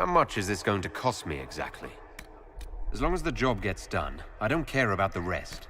How much is this going to cost me exactly? As long as the job gets done, I don't care about the rest.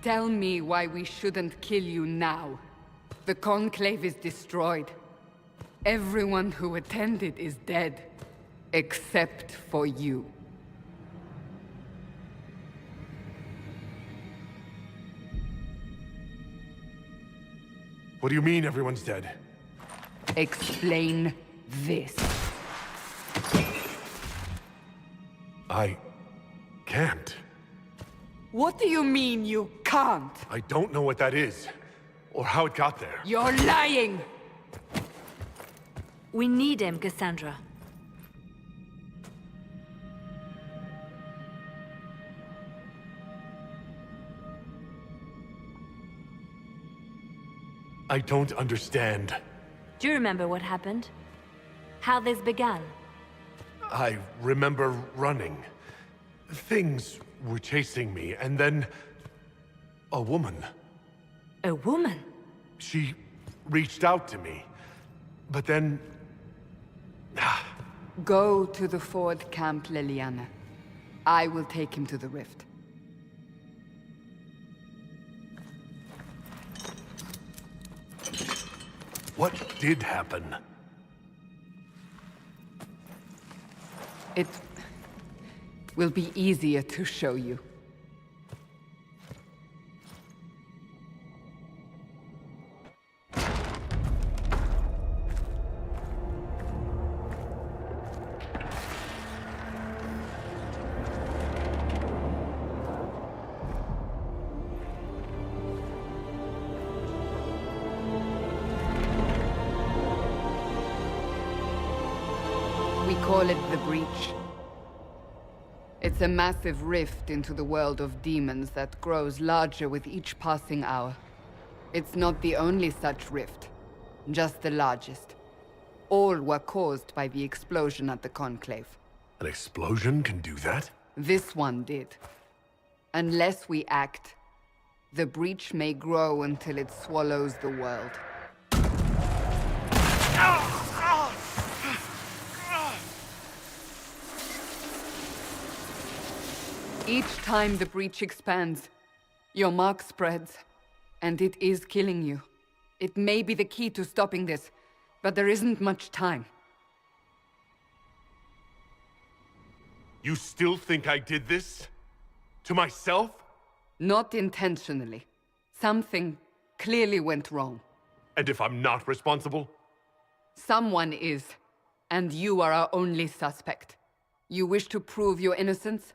Tell me why we shouldn't kill you now. The Conclave is destroyed. Everyone who attended is dead. Except for you. What do you mean everyone's dead? Explain this. I can't. What do you mean you can't? I don't know what that is, or how it got there. You're lying! We need him, Cassandra. I don't understand. Do you remember what happened? How this began? I remember running. Things were chasing me, and then... a woman. A woman? She reached out to me. But then... Go to the Ford Camp, Leliana. I will take him to the rift. What did happen? It will be easier to show you. We call it the Breach. It's a massive rift into the world of demons that grows larger with each passing hour. It's not the only such rift, just the largest. All were caused by the explosion at the Conclave. An explosion can do that? This one did. Unless we act, the Breach may grow until it swallows the world. Each time the Breach expands, your mark spreads, and it is killing you. It may be the key to stopping this, but there isn't much time. You still think I did this? To myself? Not intentionally. Something clearly went wrong. And if I'm not responsible? Someone is, and you are our only suspect. You wish to prove your innocence?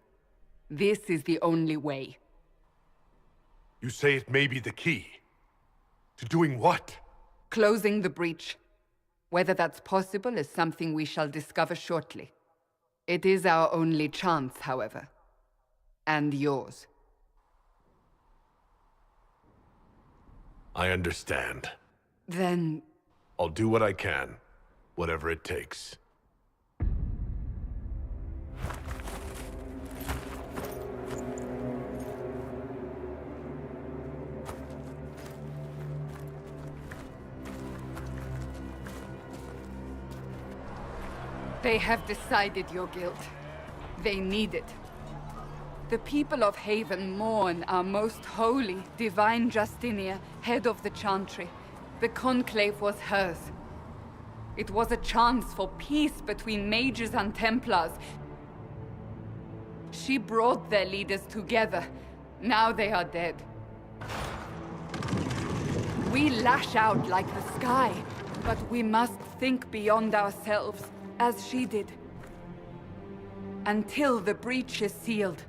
This is the only way. You say it may be the key. To doing what? Closing the Breach. Whether that's possible is something we shall discover shortly. It is our only chance, however. And yours. I understand. Then... I'll do what I can. Whatever it takes. They have decided your guilt. They need it. The people of Haven mourn our most holy, divine Justinia, head of the Chantry. The Conclave was hers. It was a chance for peace between mages and Templars. She brought their leaders together. Now they are dead. We lash out like the sky, but we must think beyond ourselves. As she did. Until the Breach is sealed.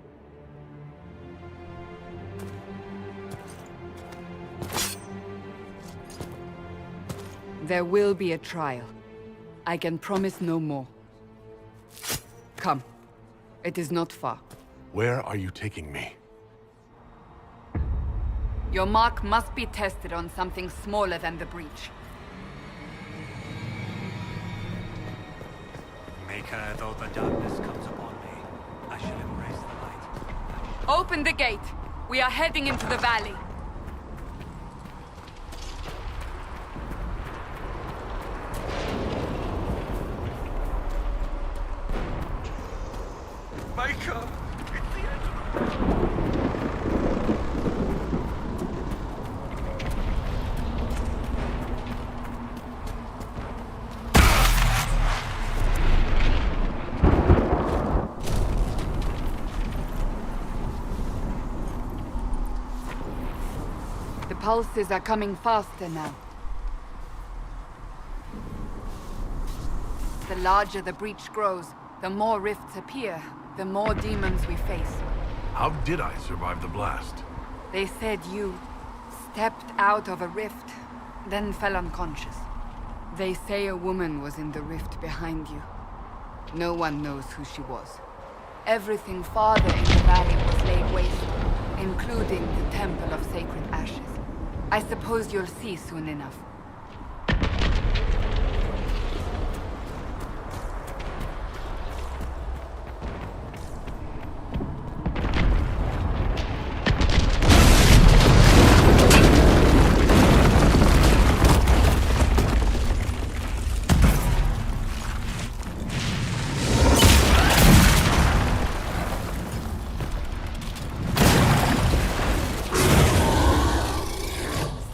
There will be a trial. I can promise no more. Come. It is not far. Where are you taking me? Your mark must be tested on something smaller than the Breach. Maker, though the darkness comes upon me, I shall embrace the light. Open the gate! We are heading into the valley. Maker! It's the end! pulses are coming faster now. The larger the breach grows, the more rifts appear, the more demons we face. How did I survive the blast? They said you stepped out of a rift, then fell unconscious. They say a woman was in the rift behind you. No one knows who she was. Everything farther in the valley was laid waste, including the Temple of Sacred Ashes. I suppose you'll see soon enough.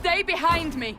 Stay behind me!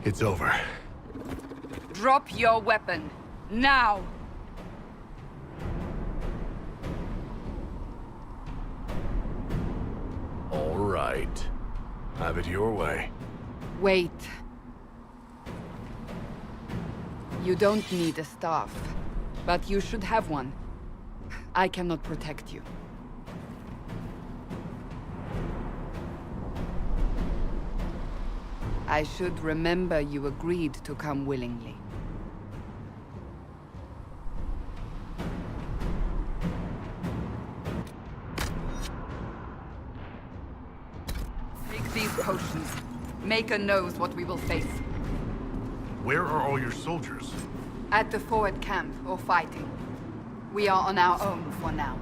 It's over. Drop your weapon. Now! All right. Have it your way. Wait. You don't need a staff, but you should have one. I cannot protect you. I should remember you agreed to come willingly. Take these potions. Maker knows what we will face. Where are all your soldiers? At the forward camp, or fighting. We are on our own for now.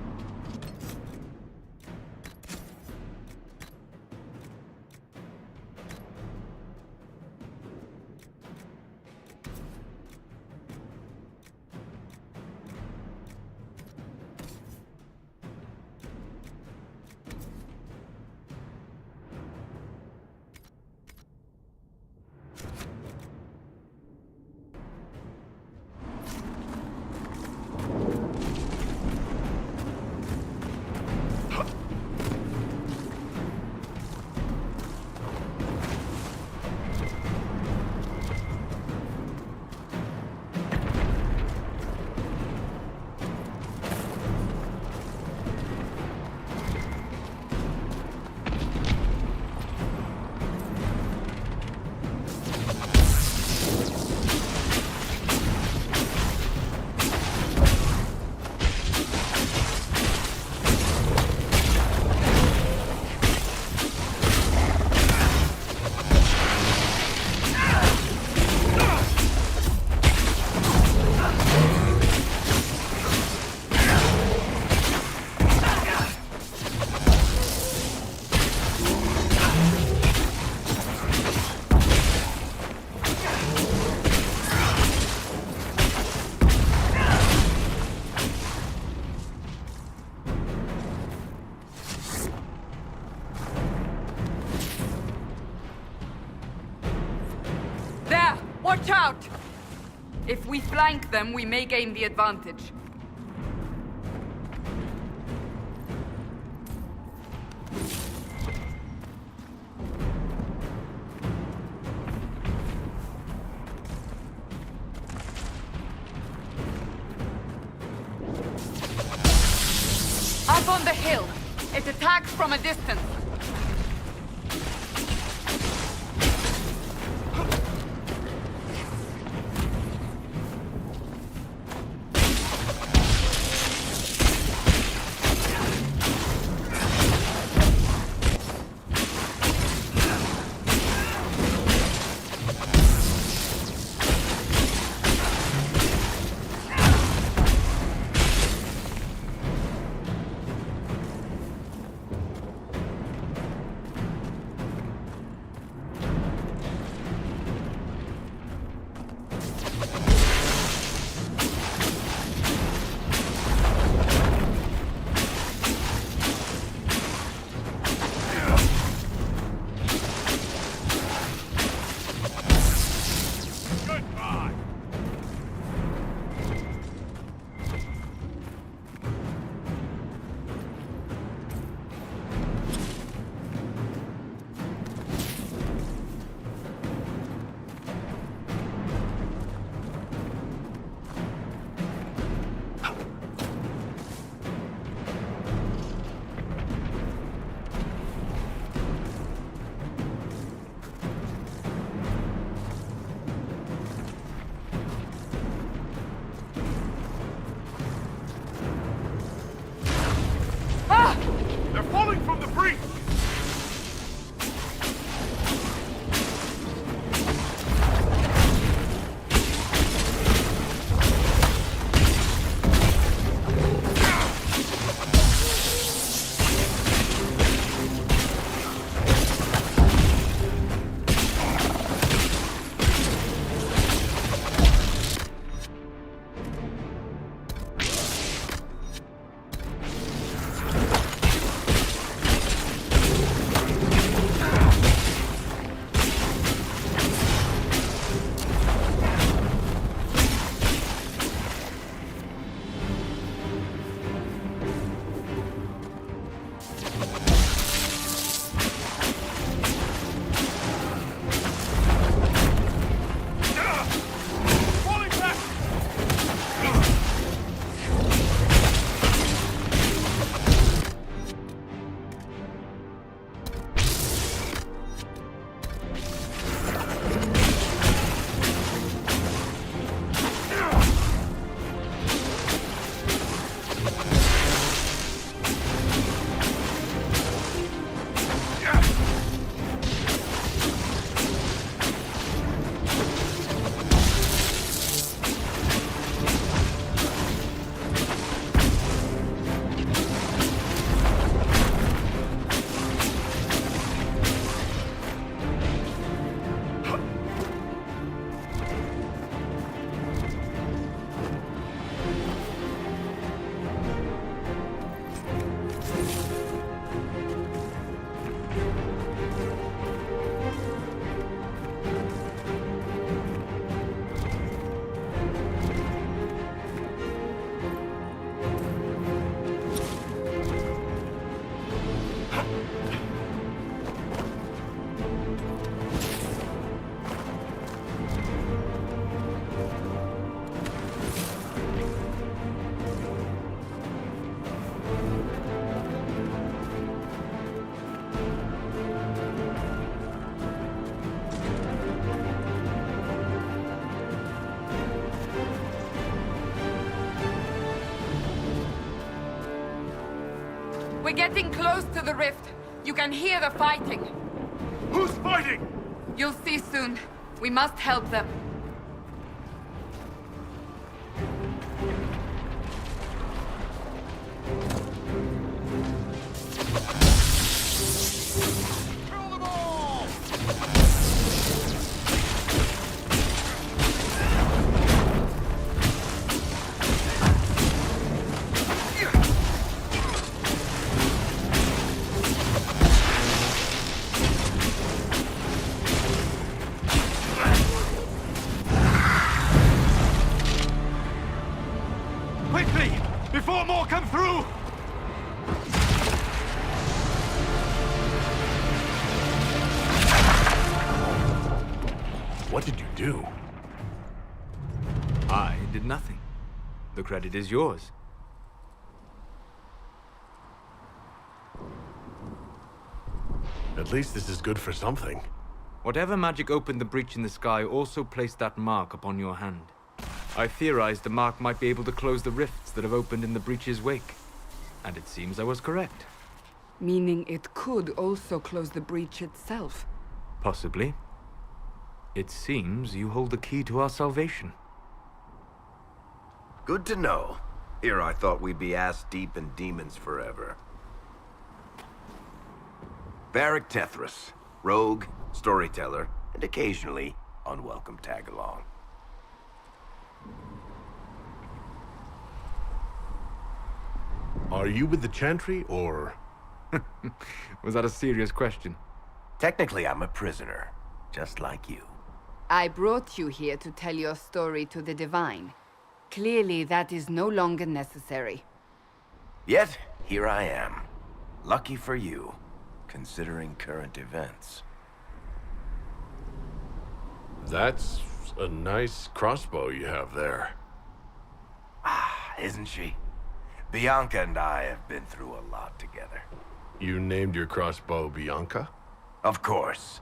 Watch out! If we flank them, we may gain the advantage. Up on the hill. It attacks from a distance. We're getting close to the rift. You can hear the fighting. Who's fighting? You'll see soon. We must help them. Kill them all! Quickly! Before more come through! What did you do? I did nothing. The credit is yours. At least this is good for something. Whatever magic opened the breach in the sky also placed that mark upon your hand. I theorized the mark might be able to close the rifts that have opened in the breach's wake. And it seems I was correct. Meaning it could also close the breach itself. Possibly. It seems you hold the key to our salvation. Good to know. Here I thought we'd be ass-deep in demons forever. Varric Tethras, rogue, storyteller, and occasionally unwelcome tag-along. Are you with the Chantry, or...? Was that a serious question? Technically, I'm a prisoner, just like you. I brought you here to tell your story to the Divine. Clearly, that is no longer necessary. Yet, here I am. Lucky for you, considering current events. That's a nice crossbow you have there. Isn't she? Bianca and I have been through a lot together. You named your crossbow Bianca? Of course.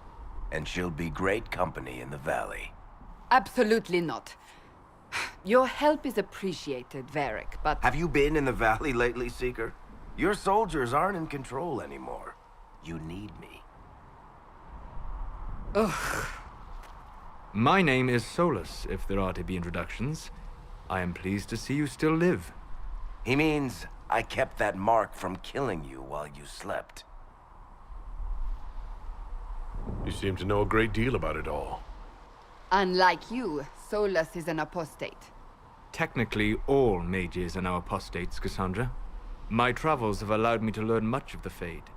And she'll be great company in the valley. Absolutely not. Your help is appreciated, Varric, but... Have you been in the valley lately, Seeker? Your soldiers aren't in control anymore. You need me. Ugh. My name is Solus, if there are to be introductions. I am pleased to see you still live. He means I kept that mark from killing you while you slept. You seem to know a great deal about it all. Unlike you, Solus is an apostate. Technically, all mages are now apostates, Cassandra. My travels have allowed me to learn much of the Fade.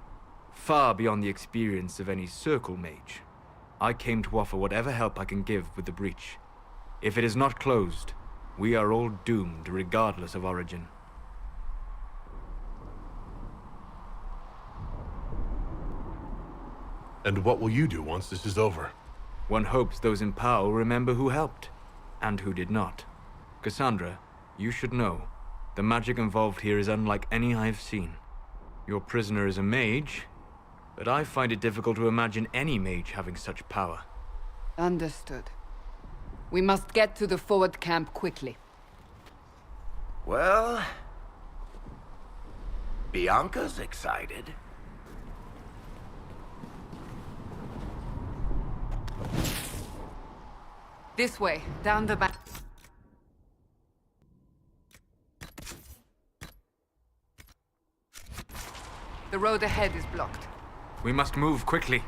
Far beyond the experience of any circle mage. I came to offer whatever help I can give with the breach. If it is not closed, we are all doomed regardless of origin. And what will you do once this is over? One hopes those in power will remember who helped, and who did not. Cassandra, you should know, the magic involved here is unlike any I have seen. Your prisoner is a mage, but I find it difficult to imagine any mage having such power. Understood. We must get to the forward camp quickly. Well... Bianca's excited. This way, down the back. The road ahead is blocked. We must move quickly.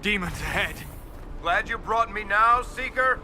Demons ahead! Glad you brought me now, Seeker?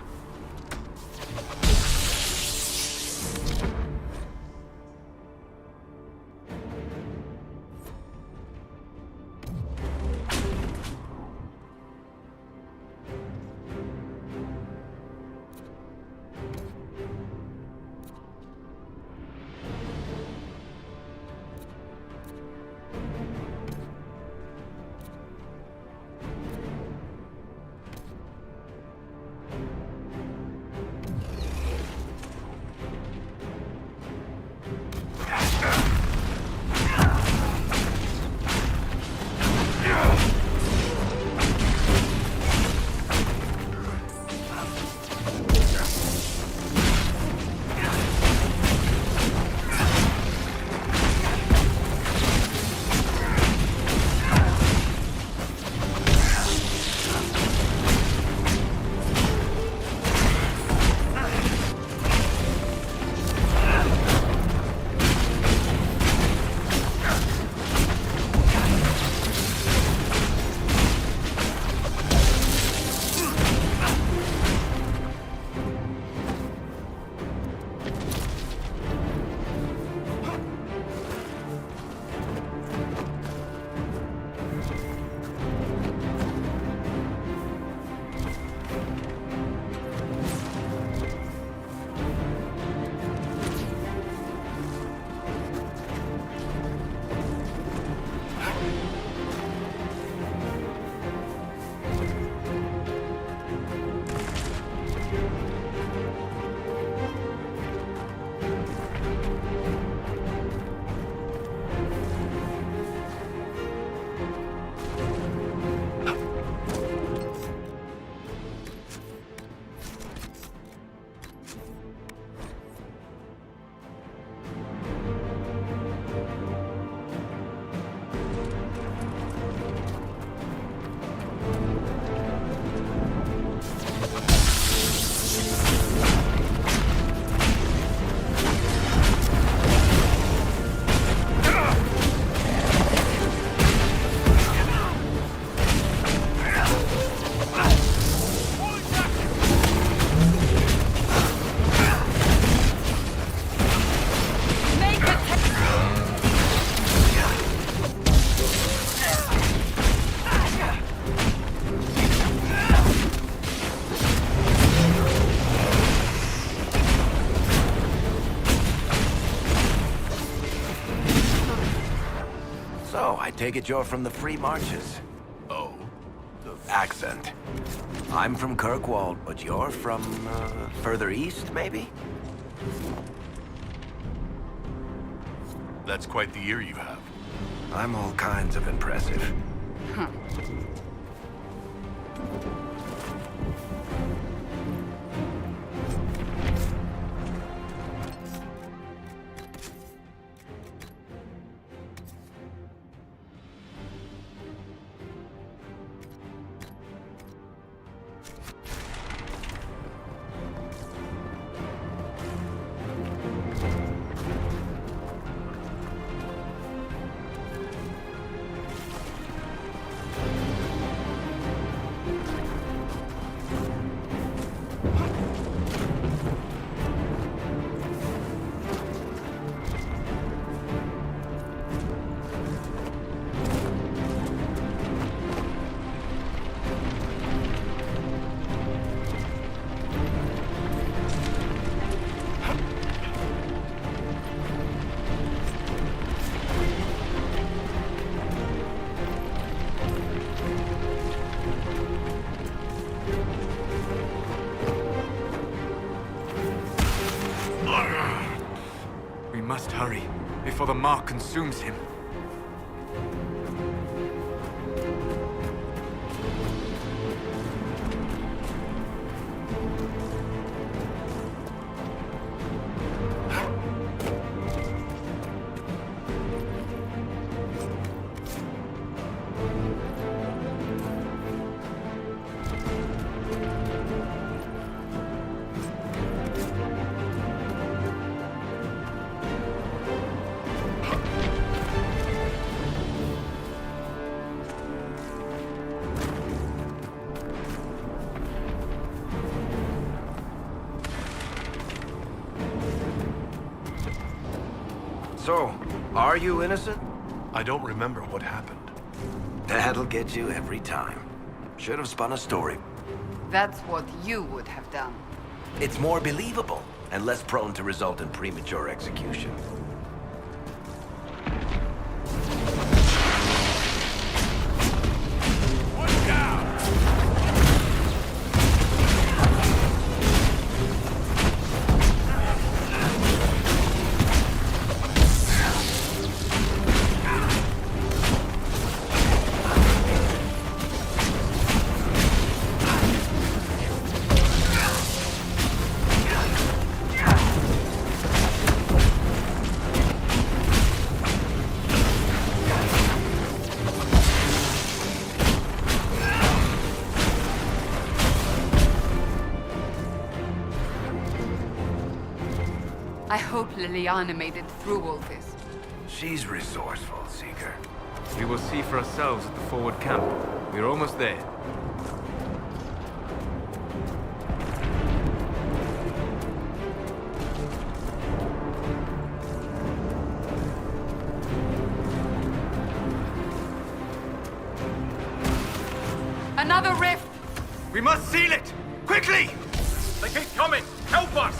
So, I take it you're from the Free Marches. Oh? The accent. I'm from Kirkwall, but you're from, further east, maybe? That's quite the ear you have. I'm all kinds of impressive. We must hurry, before the mark consumes him. So, are you innocent? I don't remember what happened. That'll get you every time. Should have spun a story. That's what you would have done. It's more believable, and less prone to result in premature execution. I hope Liliana made it through all this. She's resourceful, Seeker. We will see for ourselves at the forward camp. We're almost there. Another rift! We must seal it! Quickly! They keep coming! Help us!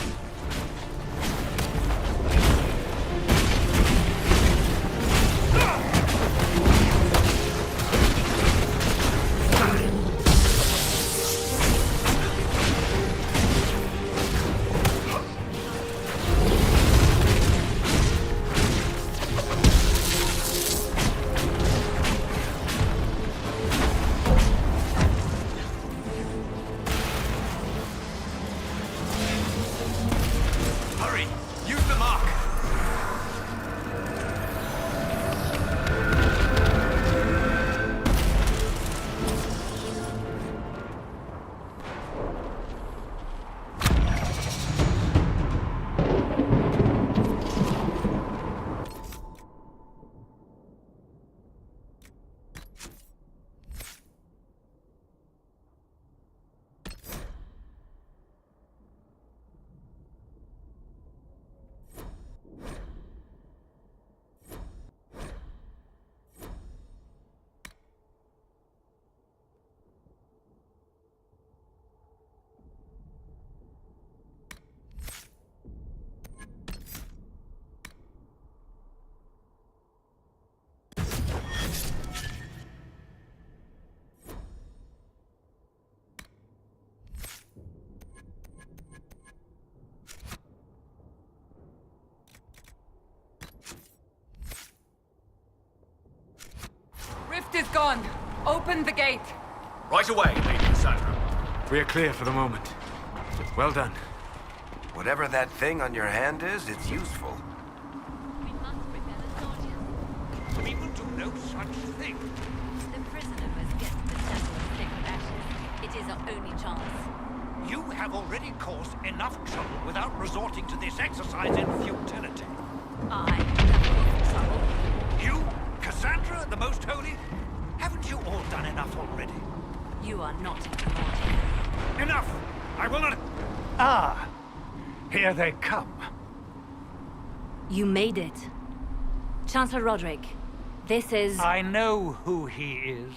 gone. Open the gate. Right away, Lady Cassandra. We are clear for the moment. Well done. Whatever that thing on your hand is, it's useful. We must prepare the soldiers. We will do no such thing. The prisoner must get to the temple of sacred ashes. It is our only chance. You have already caused enough trouble without resorting to this exercise in futility. I have caused trouble. You, Cassandra, the Most Holy? Haven't you all done enough already? You are not in command. Enough! I will not... Ah! Here they come. You made it. Chancellor Roderick, this is... I know who he is.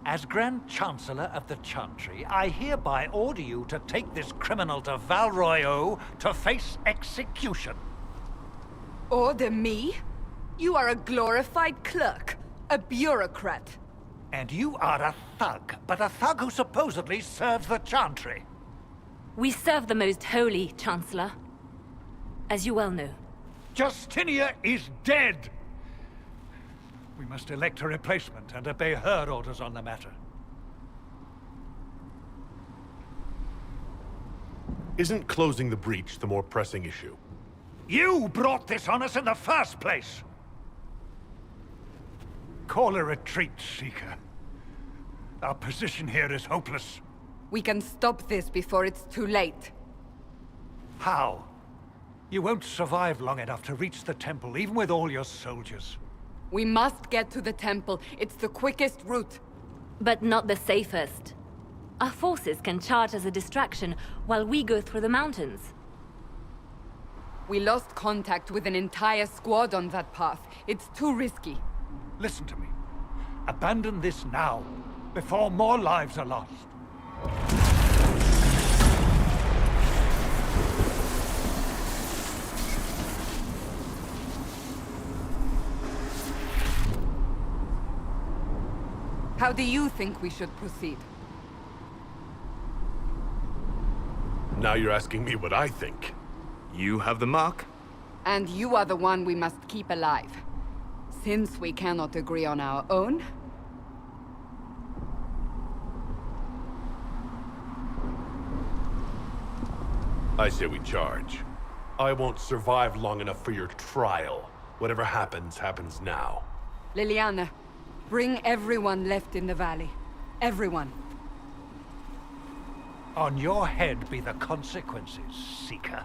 As Grand Chancellor of the Chantry, I hereby order you to take this criminal to Val Royeaux to face execution. Order me? You are a glorified clerk, a bureaucrat. And you are a thug, but a thug who supposedly serves the Chantry. We serve the Most Holy, Chancellor. As you well know. Justinia is dead! We must elect a replacement and obey her orders on the matter. Isn't closing the breach the more pressing issue? You brought this on us in the first place! Call a retreat, Seeker. Our position here is hopeless. We can stop this before it's too late. How? You won't survive long enough to reach the temple, even with all your soldiers. We must get to the temple. It's the quickest route. But not the safest. Our forces can charge as a distraction while we go through the mountains. We lost contact with an entire squad on that path. It's too risky. Listen to me. Abandon this now, before more lives are lost. How do you think we should proceed? Now you're asking me what I think. You have the mark. And you are the one we must keep alive. Since we cannot agree on our own... I say we charge. I won't survive long enough for your trial. Whatever happens, happens now. Liliana, bring everyone left in the valley. Everyone. On your head be the consequences, Seeker.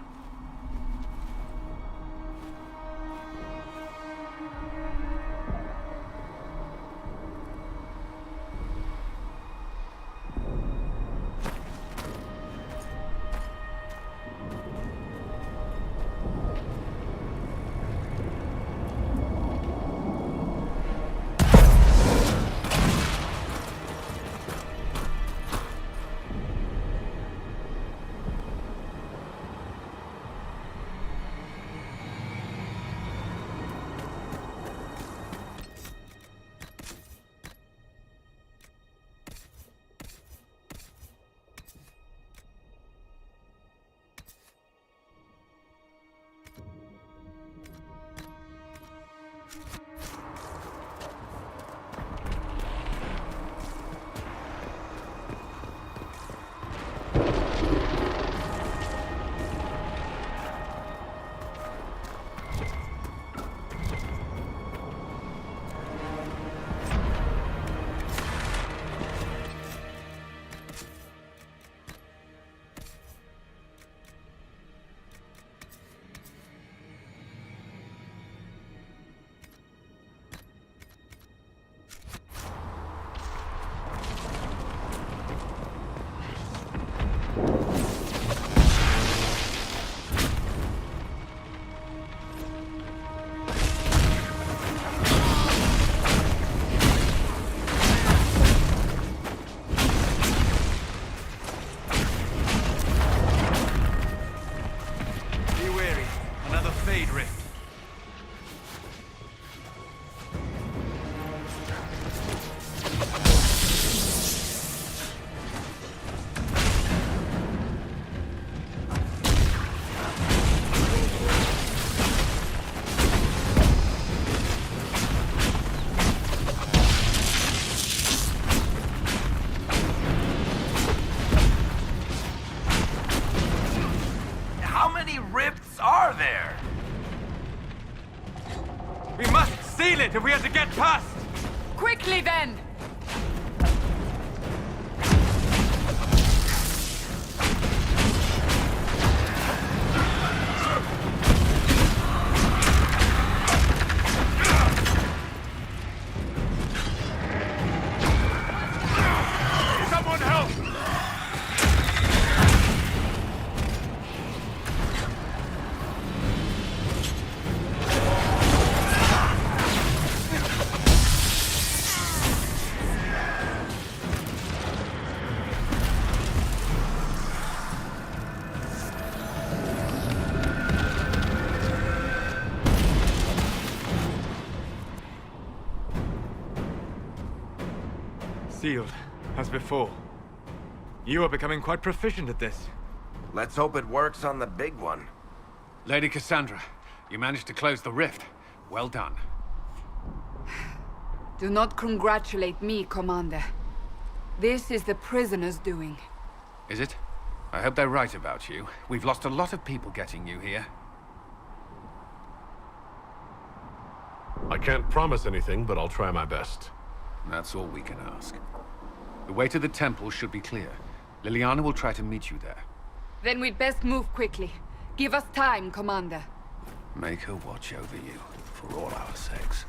seal it if we have to get past! Quickly then! Someone help! Sealed, as before. You are becoming quite proficient at this. Let's hope it works on the big one. Lady Cassandra, you managed to close the rift. Well done. Do not congratulate me, Commander. This is the prisoner's doing. Is it? I hope they're right about you. We've lost a lot of people getting you here. I can't promise anything, but I'll try my best. That's all we can ask. The way to the temple should be clear. Liliana will try to meet you there. Then we'd best move quickly. Give us time, Commander. Make her watch over you, for all our sakes.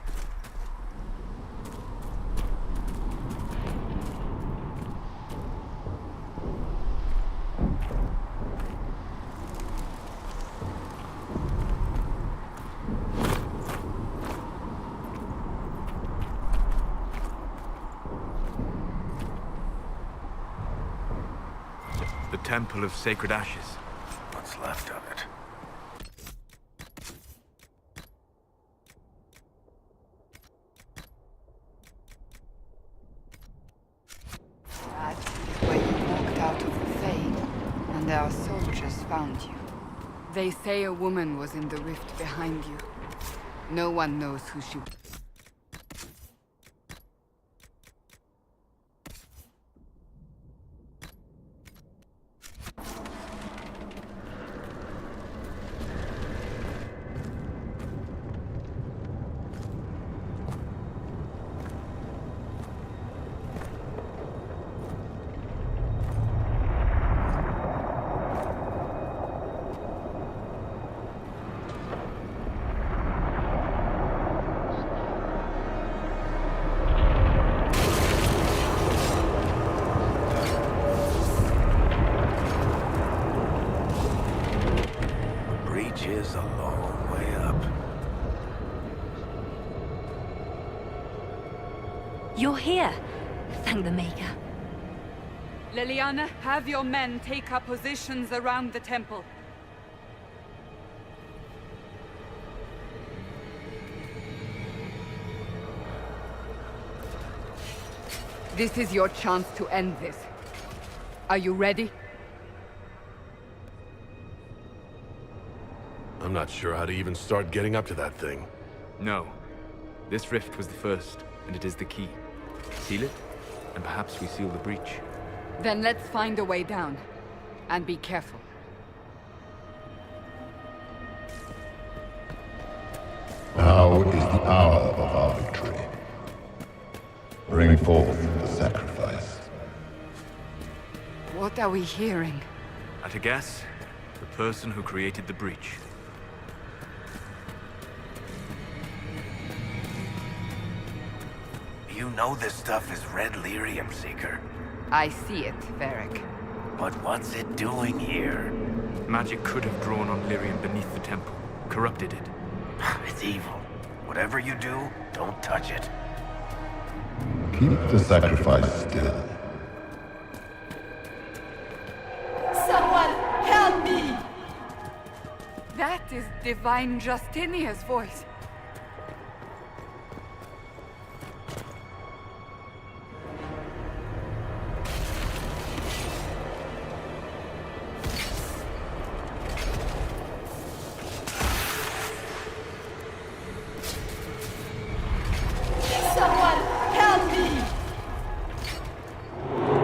The Temple of Sacred Ashes. What's left of it? That is where you walked out of the Fade, and our soldiers found you. They say a woman was in the rift behind you. No one knows who she was. Is a long way up. You're here. Thank the Maker. Liliana, have your men take up positions around the temple. This is your chance to end this. Are you ready? I'm not sure how to even start getting up to that thing. No. This rift was the first, and it is the key. Seal it, and perhaps we seal the breach. Then let's find a way down. And be careful. Now is the hour of our victory. Bring forth the sacrifice. What are we hearing? At a guess, the person who created the breach. You know this stuff is red lyrium, Seeker. I see it, Varric. But what's it doing here? Magic could have drawn on lyrium beneath the temple, corrupted it. It's evil. Whatever you do, don't touch it. Keep the sacrifice still. Someone help me! That is Divine Justinia's voice.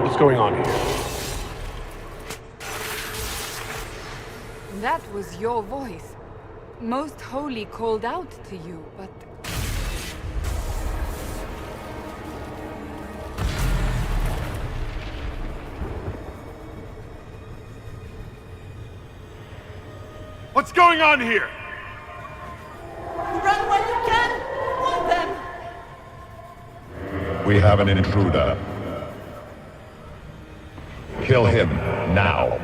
What's going on here? That was your voice. Most Holy called out to you, but... What's going on here? Run while you can! Hold them! We have an intruder. Kill him, now.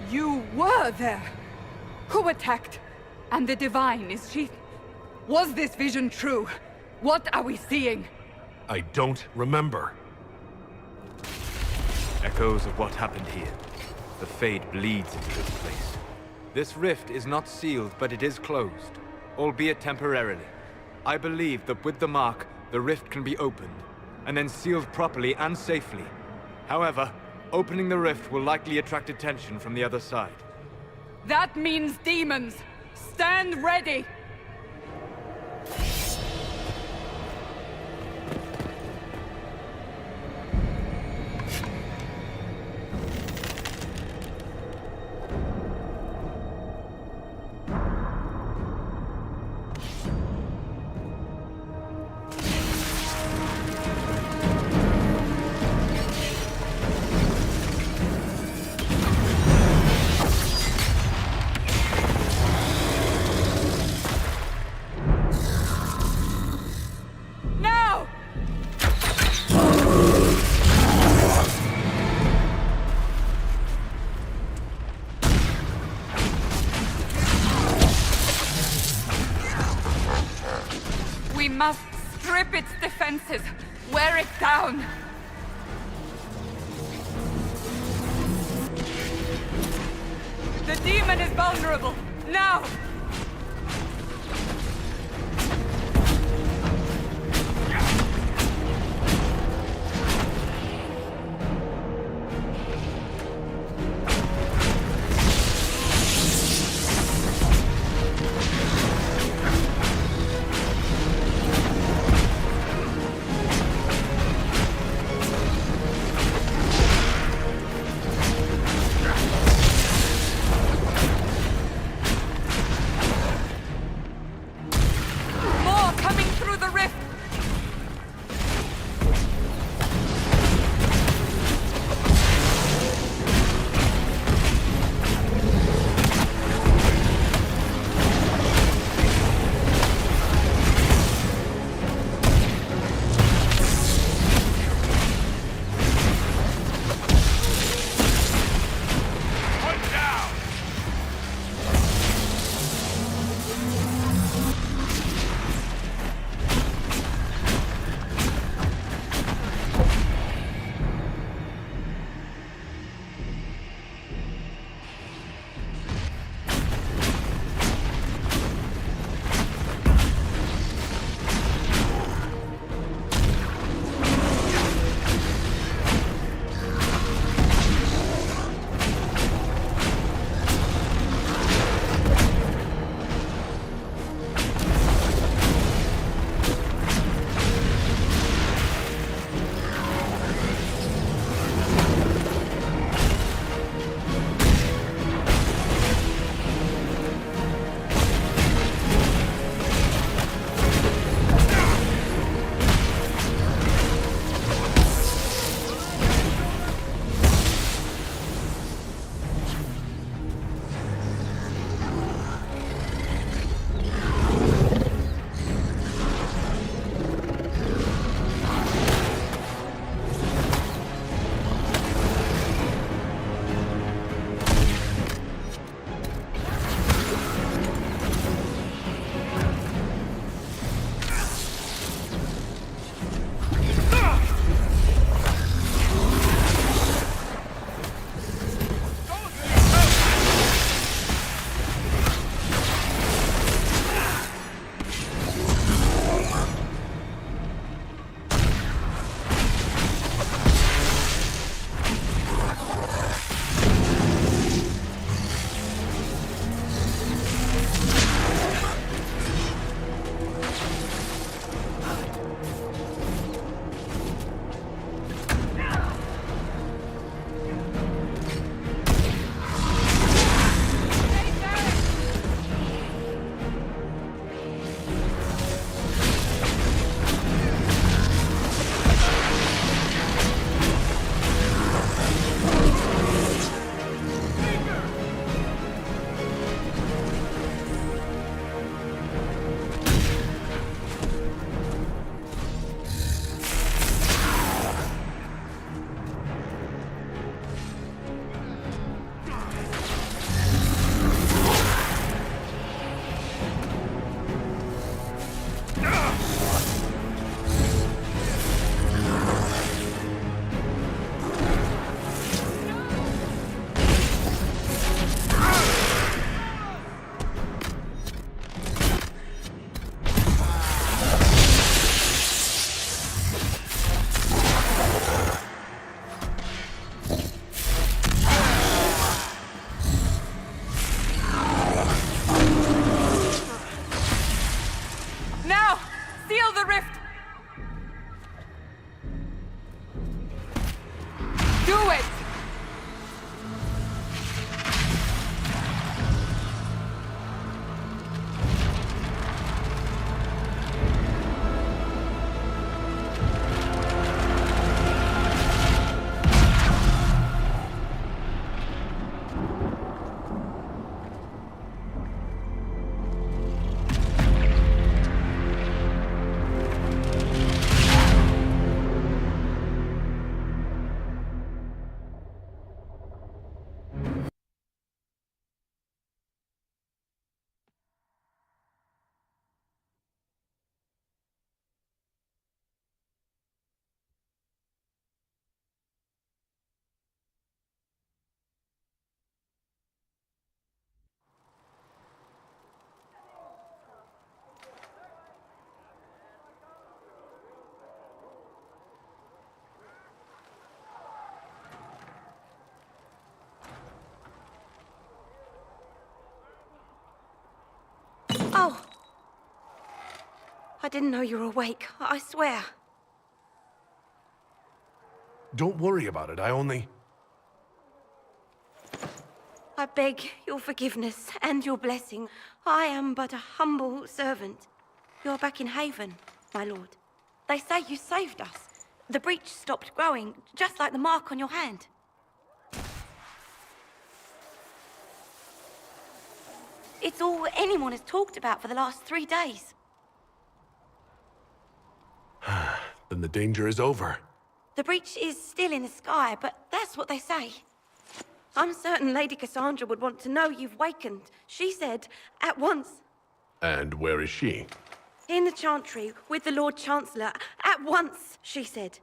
You were there! Who attacked? And the Divine, is she... Was this vision true? What are we seeing? I don't remember. Echoes of what happened here. The Fade bleeds into this place. This rift is not sealed, but it is closed, albeit temporarily. I believe that with the mark, the rift can be opened, and then sealed properly and safely. However, opening the rift will likely attract attention from the other side. That means demons! Stand ready! We must strip its defenses, wear it down. The demon is vulnerable, now! didn't know you were awake, I swear. Don't worry about it, I beg your forgiveness and your blessing. I am but a humble servant. You're back in Haven, my lord. They say you saved us. The breach stopped growing, just like the mark on your hand. It's all anyone has talked about for the last 3 days. Then the danger is over. The breach is still in the sky, but that's what they say. I'm certain Lady Cassandra would want to know you've wakened. She said, at once. And where is she? In the Chantry, with the Lord Chancellor. At once, she said.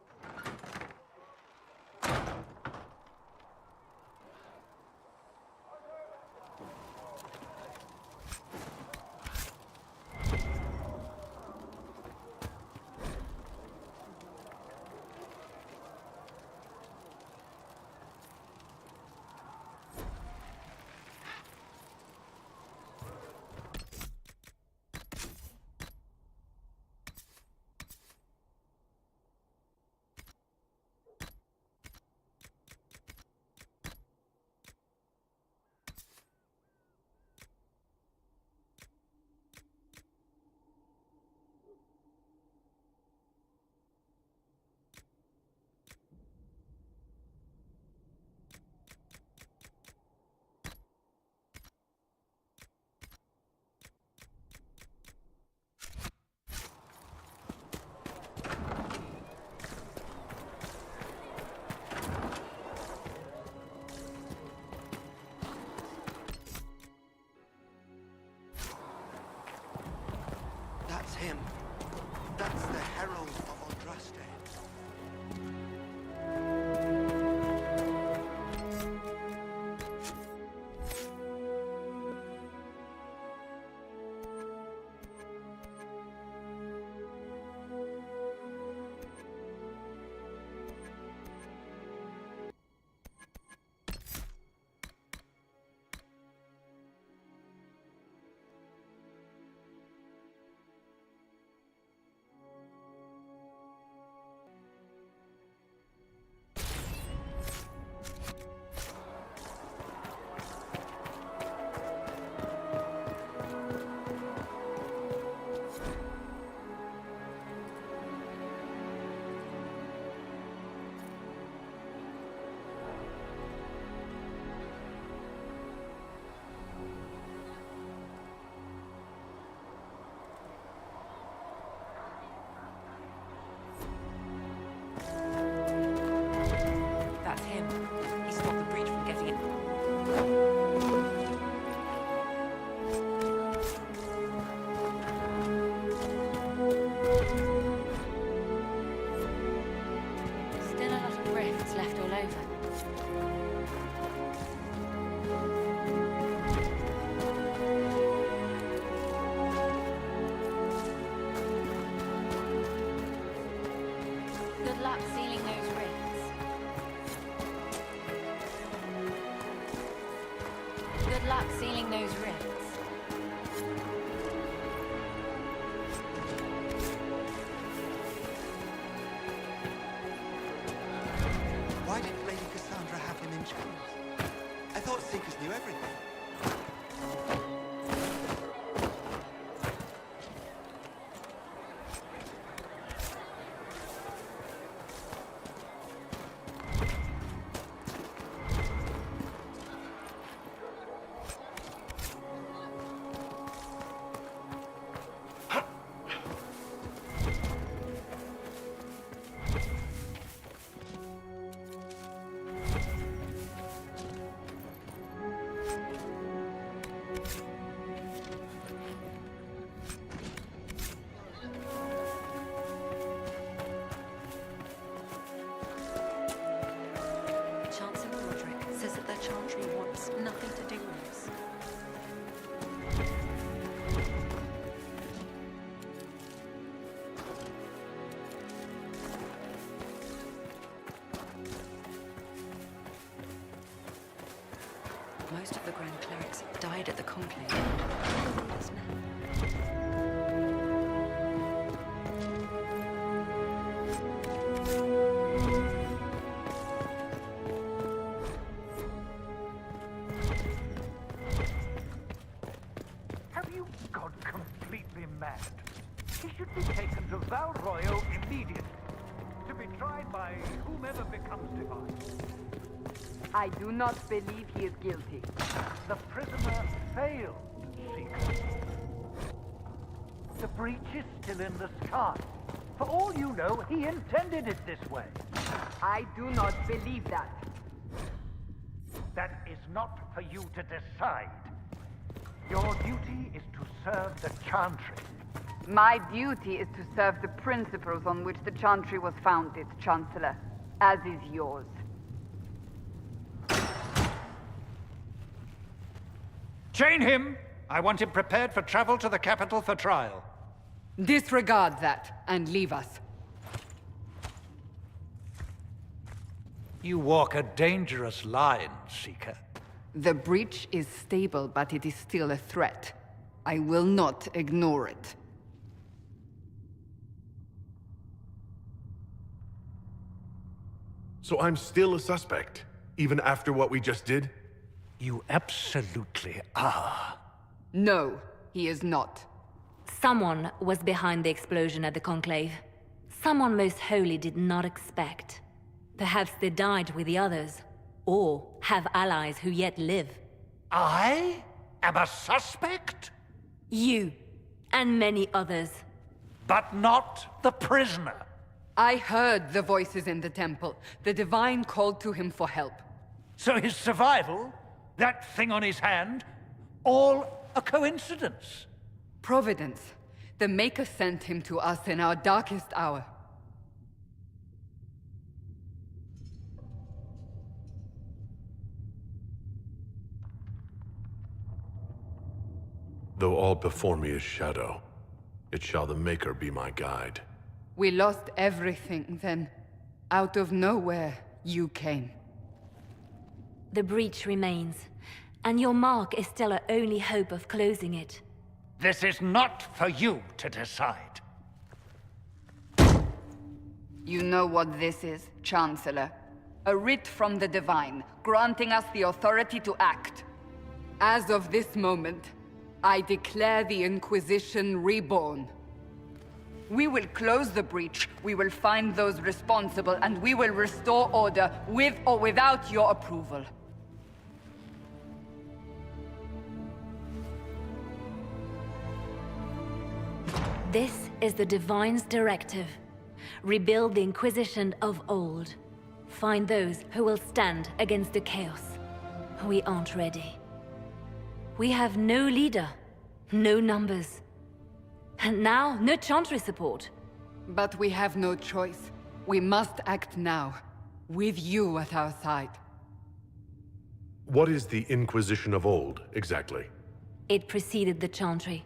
That's him. That's the Herald of Andraste. Sealing those rifts. Why did Lady Cassandra have him in chains? I thought Seekers knew everything. Nothing to do with us. Most of the Grand Clerics died at the Conclave. Yes, ma'am. completely mad. He should be taken to Val Royal immediately, to be tried by whomever becomes divine. I do not believe he is guilty. The prisoner failed, Seeker. The breach is still in the sky. For all you know, he intended it this way. I do not believe that. That is not for you to decide. Your duty is to serve the Chantry. My duty is to serve the principles on which the Chantry was founded, Chancellor, as is yours. Chain him! I want him prepared for travel to the capital for trial. Disregard that, and leave us. You walk a dangerous line, Seeker. The breach is stable, but it is still a threat. I will not ignore it. So I'm still a suspect, even after what we just did? You absolutely are. No, he is not. Someone was behind the explosion at the Conclave. Someone Most Holy did not expect. Perhaps they died with the others, or have allies who yet live. I am a suspect? You, and many others. But not the prisoner. I heard the voices in the temple. The Divine called to him for help. So his survival, that thing on his hand, all a coincidence? Providence. The Maker sent him to us in our darkest hour. Though all before me is shadow, it shall the Maker be my guide. We lost everything then. Out of nowhere, you came. The breach remains, and your mark is still our only hope of closing it. This is not for you to decide. You know what this is, Chancellor. A writ from the Divine, granting us the authority to act. As of this moment, I declare the Inquisition reborn. We will close the breach, we will find those responsible, and we will restore order with or without your approval. This is the Divine's directive. Rebuild the Inquisition of old. Find those who will stand against the chaos. We aren't ready. We have no leader, no numbers. And now, no Chantry support. But we have no choice. We must act now, with you at our side. What is the Inquisition of old, exactly? It preceded the Chantry.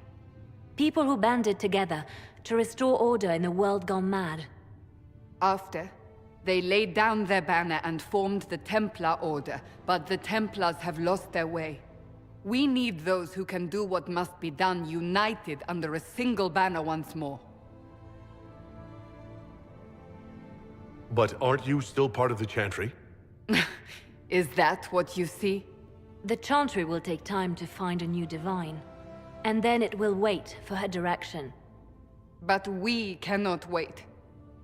People who banded together to restore order in a world gone mad. After, they laid down their banner and formed the Templar Order, but the Templars have lost their way. We need those who can do what must be done, united under a single banner once more. But aren't you still part of the Chantry? Is that what you see? The Chantry will take time to find a new Divine. And then it will wait for her direction. But we cannot wait.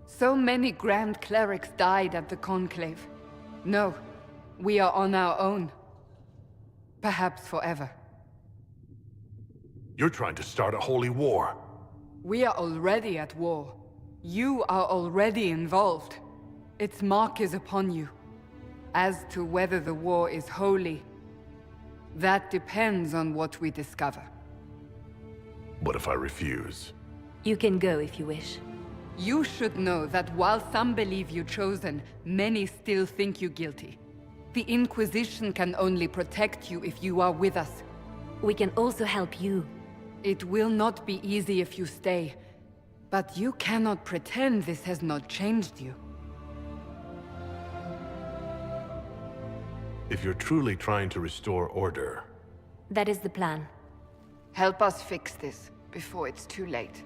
So many Grand Clerics died at the Conclave. No, we are on our own. Perhaps forever. You're trying to start a holy war. We are already at war. You are already involved. Its mark is upon you. As to whether the war is holy, that depends on what we discover. What if I refuse? You can go if you wish. You should know that while some believe you chosen, many still think you guilty. The Inquisition can only protect you if you are with us. We can also help you. It will not be easy if you stay, but you cannot pretend this has not changed you. If you're truly trying to restore order... That is the plan. Help us fix this before it's too late.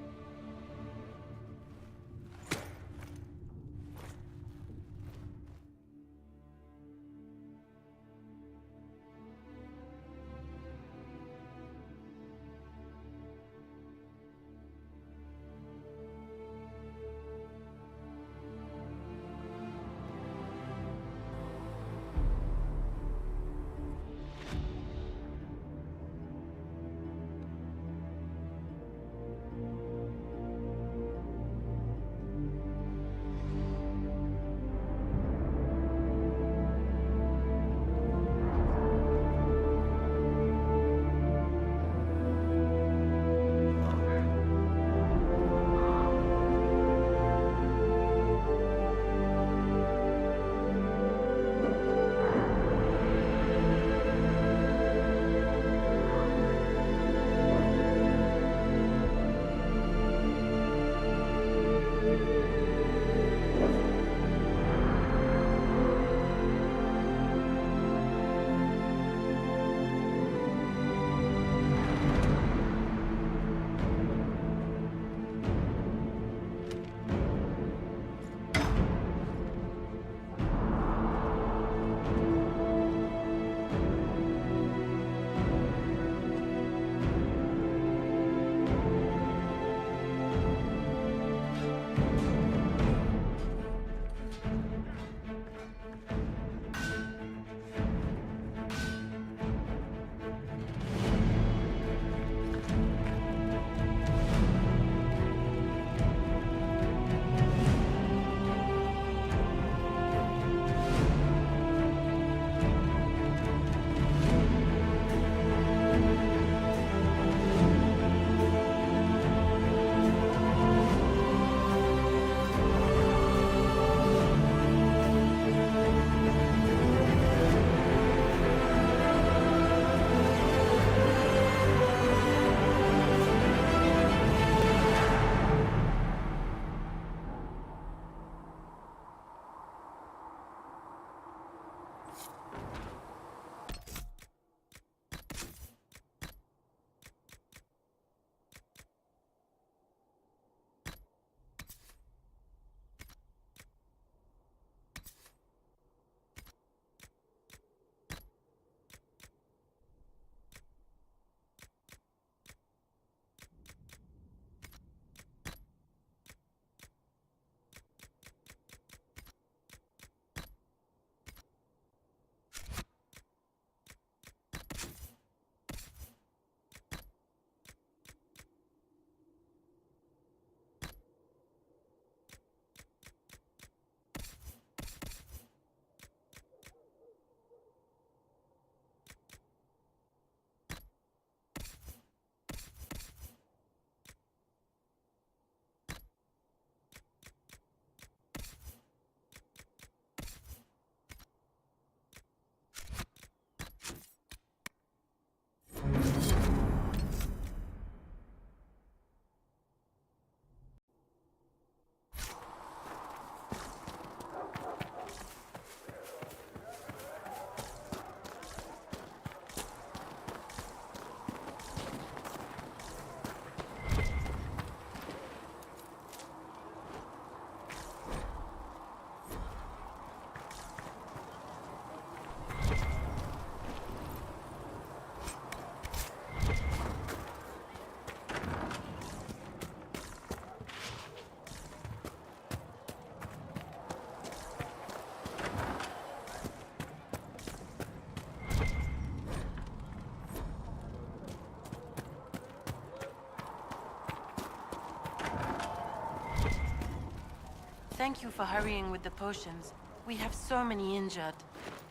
thank you for hurrying with the potions. We have so many injured.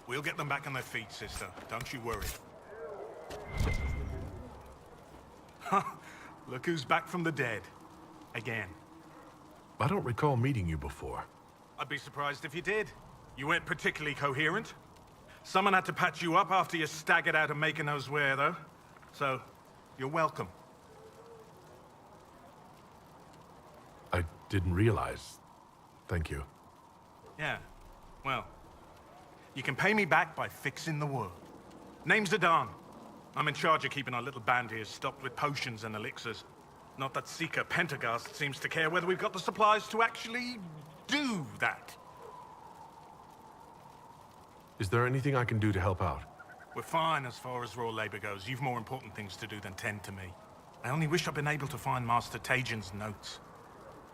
We'll get them back on their feet, sister. Don't you worry. Look who's back from the dead. Again. I don't recall meeting you before. I'd be surprised if you did. You weren't particularly coherent. Someone had to patch you up after you staggered out of making those wear, though. So, you're welcome. I didn't realize. Thank you. Yeah. Well, you can pay me back by fixing the world. Name's Adan. I'm in charge of keeping our little band here stocked with potions and elixirs. Not that Seeker Pentagast seems to care whether we've got the supplies to actually do that. Is there anything I can do to help out? We're fine as far as raw labor goes. You've more important things to do than tend to me. I only wish I'd been able to find Master Tajin's notes.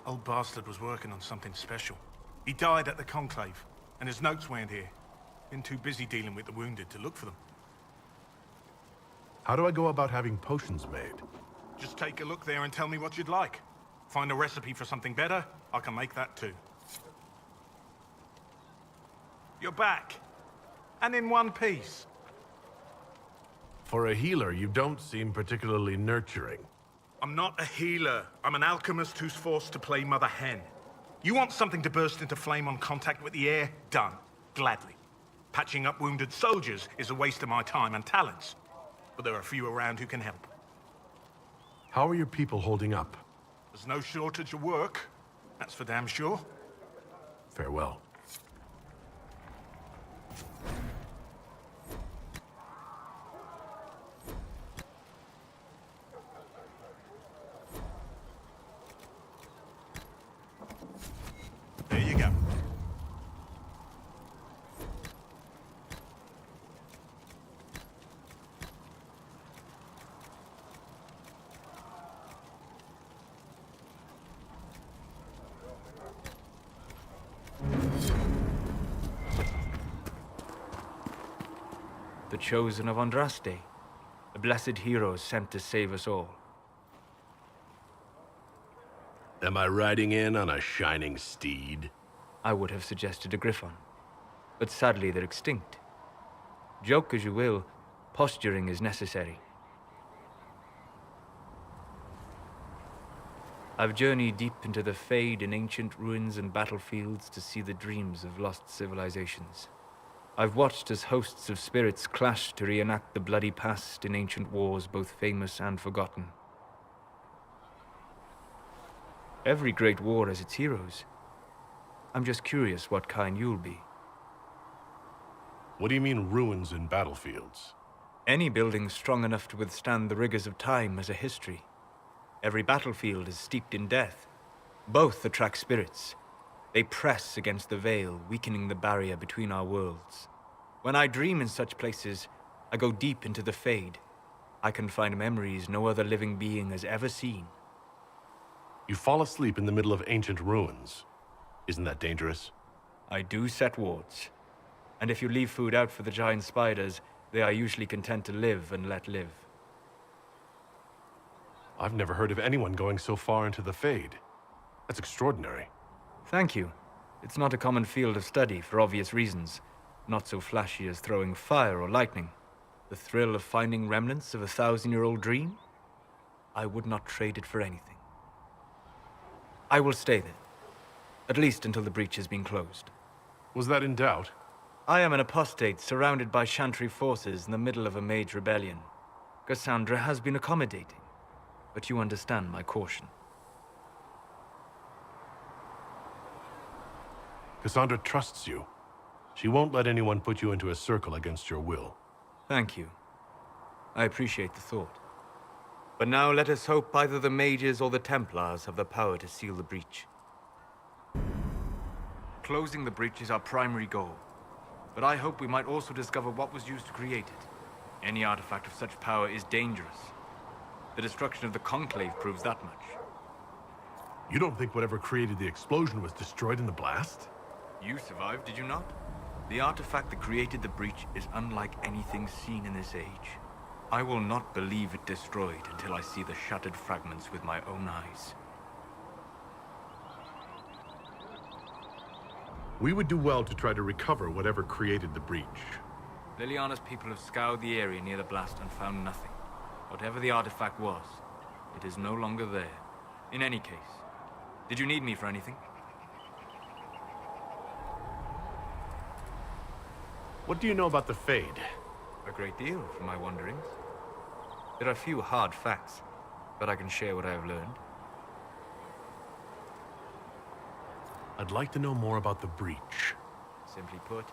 Old bastard was working on something special. He died at the Conclave, and his notes weren't here. Been too busy dealing with the wounded to look for them. How do I go about having potions made? Just take a look there and tell me what you'd like. Find a recipe for something better, I can make that too. You're back. And in one piece. For a healer, you don't seem particularly nurturing. I'm not a healer. I'm an alchemist who's forced to play Mother Hen. You want something to burst into flame on contact with the air? Done. Gladly. Patching up wounded soldiers is a waste of my time and talents. But there are a few around who can help. How are your people holding up? There's no shortage of work. That's for damn sure. Farewell. There you go. The chosen of Andraste, a blessed hero sent to save us all. Am I riding in on a shining steed? I would have suggested a griffon, but sadly they're extinct. Joke as you will, posturing is necessary. I've journeyed deep into the Fade in ancient ruins and battlefields to see the dreams of lost civilizations. I've watched as hosts of spirits clash to reenact the bloody past in ancient wars both famous and forgotten. Every great war has its heroes. I'm just curious what kind you'll be. What do you mean ruins and battlefields? Any building strong enough to withstand the rigors of time has a history. Every battlefield is steeped in death. Both attract spirits. They press against the veil, weakening the barrier between our worlds. When I dream in such places, I go deep into the Fade. I can find memories no other living being has ever seen. You fall asleep in the middle of ancient ruins. Isn't that dangerous? I do set wards. And if you leave food out for the giant spiders, they are usually content to live and let live. I've never heard of anyone going so far into the Fade. That's extraordinary. Thank you. It's not a common field of study for obvious reasons. Not so flashy as throwing fire or lightning. The thrill of finding remnants of a 1,000-year-old dream? I would not trade it for anything. I will stay there. At least until the breach has been closed. Was that in doubt? I am an apostate surrounded by Chantry forces in the middle of a mage rebellion. Cassandra has been accommodating, but you understand my caution. Cassandra trusts you. She won't let anyone put you into a circle against your will. Thank you. I appreciate the thought. But now let us hope either the mages or the Templars have the power to seal the breach. Closing the breach is our primary goal. But I hope we might also discover what was used to create it. Any artifact of such power is dangerous. The destruction of the Conclave proves that much. You don't think whatever created the explosion was destroyed in the blast? You survived, did you not? The artifact that created the breach is unlike anything seen in this age. I will not believe it destroyed until I see the shattered fragments with my own eyes. We would do well to try to recover whatever created the breach. Liliana's people have scoured the area near the blast and found nothing. Whatever the artifact was, it is no longer there. In any case, did you need me for anything? What do you know about the Fade? A great deal, from my wanderings. There are few hard facts, but I can share what I have learned. I'd like to know more about the breach. Simply put,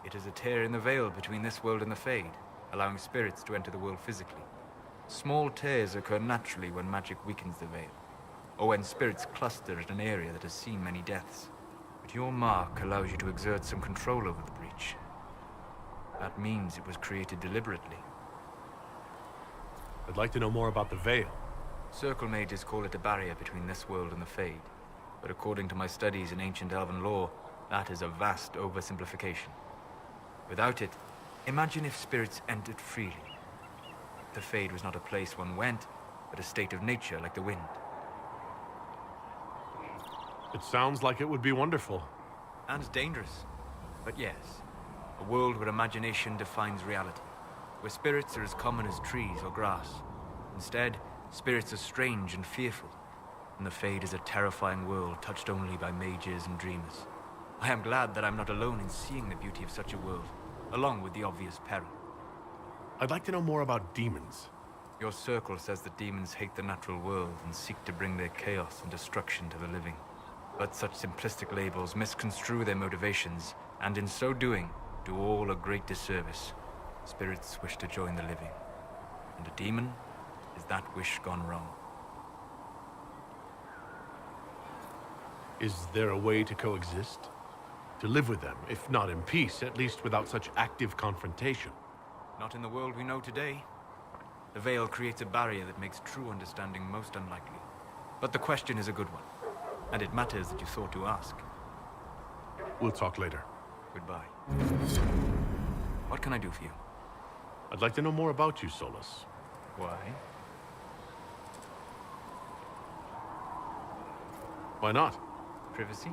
it is a tear in the veil between this world and the Fade, allowing spirits to enter the world physically. Small tears occur naturally when magic weakens the veil, or when spirits cluster at an area that has seen many deaths. But your mark allows you to exert some control over the breach. That means it was created deliberately. I'd like to know more about the Veil. Circle mages call it a barrier between this world and the Fade. But according to my studies in ancient elven lore, that is a vast oversimplification. Without it, imagine if spirits entered freely. The Fade was not a place one went, but a state of nature like the wind. It sounds like it would be wonderful. And dangerous. But yes, a world where imagination defines reality. Where spirits are as common as trees or grass. Instead, spirits are strange and fearful. And the Fade is a terrifying world touched only by mages and dreamers. I am glad that I'm not alone in seeing the beauty of such a world, along with the obvious peril. I'd like to know more about demons. Your circle says that demons hate the natural world and seek to bring their chaos and destruction to the living. But such simplistic labels misconstrue their motivations, and in so doing, do all a great disservice. Spirits wish to join the living, and a demon is that wish gone wrong. Is there a way to coexist? To live with them, if not in peace, at least without such active confrontation? Not in the world we know today. The Veil creates a barrier that makes true understanding most unlikely. But the question is a good one, and it matters that you thought to ask. We'll talk later. Goodbye. What can I do for you? I'd like to know more about you, Solus. Why? Why not? Privacy?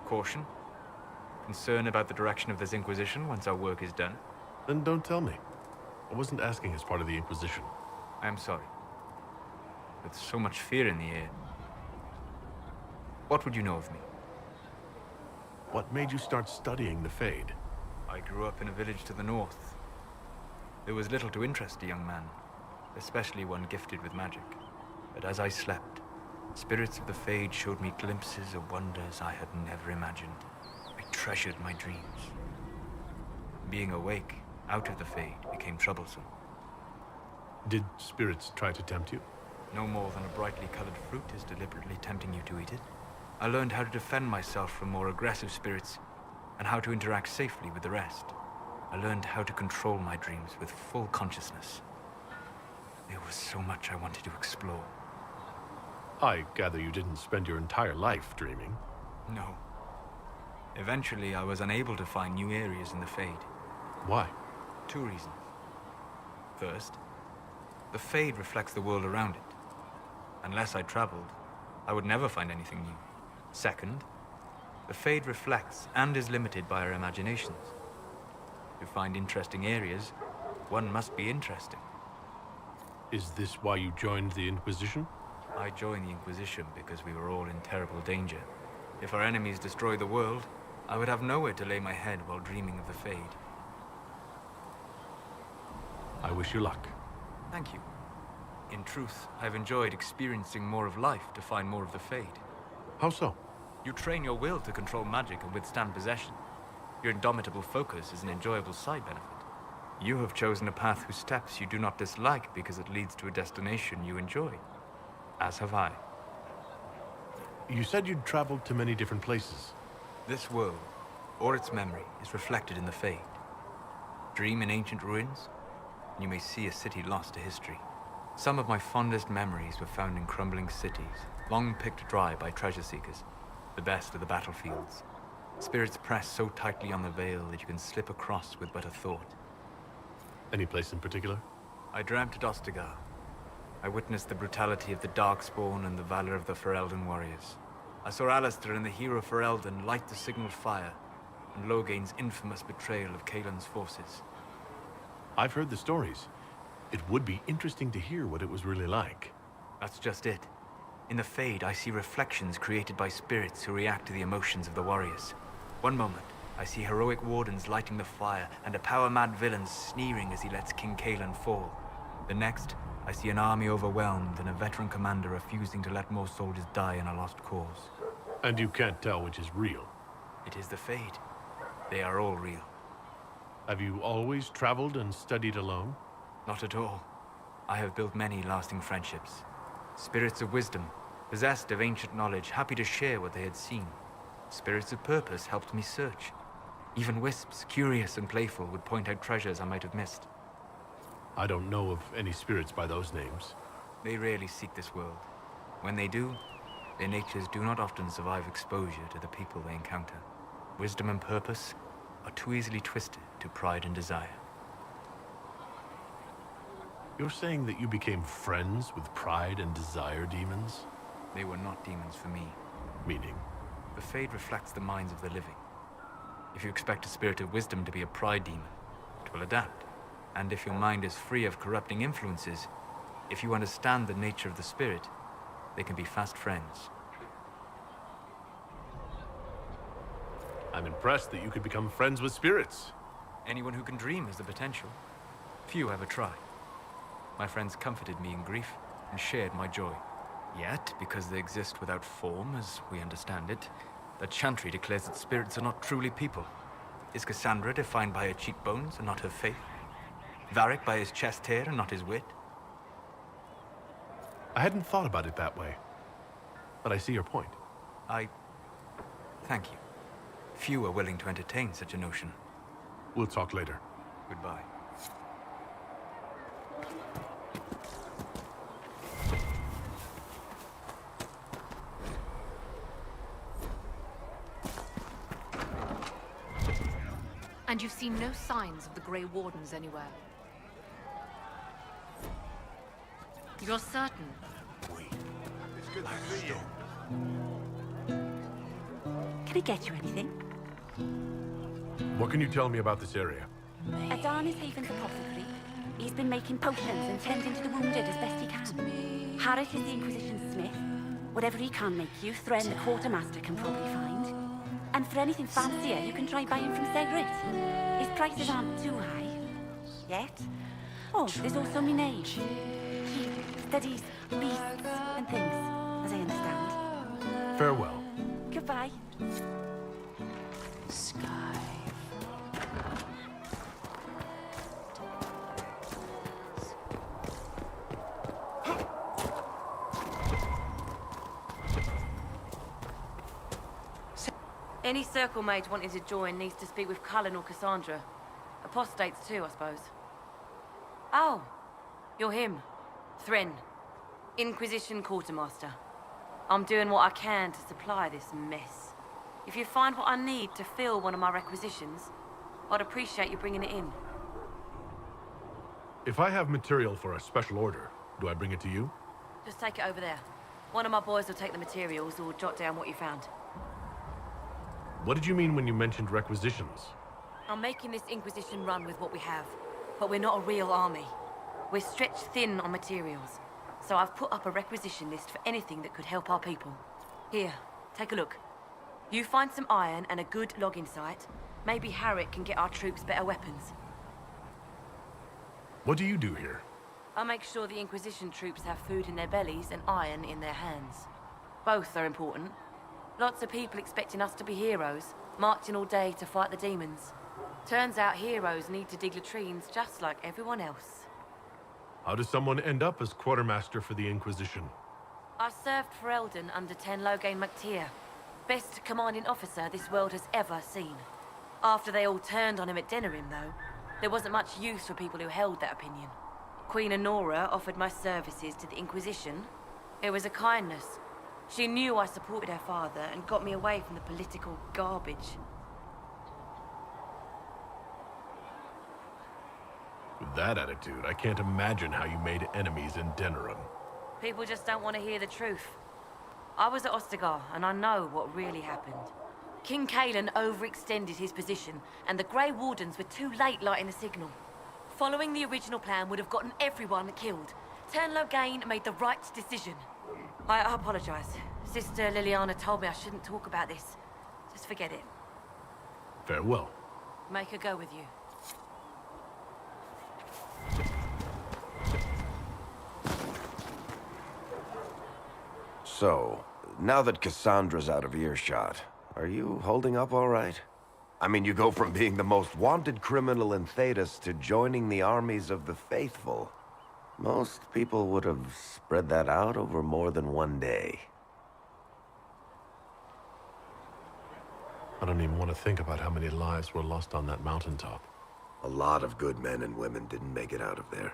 Caution? Concern about the direction of this Inquisition once our work is done? Then don't tell me. I wasn't asking as part of the Inquisition. I am sorry. With so much fear in the air. What would you know of me? What made you start studying the Fade? I grew up in a village to the north. There was little to interest a young man, especially one gifted with magic. But as I slept, spirits of the Fade showed me glimpses of wonders I had never imagined. I treasured my dreams. Being awake, out of the Fade, became troublesome. Did spirits try to tempt you? No more than a brightly colored fruit is deliberately tempting you to eat it. I learned how to defend myself from more aggressive spirits, and how to interact safely with the rest. I learned how to control my dreams with full consciousness. There was so much I wanted to explore. I gather you didn't spend your entire life dreaming. No. Eventually, I was unable to find new areas in the Fade. Why? 2 reasons. First, the Fade reflects the world around it. Unless I traveled, I would never find anything new. Second, the Fade reflects and is limited by our imaginations. To find interesting areas, one must be interesting. Is this why you joined the Inquisition? I joined the Inquisition because we were all in terrible danger. If our enemies destroyed the world, I would have nowhere to lay my head while dreaming of the Fade. I wish you luck. Thank you. In truth, I've enjoyed experiencing more of life to find more of the Fade. How so? You train your will to control magic and withstand possession. Your indomitable focus is an enjoyable side benefit. You have chosen a path whose steps you do not dislike because it leads to a destination you enjoy. As have I. You said you'd traveled to many different places. This world, or its memory, is reflected in the Fade. Dream in ancient ruins, and you may see a city lost to history. Some of my fondest memories were found in crumbling cities, long picked dry by treasure seekers, the best of the battlefields. Spirits press so tightly on the veil that you can slip across with but a thought. Any place in particular? I dreamt at Ostagar. I witnessed the brutality of the Darkspawn and the valor of the Ferelden warriors. I saw Alistair and the hero for Eldon light the signal fire, and Logain's infamous betrayal of Cullen's forces. I've heard the stories. It would be interesting to hear what it was really like. That's just it. In the Fade, I see reflections created by spirits who react to the emotions of the warriors. One moment, I see heroic wardens lighting the fire, and a power-mad villain sneering as he lets King Cullen fall. The next, I see an army overwhelmed and a veteran commander refusing to let more soldiers die in a lost cause. And you can't tell which is real. It is the Fade. They are all real. Have you always traveled and studied alone? Not at all. I have built many lasting friendships. Spirits of wisdom, possessed of ancient knowledge, happy to share what they had seen. Spirits of purpose helped me search. Even wisps, curious and playful, would point out treasures I might have missed. I don't know of any spirits by those names. They rarely seek this world. When they do, their natures do not often survive exposure to the people they encounter. Wisdom and purpose are too easily twisted to pride and desire. You're saying that you became friends with pride and desire demons? They were not demons for me. Meaning? The Fade reflects the minds of the living. If you expect a spirit of wisdom to be a pride demon, it will adapt. And if your mind is free of corrupting influences, if you understand the nature of the spirit, they can be fast friends. I'm impressed that you could become friends with spirits. Anyone who can dream has the potential. Few ever try. My friends comforted me in grief and shared my joy. Yet, because they exist without form, as we understand it, the Chantry declares that spirits are not truly people. Is Cassandra defined by her cheekbones and not her faith? Varric by his chest hair and not his wit? I hadn't thought about it that way, but I see your point. Thank you. Few are willing to entertain such a notion. We'll talk later. Goodbye. And you've seen no signs of the Grey Wardens anywhere? You're certain? It's good to see you. Can I get you anything? What can you tell me about this area? Adan is Haven's apothecary. He's been making potions and tending to the wounded as best he can. Varric is the Inquisition smith. Whatever he can make you, Thren the quartermaster can probably find. And for anything fancier, you can try buying from Segret. His prices aren't too high. Yet. Oh, there's also my name. He studies beasts and things, as I understand. Farewell. Goodbye. Any circle mage wanting to join needs to speak with Cullen or Cassandra. Apostates too, I suppose. Oh, you're him. Thren. Inquisition quartermaster. I'm doing what I can to supply this mess. If you find what I need to fill one of my requisitions, I'd appreciate you bringing it in. If I have material for a special order, do I bring it to you? Just take it over there. One of my boys will take the materials or jot down what you found. What did you mean when you mentioned requisitions? I'm making this Inquisition run with what we have, but we're not a real army. We're stretched thin on materials, so I've put up a requisition list for anything that could help our people. Here, take a look. You find some iron and a good logging site, maybe Varric can get our troops better weapons. What do you do here? I make sure the Inquisition troops have food in their bellies and iron in their hands. Both are important. Lots of people expecting us to be heroes, marching all day to fight the demons. Turns out heroes need to dig latrines just like everyone else. How does someone end up as quartermaster for the Inquisition? I served for Eldon under Ten Logain MacTier, best commanding officer this world has ever seen. After they all turned on him at Denerim, though, there wasn't much use for people who held that opinion. Queen Honora offered my services to the Inquisition. It was a kindness. She knew I supported her father and got me away from the political garbage. With that attitude, I can't imagine how you made enemies in Denerim. People just don't want to hear the truth. I was at Ostagar, and I know what really happened. King Cullen overextended his position, and the Grey Wardens were too late lighting the signal. Following the original plan would have gotten everyone killed. Logain made the right decision. I apologize. Sister Liliana told me I shouldn't talk about this. Just forget it. Farewell. Make her go with you. So, now that Cassandra's out of earshot, are you holding up all right? I mean, you go from being the most wanted criminal in Thedas to joining the armies of the faithful. Most people would have spread that out over more than one day. I don't even want to think about how many lives were lost on that mountaintop. A lot of good men and women didn't make it out of there.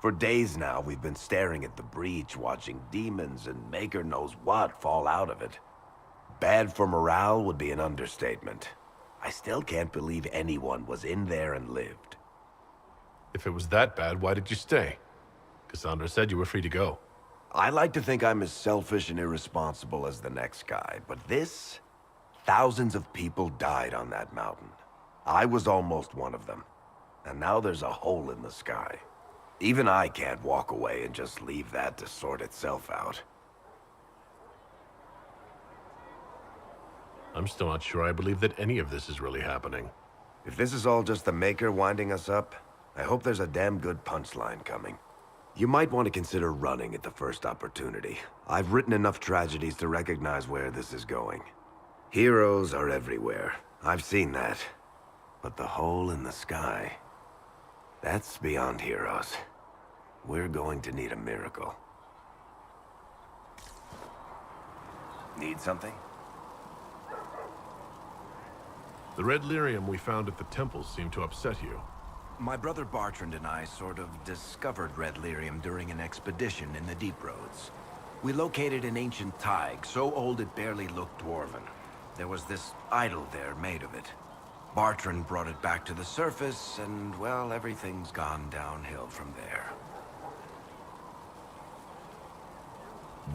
For days now, we've been staring at the breach, watching demons and maker knows what fall out of it. Bad for morale would be an understatement. I still can't believe anyone was in there and lived. If it was that bad, why did you stay? Cassandra said you were free to go. I like to think I'm as selfish and irresponsible as the next guy, but this... Thousands of people died on that mountain. I was almost one of them. And now there's a hole in the sky. Even I can't walk away and just leave that to sort itself out. I'm still not sure I believe that any of this is really happening. If this is all just the Maker winding us up, I hope there's a damn good punchline coming. You might want to consider running at the first opportunity. I've written enough tragedies to recognize where this is going. Heroes are everywhere. I've seen that. But the hole in the sky... that's beyond heroes. We're going to need a miracle. Need something? The red lyrium we found at the temple seemed to upset you. My brother Bartrand and I sort of discovered red lyrium during an expedition in the Deep Roads. We located an ancient thaig, so old it barely looked dwarven. There was this idol there made of it. Bartrand brought it back to the surface, and, well, everything's gone downhill from there.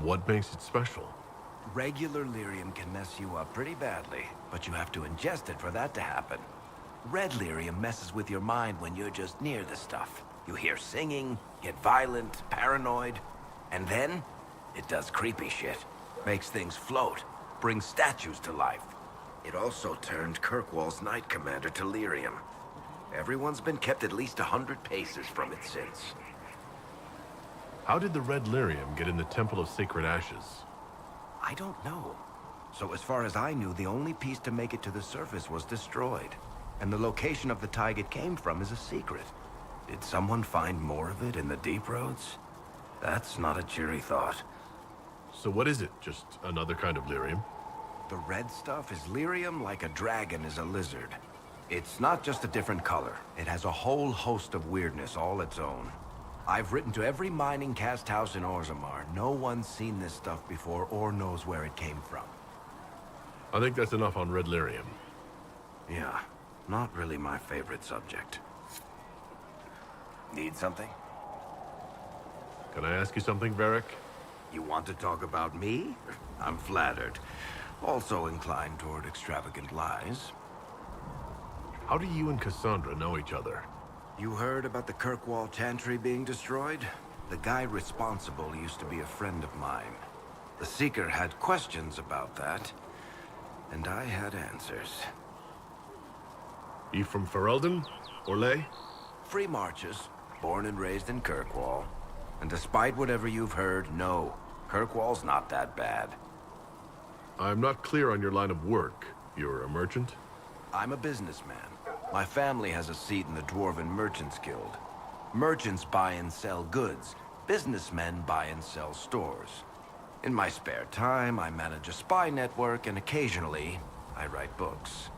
What makes it special? Regular lyrium can mess you up pretty badly, but you have to ingest it for that to happen. Red lyrium messes with your mind when you're just near the stuff. You hear singing, get violent, paranoid, and then it does creepy shit. Makes things float, brings statues to life. It also turned Kirkwall's Knight Commander to lyrium. Everyone's been kept at least 100 paces from it since. How did the red lyrium get in the Temple of Sacred Ashes? I don't know. So as far as I knew, the only piece to make it to the surface was destroyed. And the location of the thaig it came from is a secret. Did someone find more of it in the Deep Roads? That's not a cheery thought. So what is it? Just another kind of lyrium? The red stuff is lyrium like a dragon is a lizard. It's not just a different color. It has a whole host of weirdness all its own. I've written to every mining cast house in Orzammar. No one's seen this stuff before or knows where it came from. I think that's enough on red lyrium. Yeah, not really my favorite subject. Need something? Can I ask you something, Varric? You want to talk about me? I'm flattered. Also inclined toward extravagant lies. How do you and Cassandra know each other? You heard about the Kirkwall Chantry being destroyed? The guy responsible used to be a friend of mine. The Seeker had questions about that, and I had answers. You from Ferelden? Orlais? Free marches, born and raised in Kirkwall. And despite whatever you've heard, no, Kirkwall's not that bad. I'm not clear on your line of work. You're a merchant? I'm a businessman. My family has a seat in the Dwarven Merchants Guild. Merchants buy and sell goods. Businessmen buy and sell stores. In my spare time, I manage a spy network, and occasionally, I write books.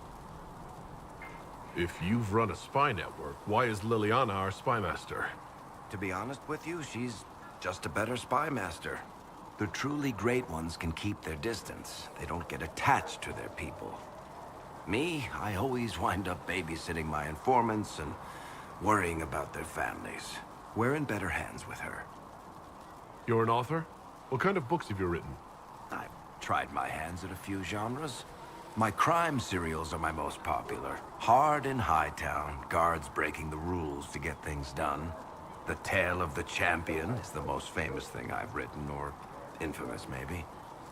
If you've run a spy network, why is Liliana our spy master? To be honest with you, she's just a better spy master. The truly great ones can keep their distance. They don't get attached to their people. Me, I always wind up babysitting my informants and worrying about their families. We're in better hands with her. You're an author? What kind of books have you written? I've tried my hands at a few genres. My crime serials are my most popular. Hard in Hightown, guards breaking the rules to get things done. The Tale of the Champion is the most famous thing I've written, or infamous maybe.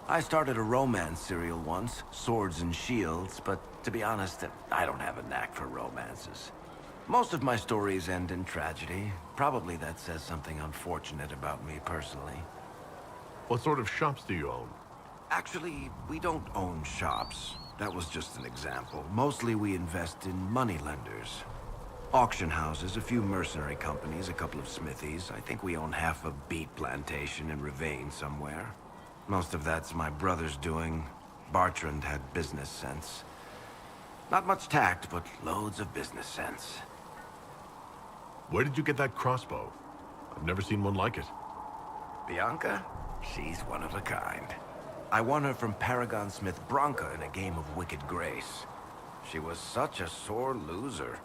I started a romance serial once, Swords and Shields, but to be honest, I don't have a knack for romances. Most of my stories end in tragedy. Probably that says something unfortunate about me personally. What sort of shops do you own? Actually, we don't own shops. That was just an example. Mostly we invest in moneylenders. Auction houses, a few mercenary companies, a couple of smithies. I think we own half a beet plantation in Ravane somewhere. Most of that's my brother's doing. Bartrand had business sense. Not much tact, but loads of business sense. Where did you get that crossbow? I've never seen one like it. Bianca? She's one of a kind. I won her from Paragon Smith Bronca in a game of Wicked Grace. She was such a sore loser.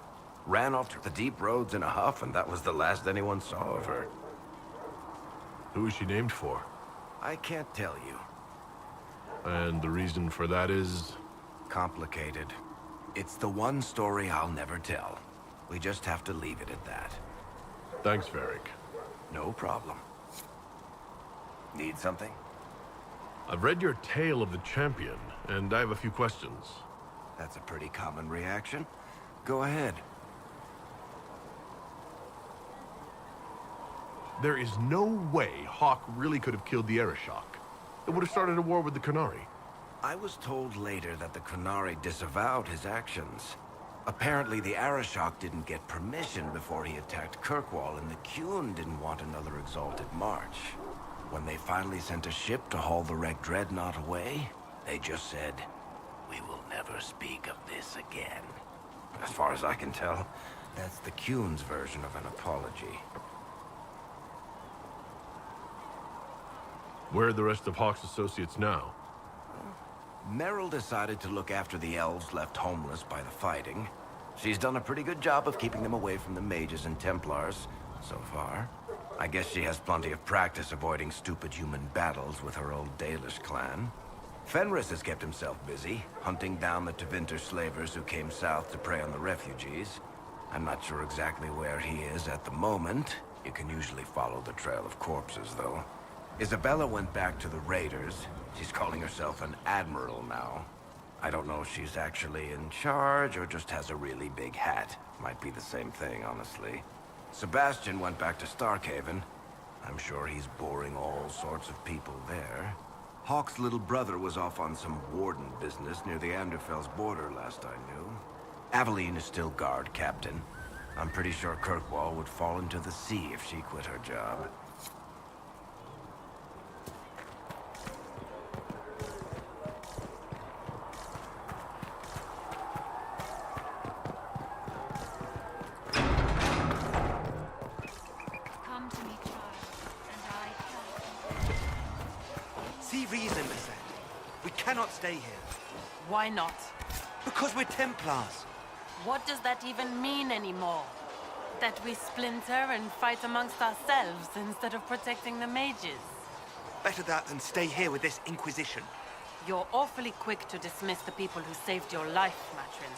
Ran off to the deep roads in a huff, and that was the last anyone saw of her. Who is she named for? I can't tell you. And the reason for that is? Complicated. It's the one story I'll never tell. We just have to leave it at that. Thanks, Varric. No problem. Need something? I've read your Tale of the Champion, and I have a few questions. That's a pretty common reaction. Go ahead. There is no way Hawk really could have killed the Arishok. It would have started a war with the Qunari. I was told later that the Qunari disavowed his actions. Apparently, the Arishok didn't get permission before he attacked Kirkwall, and the Qun didn't want another exalted march. When they finally sent a ship to haul the wrecked dreadnought away, they just said, "We will never speak of this again." As far as I can tell, that's the Qun's version of an apology. Where are the rest of Hawk's associates now? Merrill decided to look after the elves left homeless by the fighting. She's done a pretty good job of keeping them away from the Mages and Templars, so far. I guess she has plenty of practice avoiding stupid human battles with her old Dalish clan. Fenris has kept himself busy, hunting down the Tevinter slavers who came south to prey on the refugees. I'm not sure exactly where he is at the moment. You can usually follow the trail of corpses, though. Isabella went back to the Raiders. She's calling herself an admiral now. I don't know if she's actually in charge or just has a really big hat. Might be the same thing, honestly. Sebastian went back to Starkhaven. I'm sure he's boring all sorts of people there. Hawk's little brother was off on some warden business near the Anderfell's border last I knew. Aveline is still guard captain. I'm pretty sure Kirkwall would fall into the sea if she quit her job. Stay here. Why not? Because we're Templars. What does that even mean anymore? That we splinter and fight amongst ourselves instead of protecting the mages? Better that than stay here with this Inquisition. You're awfully quick to dismiss the people who saved your life, Matrin.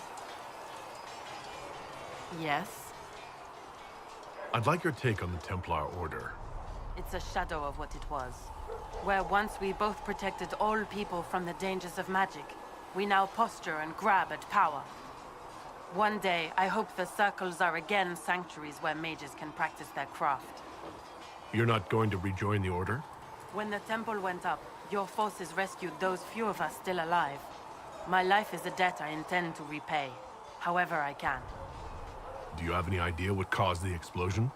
Yes? I'd like your take on the Templar Order. It's a shadow of what it was. Where once we both protected all people from the dangers of magic, we now posture and grab at power. One day, I hope the circles are again sanctuaries where mages can practice their craft. You're not going to rejoin the Order? When the temple went up, your forces rescued those few of us still alive. My life is a debt I intend to repay, however I can. Do you have any idea what caused the explosion?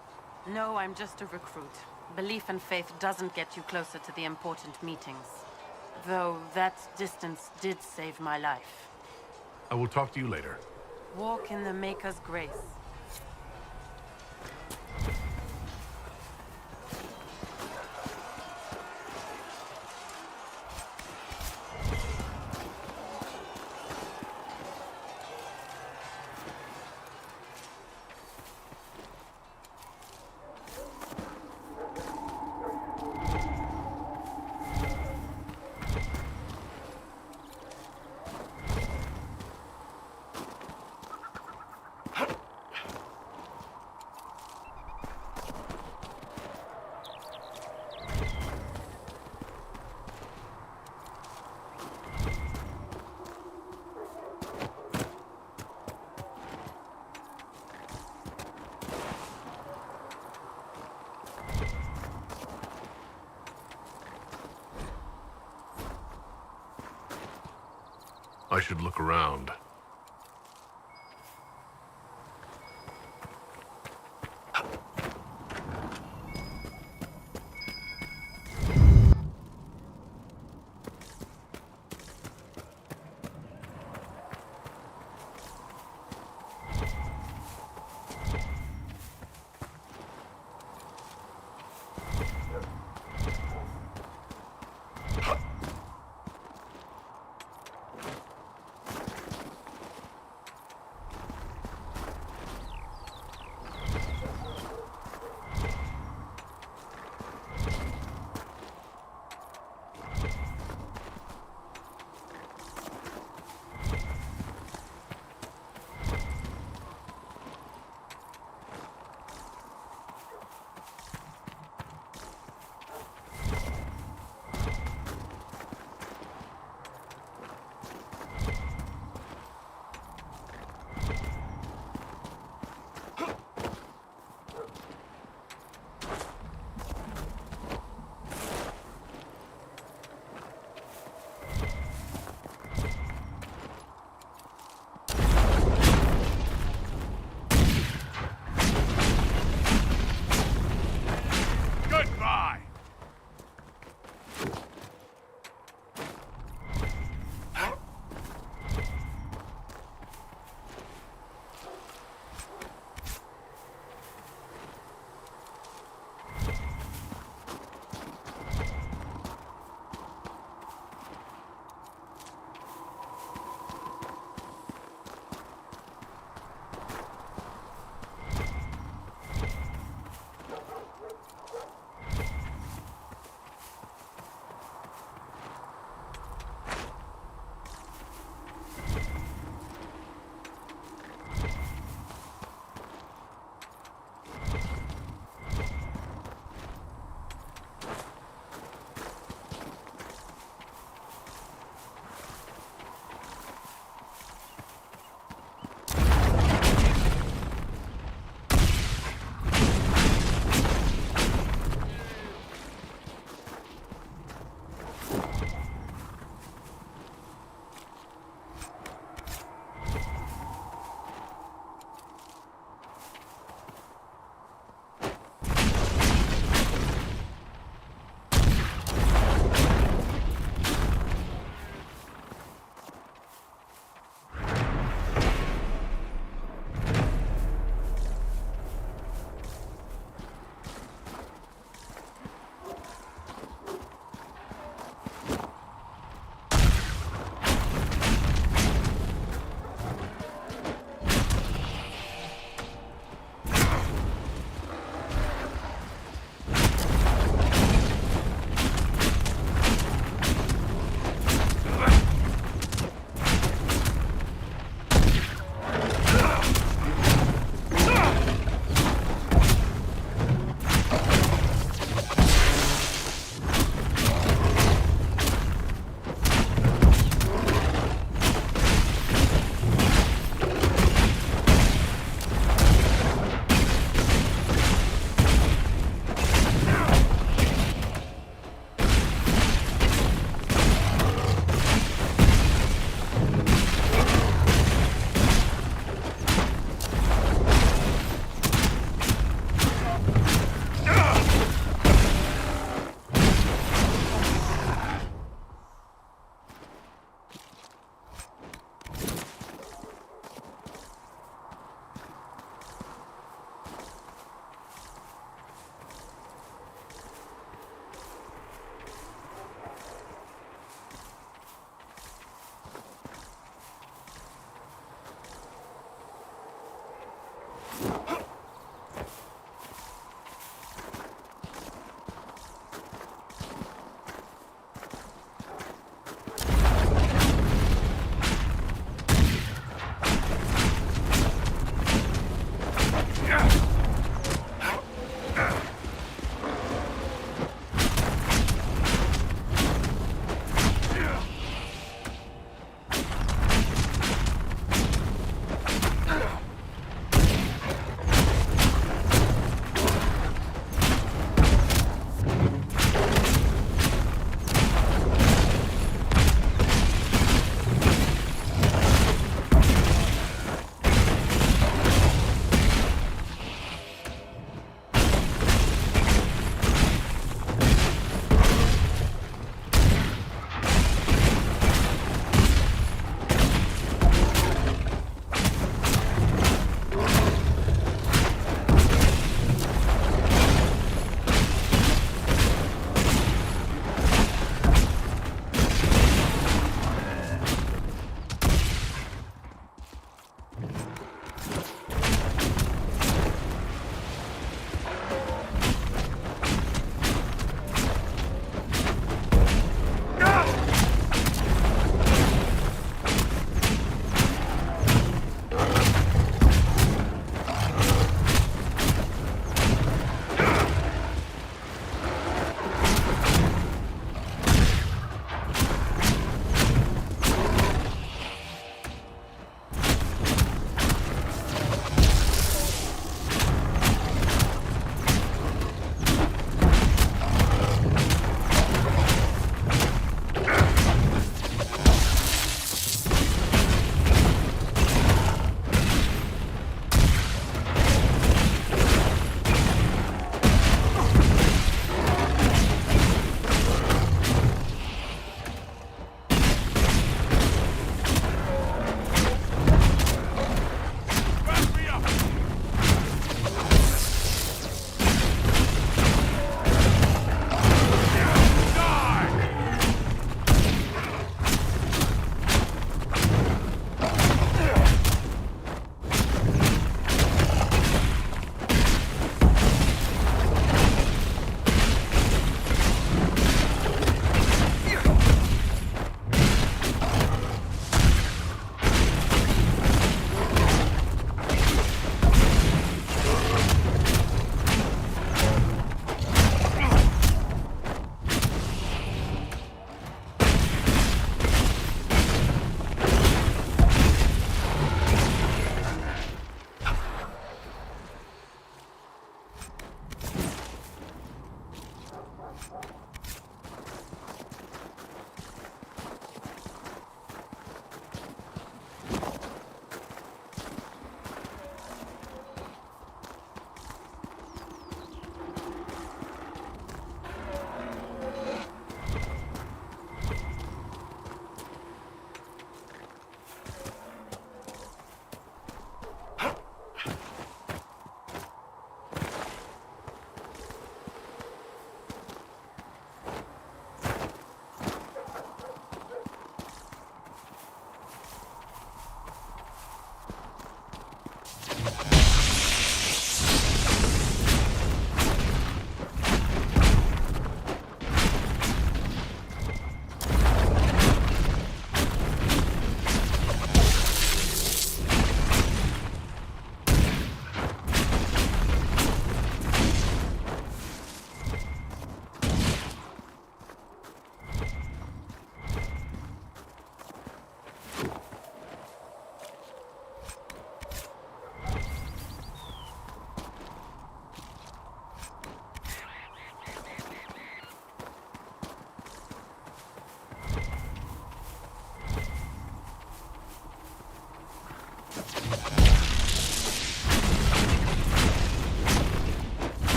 No, I'm just a recruit. Belief and faith doesn't get you closer to the important meetings. Though that distance did save my life. I will talk to you later. Walk in the Maker's grace. I should look around.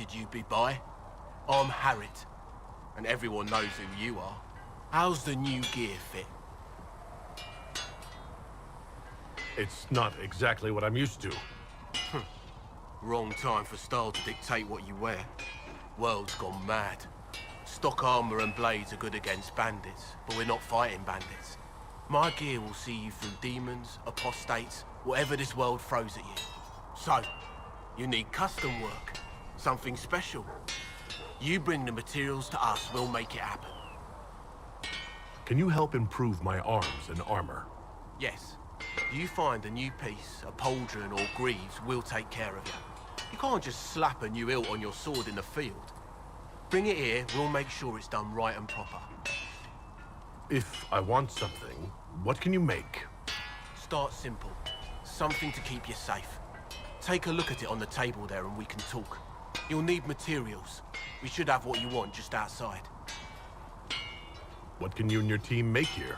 expected you'd be by. I'm Harriet, and everyone knows who you are. How's the new gear fit? It's not exactly what I'm used to. Wrong time for style to dictate what you wear. World's gone mad. Stock armor and blades are good against bandits, but we're not fighting bandits. My gear will see you through demons, apostates, whatever this world throws at you. So, you need custom work, something special. You bring the materials to us, we'll make it happen. Can you help improve my arms and armor? Yes. You find a new piece, a pauldron or greaves, we'll take care of you. You can't just slap a new hilt on your sword in the field. Bring it here, we'll make sure it's done right and proper. If I want something, what can you make? Start simple. Something to keep you safe. Take a look at it on the table there and we can talk. You'll need materials. We should have what you want just outside. What can you and your team make here?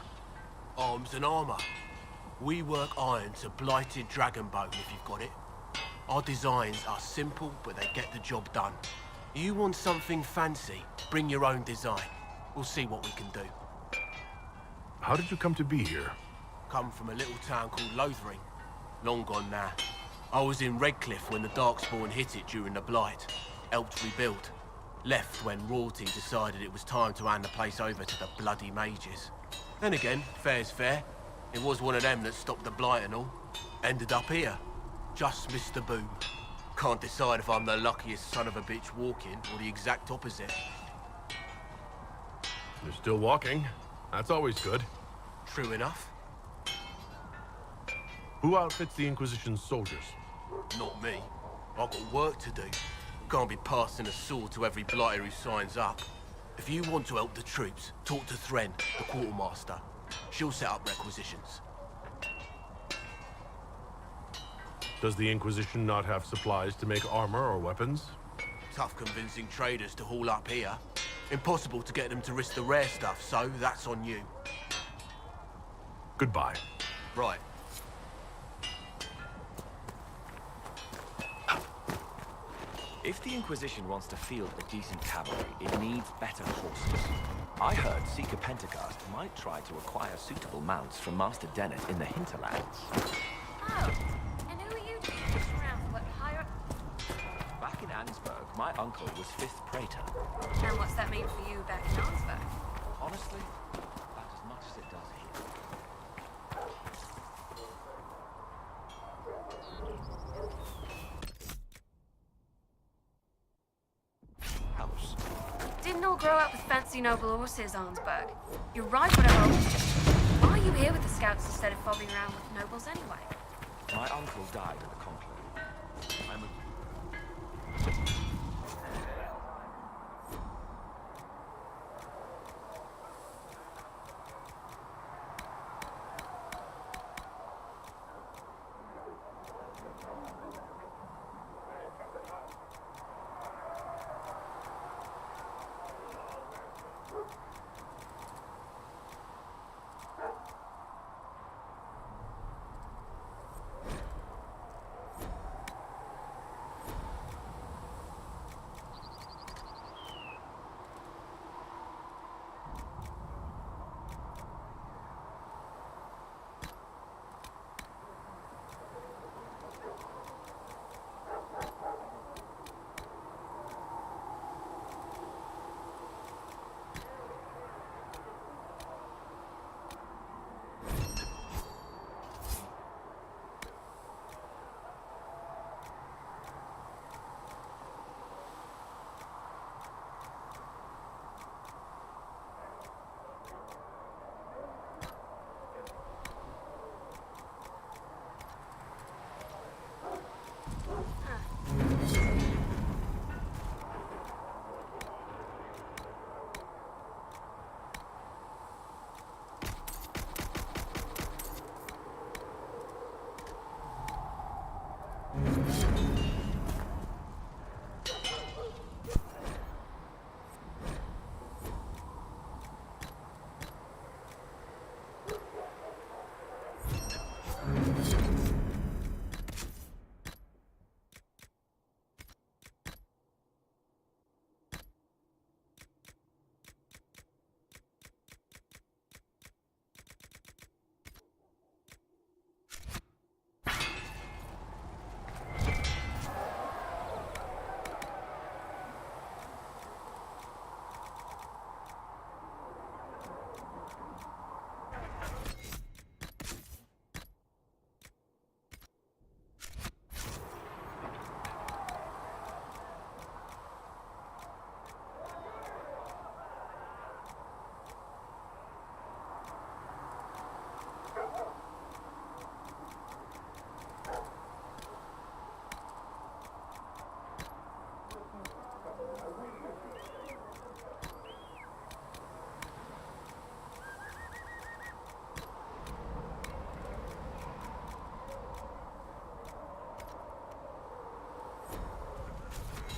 Arms and armor. We work iron to blighted dragon bone if you've got it. Our designs are simple, but they get the job done. You want something fancy, bring your own design. We'll see what we can do. How did you come to be here? Come from a little town called Lothering. Long gone now. I was in Redcliffe when the Darkspawn hit it during the Blight. Helped rebuild. Left when royalty decided it was time to hand the place over to the bloody mages. Then again, fair's fair. It was one of them that stopped the Blight and all. Ended up here. Just missed the boom. Can't decide if I'm the luckiest son of a bitch walking or the exact opposite. You're still walking. That's always good. True enough. Who outfits the Inquisition's soldiers? Not me. I've got work to do. Can't be passing a sword to every blighter who signs up. If you want to help the troops, talk to Thren, the quartermaster. She'll set up requisitions. Does the Inquisition not have supplies to make armor or weapons? Tough convincing traders to haul up here. Impossible to get them to risk the rare stuff, so that's on you. Goodbye. Right. If the Inquisition wants to field a decent cavalry, it needs better horses. I heard Seeker Pentecost might try to acquire suitable mounts from Master Dennett in the hinterlands. Oh, and who are you two just around for what higher? Back in Ansburg, my uncle was 5th Praetor. And what's that mean for you back in Ansburg? Honestly, about as much as it does here. House. Didn't all grow up with fancy noble horses, Arnsberg. You're right, whatever. Why are you here with the scouts instead of fobbing around with nobles anyway? My uncle died at the conclave. I'm a...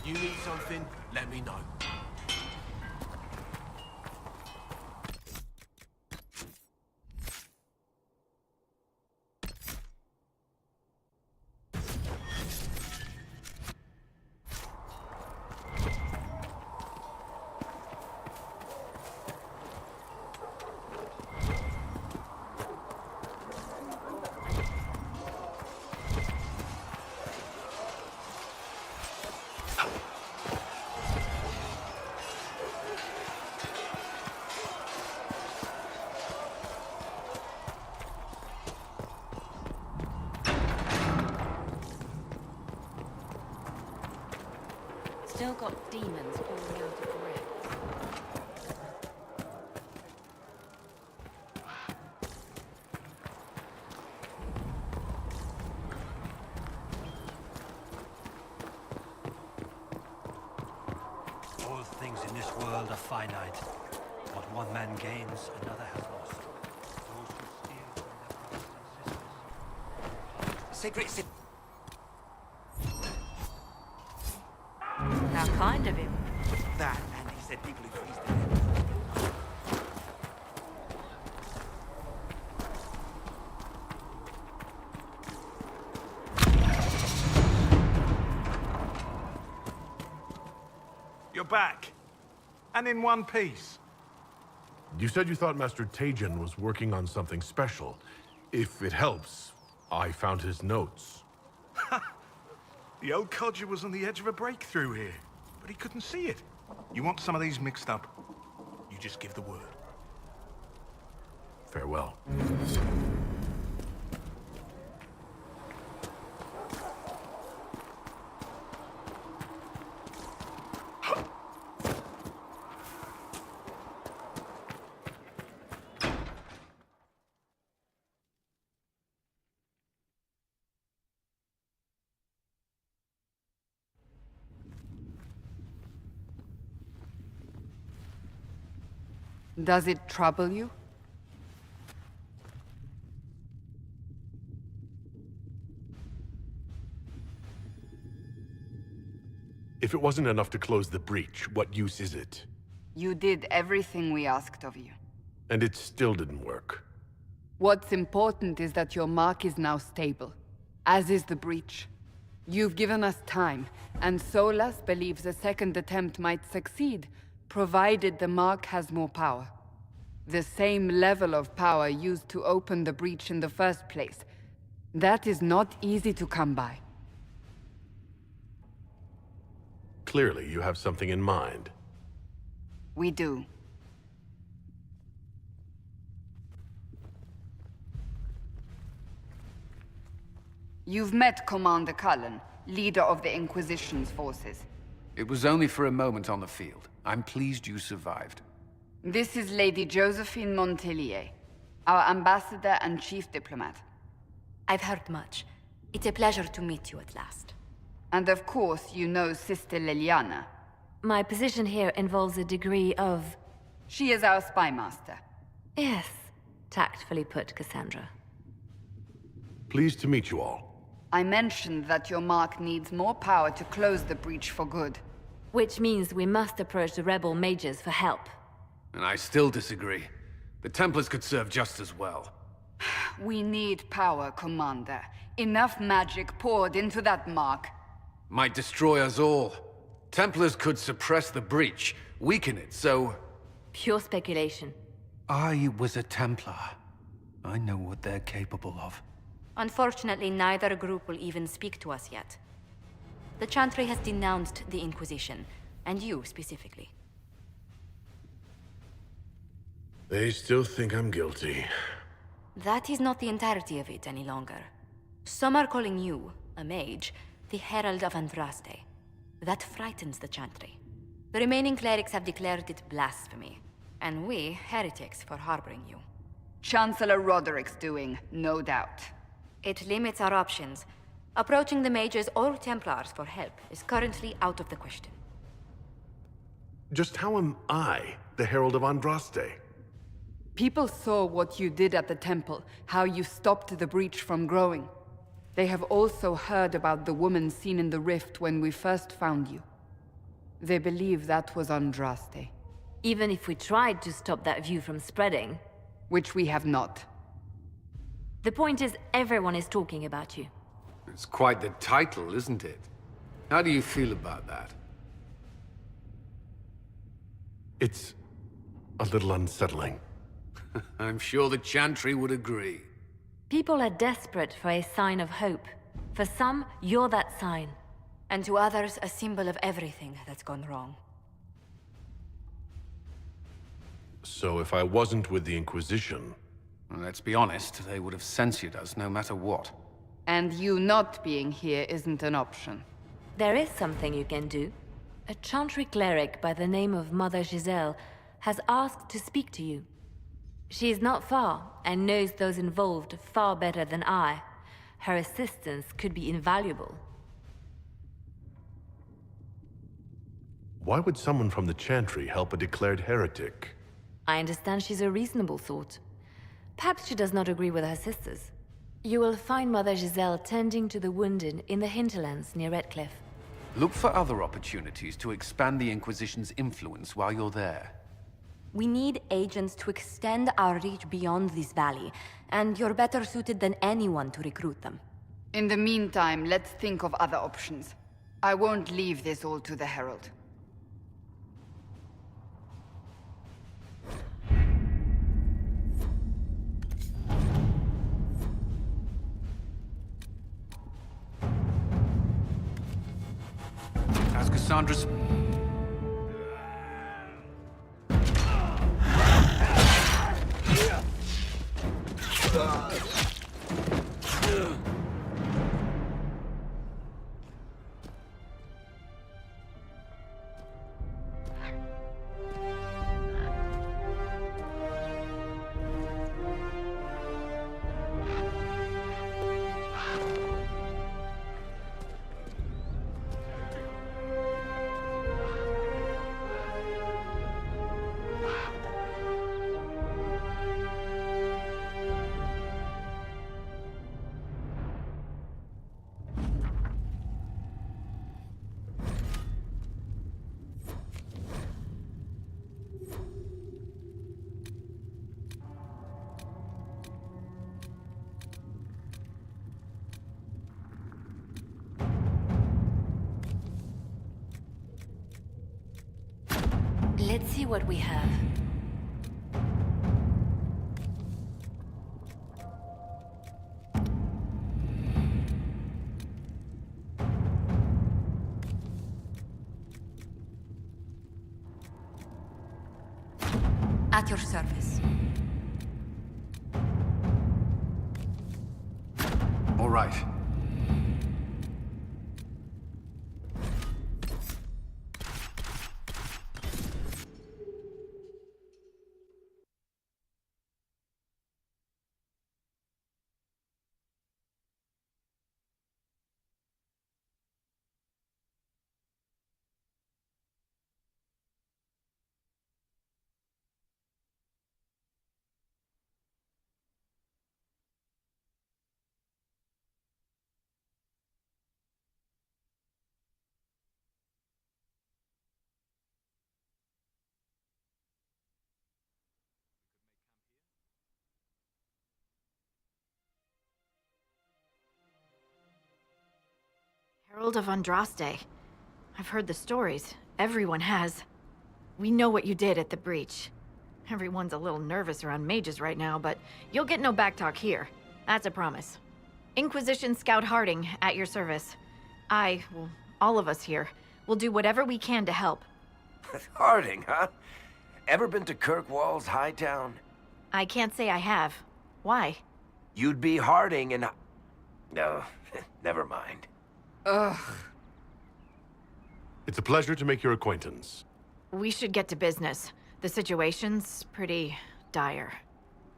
You need something, let me know. Still got demons pouring out of the ribs. All things in this world are finite. What one man gains, another has lost. Those who steal from their brothers and sisters. Secret City. How kind of him. That, and he said people who freeze their heads. You're back. And in one piece. You said you thought Master Tejan was working on something special. If it helps, I found his notes. The old codger was on the edge of a breakthrough here, but he couldn't see it. You want some of these mixed up? You just give the word. Farewell. Does it trouble you? If it wasn't enough to close the breach, what use is it? You did everything we asked of you. And it still didn't work. What's important is that your mark is now stable, as is the breach. You've given us time, and Solas believes a second attempt might succeed, provided the mark has more power. The same level of power used to open the breach in the first place. That is not easy to come by. Clearly, you have something in mind. We do. You've met Commander Cullen, leader of the Inquisition's forces. It was only for a moment on the field. I'm pleased you survived. This is Lady Josephine Montelier, our ambassador and chief diplomat. I've heard much. It's a pleasure to meet you at last. And of course, you know Sister Liliana. My position here involves a degree of... She is our spy master. Yes, tactfully put, Cassandra. Pleased to meet you all. I mentioned that your mark needs more power to close the breach for good. Which means we must approach the rebel mages for help. And I still disagree. The Templars could serve just as well. We need power, Commander. Enough magic poured into that mark. Might destroy us all. Templars could suppress the breach, weaken it, so... Pure speculation. I was a Templar. I know what they're capable of. Unfortunately, neither group will even speak to us yet. The Chantry has denounced the Inquisition, and you specifically. They still think I'm guilty. That is not the entirety of it any longer. Some are calling you, a mage, the Herald of Andraste. That frightens the Chantry. The remaining clerics have declared it blasphemy, and we, heretics, for harboring you. Chancellor Roderick's doing, no doubt. It limits our options. Approaching the mages or Templars for help is currently out of the question. Just how am I the Herald of Andraste? People saw what you did at the temple, how you stopped the breach from growing. They have also heard about the woman seen in the rift when we first found you. They believe that was Andraste. Even if we tried to stop that view from spreading... Which we have not. The point is, everyone is talking about you. It's quite the title, isn't it? How do you feel about that? It's a little unsettling. I'm sure the Chantry would agree. People are desperate for a sign of hope. For some, you're that sign. And to others, a symbol of everything that's gone wrong. So if I wasn't with the Inquisition... Well, let's be honest, they would have censored us no matter what. And you not being here isn't an option. There is something you can do. A Chantry cleric by the name of Mother Giselle has asked to speak to you. She is not far, and knows those involved far better than I. Her assistance could be invaluable. Why would someone from the Chantry help a declared heretic? I understand she's a reasonable sort. Perhaps she does not agree with her sisters. You will find Mother Giselle tending to the wounded in the hinterlands near Redcliffe. Look for other opportunities to expand the Inquisition's influence while you're there. We need agents to extend our reach beyond this valley, and you're better suited than anyone to recruit them. In the meantime, let's think of other options. I won't leave this all to the Herald. As Cassandra's... Let's see what we have. At your service. All right. Herald of Andraste. I've heard the stories. Everyone has. We know what you did at the breach. Everyone's a little nervous around mages right now, but you'll get no backtalk here. That's a promise. Inquisition Scout Harding, at your service. Well, all of us here, will do whatever we can to help. Harding, huh? Ever been to Kirkwall's Hightown? I can't say I have. Why? You'd be Harding and... No, never mind. Ugh. It's a pleasure to make your acquaintance. We should get to business. The situation's pretty dire.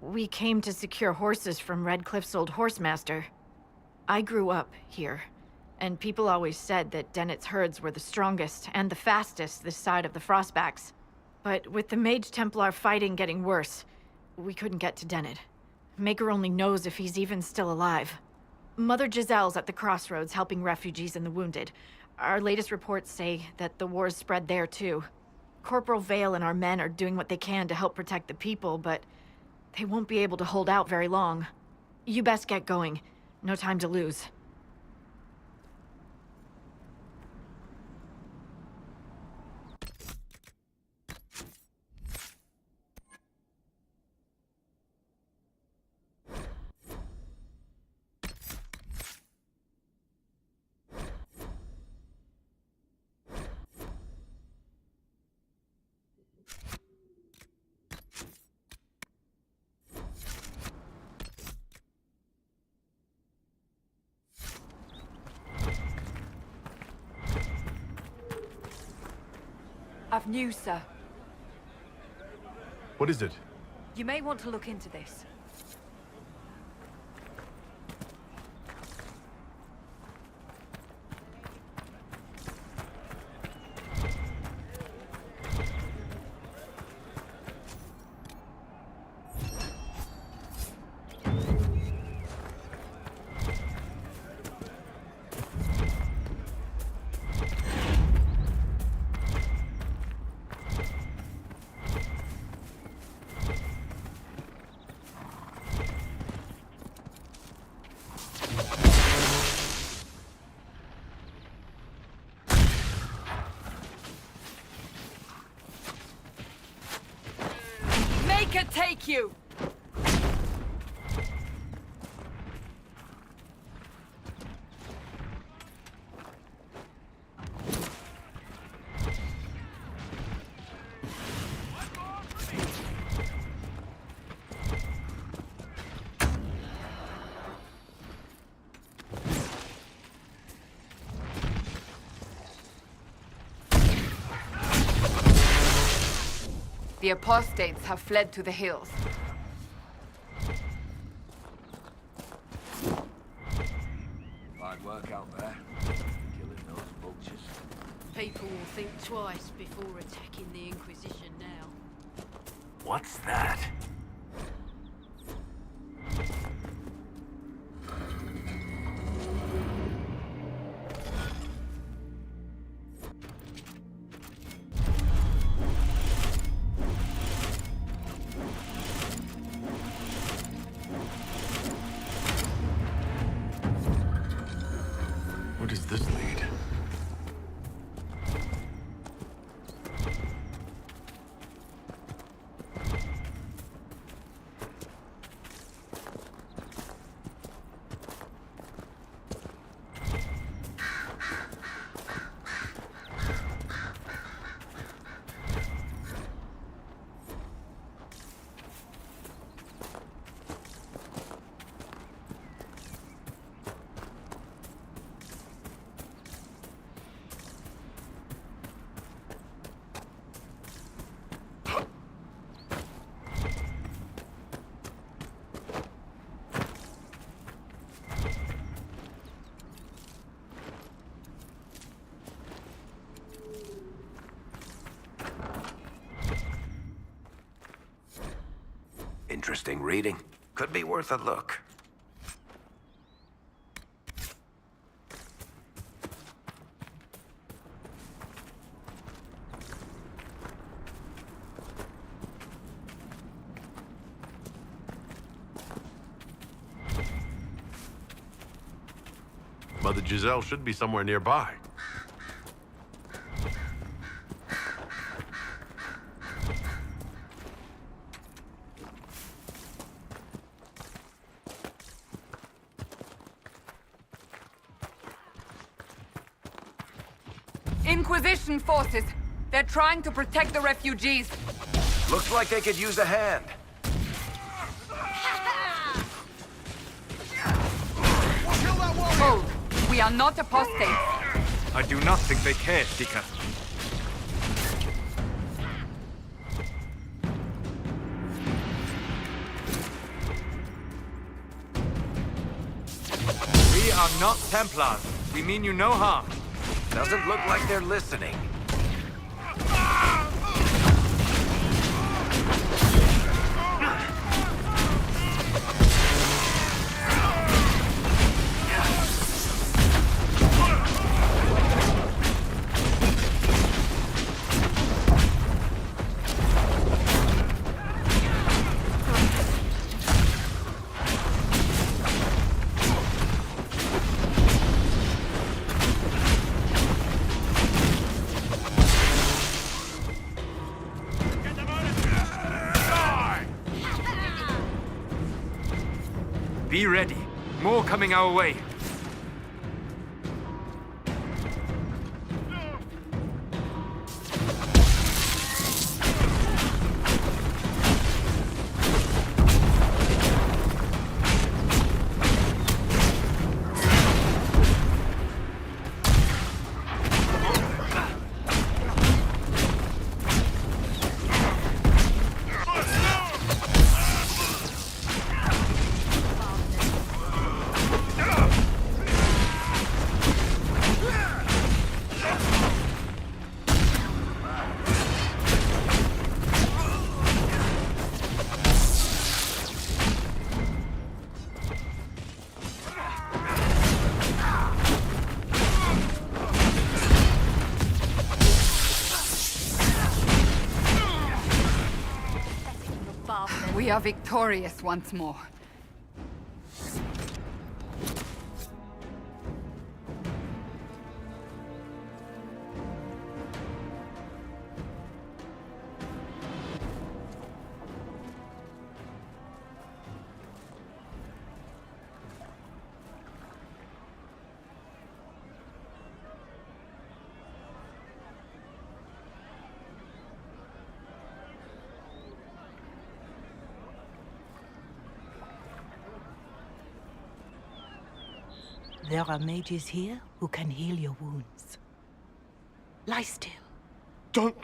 We came to secure horses from Redcliffe's old horsemaster. I grew up here, and people always said that Dennett's herds were the strongest and the fastest this side of the Frostbacks. But with the Mage-Templar fighting getting worse, we couldn't get to Dennett. Maker only knows if he's even still alive. Mother Giselle's at the crossroads helping refugees and the wounded. Our latest reports say that the war's spread there too. Corporal Vale and our men are doing what they can to help protect the people, but they won't be able to hold out very long. You best get going. No time to lose. I've news, sir. What is it? You may want to look into this. Take you! The apostates have fled to the hills. Hard work out there, killing those vultures. People will think twice before attacking the Inquisition now. What's that? Where does this lead? Interesting reading. Could be worth a look. Mother Giselle should be somewhere nearby. Inquisition forces. They're trying to protect the refugees. Looks like they could use a hand. Hold. We are not apostates. I do not think they care, Seeker. We are not Templars. We mean you no harm. Doesn't look like they're listening. Be ready. More coming our way. We are victorious once more. There are mages here who can heal your wounds. Lie still. Don't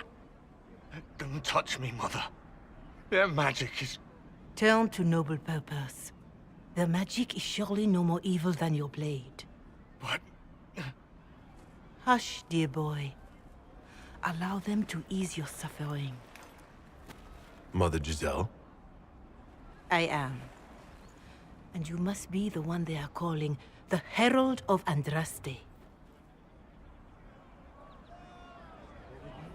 touch me, Mother. Their magic is... Turn to noble purpose. Their magic is surely no more evil than your blade. But... Hush, dear boy. Allow them to ease your suffering. Mother Giselle? I am. And you must be the one they are calling the Herald of Andraste.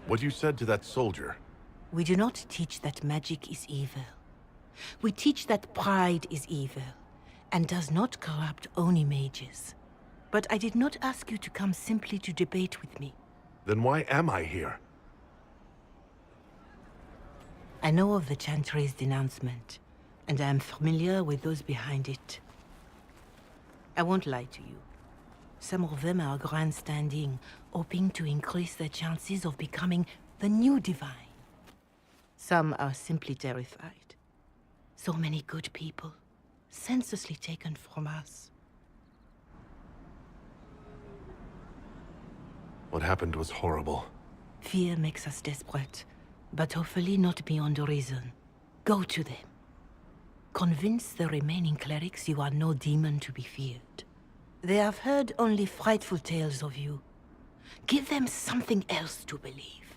What you said to that soldier? We do not teach that magic is evil. We teach that pride is evil, and does not corrupt only mages. But I did not ask you to come simply to debate with me. Then why am I here? I know of the Chantry's denouncement, and I am familiar with those behind it. I won't lie to you. Some of them are grandstanding, hoping to increase their chances of becoming the new divine. Some are simply terrified. So many good people, senselessly taken from us. What happened was horrible. Fear makes us desperate, but hopefully not beyond reason. Go to them. Convince the remaining clerics you are no demon to be feared. They have heard only frightful tales of you. Give them something else to believe.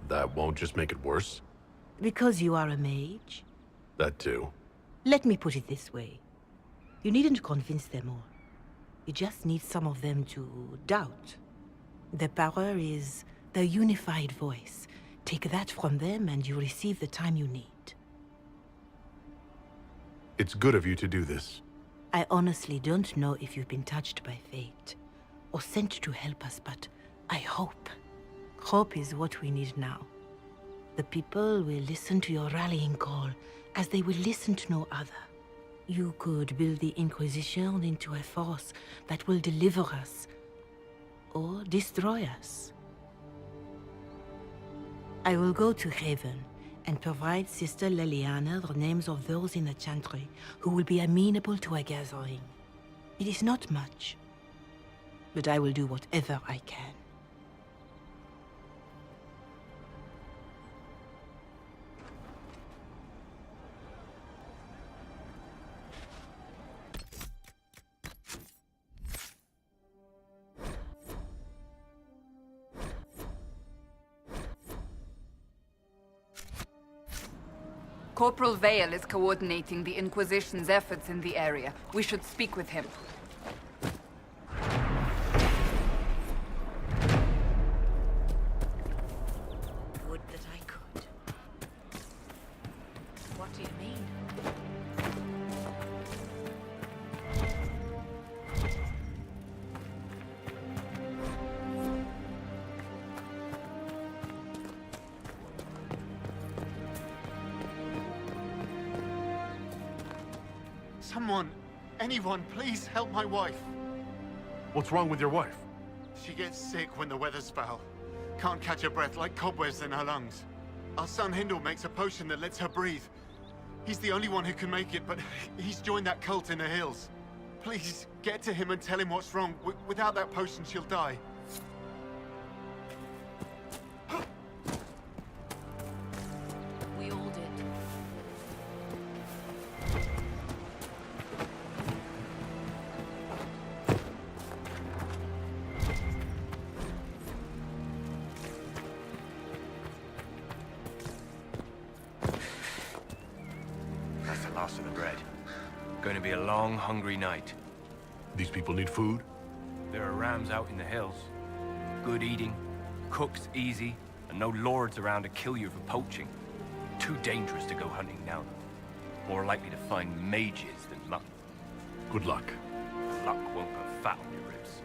That won't just make it worse? Because you are a mage? That too. Let me put it this way. You needn't convince them all. You just need some of them to doubt. Their power is their unified voice. Take that from them and you receive the time you need. It's good of you to do this. I honestly don't know if you've been touched by fate, or sent to help us, but I hope. Hope is what we need now. The people will listen to your rallying call, as they will listen to no other. You could build the Inquisition into a force that will deliver us, or destroy us. I will go to Haven and provide Sister Leliana the names of those in the Chantry who will be amenable to a gathering. It is not much, but I will do whatever I can. Corporal Vale is coordinating the Inquisition's efforts in the area. We should speak with him. Would that I could. What do you mean? Someone, anyone, please help my wife. What's wrong with your wife? She gets sick when the weather's foul. Can't catch her breath, like cobwebs in her lungs. Our son Hindle makes a potion that lets her breathe. He's the only one who can make it, but he's joined that cult in the hills. Please, get to him and tell him what's wrong. Without that potion, she'll die. We all did. That's the last of the bread. Going to be a long, hungry night. These people need food? There are rams out in the hills. Good eating, cooks easy, and no lords around to kill you for poaching. Too dangerous to go hunting now. More likely to find mages than mutton. Good luck. Luck won't put fat on your ribs.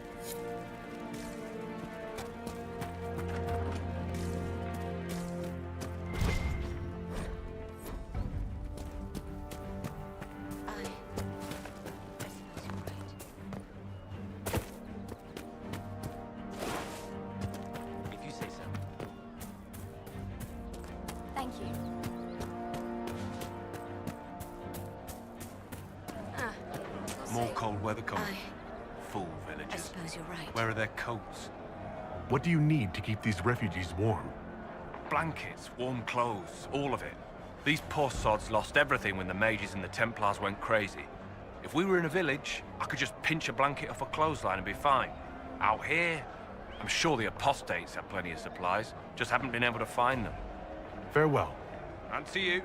If you say so. Thank you. More cold weather coming. Fool villagers. I suppose you're right. Where are their coats? What do you need to keep these refugees warm? Blankets, warm clothes, all of it. These poor sods lost everything when the mages and the Templars went crazy. If we were in a village, I could just pinch a blanket off a clothesline and be fine. Out here, I'm sure the apostates have plenty of supplies, just haven't been able to find them. Farewell. And to you.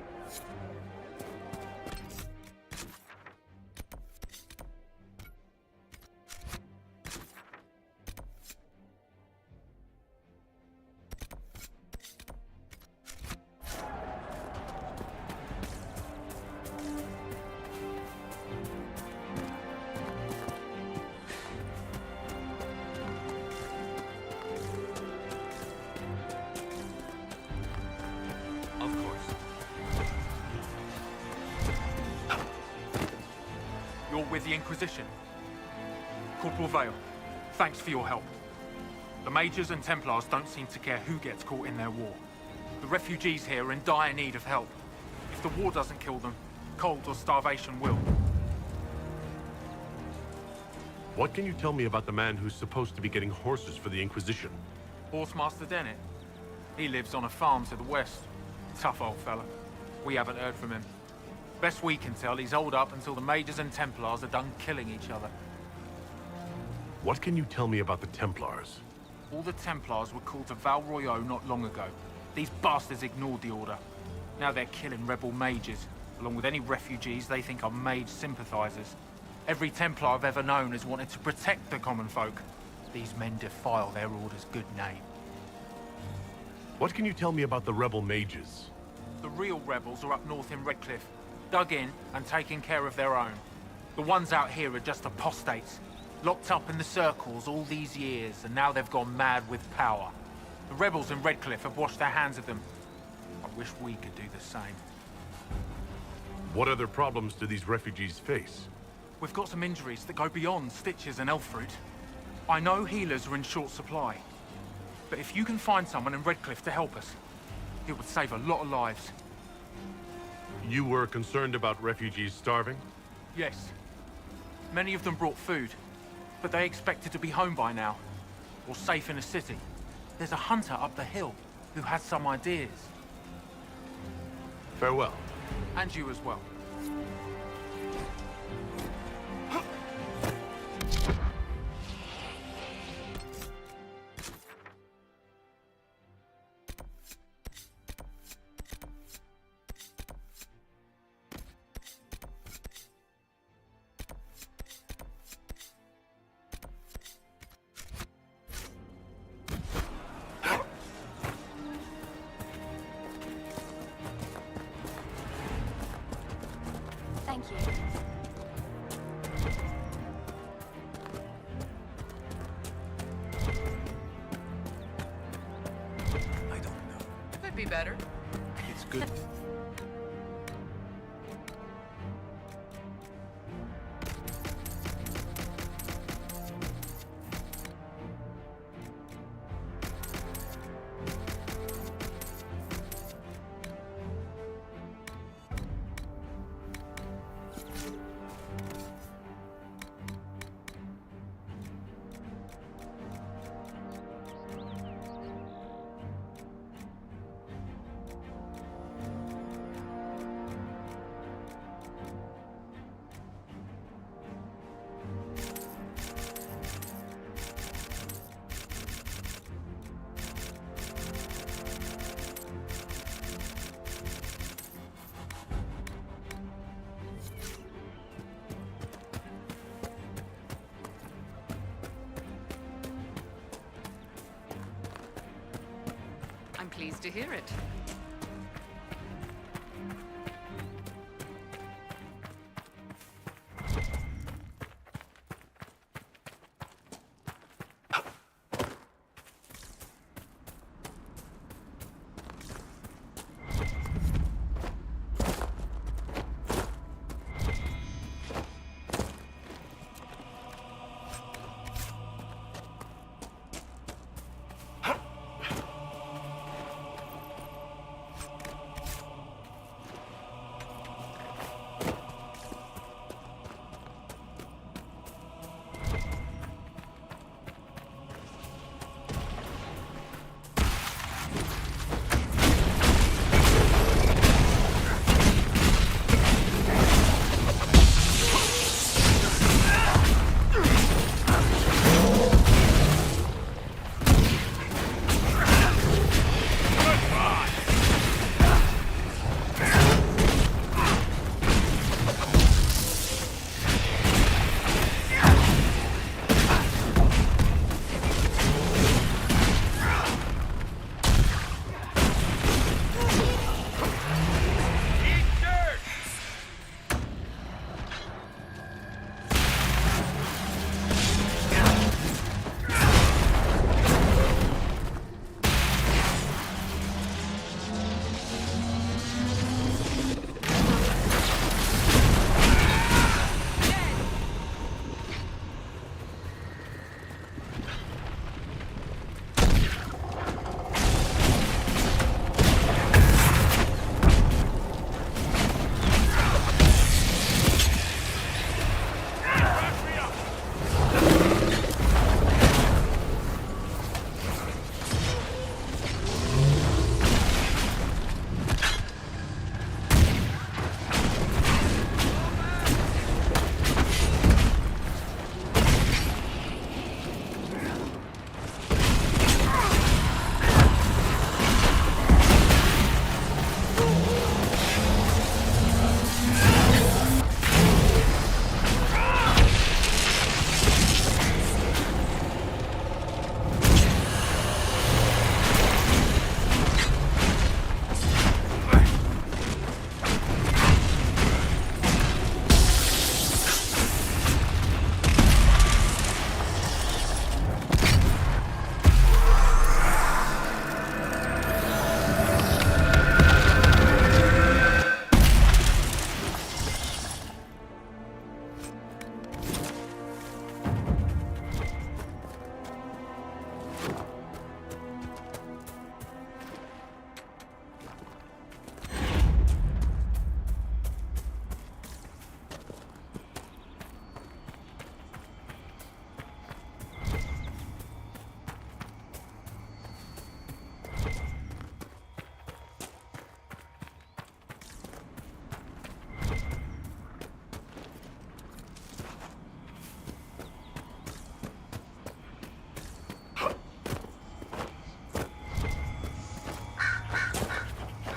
Of course. You're with the Inquisition. Corporal Vale, thanks for your help. The Mages and Templars don't seem to care who gets caught in their war. The refugees here are in dire need of help. If the war doesn't kill them, cold or starvation will. What can you tell me about the man who's supposed to be getting horses for the Inquisition? Horsemaster Dennett. He lives on a farm to the west. Tough old fella. We haven't heard from him. Best we can tell, he's holed up until the Mages and Templars are done killing each other. What can you tell me about the Templars? All the Templars were called to Val Royeaux not long ago. These bastards ignored the order. Now they're killing rebel mages, along with any refugees they think are mage sympathizers. Every Templar I've ever known has wanted to protect the common folk. These men defile their order's good name. What can you tell me about the rebel mages? The real rebels are up north in Redcliffe, dug in and taking care of their own. The ones out here are just apostates, locked up in the circles all these years, and now they've gone mad with power. The rebels in Redcliffe have washed their hands of them. I wish we could do the same. What other problems do these refugees face? We've got some injuries that go beyond stitches and elf fruit. I know healers are in short supply, but if you can find someone in Redcliffe to help us, it would save a lot of lives. You were concerned about refugees starving? Yes. Many of them brought food, but they expected to be home by now, or safe in a city. There's a hunter up the hill who has some ideas. Farewell. And you as well. Thank you. I don't know. Could be better. It's good. pleased to hear it.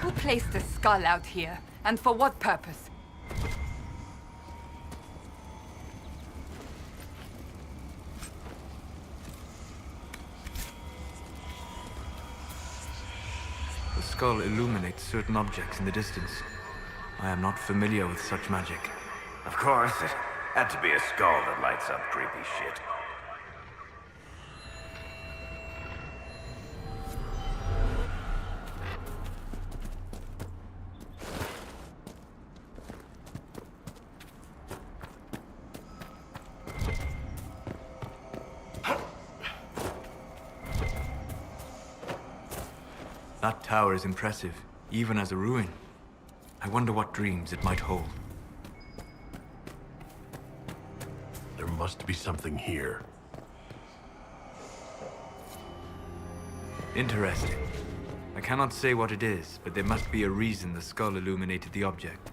Who placed a skull out here? And for what purpose? The skull illuminates certain objects in the distance. I am not familiar with such magic. Of course, it had to be a skull that lights up creepy shit. That tower is impressive, even as a ruin. I wonder what dreams it might hold. There must be something here. Interesting. I cannot say what it is, but there must be a reason the skull illuminated the object.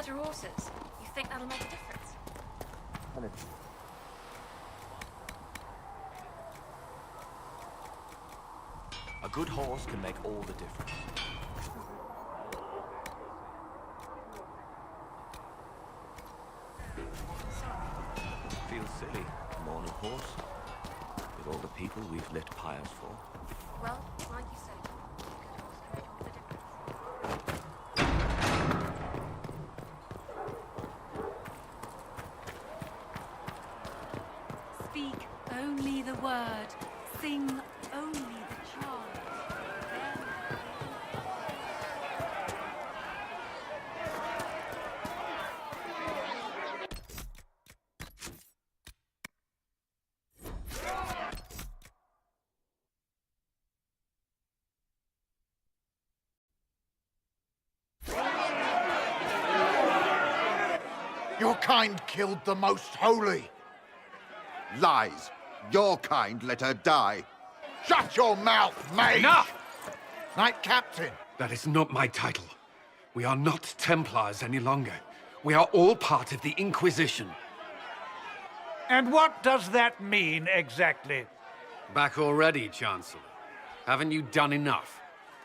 better horses. You think that'll make a difference? A good horse can make all the difference. Feels silly, mourning horse. With all the people we've lit pyres for. Well, like you said, a good horse can make all the difference. Speak only the word. Sing only the chant. Your kind killed the most holy. Lies. Your kind let her die. Shut your mouth, mage! Enough! Knight Captain. That is not my title. We are not Templars any longer. We are all part of the Inquisition. And what does that mean, exactly? Back already, Chancellor. Haven't you done enough?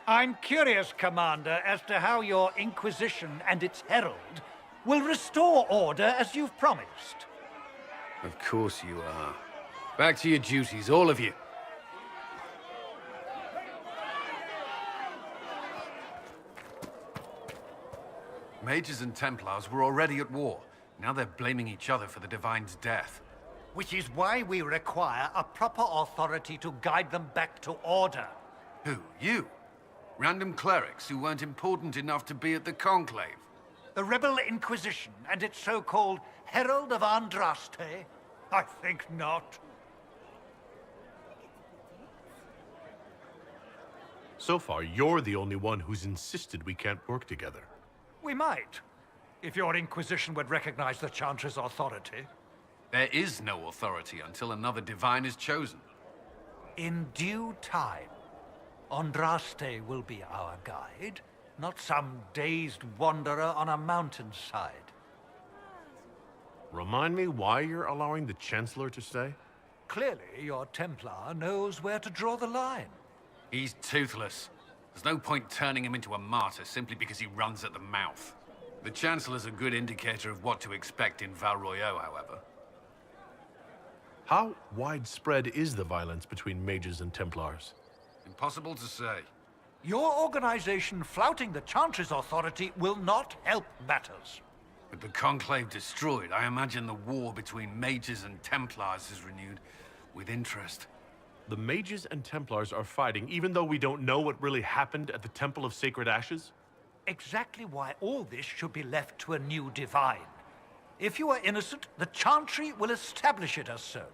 I'm curious, Commander, as to how your Inquisition and its herald will restore order as you've promised. Of course you are. Back to your duties, all of you. Mages and Templars were already at war. Now they're blaming each other for the Divine's death. Which is why we require a proper authority to guide them back to order. Who? You? Random clerics who weren't important enough to be at the Conclave? The Rebel Inquisition and its so-called Herald of Andraste? I think not. So far, you're the only one who's insisted we can't work together. We might, if your Inquisition would recognize the Chantry's authority. There is no authority until another Divine is chosen. In due time, Andraste will be our guide, not some dazed wanderer on a mountainside. Remind me why you're allowing the Chancellor to stay? Clearly, your Templar knows where to draw the line. He's toothless. There's no point turning him into a martyr simply because he runs at the mouth. The Chancellor's a good indicator of what to expect in Val Royeaux, however. How widespread is the violence between mages and Templars? Impossible to say. Your organization flouting the Chantry's authority will not help matters. With the Conclave destroyed, I imagine the war between mages and Templars is renewed with interest. The mages and Templars are fighting even though we don't know what really happened at the Temple of Sacred Ashes? Exactly why all this should be left to a new Divine. If you are innocent, the Chantry will establish it as so.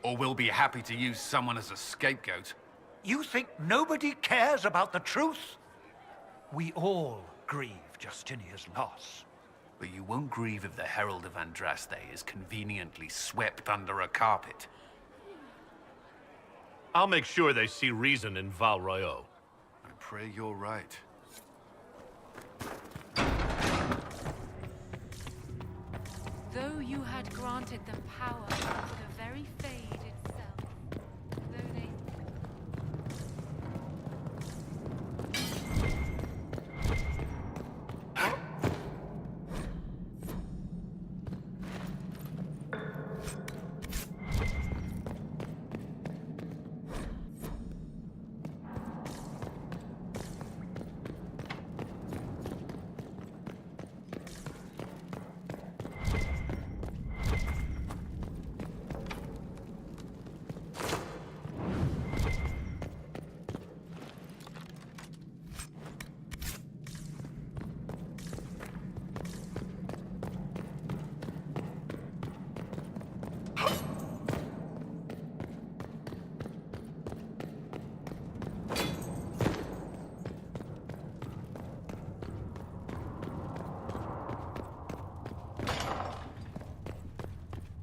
Or we'll be happy to use someone as a scapegoat. You think nobody cares about the truth? We all grieve Justinia's loss. But you won't grieve if the Herald of Andraste is conveniently swept under a carpet. I'll make sure they see reason in Val Royeaux. I pray you're right. Though you had granted them power over the very Fade itself, though they...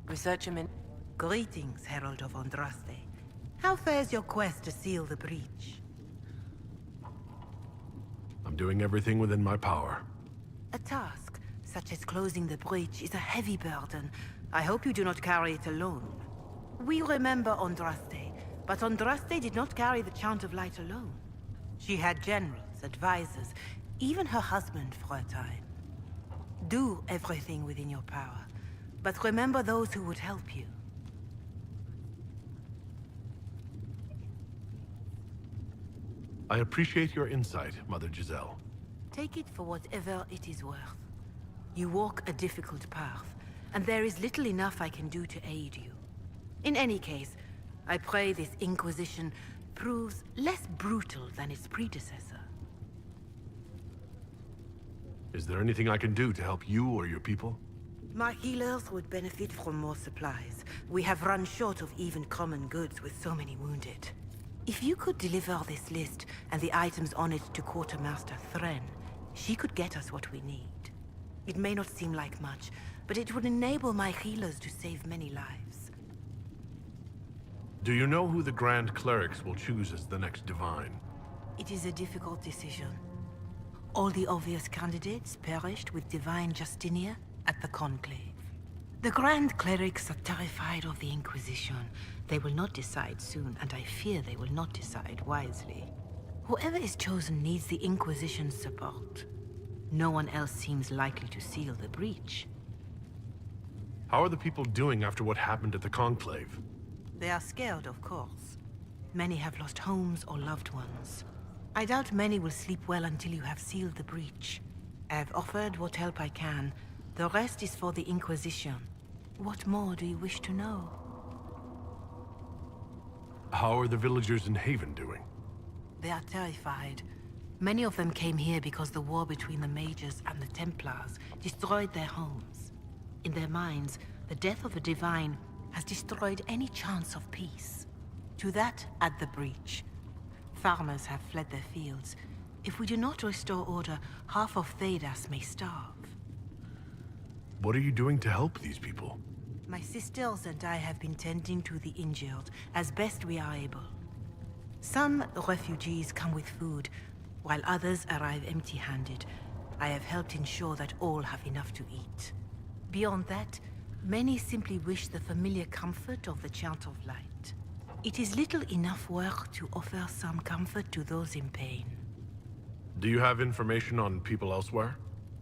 Research him in... Greetings, Herald of Andraste. How fares your quest to seal the breach? I'm doing everything within my power. A task such as closing the breach, is a heavy burden. I hope you do not carry it alone. We remember Andraste, but Andraste did not carry the Chant of Light alone. She had generals, advisors, even her husband for a time. Do everything within your power, but remember those who would help you. I appreciate your insight, Mother Giselle. Take it for whatever it is worth. You walk a difficult path, and there is little enough I can do to aid you. In any case, I pray this Inquisition proves less brutal than its predecessor. Is there anything I can do to help you or your people? My healers would benefit from more supplies. We have run short of even common goods with so many wounded. If you could deliver this list and the items on it to Quartermaster Thren, she could get us what we need. It may not seem like much, but it would enable my healers to save many lives. Do you know who the Grand Clerics will choose as the next Divine? It is a difficult decision. All the obvious candidates perished with Divine Justinia at the Conclave. The Grand Clerics are terrified of the Inquisition. They will not decide soon, and I fear they will not decide wisely. Whoever is chosen needs the Inquisition's support. No one else seems likely to seal the breach. How are the people doing after what happened at the Conclave? They are scared, of course. Many have lost homes or loved ones. I doubt many will sleep well until you have sealed the breach. I have offered what help I can. The rest is for the Inquisition. What more do you wish to know? How are the villagers in Haven doing? They are terrified. Many of them came here because the war between the Mages and the Templars destroyed their homes. In their minds, the death of a Divine has destroyed any chance of peace. To that, add the breach. Farmers have fled their fields. If we do not restore order, half of Thedas may starve. What are you doing to help these people? My sisters and I have been tending to the injured as best we are able. Some refugees come with food, while others arrive empty-handed. I have helped ensure that all have enough to eat. Beyond that, many simply wish the familiar comfort of the Chant of Light. It is little enough work to offer some comfort to those in pain. Do you have information on people elsewhere?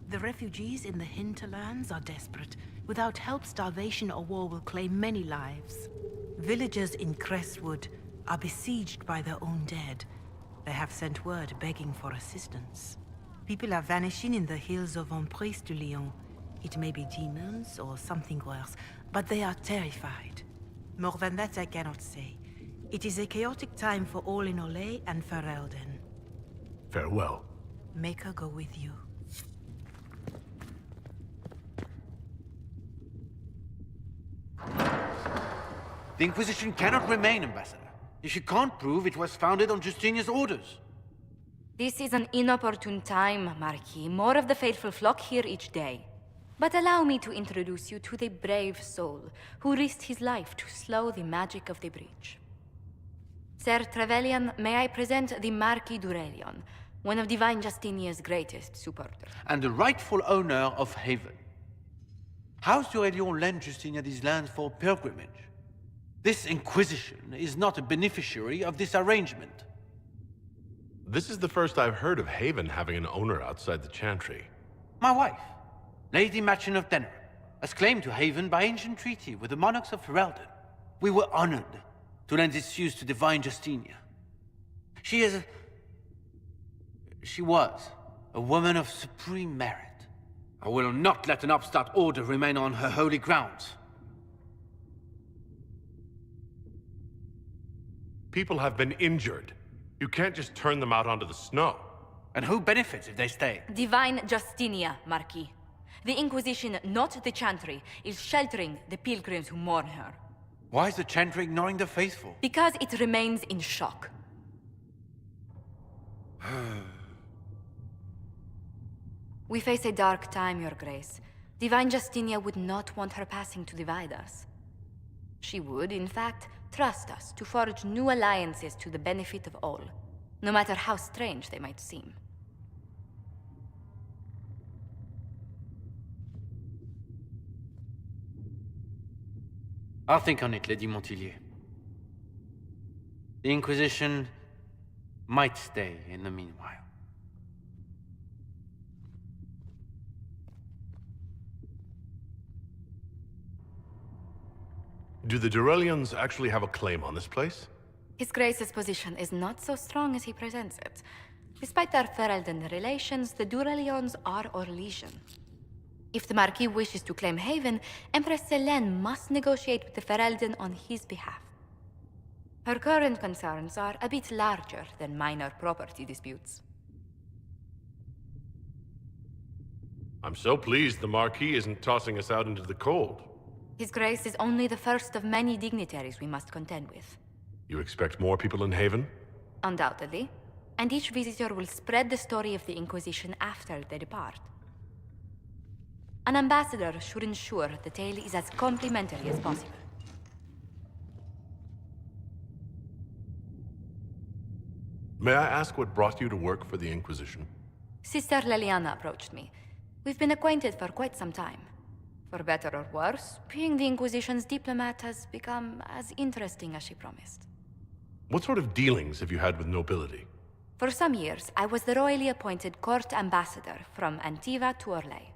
The refugees in the hinterlands are desperate. Without help, starvation or war will claim many lives. Villagers in Crestwood are besieged by their own dead. They have sent word begging for assistance. People are vanishing in the hills of Emprise de Lyon. It may be demons or something worse, but they are terrified. More than that I cannot say. It is a chaotic time for all in Orlais and Ferelden. Farewell. Make her go with you. The Inquisition cannot remain, Ambassador, if you can't prove it was founded on Justinia's orders. This is an inopportune time, Marquis. More of the faithful flock here each day. But allow me to introduce you to the brave soul who risked his life to slow the magic of the breach. Sir Trevelyan, may I present the Marquis d'Aurelion, one of Divine Justinia's greatest supporters. And the rightful owner of Haven. House d'Aurelion lent Justinia these lands for pilgrimage. This Inquisition is not a beneficiary of this arrangement. This is the first I've heard of Haven having an owner outside the Chantry. My wife, Lady Machin of Denerim, has claim to Haven by ancient treaty with the monarchs of Ferelden. We were honored to lend its use to Divine Justinia. She was a woman of supreme merit. I will not let an upstart order remain on her holy grounds. People have been injured. You can't just turn them out onto the snow. And who benefits if they stay? Divine Justinia, Marquis. The Inquisition, not the Chantry, is sheltering the pilgrims who mourn her. Why is the Chantry ignoring the faithful? Because it remains in shock. We face a dark time, Your Grace. Divine Justinia would not want her passing to divide us. She would, in fact, trust us to forge new alliances to the benefit of all, no matter how strange they might seem. I'll think on it, Lady Montilyet. The Inquisition might stay in the meanwhile. Do the Durelians actually have a claim on this place? His Grace's position is not so strong as he presents it. Despite their Ferelden relations, the Durelions are Orlesian. If the Marquis wishes to claim Haven, Empress Selene must negotiate with the Ferelden on his behalf. Her current concerns are a bit larger than minor property disputes. I'm so pleased the Marquis isn't tossing us out into the cold. His Grace is only the first of many dignitaries we must contend with. You expect more people in Haven? Undoubtedly. And each visitor will spread the story of the Inquisition after they depart. An ambassador should ensure the tale is as complimentary as possible. May I ask what brought you to work for the Inquisition? Sister Leliana approached me. We've been acquainted for quite some time. For better or worse, being the Inquisition's diplomat has become as interesting as she promised. What sort of dealings have you had with nobility? For some years, I was the royally appointed court ambassador from Antiva to Orlais.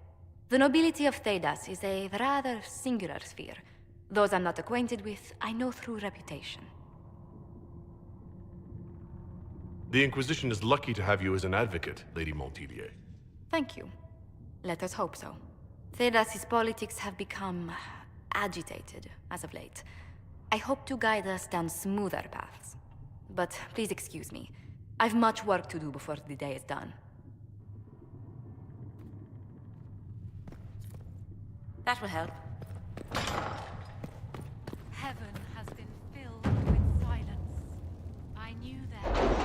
The nobility of Thedas is a rather singular sphere. Those I'm not acquainted with, I know through reputation. The Inquisition is lucky to have you as an advocate, Lady Montilyet. Thank you. Let us hope so. Thedas' politics have become agitated as of late. I hope to guide us down smoother paths. But please excuse me. I've much work to do before the day is done. That will help. Heaven has been filled with silence. I knew that.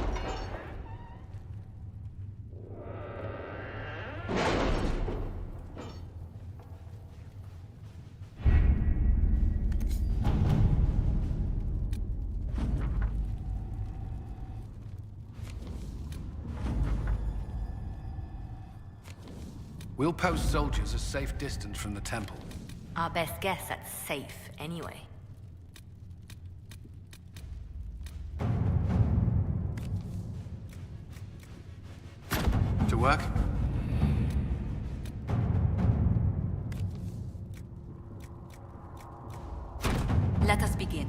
We'll post soldiers a safe distance from the temple. Our best guess at safe, anyway. To work? Let us begin.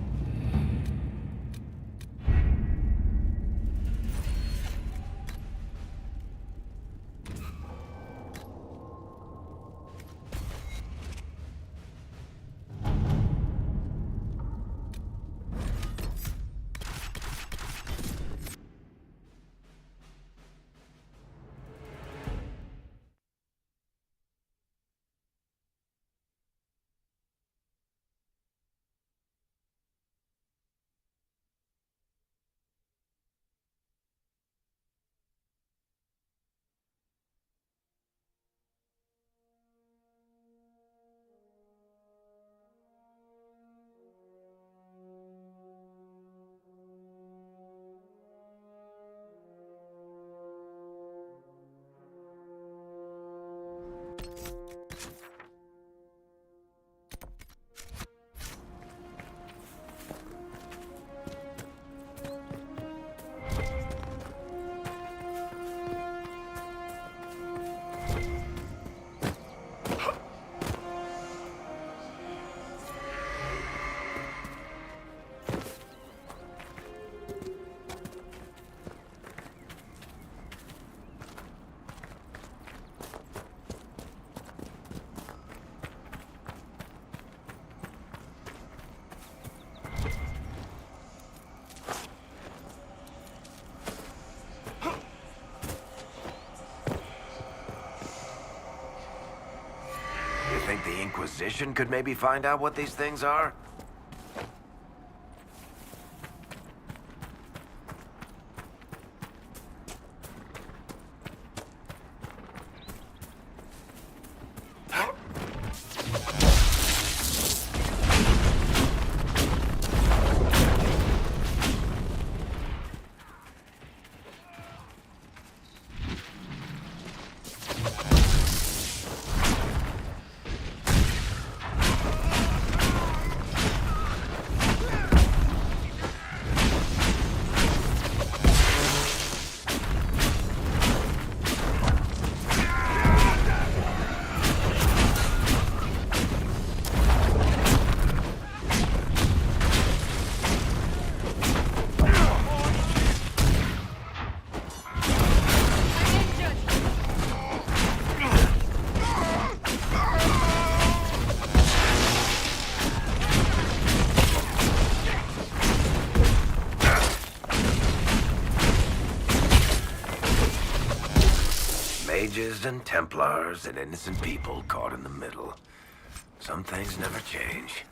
Think the Inquisition could maybe find out what these things are? Mages and Templars and innocent people caught in the middle. Some things never change.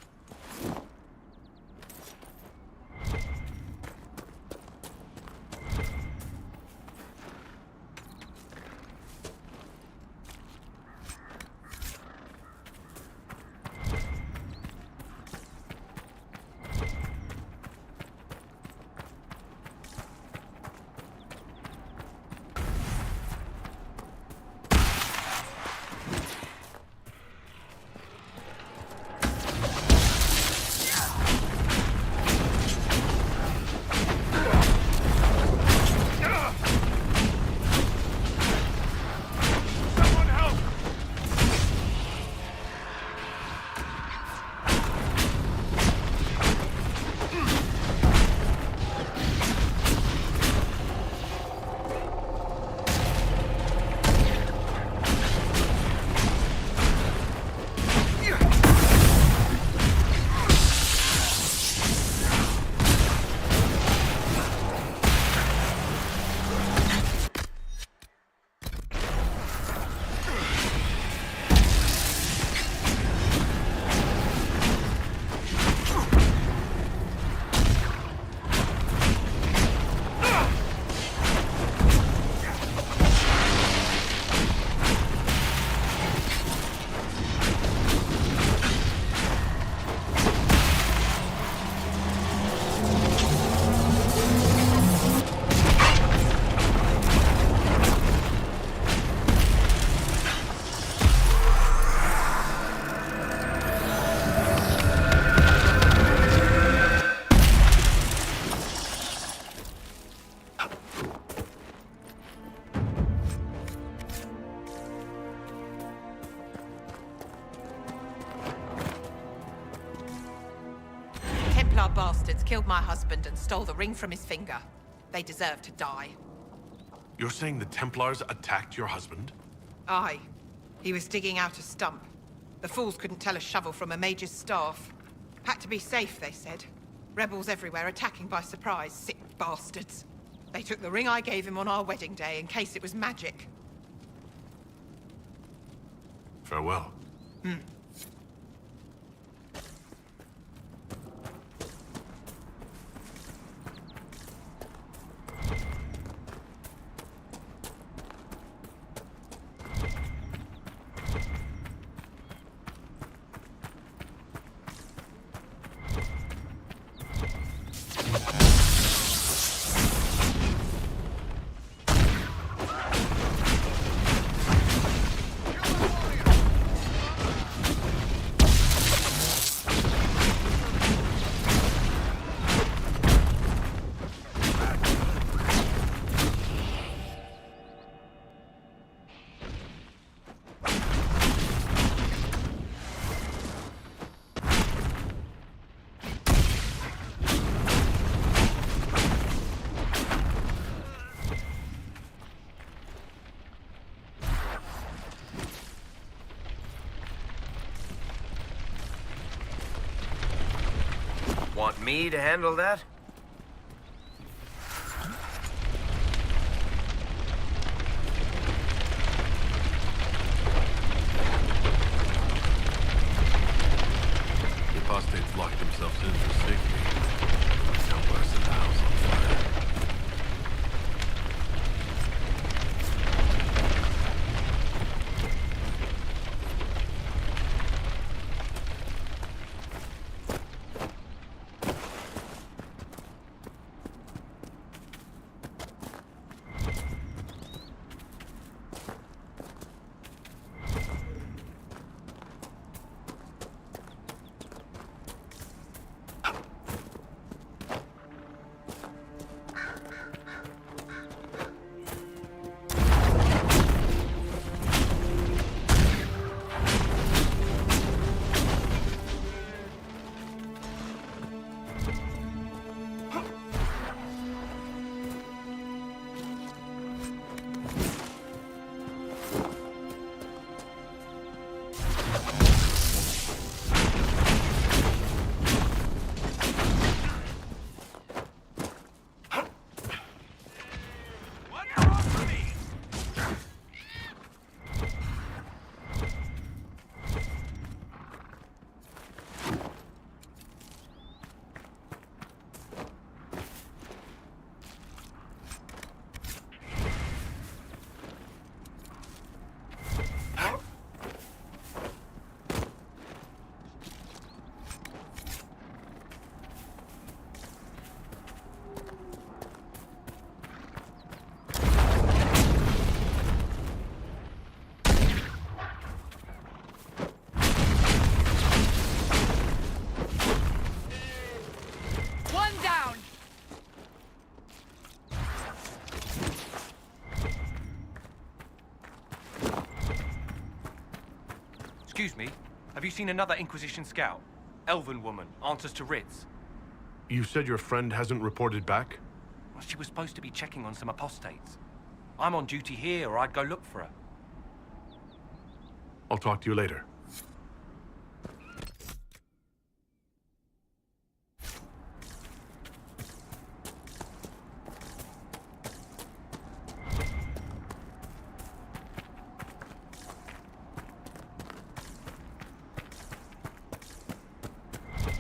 Templar bastards killed my husband and stole the ring from his finger. They deserve to die. You're saying the Templars attacked your husband? Aye. He was digging out a stump. The fools couldn't tell a shovel from a mage's staff. Had to be safe, they said. Rebels everywhere attacking by surprise, sick bastards. They took the ring I gave him on our wedding day in case it was magic. Farewell. Want me to handle that? The apostates locked themselves in for safety. Templars set the house on fire. Excuse me, have you seen another Inquisition scout? Elven woman, answers to writs. You said your friend hasn't reported back? Well, she was supposed to be checking on some apostates. I'm on duty here, or I'd go look for her. I'll talk to you later.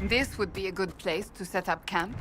This would be a good place to set up camp.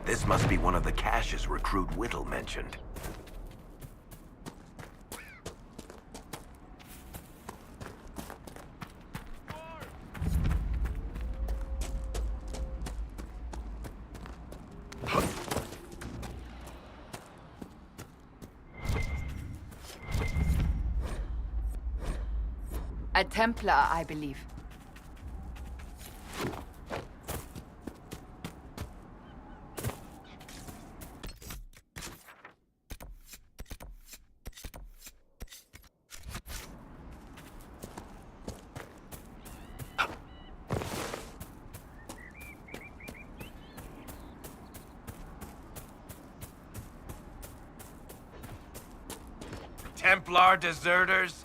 This must be one of the caches Recruit Whittle mentioned. A Templar, I believe. Templar deserters?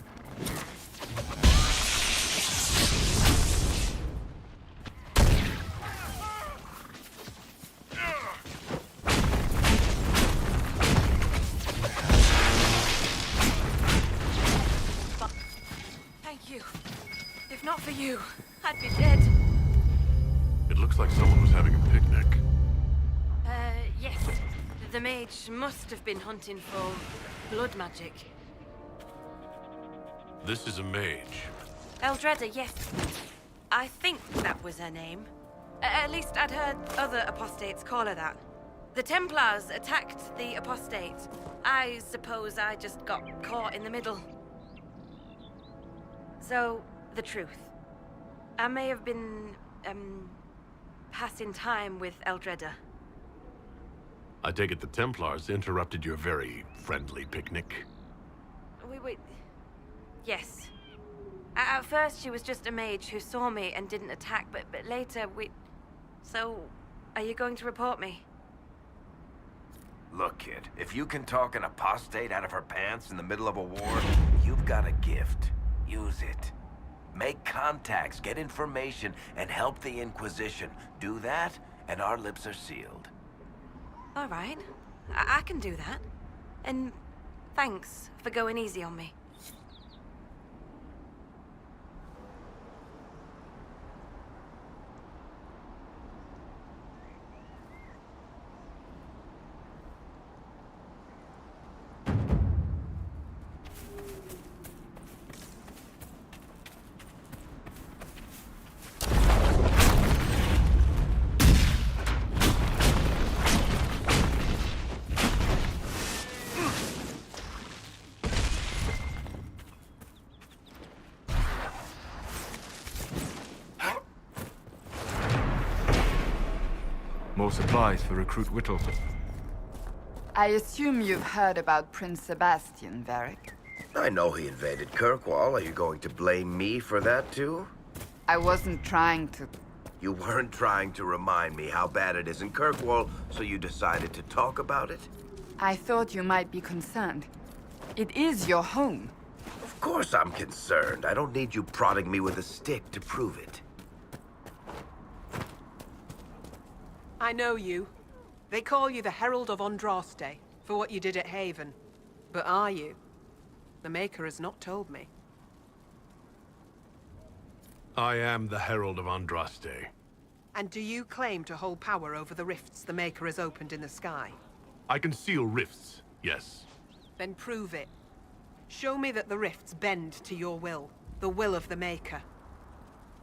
Thank you. If not for you, I'd be dead. It looks like someone was having a picnic. Yes. The mage must have been hunting for blood magic. This is a mage. Eldreda, yes. I think that was her name. At least I'd heard other apostates call her that. The Templars attacked the apostate. I suppose I just got caught in the middle. So, the truth. I may have been, passing time with Eldreda. I take it the Templars interrupted your very friendly picnic. Wait. Yes. At first, she was just a mage who saw me and didn't attack, but later we... So, are you going to report me? Look, kid, if you can talk an apostate out of her pants in the middle of a war, you've got a gift. Use it. Make contacts, get information, and help the Inquisition. Do that, and our lips are sealed. All right. I can do that. And thanks for going easy on me. More supplies for Recruit Whittle. I assume you've heard about Prince Sebastian, Varric. I know he invaded Kirkwall. Are you going to blame me for that, too? I wasn't trying to... You weren't trying to remind me how bad it is in Kirkwall, so you decided to talk about it? I thought you might be concerned. It is your home. Of course I'm concerned. I don't need you prodding me with a stick to prove it. I know you. They call you the Herald of Andraste for what you did at Haven. But are you? The Maker has not told me. I am the Herald of Andraste. And do you claim to hold power over the rifts the Maker has opened in the sky? I can seal rifts, yes. Then prove it. Show me that the rifts bend to your will, the will of the Maker.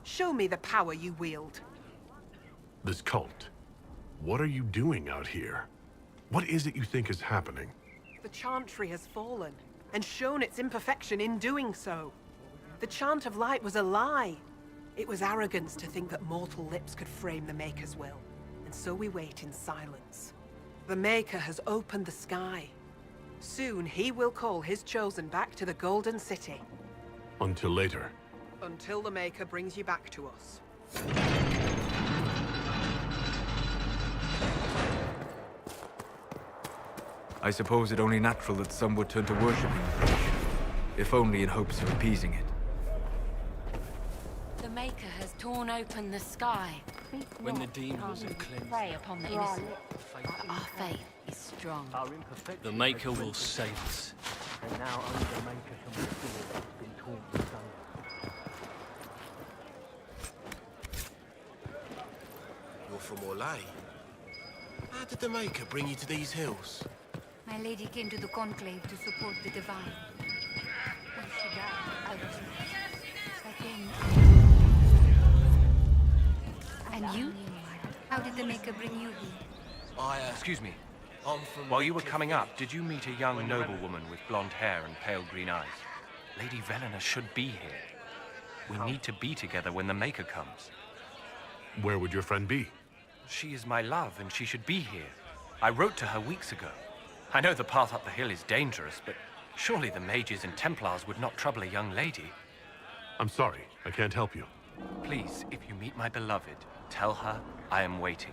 Show me the power you wield. This cult. What are you doing out here? What is it you think is happening? The Chantry has fallen, and shown its imperfection in doing so. The Chant of Light was a lie. It was arrogance to think that mortal lips could frame the Maker's will, and so we wait in silence. The Maker has opened the sky. Soon he will call his chosen back to the Golden City. Until later. Until the Maker brings you back to us. I suppose it only natural that some would turn to worshiping the breach, if only in hopes of appeasing it. The Maker has torn open the sky. When the demon was cleansed, Prey upon the innocent. Our faith is strong. the Maker will save us. And now only the Maker can restore what's been torn asunder. You're from Orlais. How did the Maker bring you to these hills? My lady came to the Conclave to support the Divine. When she died, I was lost. But then... And you? How did the Maker bring you here? Excuse me. While you were coming up, did you meet a young noblewoman with blonde hair and pale green eyes? Lady Velena should be here. We need to be together when the Maker comes. Where would your friend be? She is my love, and she should be here. I wrote to her weeks ago. I know the path up the hill is dangerous, but surely the Mages and Templars would not trouble a young lady. I'm sorry, I can't help you. Please, if you meet my beloved, tell her I am waiting.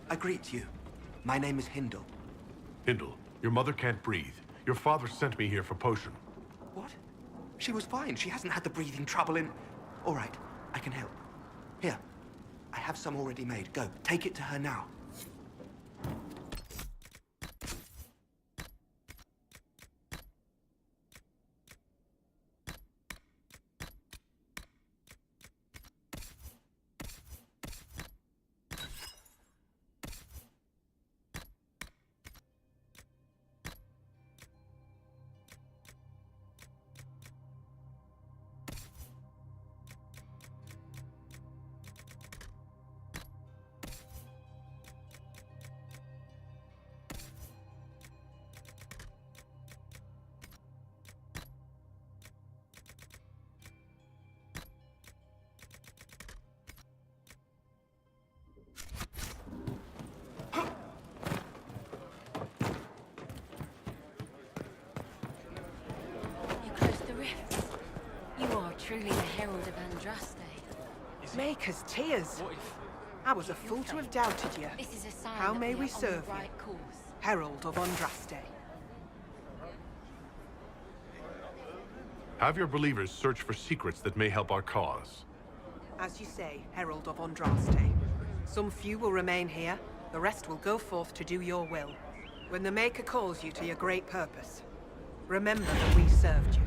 I greet you. My name is Hindle. Hindle, your mother can't breathe. Your father sent me here for potion. What? She was fine. She hasn't had the breathing trouble in... All right, I can help. Here, I have some already made. Go, take it to her now. Truly the Herald of Andraste. Maker's tears. I was a fool to have doubted you. This is a sign How that may we we are on serve the right you? course. Herald of Andraste. Have your believers search for secrets that may help our cause. As you say, Herald of Andraste. Some few will remain here, the rest will go forth to do your will. When the Maker calls you to your great purpose, remember that we served you.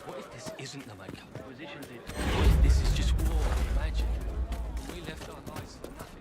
What if this isn't the Maker? What if this is just war and magic? We left our lives for nothing.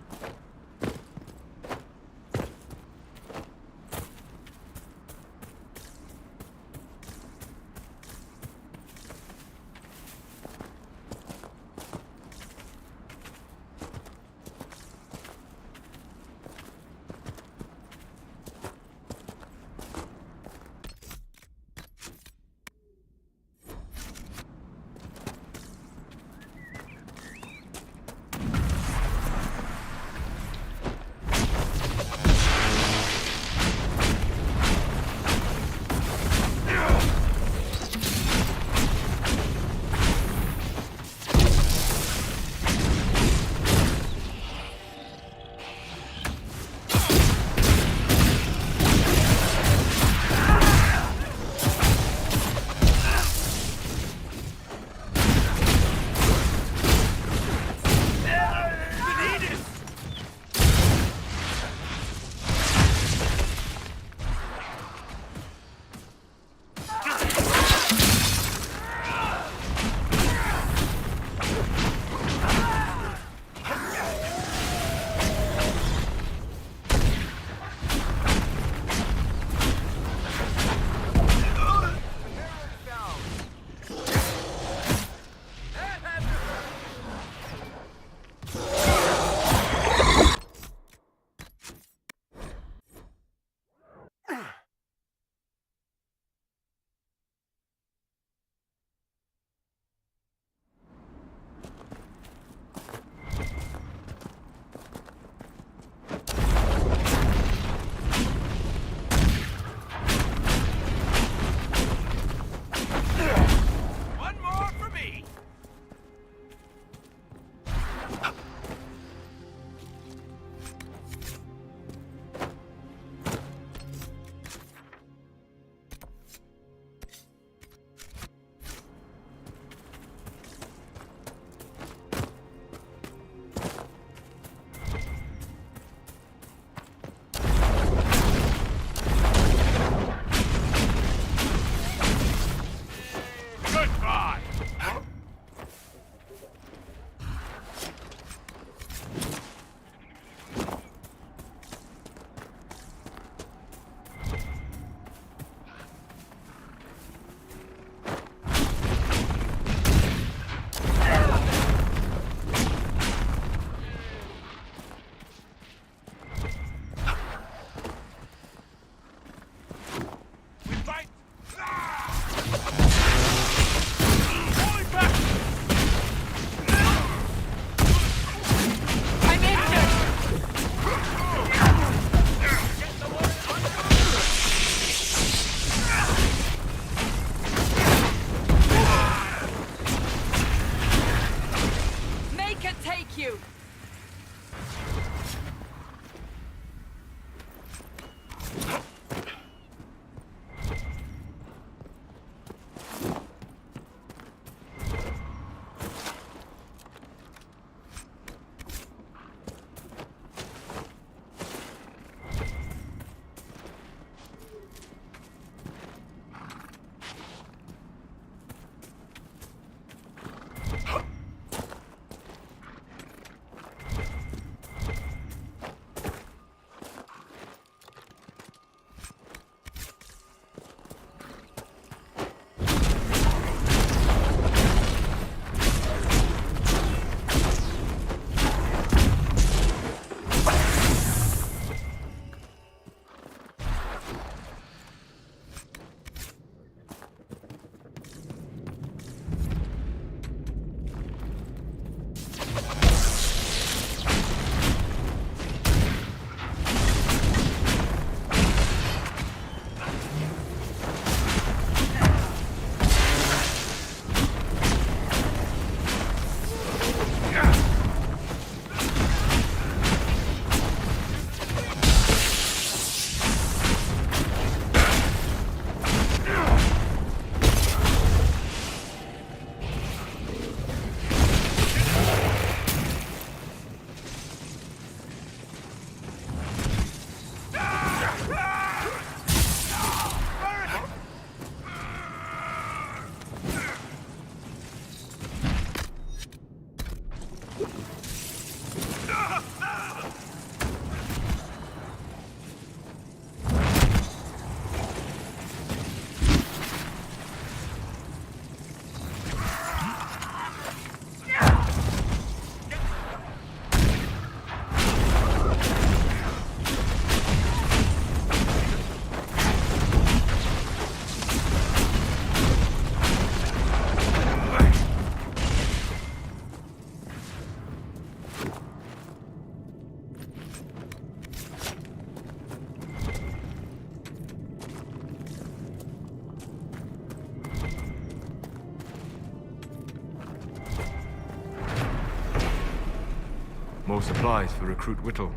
More supplies for Recruit Whittle.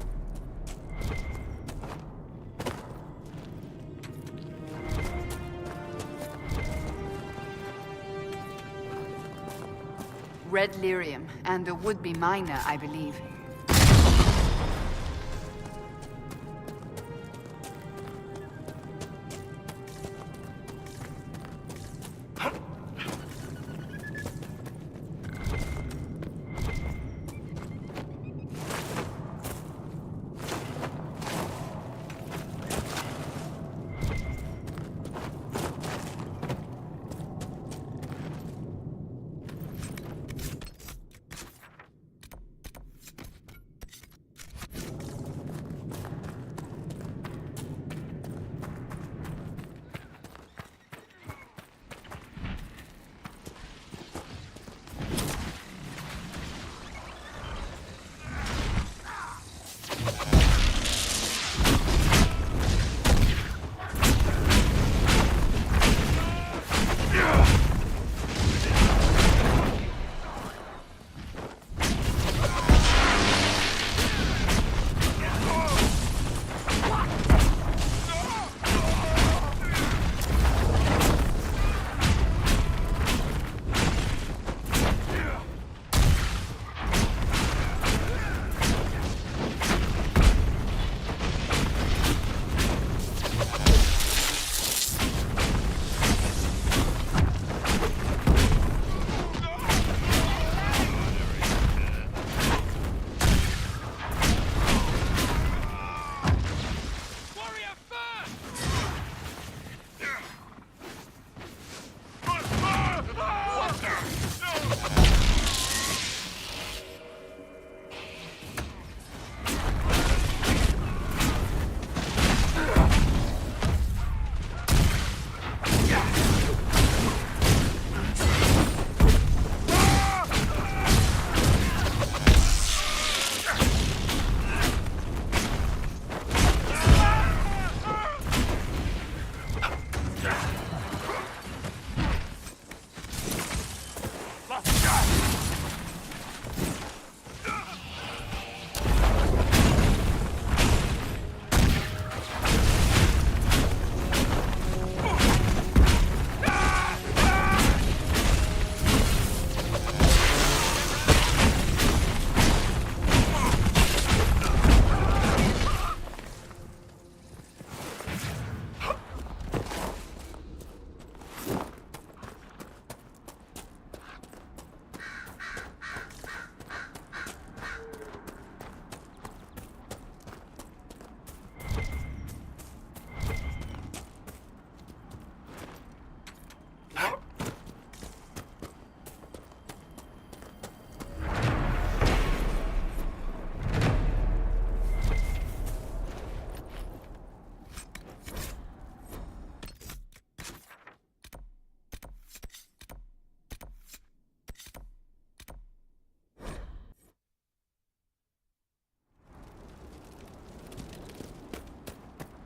Red lyrium, and a would-be miner, I believe.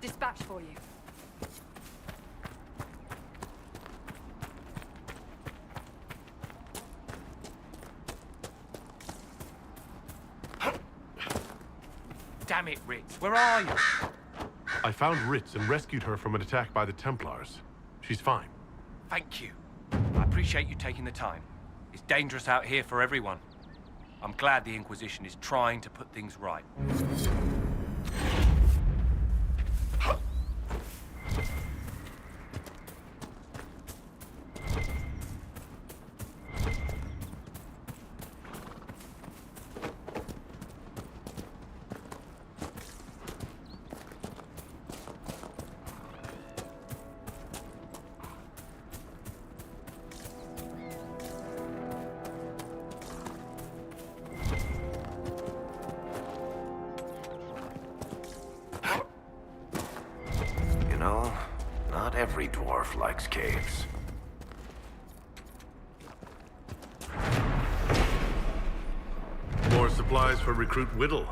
Dispatch for you. Damn it, Ritz, where are you? I found Ritz and rescued her from an attack by the Templars. She's fine. Thank you. I appreciate you taking the time. It's dangerous out here for everyone. I'm glad the Inquisition is trying to put things right. Not every dwarf likes caves. More supplies for Recruit Whittle.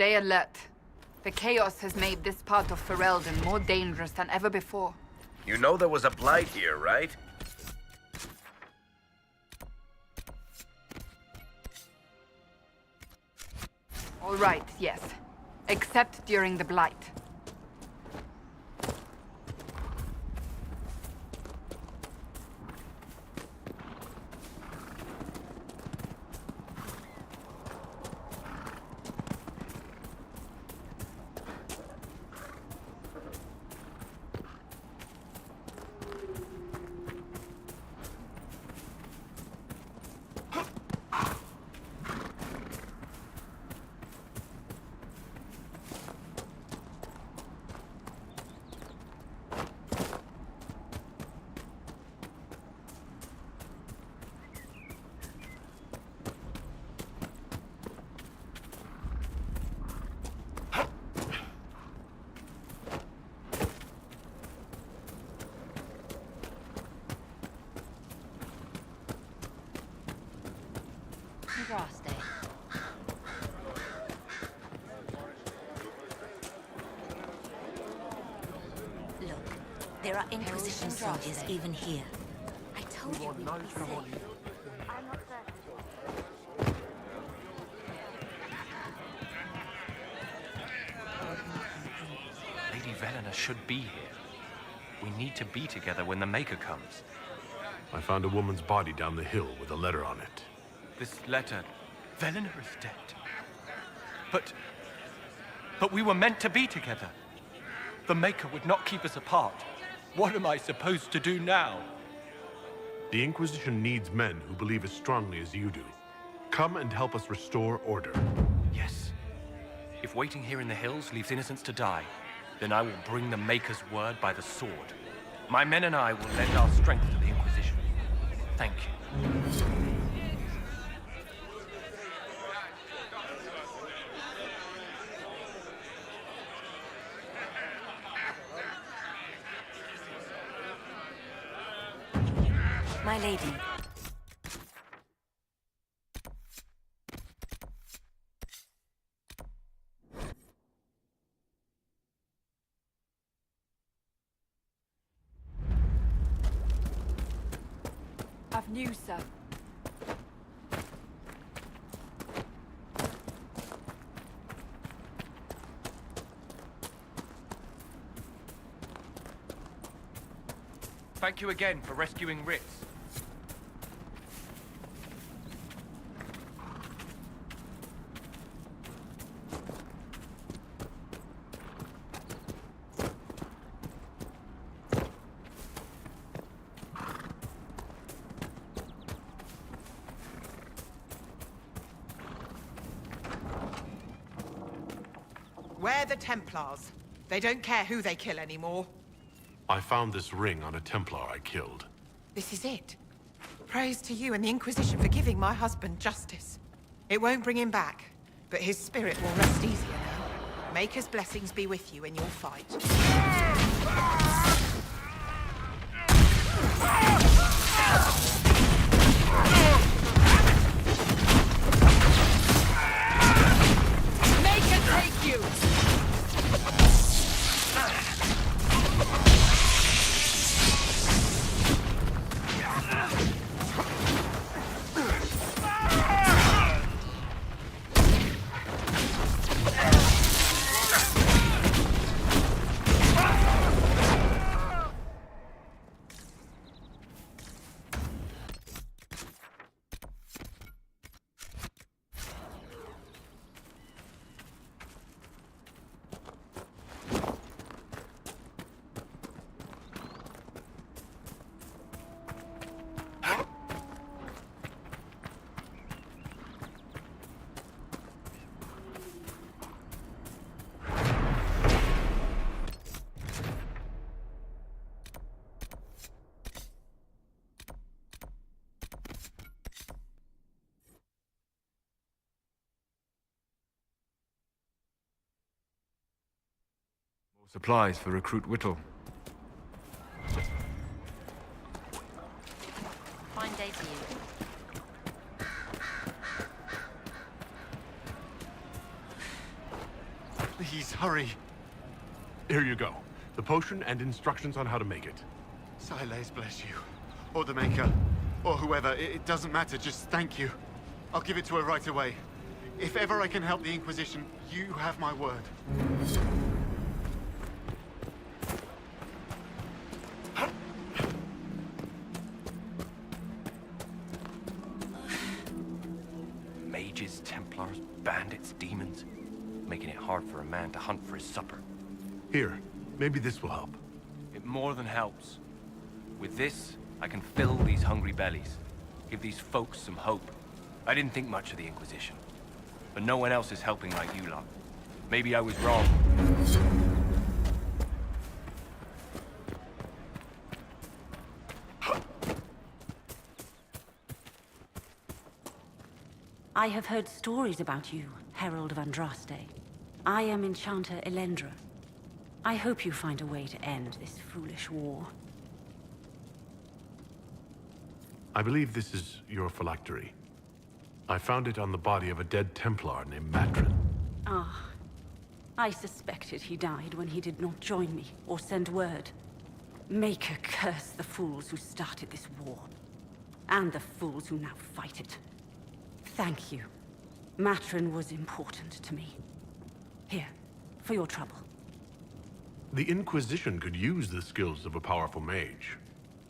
Stay alert. The chaos has made this part of Ferelden more dangerous than ever before. You know there was a blight here, right? All right, yes. Except during the Blight. Look, there are Inquisition soldiers even here. I told you we would be safe. I'm not certain. Lady Velena should be here. We need to be together when the Maker comes. I found a woman's body down the hill with a letter on it. This letter... Velena is dead. But we were meant to be together. The Maker would not keep us apart. What am I supposed to do now? The Inquisition needs men who believe as strongly as you do. Come and help us restore order. Yes. If waiting here in the hills leaves innocents to die, then I will bring the Maker's word by the sword. My men and I will lend our strength to the Inquisition. Thank you. My lady. I've news, sir. Thank you again for rescuing Ritz. We're the Templars. They don't care who they kill anymore. I found this ring on a Templar I killed. This is it. Praise to you and the Inquisition for giving my husband justice. It won't bring him back, but his spirit will rest easier now. Maker's blessings be with you in your fight. Make it take you! Supplies for Recruit Whittle. Fine day to you. hurry. Here you go. The potion and instructions on how to make it. Silas bless you. Or the Maker. Or whoever. It doesn't matter. Just thank you. I'll give it to her right away. If ever I can help the Inquisition, you have my word. Mages, Templars, bandits, demons. Making it hard for a man to hunt for his supper. Here, maybe this will help. It more than helps. With this, I can fill these hungry bellies. Give these folks some hope. I didn't think much of the Inquisition. But no one else is helping like you lot. Maybe I was wrong. I have heard stories about you, Herald of Andraste. I am Enchanter Elendra. I hope you find a way to end this foolish war. I believe this is your phylactery. I found it on the body of a dead Templar named Matrin. Ah. I suspected he died when he did not join me or send word. Maker curse the fools who started this war. And the fools who now fight it. Thank you. Matrin was important to me. Here, for your trouble. The Inquisition could use the skills of a powerful mage.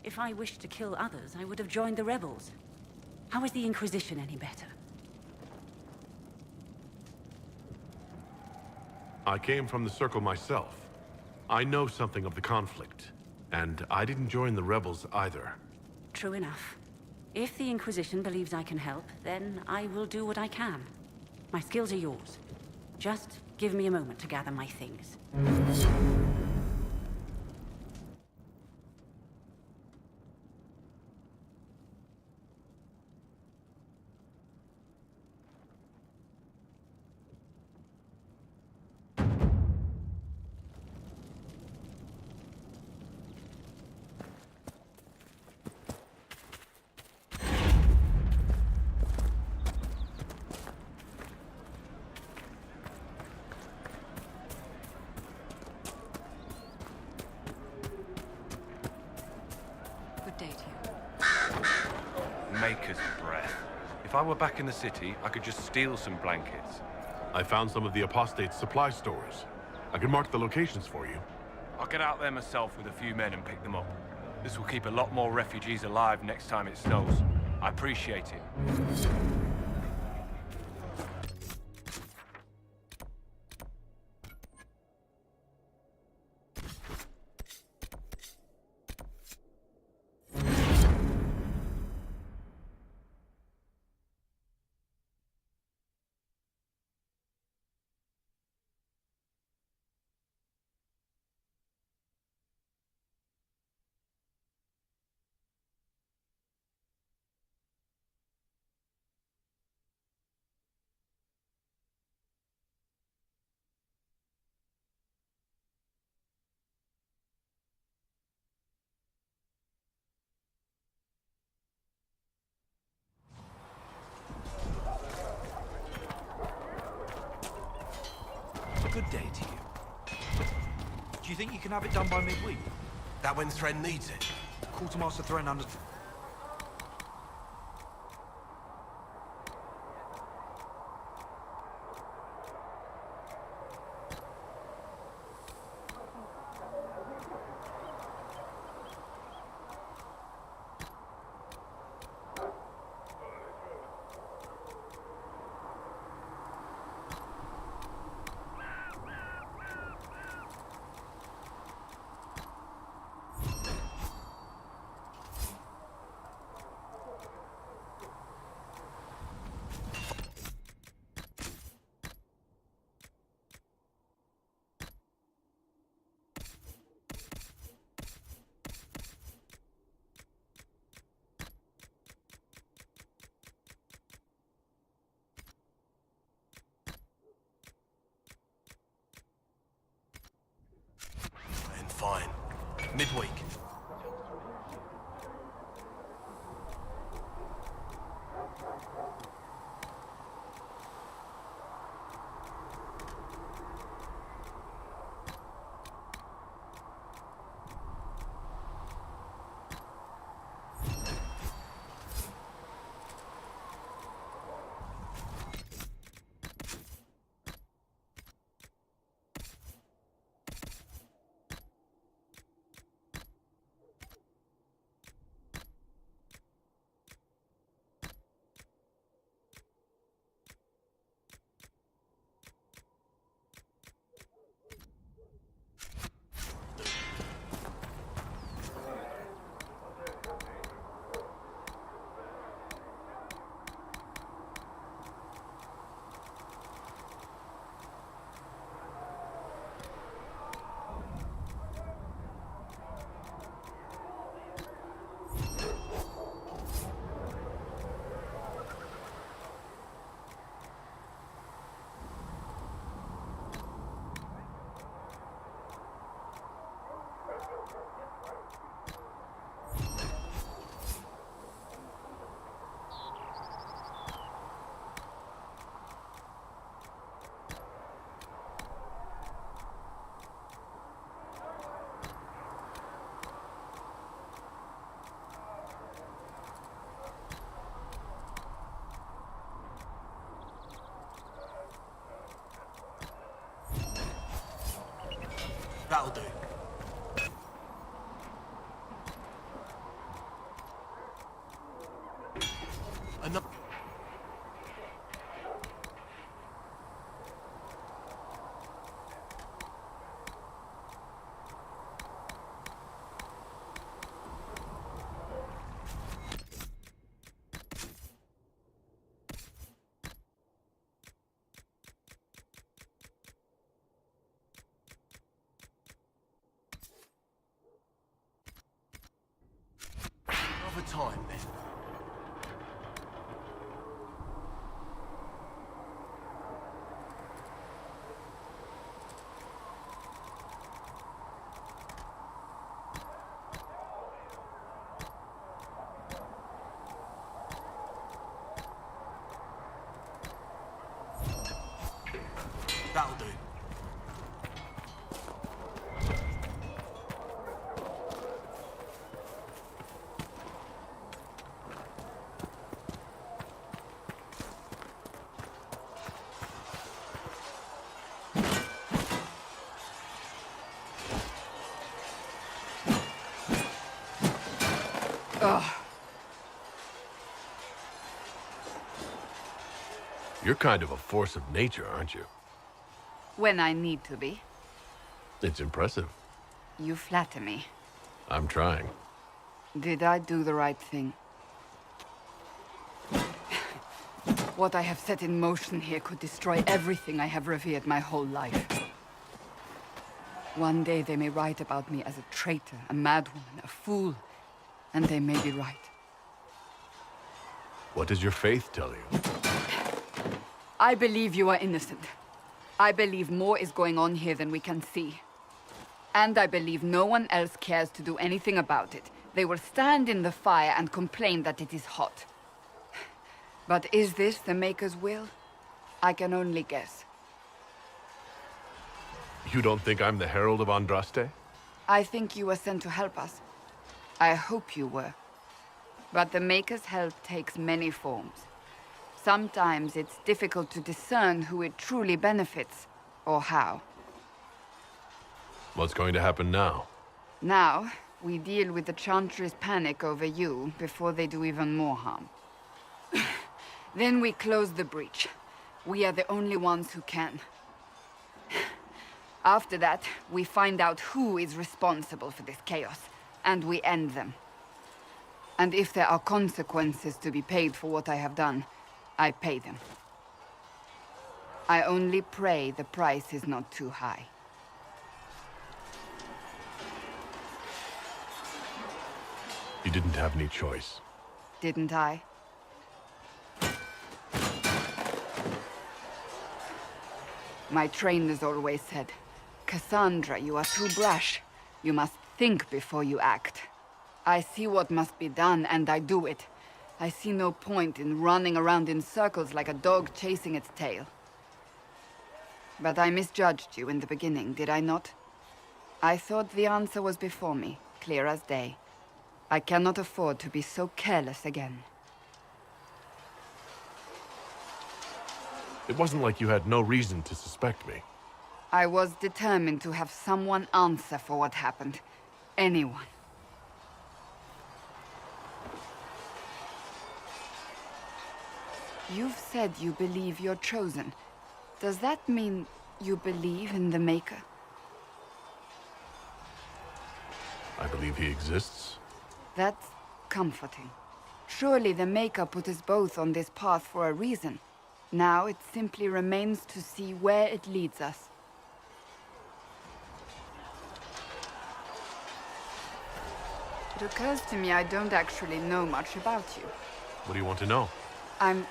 If I wished to kill others, I would have joined the rebels. How is the Inquisition any better? I came from the Circle myself. I know something of the conflict, and I didn't join the rebels either. True enough. If the Inquisition believes I can help, then I will do what I can. My skills are yours. Just give me a moment to gather my things. Maker's breath. If I were back in the city, I could just steal some blankets. I found some of the apostates' supply stores. I can mark the locations for you. I'll get out there myself with a few men and pick them up. This will keep a lot more refugees alive next time it snows. I appreciate it. Good day to you. Do you think you can have it done by midweek? That when Thren needs it? Quartermaster Thren under... Fine. Midweek. time, then. That'll do. Ugh. You're kind of a force of nature, aren't you? When I need to be. It's impressive. You flatter me. I'm trying. Did I do the right thing? What I have set in motion here could destroy everything I have revered my whole life. One day they may write about me as a traitor, a madwoman, a fool, and they may be right. What does your faith tell you? I believe you are innocent. I believe more is going on here than we can see. And I believe no one else cares to do anything about it. They will stand in the fire and complain that it is hot. But is this the Maker's will? I can only guess. You don't think I'm the Herald of Andraste? I think you were sent to help us. I hope you were. But the Maker's help takes many forms. Sometimes it's difficult to discern who it truly benefits, or how. What's going to happen now? Now, we deal with the Chantry's panic over you before they do even more harm. Then we close the breach. We are the only ones who can. After that, we find out who is responsible for this chaos, and we end them. And if there are consequences to be paid for what I have done, I pay them. I only pray the price is not too high. You didn't have any choice. Didn't I? My trainers always said, Cassandra, you are too brash. You must think before you act. I see what must be done, and I do it. I see no point in running around in circles like a dog chasing its tail. But I misjudged you in the beginning, did I not? I thought the answer was before me, clear as day. I cannot afford to be so careless again. It wasn't like you had no reason to suspect me. I was determined to have someone answer for what happened. Anyone. You've said you believe you're chosen. Does that mean you believe in the Maker? I believe he exists. That's comforting. Surely the Maker put us both on this path for a reason. Now it simply remains to see where it leads us. It occurs to me I don't actually know much about you. What do you want to know? I'm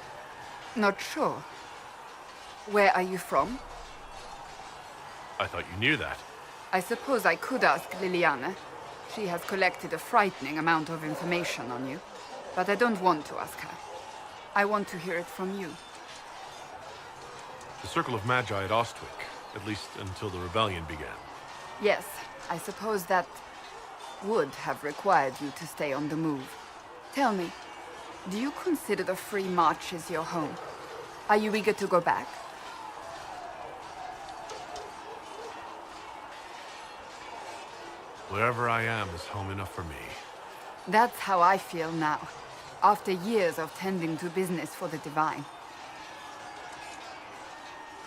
not sure. Where are you from? I thought you knew that. I suppose I could ask Liliana. She has collected a frightening amount of information on you. But I don't want to ask her. I want to hear it from you. The Circle of Magi at Ostwick, at least until the rebellion began. Yes, I suppose that would have required you to stay on the move. Tell me, do you consider the Free Marches your home? Are you eager to go back? Wherever I am is home enough for me. That's how I feel now, after years of tending to business for the Divine.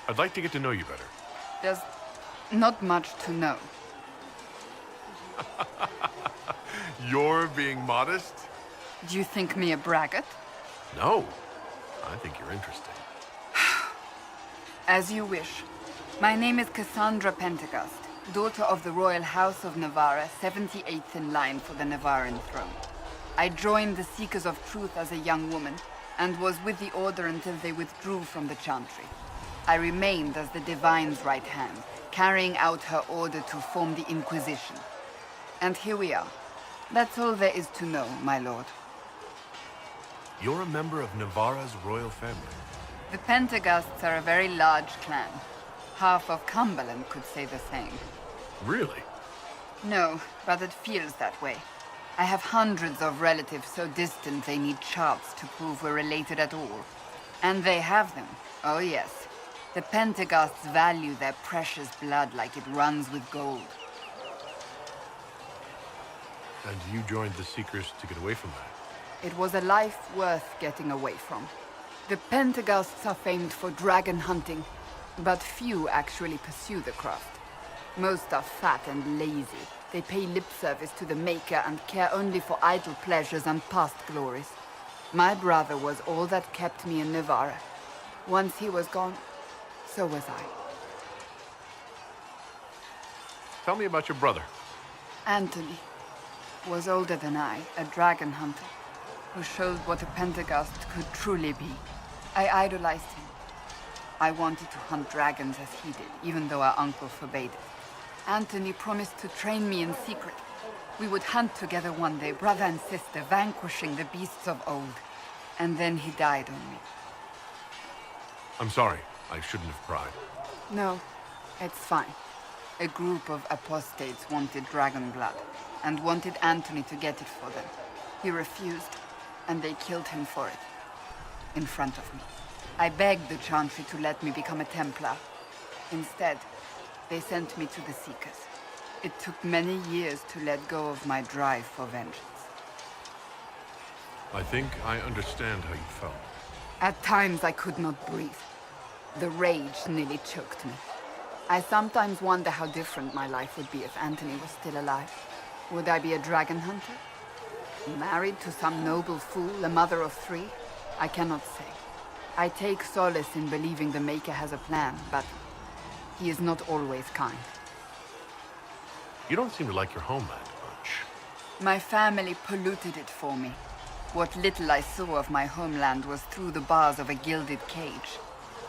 I'd like to get to know you better. There's not much to know. You're being modest? Do you think me a braggart? No. I think you're interesting. As you wish. My name is Cassandra Pentecost, daughter of the Royal House of Navarra, 78th in line for the Navarran throne. I joined the Seekers of Truth as a young woman, and was with the Order until they withdrew from the Chantry. I remained as the Divine's right hand, carrying out her order to form the Inquisition. And here we are. That's all there is to know, my lord. You're a member of Navarra's royal family. The Pentaghasts are a very large clan. Half of Cumberland could say the same. Really? No, but it feels that way. I have hundreds of relatives so distant they need charts to prove we're related at all. And they have them. Oh yes. The Pentaghasts value their precious blood like it runs with gold. And you joined the Seekers to get away from that? It was a life worth getting away from. The Pentaghasts are famed for dragon hunting, but few actually pursue the craft. Most are fat and lazy. They pay lip service to the Maker and care only for idle pleasures and past glories. My brother was all that kept me in Navarra. Once he was gone, so was I. Tell me about your brother. Anthony was older than I, a dragon hunter, who showed what a Pentaghast could truly be. I idolized him. I wanted to hunt dragons as he did, even though our uncle forbade it. Anthony promised to train me in secret. We would hunt together one day, brother and sister, vanquishing the beasts of old. And then he died on me. I'm sorry. I shouldn't have cried. No, it's fine. A group of apostates wanted dragon blood, and wanted Anthony to get it for them. He refused, and they killed him for it. In front of me. I begged the Chantry to let me become a Templar. Instead, they sent me to the Seekers. It took many years to let go of my drive for vengeance. I think I understand how you felt. At times I could not breathe. The rage nearly choked me. I sometimes wonder how different my life would be if Anthony was still alive. Would I be a dragon hunter? Married to some noble fool, a mother of 3? I cannot say. I take solace in believing the Maker has a plan, but he is not always kind. You don't seem to like your homeland much. My family polluted it for me. What little I saw of my homeland was through the bars of a gilded cage.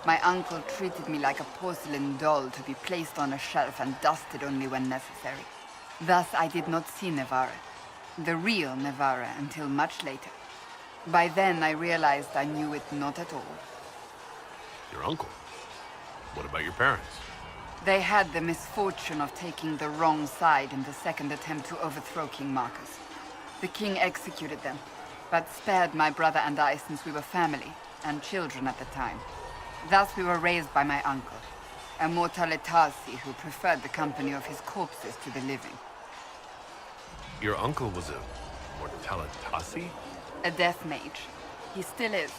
My uncle treated me like a porcelain doll to be placed on a shelf and dusted only when necessary. Thus I did not see Navarra, the real Navarra, until much later. By then I realized I knew it not at all. Your uncle? What about your parents? They had the misfortune of taking the wrong side in the second attempt to overthrow King Marcus. The king executed them, but spared my brother and I since we were family, and children at the time. Thus we were raised by my uncle, a Mortalitasi who preferred the company of his corpses to the living. Your uncle was a Mortalitasi? A death mage. He still is.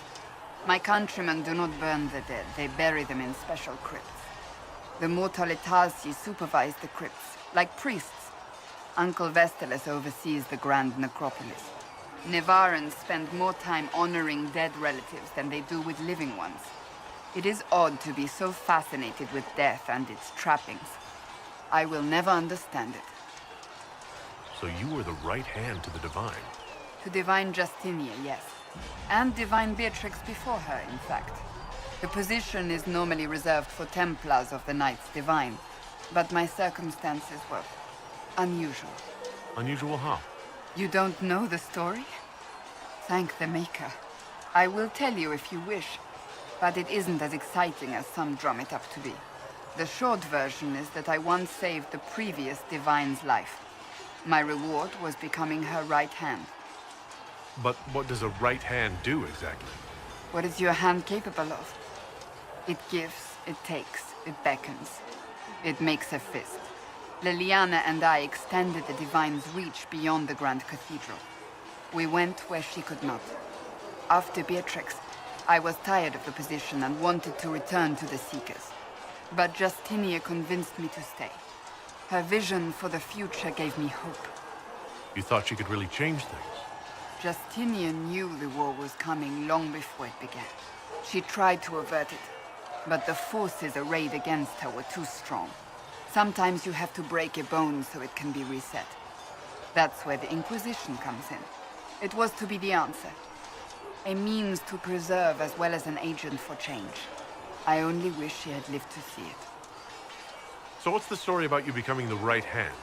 My countrymen do not burn the dead, they bury them in special crypts. The Mortalitasi supervise the crypts, like priests. Uncle Vestalis oversees the grand necropolis. Navarrans spend more time honoring dead relatives than they do with living ones. It is odd to be so fascinated with death and its trappings. I will never understand it. So you were the right hand to the Divine? To Divine Justinia, yes. And Divine Beatrix before her, in fact. The position is normally reserved for Templars of the Knights Divine, but my circumstances were unusual. Unusual how? You don't know the story? Thank the Maker. I will tell you if you wish, but it isn't as exciting as some drum it up to be. The short version is that I once saved the previous Divine's life. My reward was becoming her right hand. But what does a right hand do exactly? What is your hand capable of? It gives, it takes, it beckons. It makes a fist. Liliana and I extended the Divine's reach beyond the Grand Cathedral. We went where she could not. After Beatrix, I was tired of the position and wanted to return to the Seekers. But Justinia convinced me to stay. Her vision for the future gave me hope. You thought she could really change things? Justinia knew the war was coming long before it began. She tried to avert it, but the forces arrayed against her were too strong. Sometimes you have to break a bone so it can be reset. That's where the Inquisition comes in. It was to be the answer. A means to preserve as well as an agent for change. I only wish she had lived to see it. So what's the story about you becoming the right hand?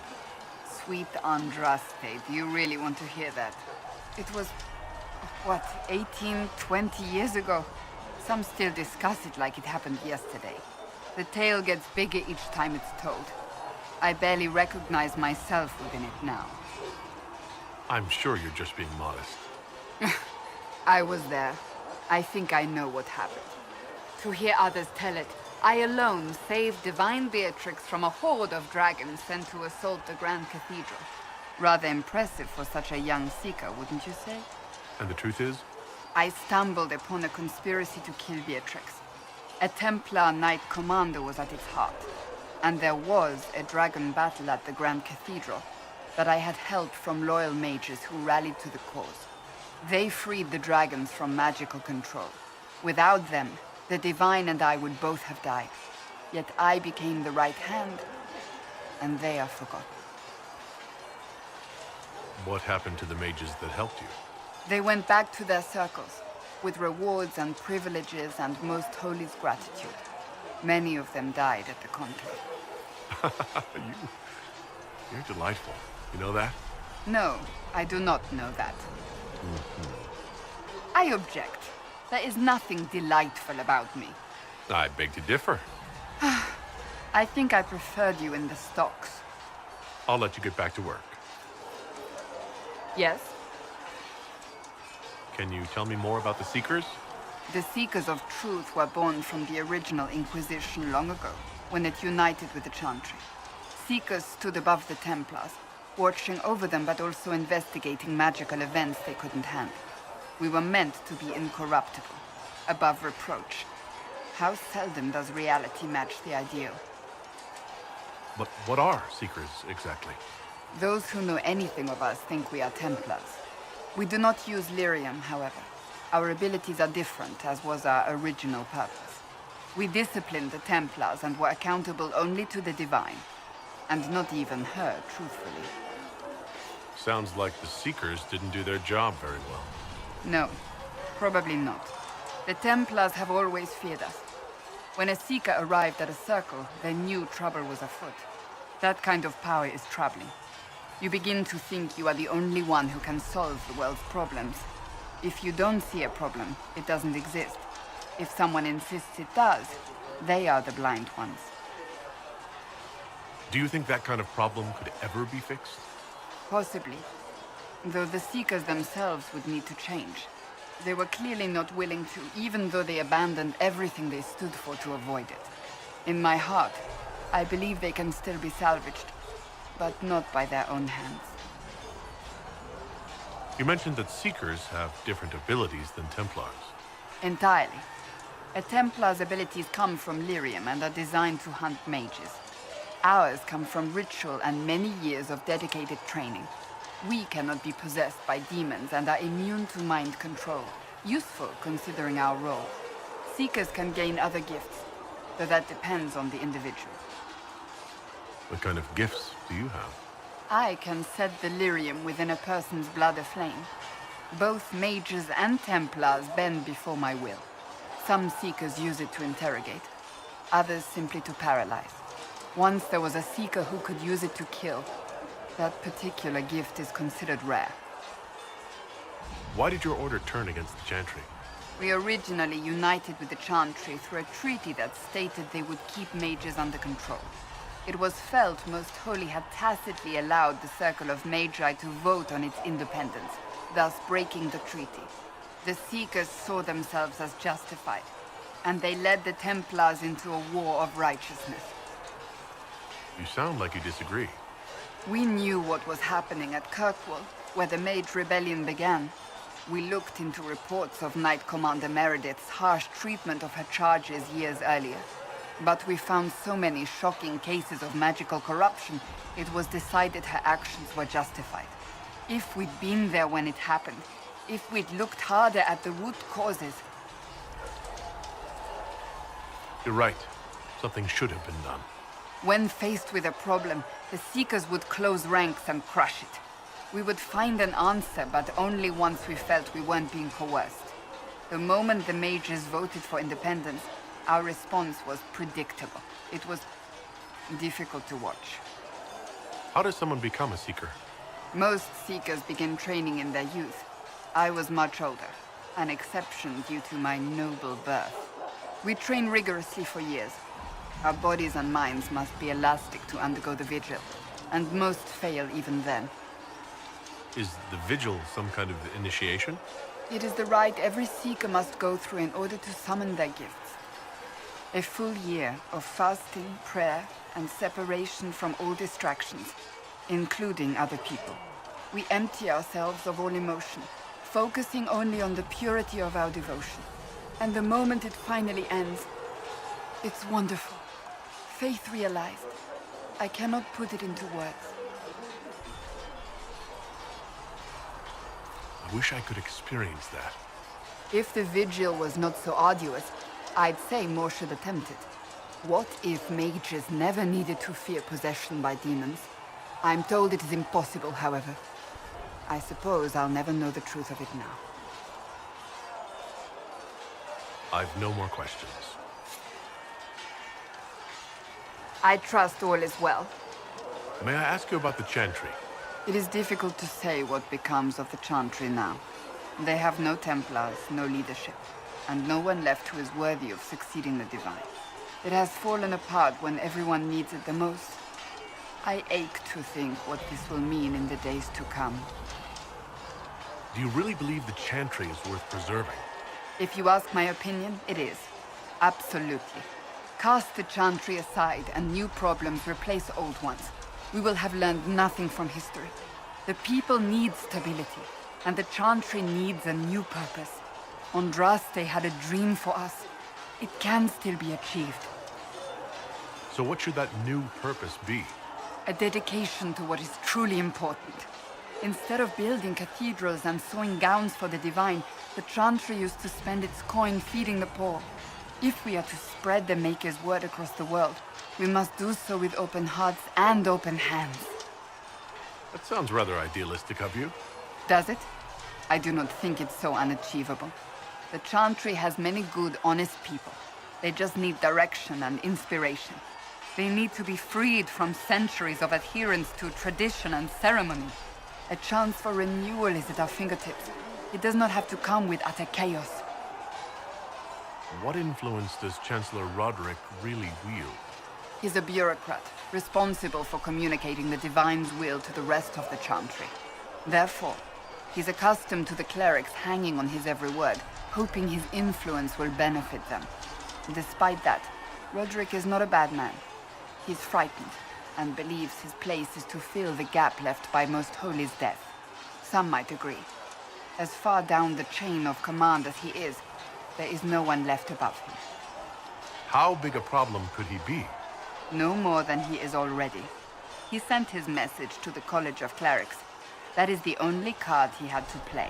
Sweet Andraste, do you really want to hear that? It was, what, 18, 20 years ago? Some still discuss it like it happened yesterday. The tale gets bigger each time it's told. I barely recognize myself within it now. I'm sure you're just being modest. I was there. I think I know what happened. To hear others tell it, I alone saved Divine Beatrix from a horde of dragons sent to assault the Grand Cathedral. Rather impressive for such a young seeker, wouldn't you say? And the truth is? I stumbled upon a conspiracy to kill Beatrix. A Templar Knight Commander was at its heart. And there was a dragon battle at the Grand Cathedral, but I had help from loyal mages who rallied to the cause. They freed the dragons from magical control. Without them, the Divine and I would both have died. Yet I became the right hand, and they are forgotten. What happened to the mages that helped you? They went back to their circles, with rewards and privileges and Most Holy's gratitude. Many of them died at the conclave. You're delightful. You know that? No, I do not know that. I object. There is nothing delightful about me. I beg to differ. I think I preferred you in the stocks. I'll let you get back to work. Yes? Can you tell me more about the Seekers? The Seekers of Truth were born from the original Inquisition long ago, when it united with the Chantry. Seekers stood above the Templars, watching over them but also investigating magical events they couldn't handle. We were meant to be incorruptible, above reproach. How seldom does reality match the ideal? But what are Seekers, exactly? Those who know anything of us think we are Templars. We do not use lyrium, however. Our abilities are different, as was our original purpose. We disciplined the Templars and were accountable only to the Divine. And not even her, truthfully. Sounds like the Seekers didn't do their job very well. No, probably not. The Templars have always feared us. When a Seeker arrived at a circle, they knew trouble was afoot. That kind of power is troubling. You begin to think you are the only one who can solve the world's problems. If you don't see a problem, it doesn't exist. If someone insists it does, they are the blind ones. Do you think that kind of problem could ever be fixed? Possibly. Though the Seekers themselves would need to change. They were clearly not willing to, even though they abandoned everything they stood for to avoid it. In my heart, I believe they can still be salvaged, but not by their own hands. You mentioned that Seekers have different abilities than Templars. Entirely. A Templar's abilities come from lyrium and are designed to hunt mages. Ours come from ritual and many years of dedicated training. We cannot be possessed by demons and are immune to mind control. Useful, considering our role. Seekers can gain other gifts, though that depends on the individual. What kind of gifts do you have? I can set the lyrium within a person's blood aflame. Both mages and Templars bend before my will. Some Seekers use it to interrogate, others simply to paralyze. Once there was a Seeker who could use it to kill. That particular gift is considered rare. Why did your order turn against the Chantry? We originally united with the Chantry through a treaty that stated they would keep mages under control. It was felt Most Holy had tacitly allowed the Circle of Magi to vote on its independence, thus breaking the treaty. The Seekers saw themselves as justified, and they led the Templars into a war of righteousness. You sound like you disagree. We knew what was happening at Kirkwall, where the Mage Rebellion began. We looked into reports of Knight Commander Meredith's harsh treatment of her charges years earlier. But we found so many shocking cases of magical corruption, it was decided her actions were justified. If we'd been there when it happened, if we'd looked harder at the root causes... You're right. Something should have been done. When faced with a problem, the Seekers would close ranks and crush it. We would find an answer, but only once we felt we weren't being coerced. The moment the mages voted for independence, our response was predictable. It was difficult to watch. How does someone become a Seeker? Most Seekers begin training in their youth. I was much older, an exception due to my noble birth. We train rigorously for years. Our bodies and minds must be elastic to undergo the vigil, and most fail even then. Is the vigil some kind of initiation? It is the rite every Seeker must go through in order to summon their gifts. A full year of fasting, prayer, and separation from all distractions, including other people. We empty ourselves of all emotion, focusing only on the purity of our devotion. And the moment it finally ends, it's wonderful. Faith realized. I cannot put it into words. I wish I could experience that. If the vigil was not so arduous, I'd say more should attempt it. What if mages never needed to fear possession by demons? I'm told it is impossible, however. I suppose I'll never know the truth of it now. I've no more questions. I trust all is well. May I ask you about the Chantry? It is difficult to say what becomes of the Chantry now. They have no Templars, no leadership, and no one left who is worthy of succeeding the Divine. It has fallen apart when everyone needs it the most. I ache to think what this will mean in the days to come. Do you really believe the Chantry is worth preserving? If you ask my opinion, it is. Absolutely. Cast the Chantry aside and new problems replace old ones. We will have learned nothing from history. The people need stability, and the Chantry needs a new purpose. Andraste had a dream for us. It can still be achieved. So what should that new purpose be? A dedication to what is truly important. Instead of building cathedrals and sewing gowns for the Divine, the Chantry used to spend its coin feeding the poor. If we are to spread the Maker's word across the world, we must do so with open hearts and open hands. That sounds rather idealistic of you. Does it? I do not think it's so unachievable. The Chantry has many good, honest people. They just need direction and inspiration. They need to be freed from centuries of adherence to tradition and ceremony. A chance for renewal is at our fingertips. It does not have to come with utter chaos. What influence does Chancellor Roderick really wield? He's a bureaucrat, responsible for communicating the Divine's will to the rest of the Chantry. Therefore, he's accustomed to the clerics hanging on his every word, hoping his influence will benefit them. Despite that, Roderick is not a bad man. He's frightened, and believes his place is to fill the gap left by Most Holy's death. Some might agree. As far down the chain of command as he is, there is no one left above him. How big a problem could he be? No more than he is already. He sent his message to the College of Clerics. That is the only card he had to play.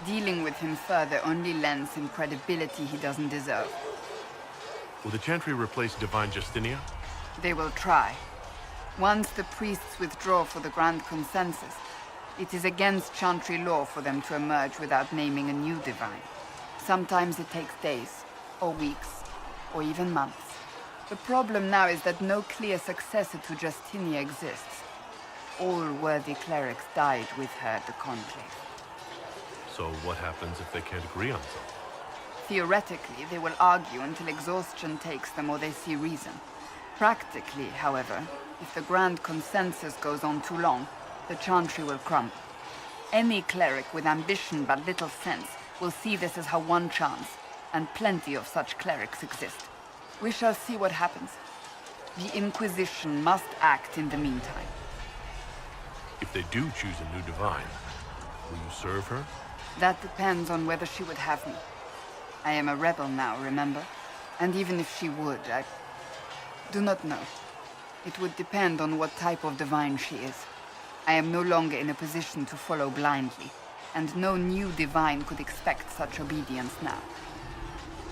Dealing with him further only lends him credibility he doesn't deserve. Will the Chantry replace Divine Justinia? They will try. Once the priests withdraw for the Grand Consensus, it is against Chantry law for them to emerge without naming a new Divine. Sometimes it takes days, or weeks, or even months. The problem now is that no clear successor to Justinia exists. All worthy clerics died with her at the Conclave. So what happens if they can't agree on something? Theoretically, they will argue until exhaustion takes them or they see reason. Practically, however, if the Grand Consensus goes on too long, the Chantry will crumble. Any cleric with ambition but little sense will see this as her one chance, and plenty of such clerics exist. We shall see what happens. The Inquisition must act in the meantime. If they do choose a new Divine, will you serve her? That depends on whether she would have me. I am a rebel now, remember? And even if she would, I do not know. It would depend on what type of Divine she is. I am no longer in a position to follow blindly, and no new Divine could expect such obedience now.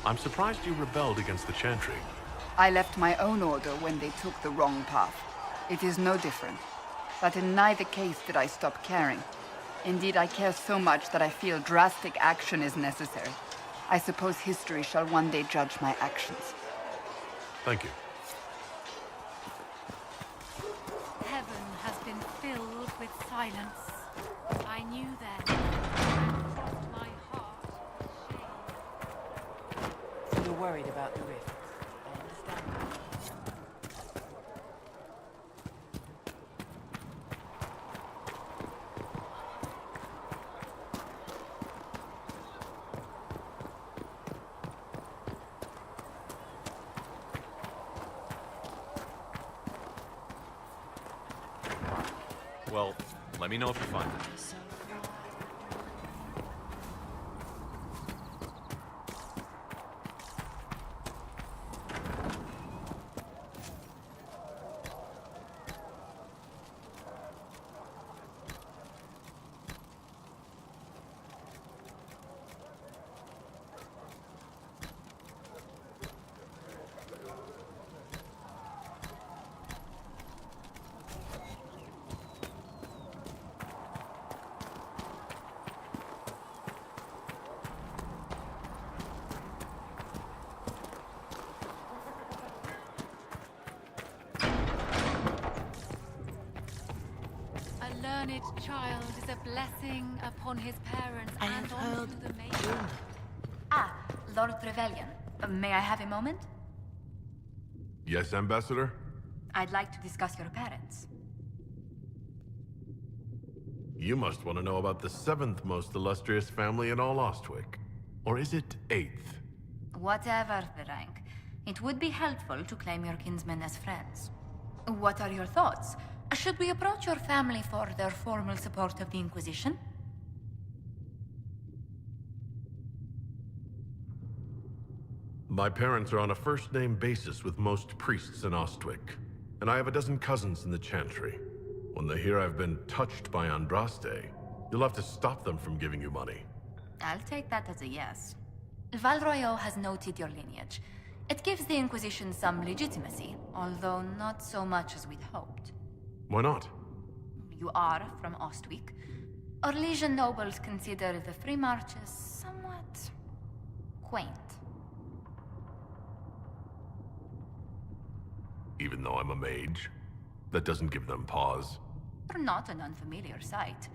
I'm surprised you rebelled against the Chantry. I left my own order when they took the wrong path. It is no different. But in neither case did I stop caring. Indeed, I care so much that I feel drastic action is necessary. I suppose history shall one day judge my actions. Thank you. Heaven has been filled with silence. I knew then, and crossed my heart with shame. You're worried about the rift. I understand. Well, let me know if you find it. A learned child is a blessing upon his parents and on to the maiden. Ah, Lord Trevelyan. May I have a moment? Yes, Ambassador? I'd like to discuss your parents. You must want to know about the 7th most illustrious family in all Ostwick. Or is it 8th? Whatever the rank, it would be helpful to claim your kinsmen as friends. What are your thoughts? Should we approach your family for their formal support of the Inquisition? My parents are on a first-name basis with most priests in Ostwick, and I have a dozen cousins in the Chantry. When they hear I've been touched by Andraste, you'll have to stop them from giving you money. I'll take that as a yes. Valroyo has noted your lineage. It gives the Inquisition some legitimacy, although not so much as we'd hoped. Why not? You are from Ostwick. Orlesian nobles consider the Free Marches somewhat quaint. Even though I'm a mage, that doesn't give them pause. You're not an unfamiliar sight.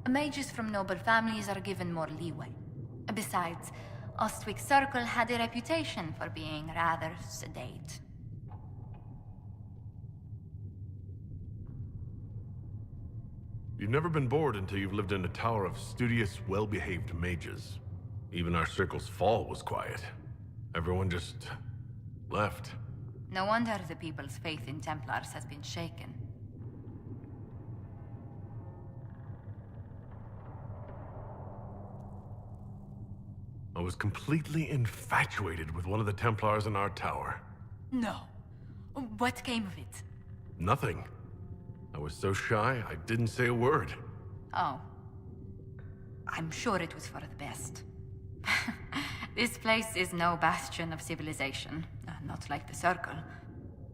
Mages from noble families are given more leeway. Besides, Ostwick Circle had a reputation for being rather sedate. You've never been bored until you've lived in a tower of studious, well-behaved mages. Even our circle's fall was quiet. Everyone just left. No wonder the people's faith in Templars has been shaken. I was completely infatuated with one of the Templars in our tower. No. What came of it? Nothing. I was so shy, I didn't say a word. Oh. I'm sure it was for the best. This place is no bastion of civilization. Not like the Circle.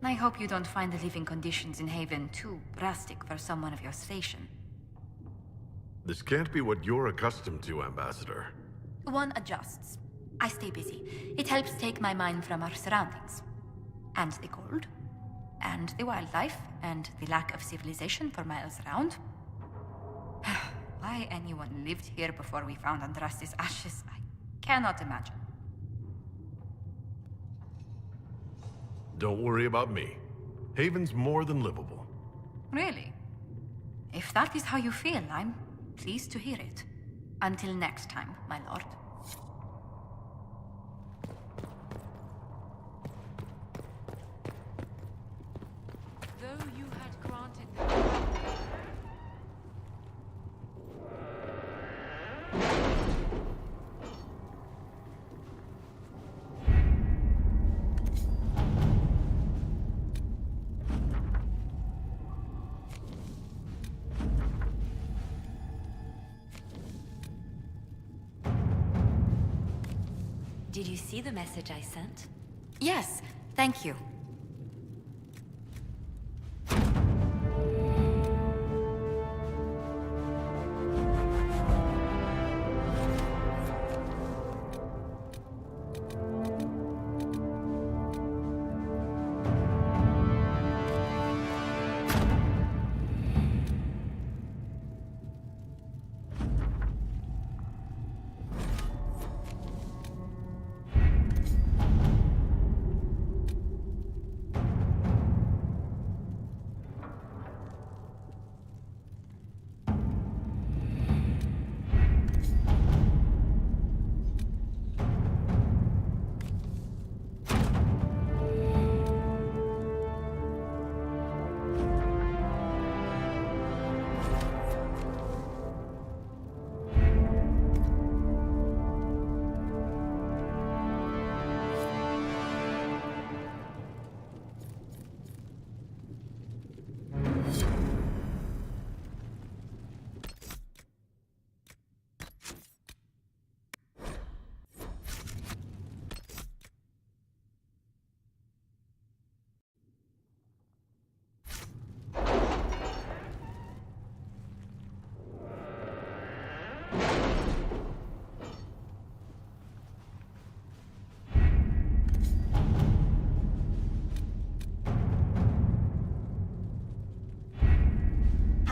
I hope you don't find the living conditions in Haven too drastic for someone of your station. This can't be what you're accustomed to, Ambassador. One adjusts. I stay busy. It helps take my mind from our surroundings. And the cold. And the wildlife. And the lack of civilization for miles around. Why anyone lived here before we found Andraste's ashes, I cannot imagine. Don't worry about me. Haven's more than livable. Really? If that is how you feel, I'm pleased to hear it. Until next time, my lord. Though you had granted Did you see the message I sent? Yes, thank you.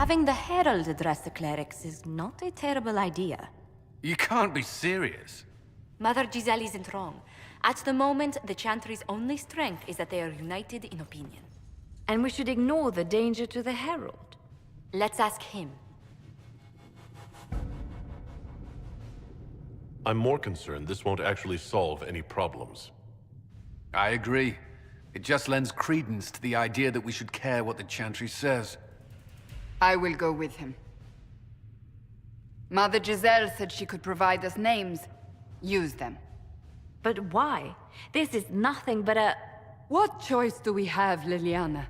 Having the Herald address the clerics is not a terrible idea. You can't be serious. Mother Giselle isn't wrong. At the moment, the Chantry's only strength is that they are united in opinion. And we should ignore the danger to the Herald. Let's ask him. I'm more concerned this won't actually solve any problems. I agree. It just lends credence to the idea that we should care what the Chantry says. I will go with him. Mother Giselle said she could provide us names. Use them. But why? This is nothing but a... What choice do we have, Liliana?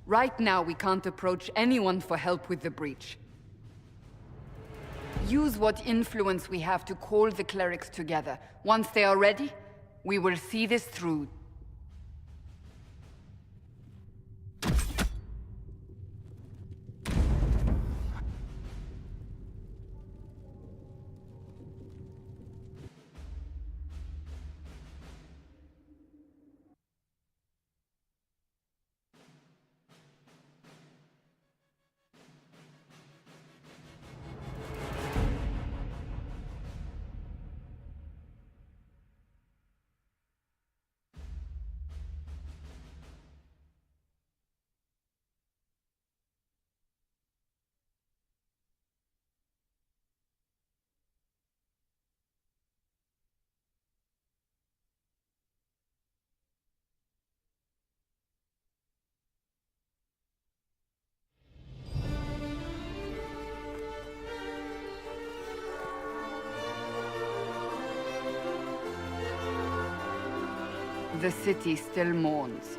Right now, we can't approach anyone for help with the breach. Use what influence we have to call the clerics together. Once they are ready, we will see this through. The city still mourns.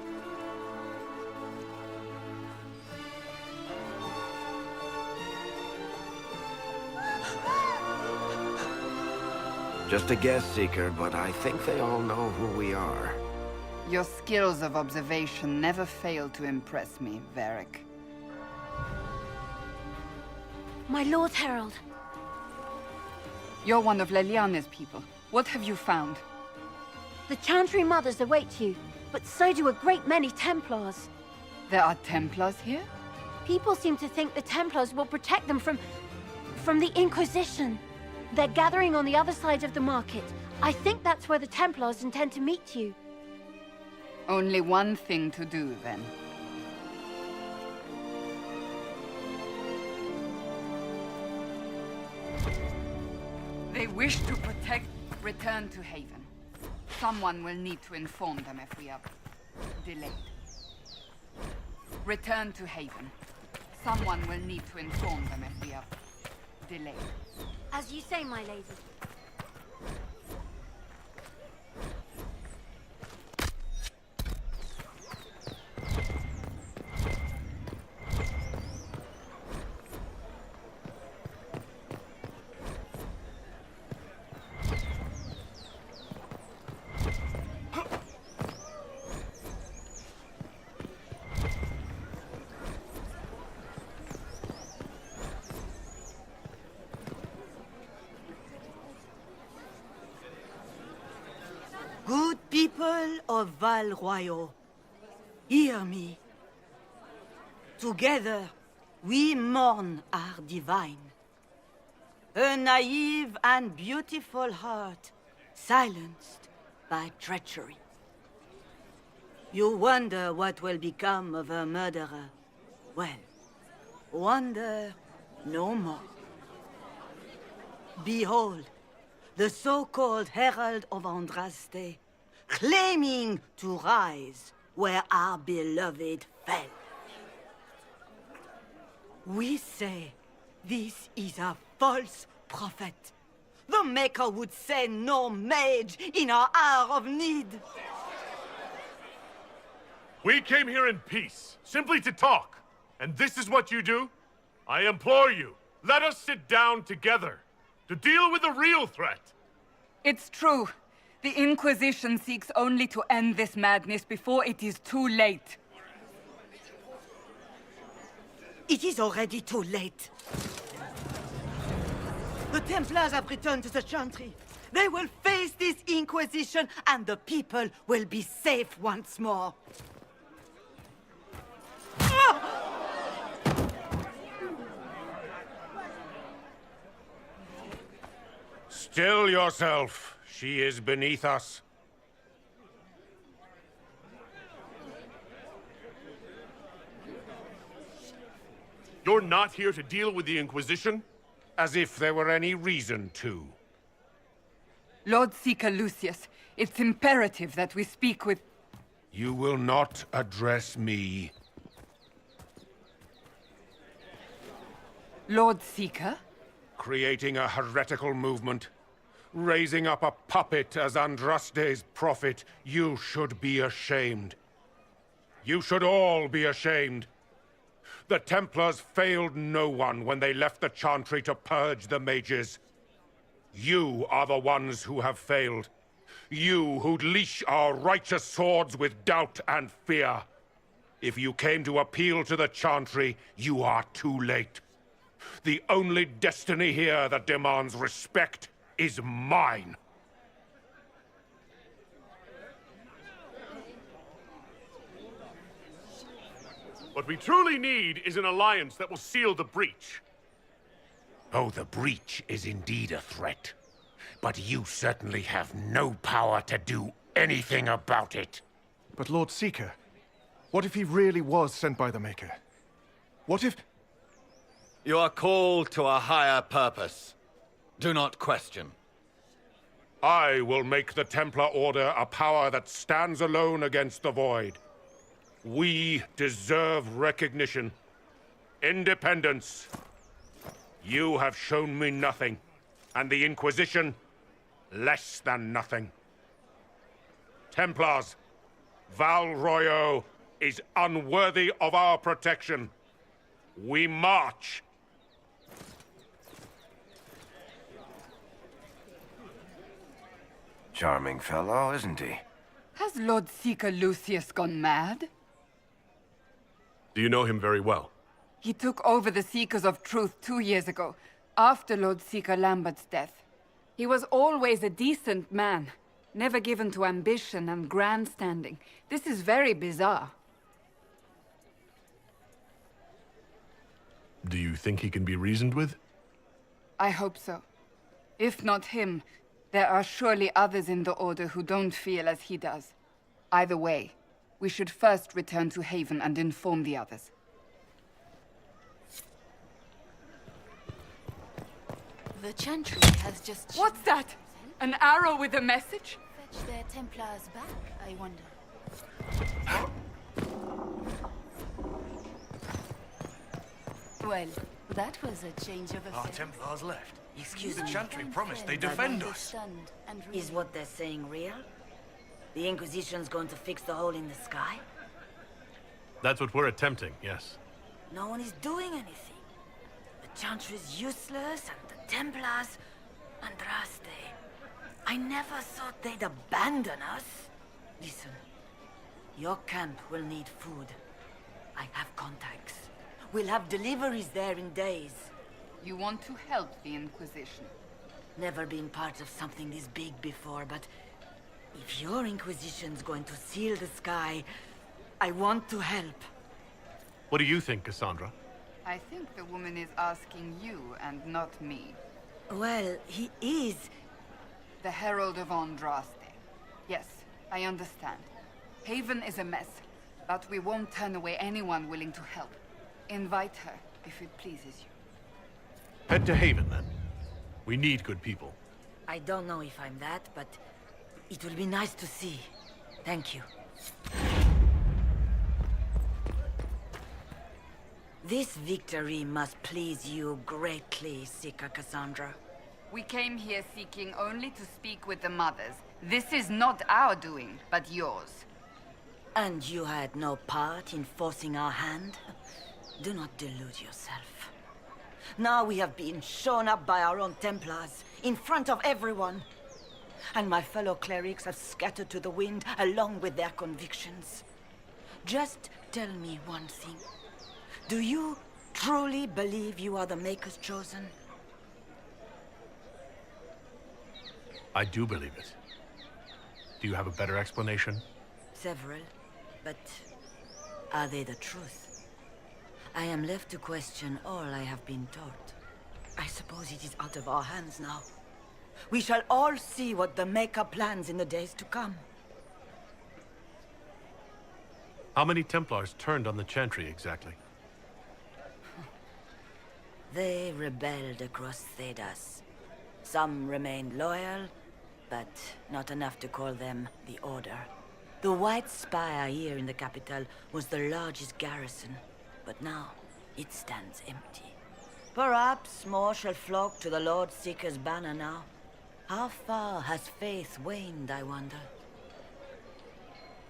Just a guess, Seeker, but I think they all know who we are. Your skills of observation never fail to impress me, Varric. My Lord Herald. You're one of Leliana's people. What have you found? The Chantry mothers await you, but so do a great many Templars. There are Templars here? People seem to think the Templars will protect them from the Inquisition. They're gathering on the other side of the market. I think that's where the Templars intend to meet you. Only one thing to do, then. They wish to protect... Return to Haven. Someone will need to inform them if we are delayed. Return to Haven. Someone will need to inform them if we are delayed. As you say, my lady. Good people of Val Royal, hear me. Together, we mourn our divine. A naive and beautiful heart, silenced by treachery. You wonder what will become of a murderer. Well, wonder no more. Behold, the so-called Herald of Andraste, claiming to rise where our beloved fell. We say this is a false prophet. The Maker would send no mage in our hour of need. We came here in peace, simply to talk. And this is what you do? I implore you, let us sit down together to deal with the real threat. It's true. The Inquisition seeks only to end this madness before it is too late. It is already too late. The Templars have returned to the Chantry. They will face this Inquisition, and the people will be safe once more. Still yourself. She is beneath us. You're not here to deal with the Inquisition? As if there were any reason to. Lord Seeker Lucius, it's imperative that we speak with... You will not address me. Lord Seeker? Creating a heretical movement. Raising up a puppet as Andraste's prophet. You should be ashamed. You should all be ashamed. The Templars failed no one when they left the Chantry to purge the mages. You are the ones who have failed. You who'd leash our righteous swords with doubt and fear. If you came to appeal to the Chantry, you are too late. The only destiny here that demands respect is mine. What we truly need is an alliance that will seal the breach. Oh, the breach is indeed a threat. But you certainly have no power to do anything about it. But Lord Seeker, what if he really was sent by the Maker? What if... You are called to a higher purpose. Do not question. I will make the Templar Order a power that stands alone against the Void. We deserve recognition. Independence. You have shown me nothing, and the Inquisition, less than nothing. Templars, Val Royo is unworthy of our protection. We march. Charming fellow, isn't he? Has Lord Seeker Lucius gone mad? Do you know him very well? He took over the Seekers of Truth 2 years ago, after Lord Seeker Lambert's death. He was always a decent man, never given to ambition and grandstanding. This is very bizarre. Do you think he can be reasoned with? I hope so. If not him, there are surely others in the Order who don't feel as he does. Either way, we should first return to Haven and inform the others. The Chantry has just... What's that? An arrow with a message? Fetch their Templars back, I wonder. Well, that was a change of affairs. Our Templars left. Excuse the me. Chantry promised they'd defend us. Is what they're saying real? The Inquisition's going to fix the hole in the sky? That's what we're attempting, yes. No one is doing anything. The Chantry's useless, and the Templars... Andraste. I never thought they'd abandon us. Listen, your camp will need food. I have contacts. We'll have deliveries there in days. You want to help the Inquisition? Never been part of something this big before, but... if your Inquisition's going to seal the sky, I want to help. What do you think, Cassandra? I think the woman is asking you and not me. Well, he is... The Herald of Andraste. Yes, I understand. Haven is a mess, but we won't turn away anyone willing to help. Invite her, if it pleases you. Head to Haven, then. We need good people. I don't know if I'm that, but it will be nice to see. Thank you. This victory must please you greatly, Seeker Cassandra. We came here seeking only to speak with the mothers. This is not our doing, but yours. And you had no part in forcing our hand? Do not delude yourself. Now we have been shown up by our own Templars, in front of everyone. And my fellow clerics have scattered to the wind along with their convictions. Just tell me one thing. Do you truly believe you are the Maker's chosen? I do believe it. Do you have a better explanation? Several, but are they the truth? I am left to question all I have been taught. I suppose it is out of our hands now. We shall all see what the Maker plans in the days to come. How many Templars turned on the Chantry exactly? They rebelled across Thedas. Some remained loyal, but not enough to call them the Order. The White Spire here in the capital was the largest garrison, but now it stands empty. Perhaps more shall flock to the Lord Seeker's banner now. How far has faith waned, I wonder?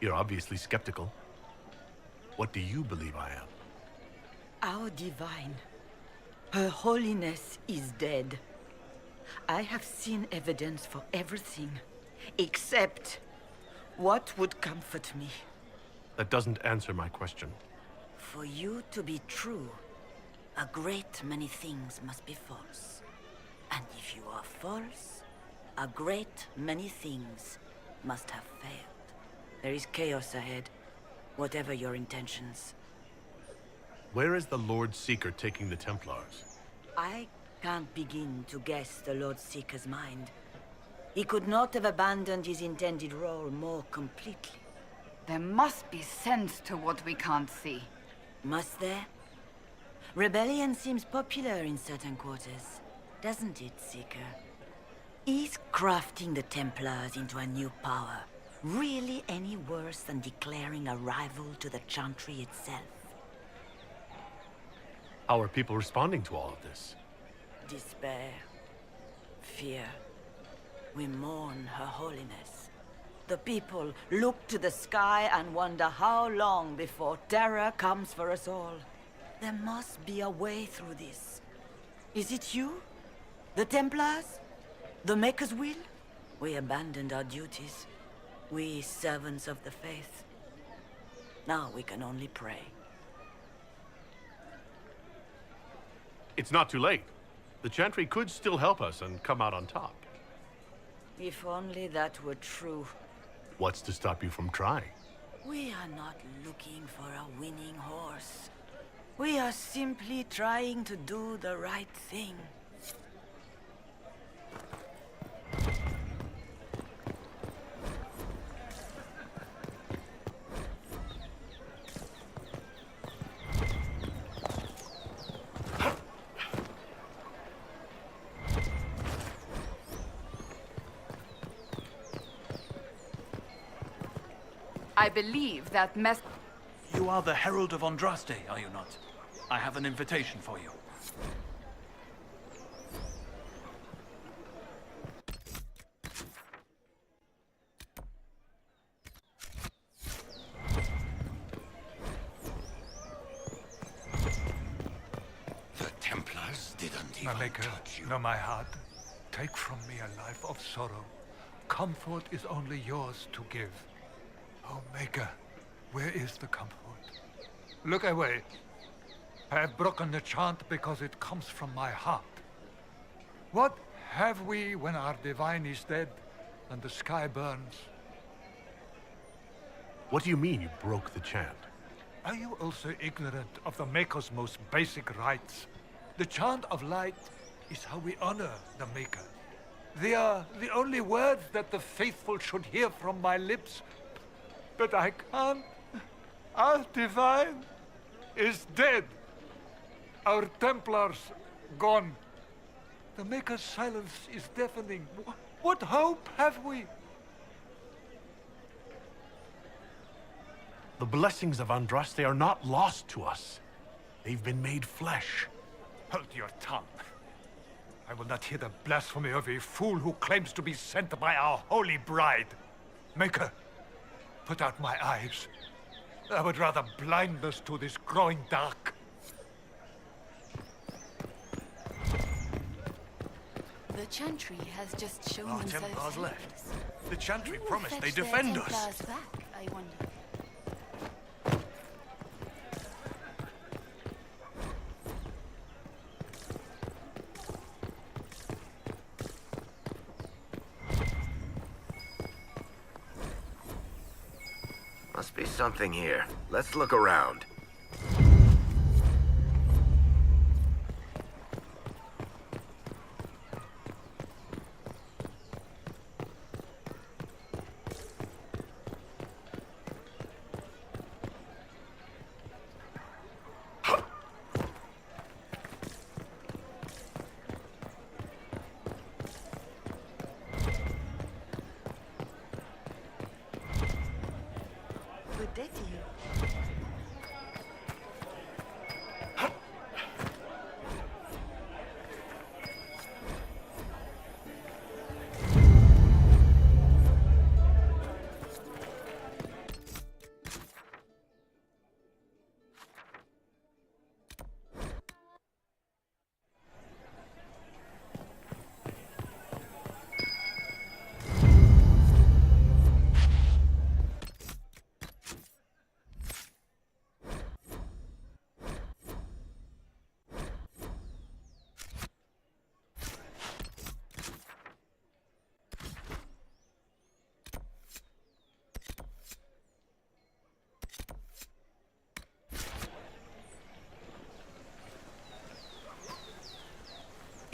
You're obviously skeptical. What do you believe I am? Our divine. Her holiness is dead. I have seen evidence for everything, except what would comfort me. That doesn't answer my question. For you to be true, a great many things must be false. And if you are false, a great many things must have failed. There is chaos ahead, whatever your intentions. Where is the Lord Seeker taking the Templars? I can't begin to guess the Lord Seeker's mind. He could not have abandoned his intended role more completely. There must be sense to what we can't see. Must there? Rebellion seems popular in certain quarters, doesn't it, Seeker? Is crafting the Templars into a new power really any worse than declaring a rival to the Chantry itself? How are people responding to all of this? Despair. Fear. We mourn her holiness. The people look to the sky and wonder how long before terror comes for us all. There must be a way through this. Is it you? The Templars? The Maker's will? We abandoned our duties. We servants of the faith. Now we can only pray. It's not too late. The Chantry could still help us and come out on top. If only that were true. What's to stop you from trying? We are not looking for a winning horse. We are simply trying to do the right thing. I believe that You are the Herald of Andraste, are you not? I have an invitation for you. The Templars didn't My even Maker, touch you. know my heart. Take from me a life of sorrow. Comfort is only yours to give. Oh, Maker, where is the comfort? Look away. I have broken the chant because it comes from my heart. What have we when our divine is dead and the sky burns? What do you mean you broke the chant? Are you also ignorant of the Maker's most basic rites? The chant of light is how we honor the Maker. They are the only words that the faithful should hear from my lips. But I can't. Our divine is dead. Our Templars gone. The Maker's silence is deafening. What hope have we? The blessings of Andraste are not lost to us. They've been made flesh. Hold your tongue. I will not hear the blasphemy of a fool who claims to be sent by our holy bride. Maker, put out my eyes. I would rather blindness to this growing dark. The Chantry has just shown Our themselves Templars helpless. left. The Chantry Who will promised they fetch their defend us. Templars back, I wonder. Must be something here. Let's look around.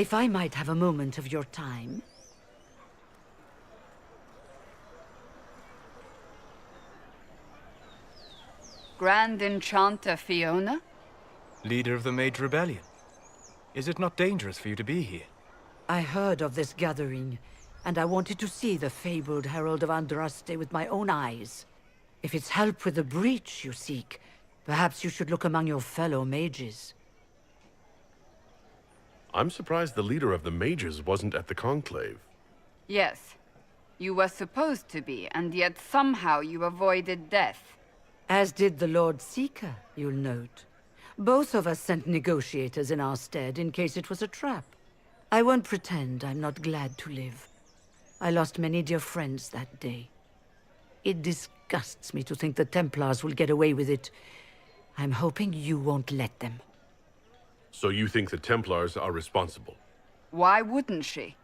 If I might have a moment of your time. Grand Enchanter Fiona? Leader of the Mage Rebellion. Is it not dangerous for you to be here? I heard of this gathering, and I wanted to see the fabled Herald of Andraste with my own eyes. If it's help with the breach you seek, perhaps you should look among your fellow mages. I'm surprised the leader of the mages wasn't at the conclave. Yes. You were supposed to be, and yet somehow you avoided death. As did the Lord Seeker, you'll note. Both of us sent negotiators in our stead in case it was a trap. I won't pretend I'm not glad to live. I lost many dear friends that day. It disgusts me to think the Templars will get away with it. I'm hoping you won't let them. So you think the Templars are responsible? Why wouldn't she?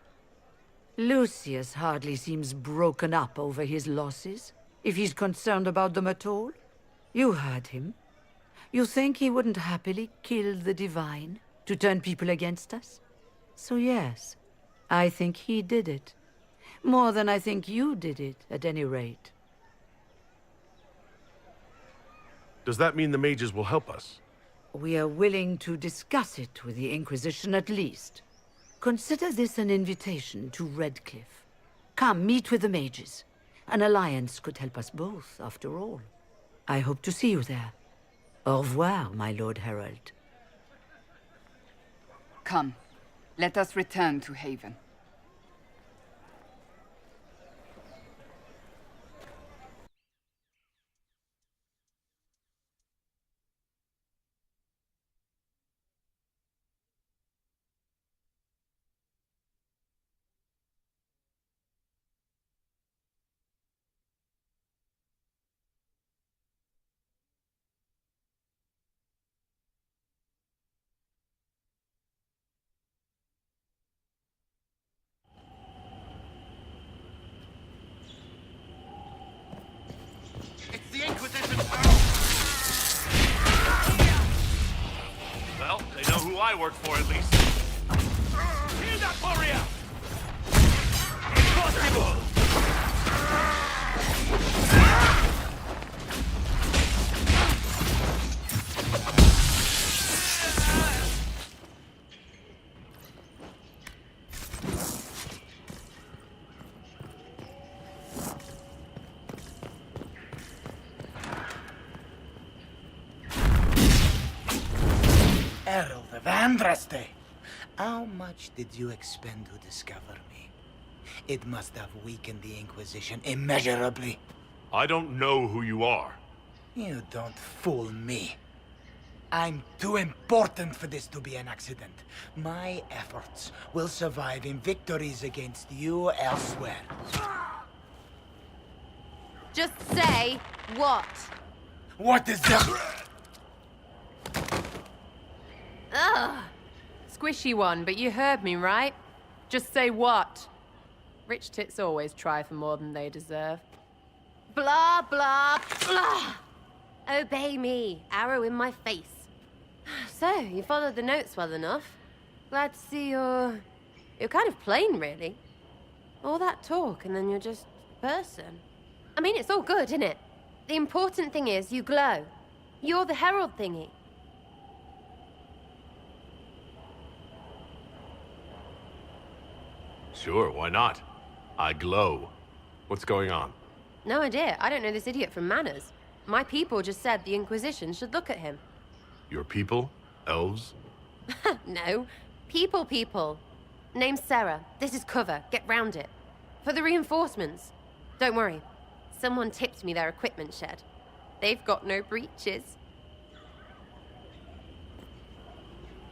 Lucius hardly seems broken up over his losses, if he's concerned about them at all. You heard him. You think he wouldn't happily kill the Divine to turn people against us? So yes, I think he did it. More than I think you did it, at any rate. Does that mean the mages will help us? We are willing to discuss it with the Inquisition at least. Consider this an invitation to Redcliffe. Come, meet with the mages. An alliance could help us both, after all. I hope to see you there. Au revoir, my Lord Herald. Come, let us return to Haven. It's the Inquisition! Well, they know who I work for, at least. Hear that, warrior! Impossible! Herald of Andraste! How much did you expend to discover me? It must have weakened the Inquisition immeasurably. I don't know who you are. You don't fool me. I'm too important for this to be an accident. My efforts will survive in victories against you elsewhere. Just say what? What is that? Ugh! Squishy one, but you heard me, right? Just say what? Rich tits always try for more than they deserve. Blah, blah, blah! Obey me. Arrow in my face. So, you followed the notes well enough. Glad to see you're kind of plain, really. All that talk, and then you're just a person. I mean, it's all good, isn't it? The important thing is you glow. You're the herald thingy. Sure, why not? I glow. What's going on? No idea. I don't know this idiot from Manners. My people just said the Inquisition should look at him. Your people? Elves? No. People. Name's Sarah. This is cover. Get round it. For the reinforcements. Don't worry. Someone tipped me their equipment shed. They've got no breaches.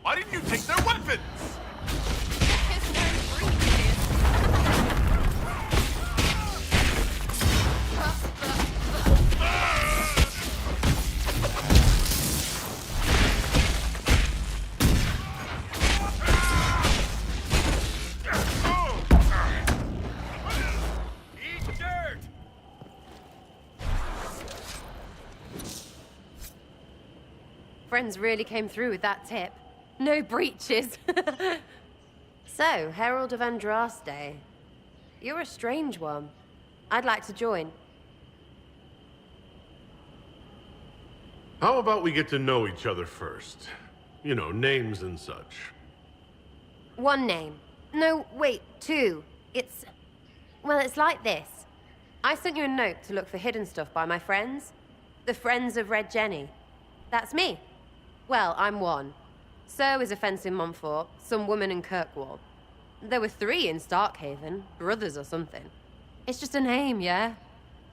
Why didn't you take their weapons? Friends really came through with that tip. No breaches. So, Herald of Andraste. You're a strange one. I'd like to join. How about we get to know each other first? You know, names and such. One name. No, wait, two. Well, it's like this. I sent you a note to look for hidden stuff by my friends. The Friends of Red Jenny. That's me. Well, I'm one. So is a fence in Montfort, some woman in Kirkwall. There were 3 in Starkhaven, brothers or something. It's just a name, yeah?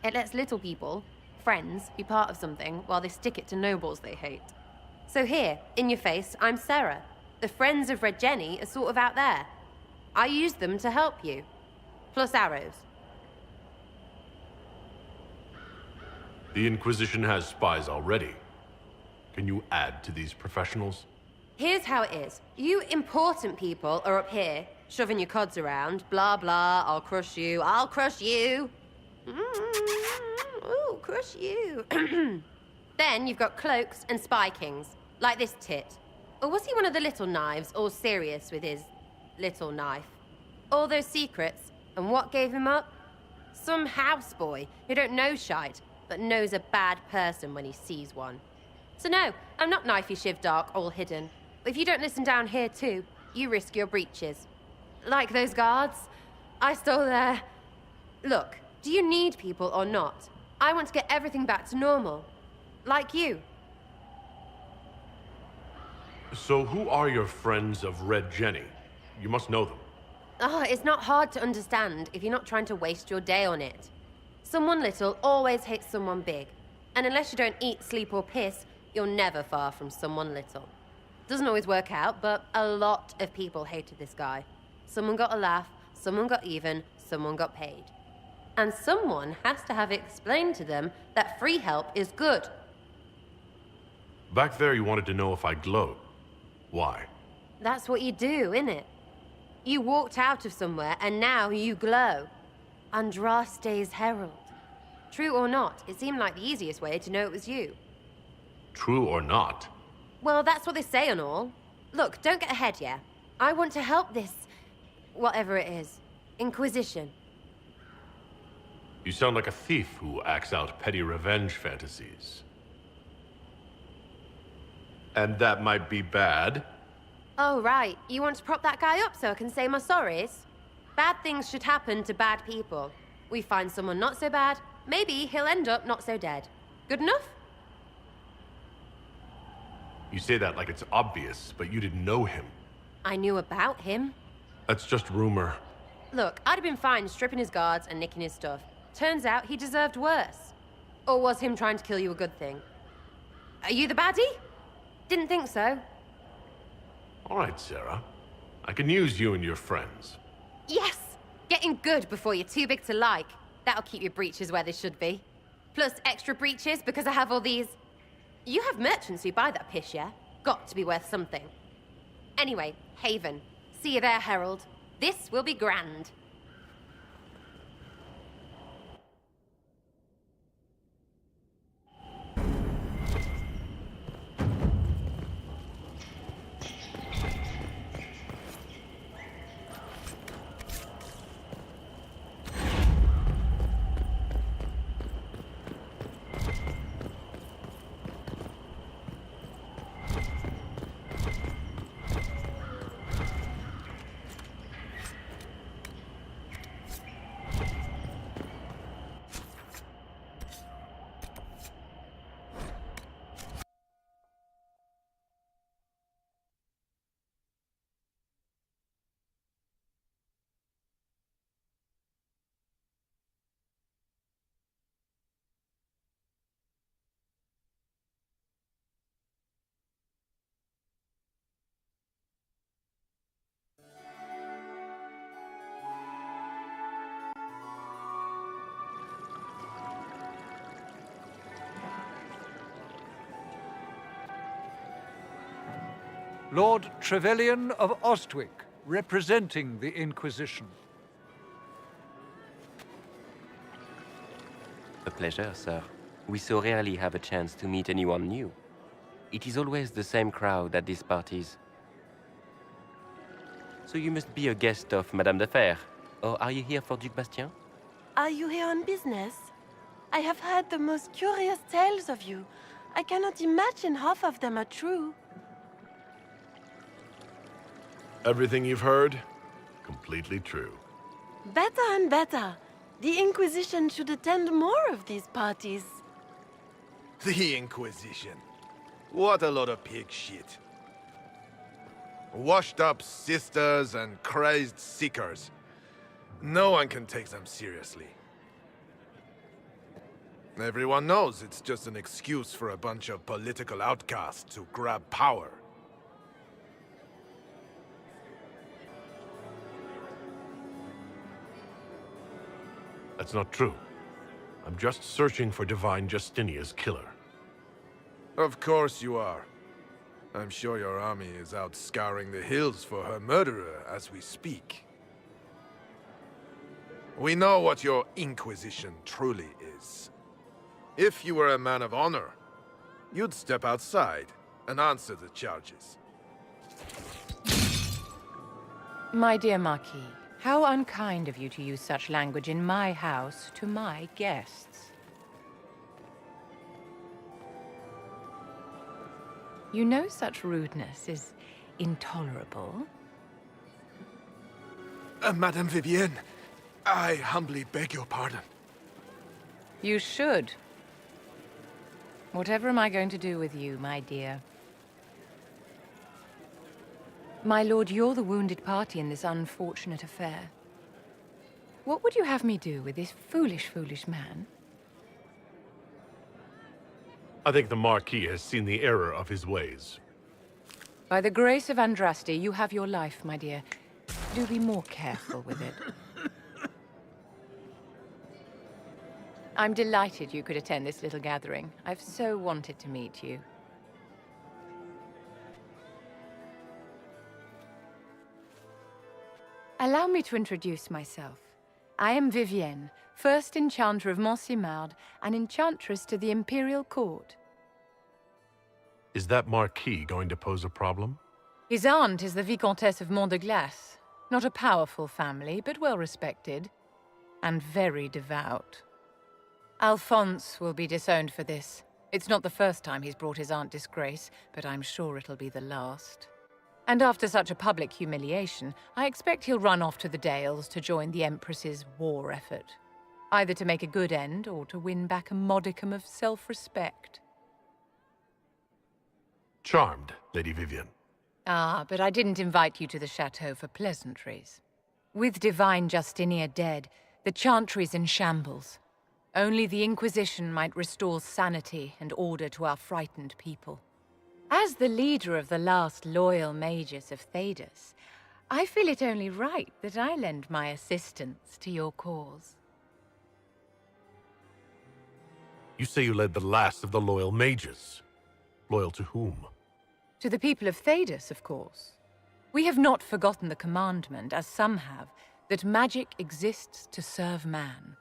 It lets little people, friends, be part of something while they stick it to nobles they hate. So here, in your face, I'm Sarah. The Friends of Red Jenny are sort of out there. I used them to help you. Plus arrows. The Inquisition has spies already. Can you add to these professionals? Here's how it is. You important people are up here, shoving your cods around. Blah, blah, I'll crush you, I'll crush you. Ooh, crush you. Then you've got cloaks and spy kings, like this tit. Or was he one of the little knives, all serious with his little knife? All those secrets, and what gave him up? Some houseboy who don't know shite, but knows a bad person when he sees one. So no, I'm not knifey shiv dark, all hidden. But if you don't listen down here too, you risk your breeches. Like those guards, I stole their... Look, do you need people or not? I want to get everything back to normal. Like you. So who are your Friends of Red Jenny? You must know them. It's not hard to understand if you're not trying to waste your day on it. Someone little always hates someone big. And unless you don't eat, sleep, or piss, you're never far from someone little. Doesn't always work out, but a lot of people hated this guy. Someone got a laugh, someone got even, someone got paid. And someone has to have explained to them that free help is good. Back there you wanted to know if I glowed. Why? That's what you do, innit? You walked out of somewhere, and now you glow. Andraste's herald. True or not, it seemed like the easiest way to know it was you. True or not? Well, that's what they say and all. Look, don't get ahead, yeah? I want to help this... whatever it is. Inquisition. You sound like a thief who acts out petty revenge fantasies. And that might be bad? Oh, right. You want to prop that guy up so I can say my sorries? Bad things should happen to bad people. We find someone not so bad, maybe he'll end up not so dead. Good enough? You say that like it's obvious, but you didn't know him. I knew about him. That's just rumor. Look, I'd have been fine stripping his guards and nicking his stuff. Turns out he deserved worse. Or was him trying to kill you a good thing? Are you the baddie? Didn't think so. All right, Sarah. I can use you and your friends. Yes! Getting good before you're too big to like. That'll keep your breeches where they should be. Plus extra breeches because I have all these... You have merchants who buy that piss, yeah? Got to be worth something. Anyway, Haven. See you there, Herald. This will be grand. Lord Trevelyan of Ostwick, representing the Inquisition. A pleasure, sir. We so rarely have a chance to meet anyone new. It is always the same crowd at these parties. So you must be a guest of Madame de Fer. Or are you here for Duc Bastien? Are you here on business? I have heard the most curious tales of you. I cannot imagine half of them are true. Everything you've heard? Completely true. Better and better. The Inquisition should attend more of these parties. The Inquisition. What a lot of pig shit. Washed up sisters and crazed seekers. No one can take them seriously. Everyone knows it's just an excuse for a bunch of political outcasts to grab power. That's not true. I'm just searching for Divine Justinia's killer. Of course you are. I'm sure your army is out scouring the hills for her murderer as we speak. We know what your Inquisition truly is. If you were a man of honor, you'd step outside and answer the charges. My dear Marquis, how unkind of you to use such language in my house to my guests. You know such rudeness is intolerable. Madame Vivienne, I humbly beg your pardon. You should. Whatever am I going to do with you, my dear? My lord, you're the wounded party in this unfortunate affair. What would you have me do with this foolish, foolish man? I think the Marquis has seen the error of his ways. By the grace of Andraste, you have your life, my dear. Do be more careful with it. I'm delighted you could attend this little gathering. I've so wanted to meet you. Allow me to introduce myself. I am Vivienne, first Enchanter of Montsimard and Enchantress to the Imperial Court. Is that Marquis going to pose a problem? His aunt is the Vicomtesse of Mont de Glace. Not a powerful family, but well respected. And very devout. Alphonse will be disowned for this. It's not the first time he's brought his aunt disgrace, but I'm sure it'll be the last. And after such a public humiliation, I expect he'll run off to the Dales to join the Empress's war effort. Either to make a good end, or to win back a modicum of self-respect. Charmed, Lady Vivienne. Ah, but I didn't invite you to the chateau for pleasantries. With Divine Justinia dead, the Chantry's in shambles. Only the Inquisition might restore sanity and order to our frightened people. As the leader of the last loyal mages of Thedas, I feel it only right that I lend my assistance to your cause. You say you led the last of the loyal mages. Loyal to whom? To the people of Thedas, of course. We have not forgotten the commandment, as some have, that magic exists to serve man.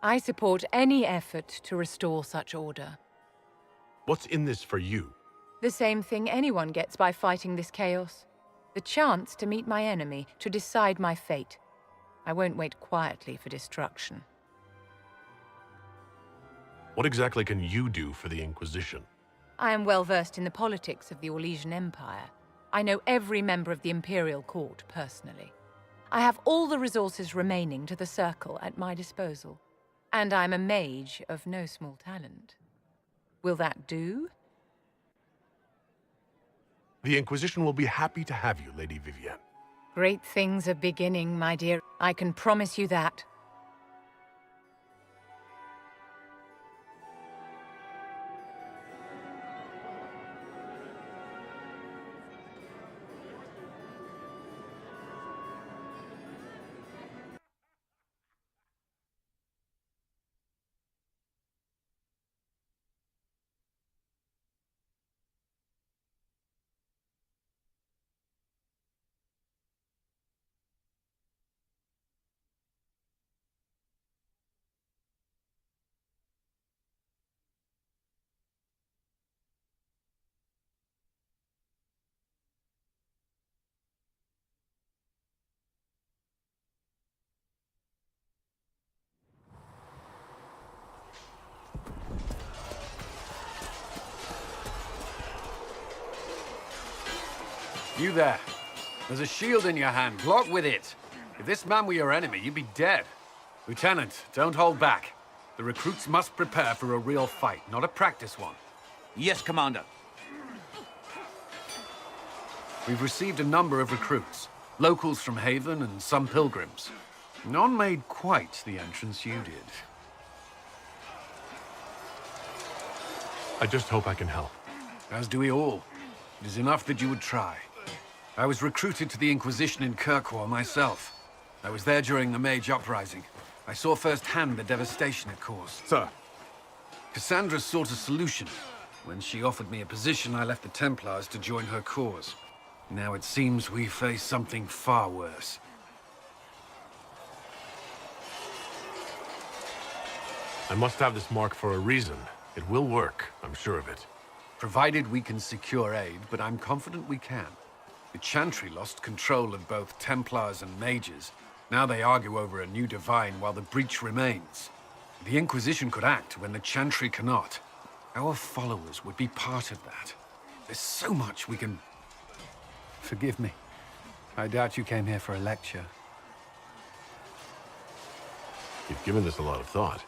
I support any effort to restore such order. What's in this for you? The same thing anyone gets by fighting this chaos. The chance to meet my enemy, to decide my fate. I won't wait quietly for destruction. What exactly can you do for the Inquisition? I am well versed in the politics of the Orlesian Empire. I know every member of the Imperial Court personally. I have all the resources remaining to the Circle at my disposal. And I'm a mage of no small talent. Will that do? The Inquisition will be happy to have you, Lady Vivienne. Great things are beginning, my dear. I can promise you that. You there. There's a shield in your hand. Block with it. If this man were your enemy, you'd be dead. Lieutenant, don't hold back. The recruits must prepare for a real fight, not a practice one. Yes, Commander. We've received a number of recruits. Locals from Haven and some pilgrims. None made quite the entrance you did. I just hope I can help. As do we all. It is enough that you would try. I was recruited to the Inquisition in Kirkwall myself. I was there during the Mage Uprising. I saw firsthand the devastation it caused. Sir. Cassandra sought a solution. When she offered me a position, I left the Templars to join her cause. Now it seems we face something far worse. I must have this mark for a reason. It will work, I'm sure of it. Provided we can secure aid, but I'm confident we can. The Chantry lost control of both Templars and Mages. Now they argue over a new Divine while the breach remains. The Inquisition could act when the Chantry cannot. Our followers would be part of that. There's so much we can... Forgive me. I doubt you came here for a lecture. You've given this a lot of thought.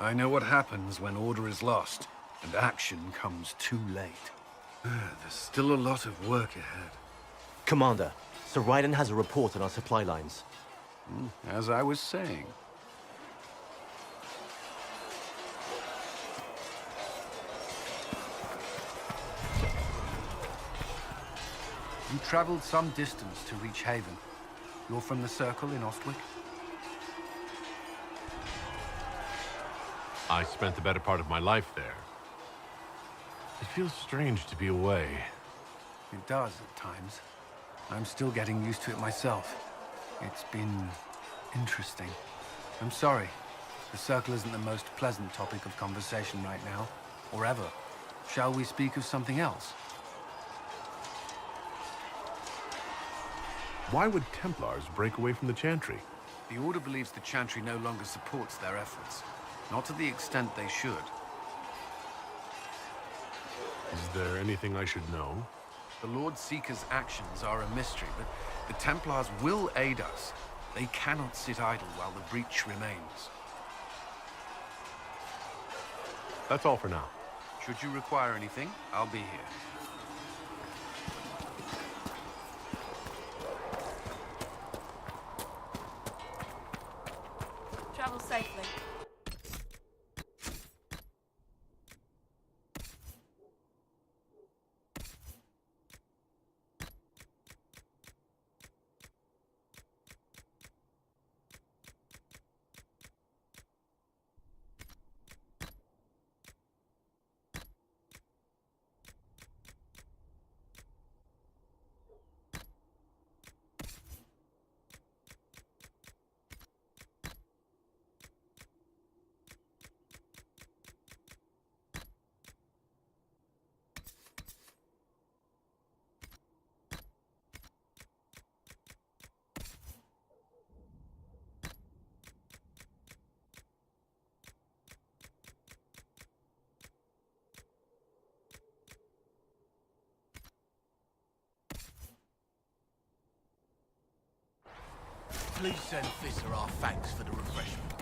I know what happens when order is lost, and action comes too late. There's still a lot of work ahead. Commander, Sir Raiden has a report on our supply lines. As I was saying. You traveled some distance to reach Haven. You're from the Circle in Ostwick? I spent the better part of my life there. It feels strange to be away. It does at times. I'm still getting used to it myself. It's been interesting. I'm sorry. The Circle isn't the most pleasant topic of conversation right now, or ever. Shall we speak of something else? Why would Templars break away from the Chantry? The Order believes the Chantry no longer supports their efforts. Not to the extent they should. Is there anything I should know? The Lord Seeker's actions are a mystery, but the Templars will aid us. They cannot sit idle while the breach remains. That's all for now. Should you require anything, I'll be here. Travel safely. Please send Visser our thanks for the refreshment.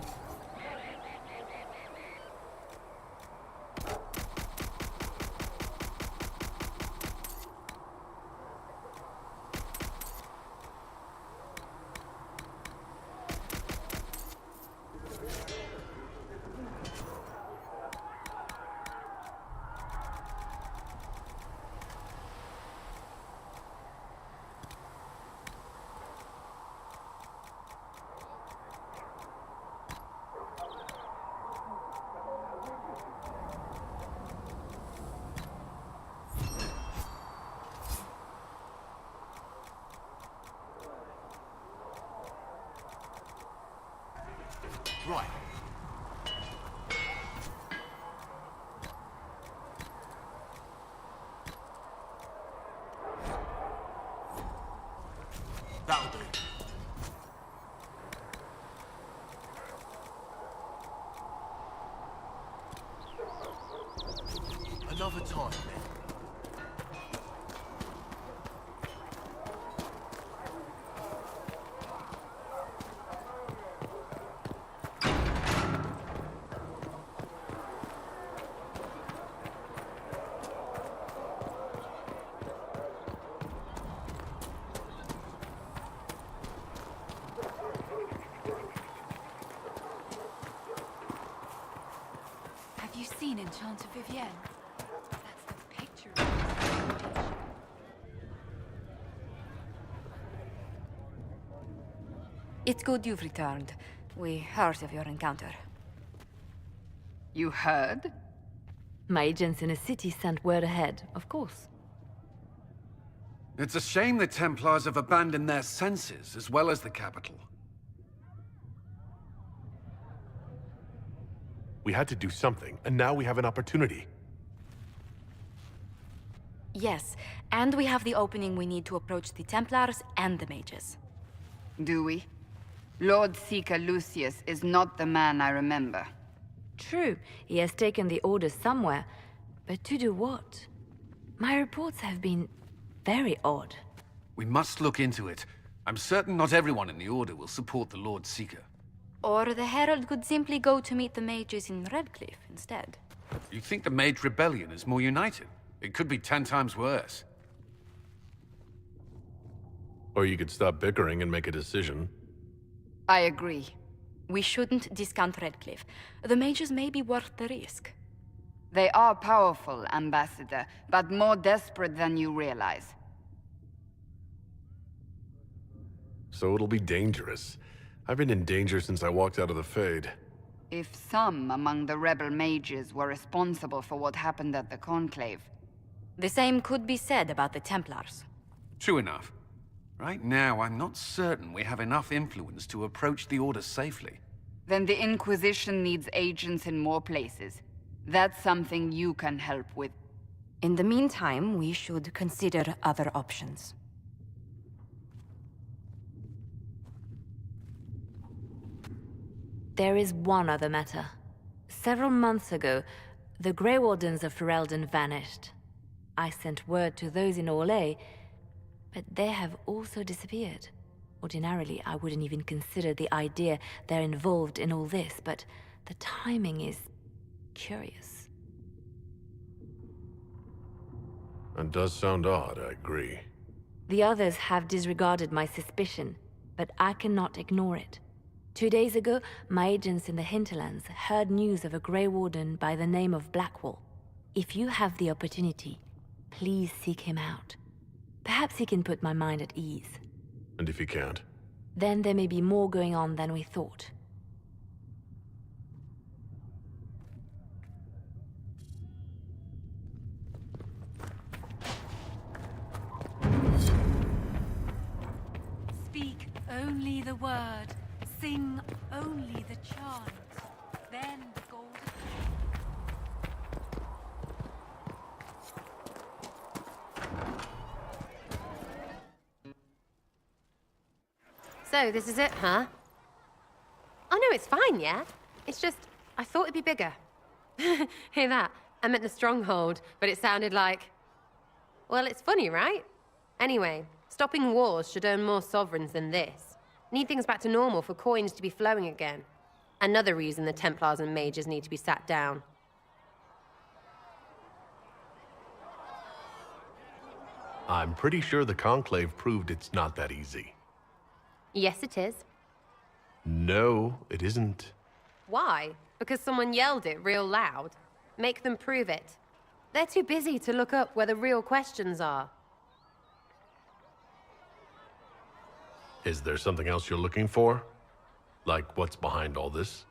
Right. That'll do. Another time, then. seen Enchanter Vivienne? That's the picture of his. It's good you've returned. We heard of your encounter. You heard? My agents in the city sent word ahead, of course. It's a shame the Templars have abandoned their senses, as well as the capital. We had to do something, and now we have an opportunity. Yes, and we have the opening we need to approach the Templars and the mages. Do we? Lord Seeker Lucius is not the man I remember. True, he has taken the orders somewhere, but to do what? My reports have been very odd. We must look into it. I'm certain not everyone in the Order will support the Lord Seeker. Or the Herald could simply go to meet the mages in Redcliffe instead. You think the Mage Rebellion is more united? It could be 10 times worse. Or you could stop bickering and make a decision. I agree. We shouldn't discount Redcliffe. The mages may be worth the risk. They are powerful, Ambassador, but more desperate than you realize. So it'll be dangerous. I've been in danger since I walked out of the Fade. If some among the rebel mages were responsible for what happened at the Conclave... The same could be said about the Templars. True enough. Right now, I'm not certain we have enough influence to approach the Order safely. Then the Inquisition needs agents in more places. That's something you can help with. In the meantime, we should consider other options. There is one other matter. Several months ago, the Grey Wardens of Ferelden vanished. I sent word to those in Orlais, but they have also disappeared. Ordinarily, I wouldn't even consider the idea they're involved in all this, but the timing is curious. It does sound odd, I agree. The others have disregarded my suspicion, but I cannot ignore it. 2 days ago, my agents in the hinterlands heard news of a Grey Warden by the name of Blackwall. If you have the opportunity, please seek him out. Perhaps he can put my mind at ease. And if he can't? Then there may be more going on than we thought. Speak only the word. Sing only the chant. Then the golden... So, this is it, huh? Oh no, it's fine, yeah? It's just, I thought it'd be bigger. Hear that? I meant the stronghold, but it sounded like... Well, it's funny, right? Anyway, stopping wars should earn more sovereigns than this. Need things back to normal for coins to be flowing again. Another reason the Templars and Mages need to be sat down. I'm pretty sure the Conclave proved it's not that easy. Yes, it is. No, it isn't. Why? Because someone yelled it real loud? Make them prove it. They're too busy to look up where the real questions are. Is there something else you're looking for? Like what's behind all this?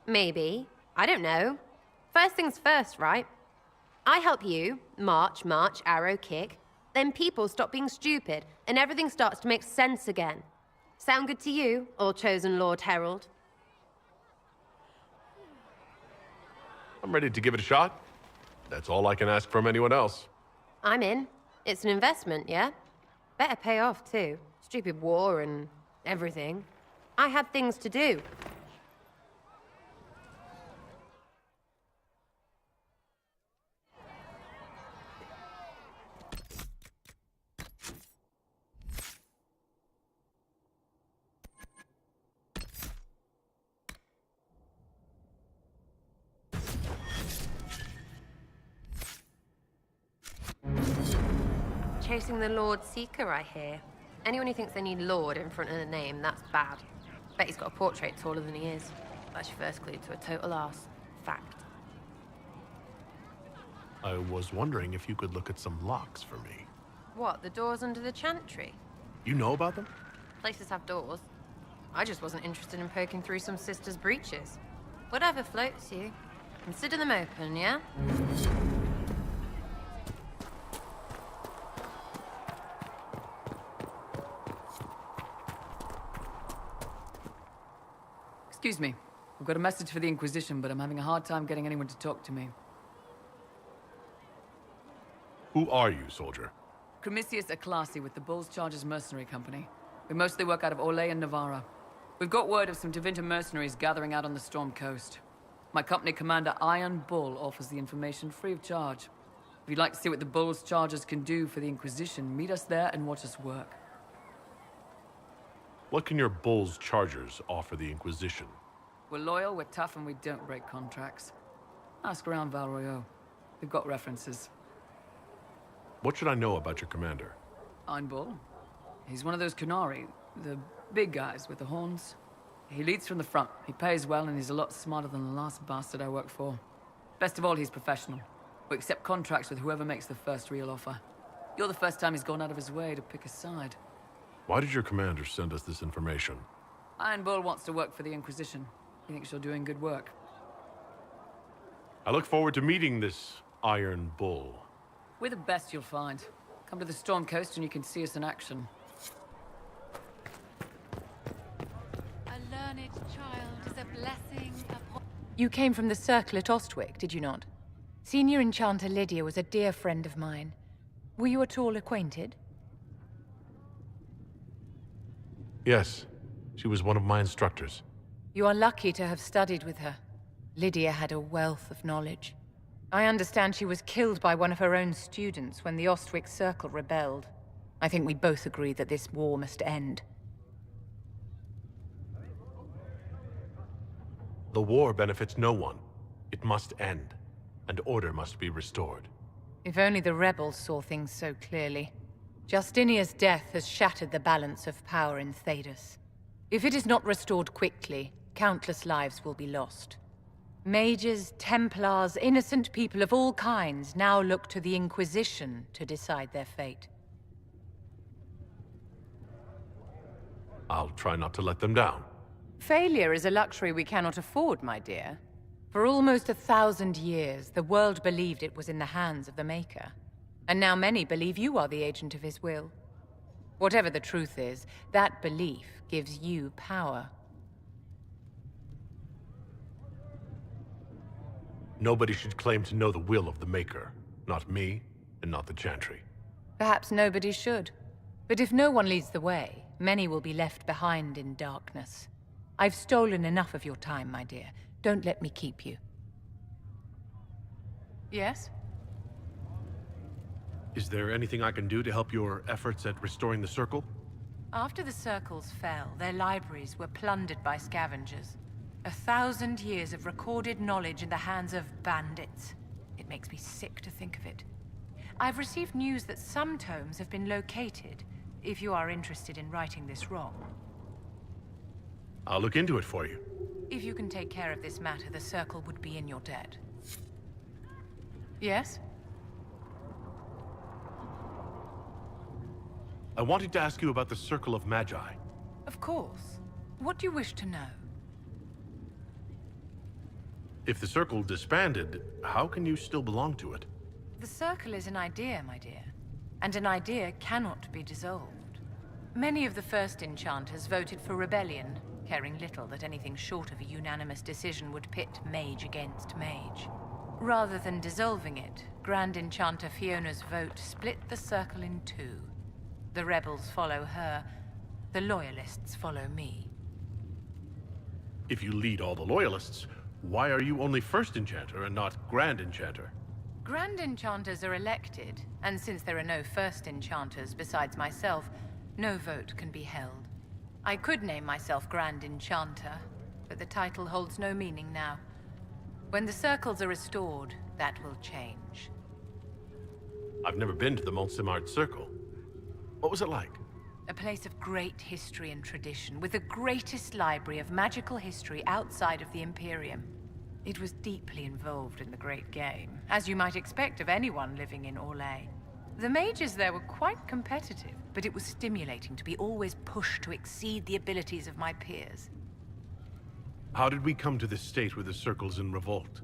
Maybe. I don't know. First things first, right? I help you, march, arrow, kick. Then people stop being stupid, and everything starts to make sense again. Sound good to you, All Chosen Lord Herald? I'm ready to give it a shot. That's all I can ask from anyone else. I'm in. It's an investment, yeah? Better pay off, too. Stupid war and everything. I had things to do. Chasing the Lord Seeker, I hear. Anyone who thinks they need Lord in front of the name, that's bad. Bet he's got a portrait taller than he is. That's your first clue to a total arse. Fact. I was wondering if you could look at some locks for me. What, the doors under the chantry? You know about them? Places have doors. I just wasn't interested in poking through some sister's breeches. Whatever floats you. Consider them open, yeah? Excuse me. I've got a message for the Inquisition, but I'm having a hard time getting anyone to talk to me. Who are you, soldier? Cremisius Aclasi with the Bulls Chargers Mercenary Company. We mostly work out of Orlais and Navarra. We've got word of some Tevinter mercenaries gathering out on the Storm Coast. My company commander, Iron Bull, offers the information free of charge. If you'd like to see what the Bulls Chargers can do for the Inquisition, meet us there and watch us work. What can your Bulls Chargers offer the Inquisition? We're loyal, we're tough, and we don't break contracts. Ask around Valroyo. We've got references. What should I know about your commander? Iron Bull. He's one of those Kunari, the big guys with the horns. He leads from the front. He pays well, and he's a lot smarter than the last bastard I worked for. Best of all, he's professional. We accept contracts with whoever makes the first real offer. You're the first time he's gone out of his way to pick a side. Why did your commander send us this information? Iron Bull wants to work for the Inquisition. He thinks you're doing good work. I look forward to meeting this Iron Bull. We're the best you'll find. Come to the Storm Coast and you can see us in action. A learned child is a blessing upon... You came from the Circle at Ostwick, did you not? Senior Enchanter Lydia was a dear friend of mine. Were you at all acquainted? Yes, she was one of my instructors. You are lucky to have studied with her. Lydia had a wealth of knowledge. I understand she was killed by one of her own students when the Ostwick Circle rebelled. I think we both agree that this war must end. The war benefits no one. It must end, and order must be restored. If only the rebels saw things so clearly. Justinia's death has shattered the balance of power in Thedas. If it is not restored quickly, countless lives will be lost. Mages, Templars, innocent people of all kinds now look to the Inquisition to decide their fate. I'll try not to let them down. Failure is a luxury we cannot afford, my dear. For almost 1,000 years, the world believed it was in the hands of the Maker. And now many believe you are the agent of his will. Whatever the truth is, that belief gives you power. Nobody should claim to know the will of the Maker. Not me, and not the Chantry. Perhaps nobody should. But if no one leads the way, many will be left behind in darkness. I've stolen enough of your time, my dear. Don't let me keep you. Yes? Is there anything I can do to help your efforts at restoring the Circle? After the Circles fell, their libraries were plundered by scavengers. 1,000 years of recorded knowledge in the hands of bandits. It makes me sick to think of it. I've received news that some tomes have been located, if you are interested in righting this wrong. I'll look into it for you. If you can take care of this matter, the Circle would be in your debt. Yes? I wanted to ask you about the Circle of Magi. Of course. What do you wish to know? If the Circle disbanded, how can you still belong to it? The Circle is an idea, my dear. And an idea cannot be dissolved. Many of the first enchanters voted for rebellion, caring little that anything short of a unanimous decision would pit mage against mage. Rather than dissolving it, Grand Enchanter Fiona's vote split the Circle in two. The rebels follow her, the loyalists follow me. If you lead all the loyalists, why are you only First Enchanter and not Grand Enchanter? Grand Enchanters are elected, and since there are no First Enchanters besides myself, no vote can be held. I could name myself Grand Enchanter, but the title holds no meaning now. When the Circles are restored, that will change. I've never been to the Montsemart Circle. What was it like? A place of great history and tradition, with the greatest library of magical history outside of the Imperium. It was deeply involved in the Great Game, as you might expect of anyone living in Orlais. The mages there were quite competitive, but it was stimulating to be always pushed to exceed the abilities of my peers. How did we come to this state where the Circle's in revolt?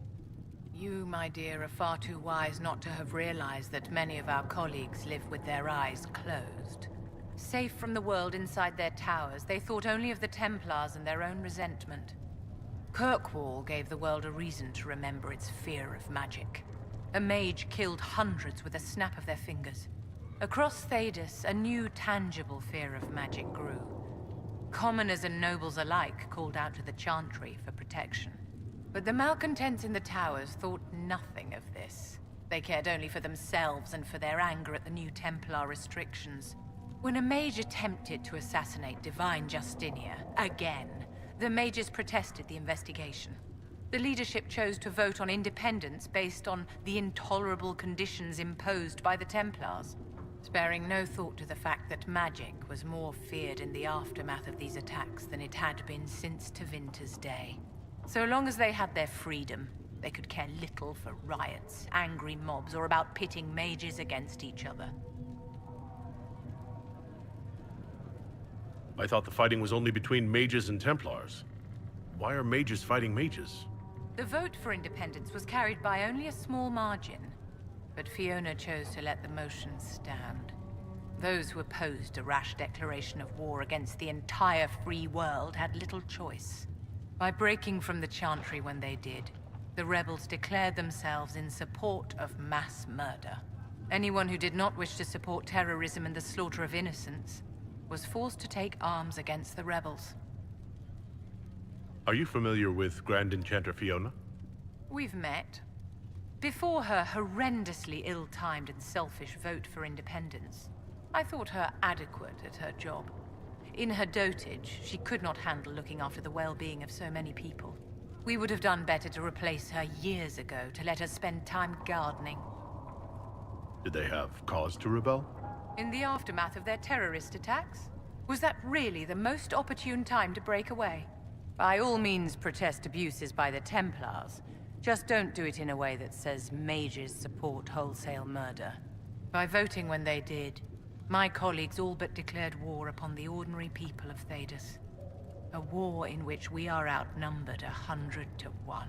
You, my dear, are far too wise not to have realized that many of our colleagues live with their eyes closed. Safe from the world inside their towers, they thought only of the Templars and their own resentment. Kirkwall gave the world a reason to remember its fear of magic. A mage killed hundreds with a snap of their fingers. Across Thedas, a new tangible fear of magic grew. Commoners and nobles alike called out to the Chantry for protection. But the malcontents in the towers thought nothing of this. They cared only for themselves and for their anger at the new Templar restrictions. When a mage attempted to assassinate Divine Justinia, again, the mages protested the investigation. The leadership chose to vote on independence based on the intolerable conditions imposed by the Templars, sparing no thought to the fact that magic was more feared in the aftermath of these attacks than it had been since Tevinter's day. So long as they had their freedom, they could care little for riots, angry mobs, or about pitting mages against each other. I thought the fighting was only between mages and Templars. Why are mages fighting mages? The vote for independence was carried by only a small margin, but Fiona chose to let the motion stand. Those who opposed a rash declaration of war against the entire free world had little choice. By breaking from the Chantry when they did, the rebels declared themselves in support of mass murder. Anyone who did not wish to support terrorism and the slaughter of innocents was forced to take arms against the rebels. Are you familiar with Grand Enchanter Fiona? We've met. Before her horrendously ill-timed and selfish vote for independence, I thought her adequate at her job. In her dotage, she could not handle looking after the well-being of so many people. We would have done better to replace her years ago, to let her spend time gardening. Did they have cause to rebel? In the aftermath of their terrorist attacks? Was that really the most opportune time to break away? By all means protest abuses by the Templars. Just don't do it in a way that says mages support wholesale murder. By voting when they did, my colleagues all but declared war upon the ordinary people of Thedas. A war in which we are outnumbered 100 to 1.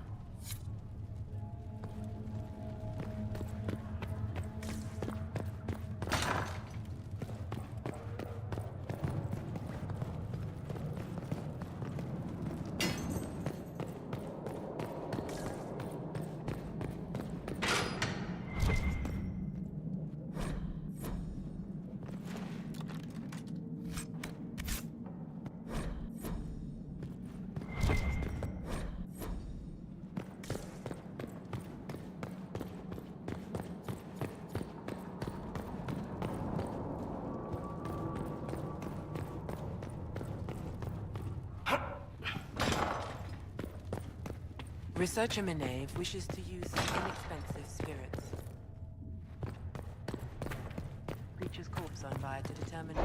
Researcher Minave wishes to use some inexpensive spirits. Creature's corpse unfired to determine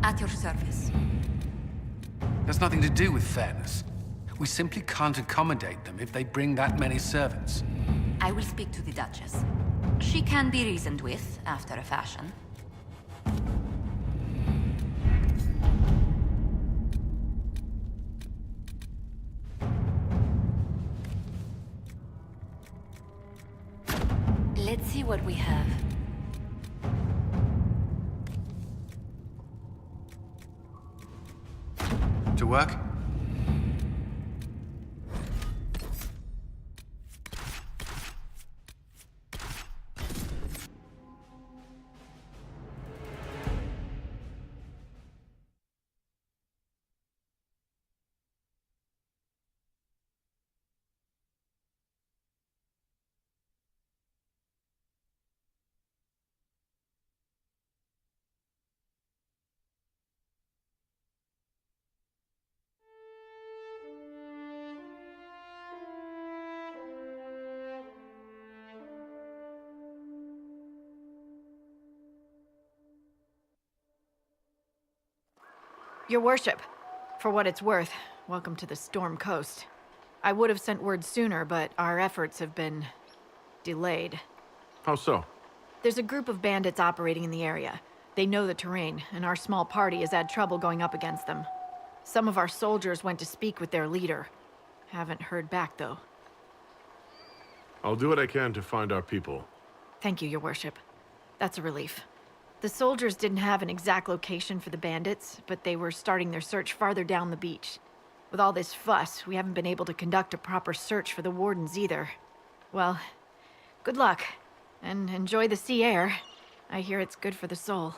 At your service. Has nothing to do with fairness. We simply can't accommodate them if they bring that many servants. I will speak to the Duchess. She can be reasoned with, after a fashion. Let's see what we have. To work? Your worship, for what it's worth, welcome to the Storm Coast. I would have sent word sooner, but our efforts have been delayed. How so? There's a group of bandits operating in the area. They know the terrain, and our small party has had trouble going up against them. Some of our soldiers went to speak with their leader. Haven't heard back, though. I'll do what I can to find our people. Thank you, your worship. That's a relief. The soldiers didn't have an exact location for the bandits, but they were starting their search farther down the beach. With all this fuss, we haven't been able to conduct a proper search for the wardens either. Well, good luck, and enjoy the sea air. I hear it's good for the soul.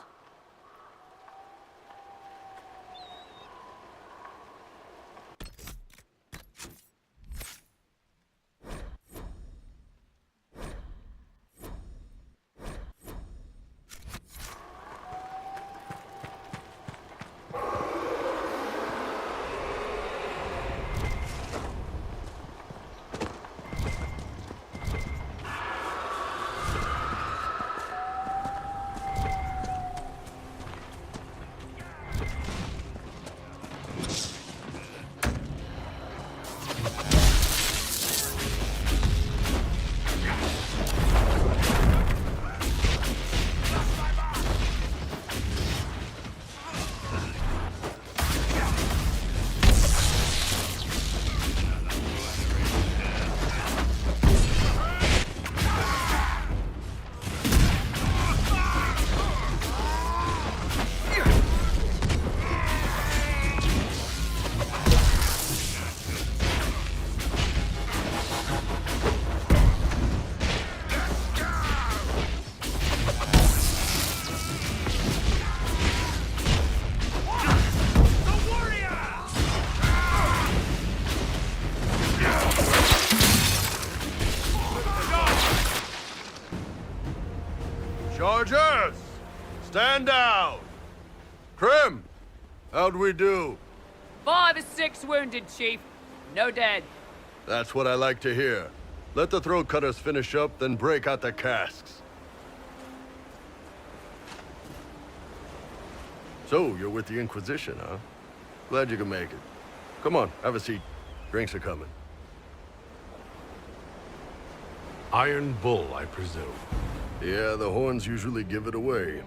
Chargers! Stand down! Krim! How'd we do? 5 or 6 wounded, Chief. No dead. That's what I like to hear. Let the throat cutters finish up, then break out the casks. So, you're with the Inquisition, huh? Glad you can make it. Come on, have a seat. Drinks are coming. Iron Bull, I presume. Yeah, the horns usually give it away.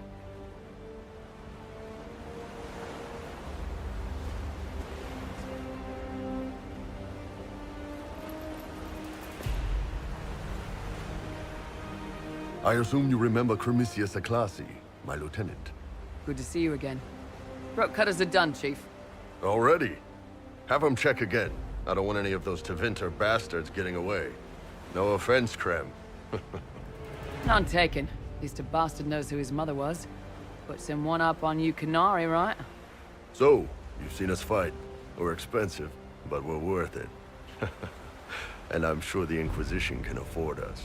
I assume you remember Cremisius Aclassi, my lieutenant. Good to see you again. Throat cutters are done, Chief. Already? Have them check again. I don't want any of those Tevinter bastards getting away. No offense, Krem. None taken. At least a bastard knows who his mother was. Puts him one up on you Canary, right? So, you've seen us fight. We're expensive, but we're worth it. And I'm sure the Inquisition can afford us.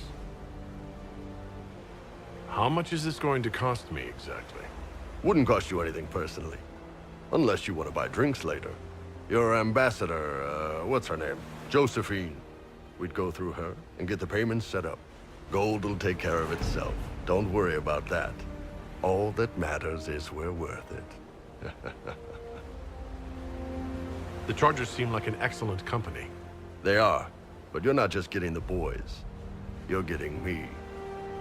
How much is this going to cost me, exactly? Wouldn't cost you anything personally. Unless you want to buy drinks later. Your ambassador, what's her name? Josephine. We'd go through her and get the payments set up. Gold will take care of itself. Don't worry about that. All that matters is we're worth it. The Chargers seem like an excellent company. They are, but you're not just getting the boys. You're getting me.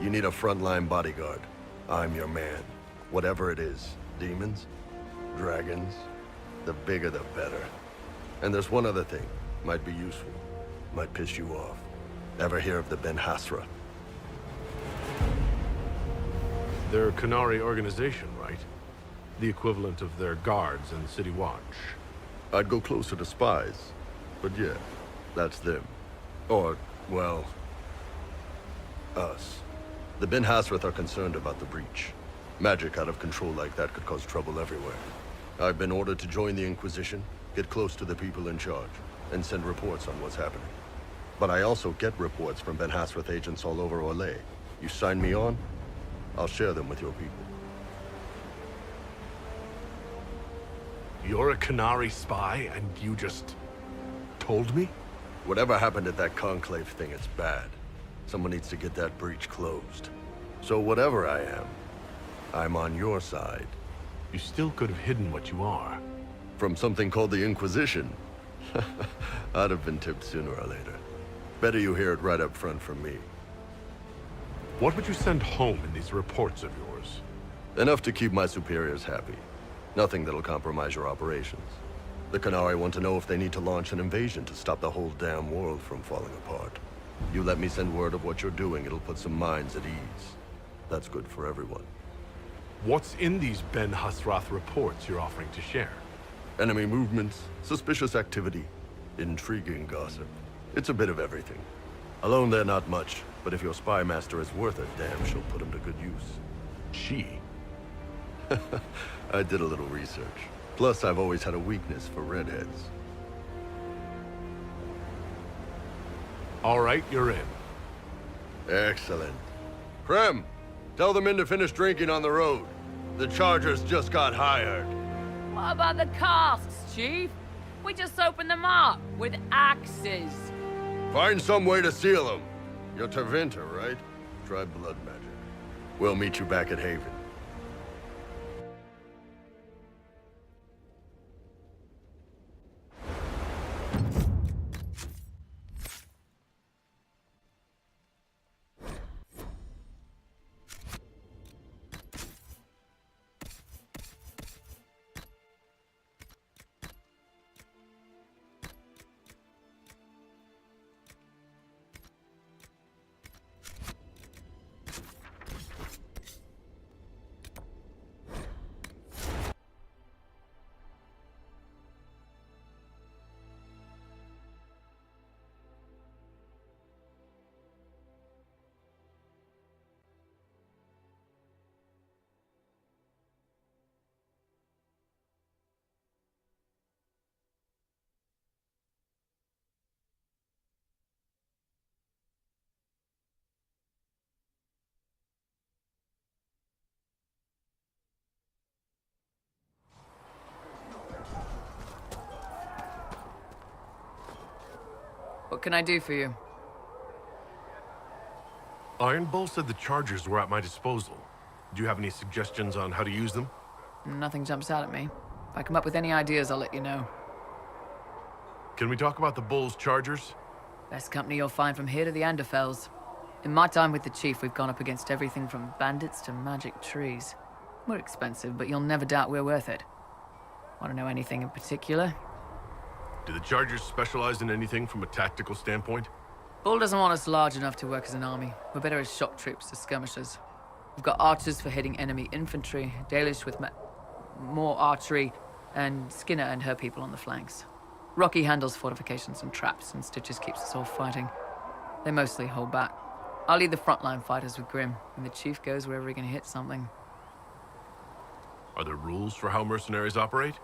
You need a frontline bodyguard. I'm your man. Whatever it is. Demons? Dragons? The bigger the better. And there's one other thing. Might be useful. Might piss you off. Ever hear of the Ben Hasra? They're a Canary organization, right? The equivalent of their guards and City Watch. I'd go closer to spies. But yeah, that's them. Or, well, us. The Ben Hasrath are concerned about the breach. Magic out of control like that could cause trouble everywhere. I've been ordered to join the Inquisition, get close to the people in charge, and send reports on what's happening. But I also get reports from Ben Hasrath agents all over Orlais. You sign me on, I'll share them with your people. You're a Canary spy, and you just told me? Whatever happened at that Conclave thing, it's bad. Someone needs to get that breach closed. So whatever I am, I'm on your side. You still could have hidden what you are. From something called the Inquisition. I'd have been tipped sooner or later. Better you hear it right up front from me. What would you send home in these reports of yours? Enough to keep my superiors happy. Nothing that'll compromise your operations. The Qunari want to know if they need to launch an invasion to stop the whole damn world from falling apart. You let me send word of what you're doing, it'll put some minds at ease. That's good for everyone. What's in these Ben Hasrath reports you're offering to share? Enemy movements, suspicious activity, intriguing gossip. It's a bit of everything. Alone they're not much, but if your spy master is worth a damn, she'll put him to good use. She? I did a little research. Plus, I've always had a weakness for redheads. All right, you're in. Excellent. Krem, tell the men to finish drinking on the road. The Chargers just got hired. What about the casks, Chief? We just opened them up with axes. Find some way to seal them. You're Tevinter, right? Try blood magic. We'll meet you back at Haven. What can I do for you? Iron Bull said the Chargers were at my disposal. Do you have any suggestions on how to use them? Nothing jumps out at me. If I come up with any ideas, I'll let you know. Can we talk about the Bull's Chargers? Best company you'll find from here to the Anderfells. In my time with the Chief, we've gone up against everything from bandits to magic trees. We're expensive, but you'll never doubt we're worth it. Want to know anything in particular? Do the Chargers specialize in anything from a tactical standpoint? Bull doesn't want us large enough to work as an army. We're better as shock troops, as skirmishers. We've got archers for hitting enemy infantry, Dalish with more archery, and Skinner and her people on the flanks. Rocky handles fortifications and traps, and Stitches keeps us all fighting. They mostly hold back. I'll lead the frontline fighters with Grim, and the Chief goes wherever he can hit something. Are there rules for how mercenaries operate?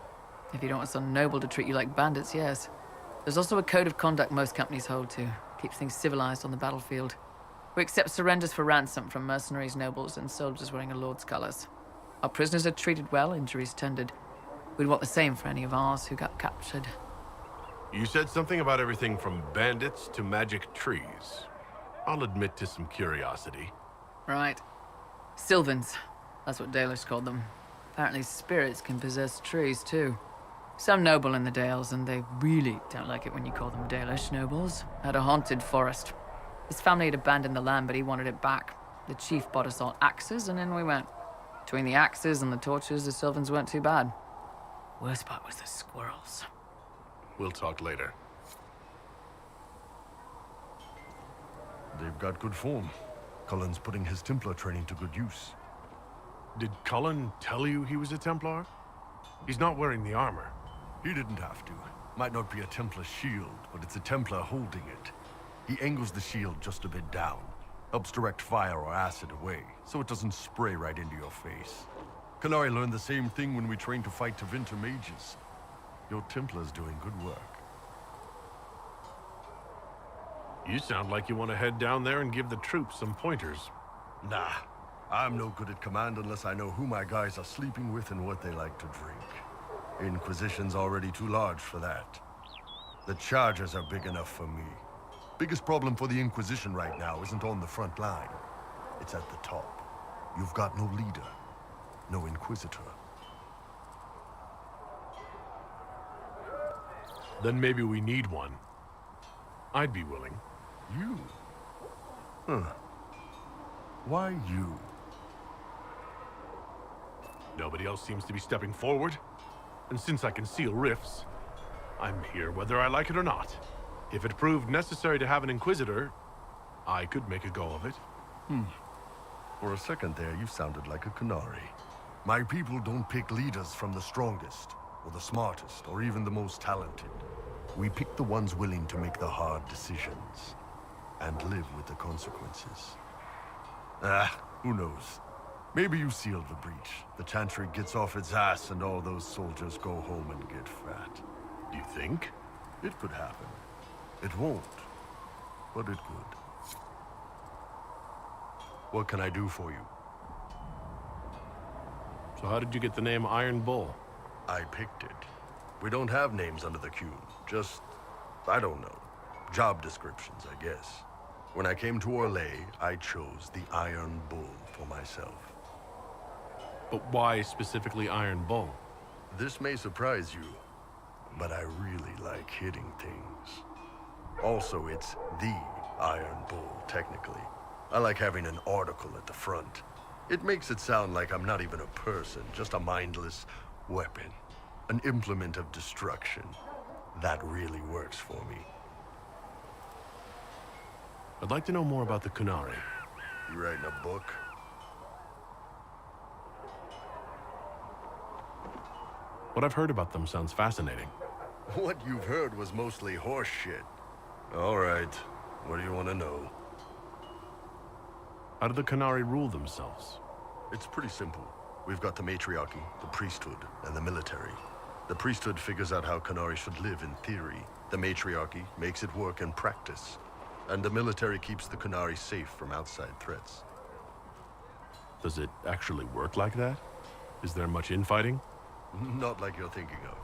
If you don't want some noble to treat you like bandits, yes. There's also a code of conduct most companies hold to. Keeps things civilized on the battlefield. We accept surrenders for ransom from mercenaries, nobles, and soldiers wearing a lord's colors. Our prisoners are treated well, injuries tended. We'd want the same for any of ours who got captured. You said something about everything from bandits to magic trees. I'll admit to some curiosity. Right. Sylvans. That's what Dalish called them. Apparently spirits can possess trees, too. Some noble in the Dales, and they really don't like it when you call them Dalish nobles, had a haunted forest. His family had abandoned the land, but he wanted it back. The Chief bought us all axes, and in we went. Between the axes and the torches, the Sylvans weren't too bad. Worst part was the squirrels. We'll talk later. They've got good form. Cullen's putting his Templar training to good use. Did Cullen tell you he was a Templar? He's not wearing the armor. He didn't have to. Might not be a Templar shield, but it's a Templar holding it. He angles the shield just a bit down. Helps direct fire or acid away, so it doesn't spray right into your face. Qunari learned the same thing when we trained to fight Tevinter mages. Your Templar's doing good work. You sound like you want to head down there and give the troops some pointers. Nah, I'm no good at command unless I know who my guys are sleeping with and what they like to drink. Inquisition's already too large for that. The Chargers are big enough for me. Biggest problem for the Inquisition right now isn't on the front line. It's at the top. You've got no leader, no Inquisitor. Then maybe we need one. I'd be willing. You? Huh. Why you? Nobody else seems to be stepping forward. And since I can seal rifts, I'm here whether I like it or not. If it proved necessary to have an Inquisitor, I could make a go of it. For a second there, you sounded like a Qunari. My people don't pick leaders from the strongest, or the smartest, or even the most talented. We pick the ones willing to make the hard decisions, and live with the consequences. Who knows? Maybe you sealed the breach. The Chantry gets off its ass and all those soldiers go home and get fat. You think? It could happen. It won't, but it could. What can I do for you? So how did you get the name Iron Bull? I picked it. We don't have names under the Qun. Just, I don't know. Job descriptions, I guess. When I came to Orlais, I chose the Iron Bull for myself. But why specifically Iron Bull? This may surprise you, but I really like hitting things. Also, it's the Iron Bull, technically. I like having an article at the front. It makes it sound like I'm not even a person, just a mindless weapon. An implement of destruction. That really works for me. I'd like to know more about the Qunari. You writing a book? What I've heard about them sounds fascinating. What you've heard was mostly horse shit. All right, what do you want to know? How do the Qunari rule themselves? It's pretty simple. We've got the matriarchy, the priesthood, and the military. The priesthood figures out how Qunari should live in theory. The matriarchy makes it work in practice. And the military keeps the Qunari safe from outside threats. Does it actually work like that? Is there much infighting? Not like you're thinking of.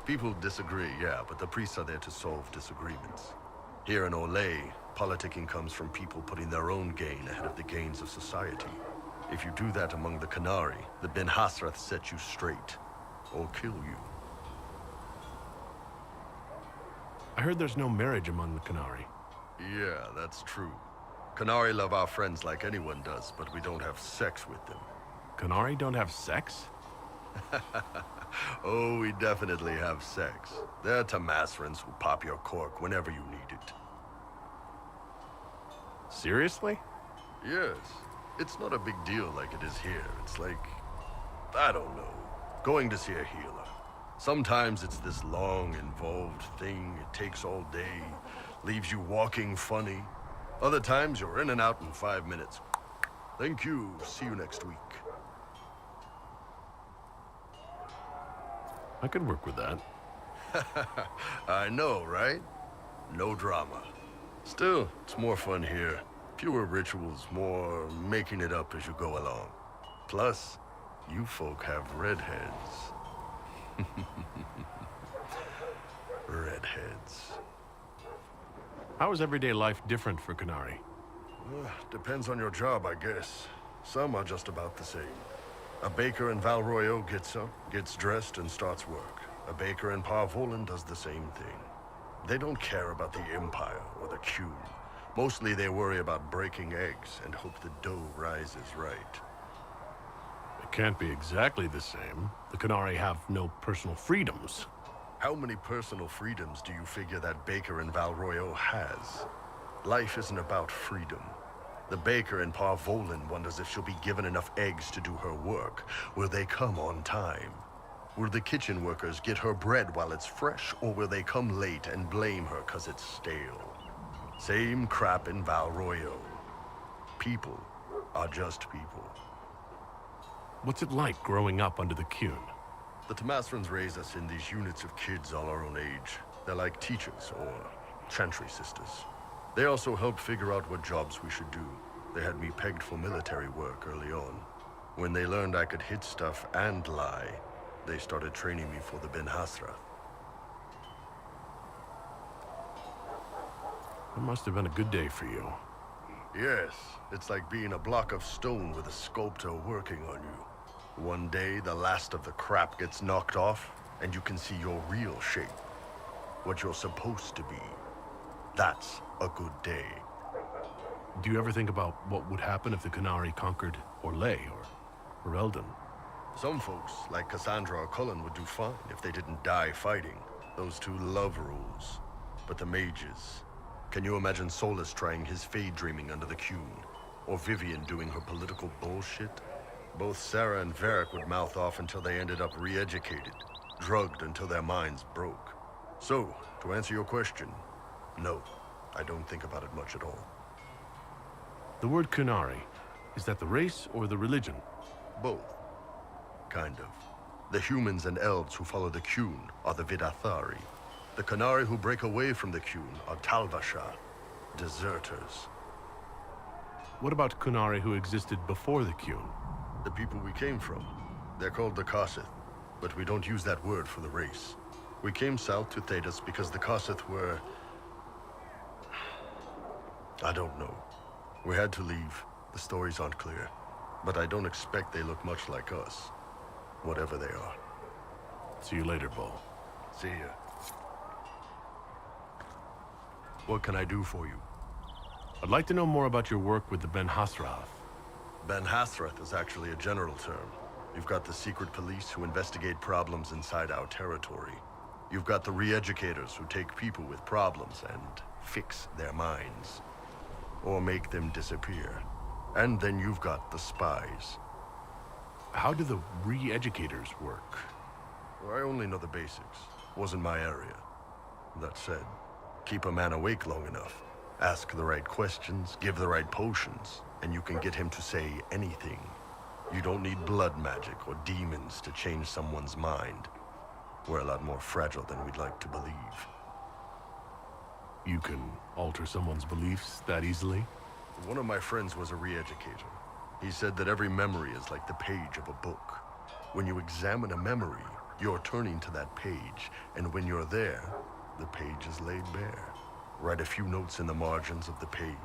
People disagree, yeah, but the priests are there to solve disagreements. Here in Orlais, politicking comes from people putting their own gain ahead of the gains of society. If you do that among the Qunari, the Ben Hasrath set you straight, or kill you. I heard there's no marriage among the Qunari. Yeah, that's true. Qunari love our friends like anyone does, but we don't have sex with them. Qunari don't have sex? Oh, we definitely have sex. They're Tamasrans who pop your cork whenever you need it. Seriously? Yes. It's not a big deal like it is here. It's like, I don't know, going to see a healer. Sometimes it's this long, involved thing. It takes all day, leaves you walking funny. Other times you're in and out in 5 minutes. Thank you. See you next week. I could work with that. I know, right? No drama. Still, it's more fun here. Fewer rituals, more making it up as you go along. Plus, you folk have redheads. Redheads. How is everyday life different for Qunari? Depends on your job, I guess. Some are just about the same. A baker in Val Royeaux gets up, gets dressed, and starts work. A baker in Parvolan does the same thing. They don't care about the Empire or the Qun. Mostly they worry about breaking eggs and hope the dough rises right. It can't be exactly the same. The Qunari have no personal freedoms. How many personal freedoms do you figure that baker in Val Royeaux has? Life isn't about freedom. The baker in Parvolan wonders if she'll be given enough eggs to do her work. Will they come on time? Will the kitchen workers get her bread while it's fresh, or will they come late and blame her 'cause it's stale? Same crap in Val Royeaux. People are just people. What's it like growing up under the Qun? The Tamasrans raise us in these units of kids all our own age. They're like teachers or chantry sisters. They also help figure out what jobs we should do. They had me pegged for military work early on. When they learned I could hit stuff and lie, they started training me for the Ben Hasrath. It must have been a good day for you. Yes, it's like being a block of stone with a sculptor working on you. One day, the last of the crap gets knocked off, and you can see your real shape. what you're supposed to be. That's a good day. Do you ever think about what would happen if the Qunari conquered Orlais or Eldon? Some folks, like Cassandra or Cullen, would do fine if they didn't die fighting. Those two love rules. But the mages... Can you imagine Solus trying his fade dreaming under the Qun? Or Vivian doing her political bullshit? Both Sarah and Varric would mouth off until they ended up re-educated, drugged until their minds broke. So, to answer your question, no, I don't think about it much at all. The word Qunari, is that the race or the religion? Both. Kind of. The humans and elves who follow the Qun are the Vidathari. The Qunari who break away from the Qun are Talvashah, deserters. What about Qunari who existed before the Qun? The people we came from. They're called the Kossith, but we don't use that word for the race. We came south to Thedas because the Kossith were... I don't know. We had to leave. The stories aren't clear. But I don't expect they look much like us. Whatever they are. See you later, Bull. See ya. What can I do for you? I'd like to know more about your work with the Ben Hasrath. Ben Hasrath is actually a general term. You've got the secret police who investigate problems inside our territory. You've got the re-educators who take people with problems and fix their minds. Or make them disappear. And then you've got the spies. How do the re-educators work? Well, I only know the basics. Wasn't my area. That said, keep a man awake long enough. Ask the right questions, give the right potions, and you can get him to say anything. You don't need blood magic or demons to change someone's mind. We're a lot more fragile than we'd like to believe. You can alter someone's beliefs that easily? One of my friends was a re-educator. He said that every memory is like the page of a book. When you examine a memory, you're turning to that page, and when you're there, the page is laid bare. Write a few notes in the margins of the page,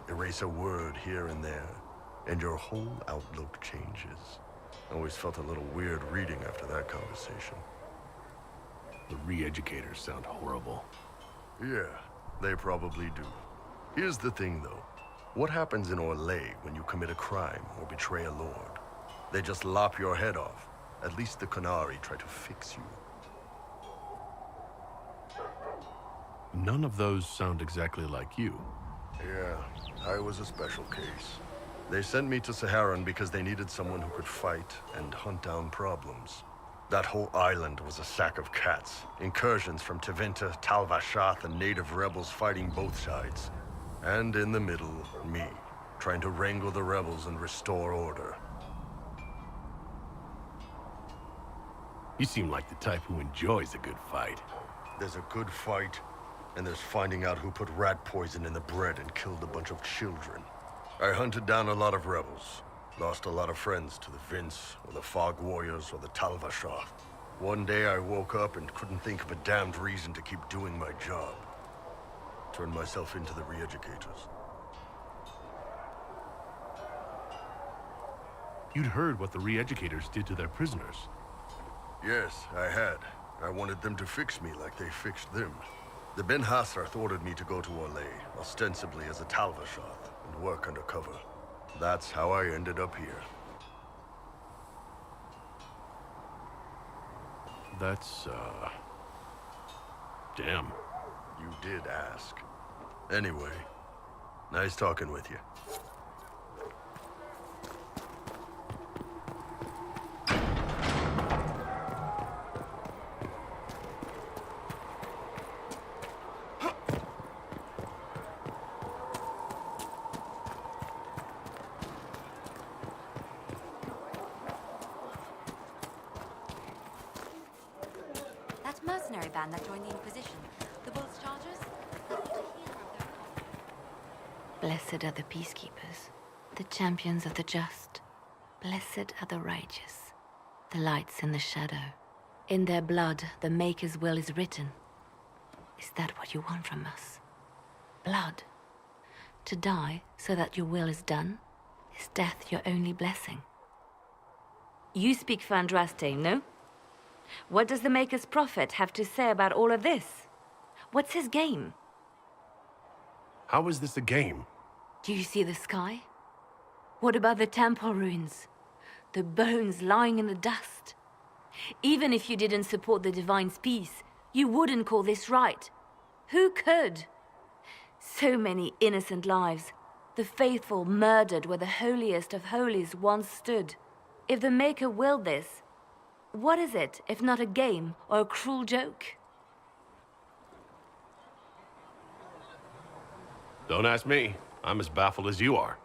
erase a word here and there, and your whole outlook changes. I always felt a little weird reading after that conversation. The re-educators sound horrible. Yeah, they probably do. Here's the thing, though. What happens in Orlais when you commit a crime or betray a lord? They just lop your head off. At least the Qunari try to fix you. None of those sound exactly like you. Yeah, I was a special case. They sent me to Saharan because they needed someone who could fight and hunt down problems. That whole island was a sack of cats. Incursions from Tevinter, Talvashath, and native rebels fighting both sides. And in the middle, me, trying to wrangle the rebels and restore order. You seem like the type who enjoys a good fight. There's a good fight, and there's finding out who put rat poison in the bread and killed a bunch of children. I hunted down a lot of rebels. Lost a lot of friends to the Vince, or the Fog Warriors, or the Talvashath. One day I woke up and couldn't think of a damned reason to keep doing my job. Turned myself into the re-educators. You'd heard what the re-educators did to their prisoners. Yes, I had. I wanted them to fix me like they fixed them. The Ben Hasrath ordered me to go to Orlais, ostensibly as a Talvashath, and work undercover. That's how I ended up here. That's, damn. You did ask. Anyway, nice talking with you. That mercenary band that joined the Inquisition, the Bull's Chargers, nothing to hear of their cause. Blessed are the peacekeepers, the champions of the just. Blessed are the righteous, the lights in the shadow. In their blood, the Maker's will is written. Is that what you want from us? Blood? To die so that your will is done? Is death your only blessing? You speak for Andraste, no? What does the Maker's prophet have to say about all of this? What's his game? How is this a game? Do you see the sky? What about the temple ruins? The bones lying in the dust? Even if you didn't support the Divine's peace, you wouldn't call this right. Who could? So many innocent lives. The faithful murdered where the holiest of holies once stood. If the Maker willed this, what is it if not a game or a cruel joke? Don't ask me. I'm as baffled as you are.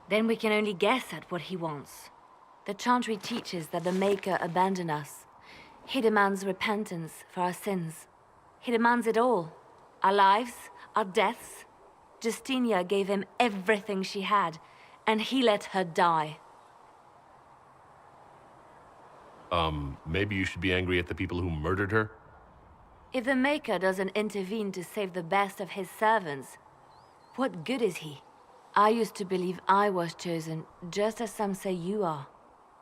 Then we can only guess at what he wants. The Chantry teaches that the Maker abandoned us. He demands repentance for our sins. He demands it all. Our lives, our deaths. Justinia gave him everything she had, and he let her die. Maybe you should be angry at the people who murdered her? If the Maker doesn't intervene to save the best of his servants, what good is he? I used to believe I was chosen, just as some say you are.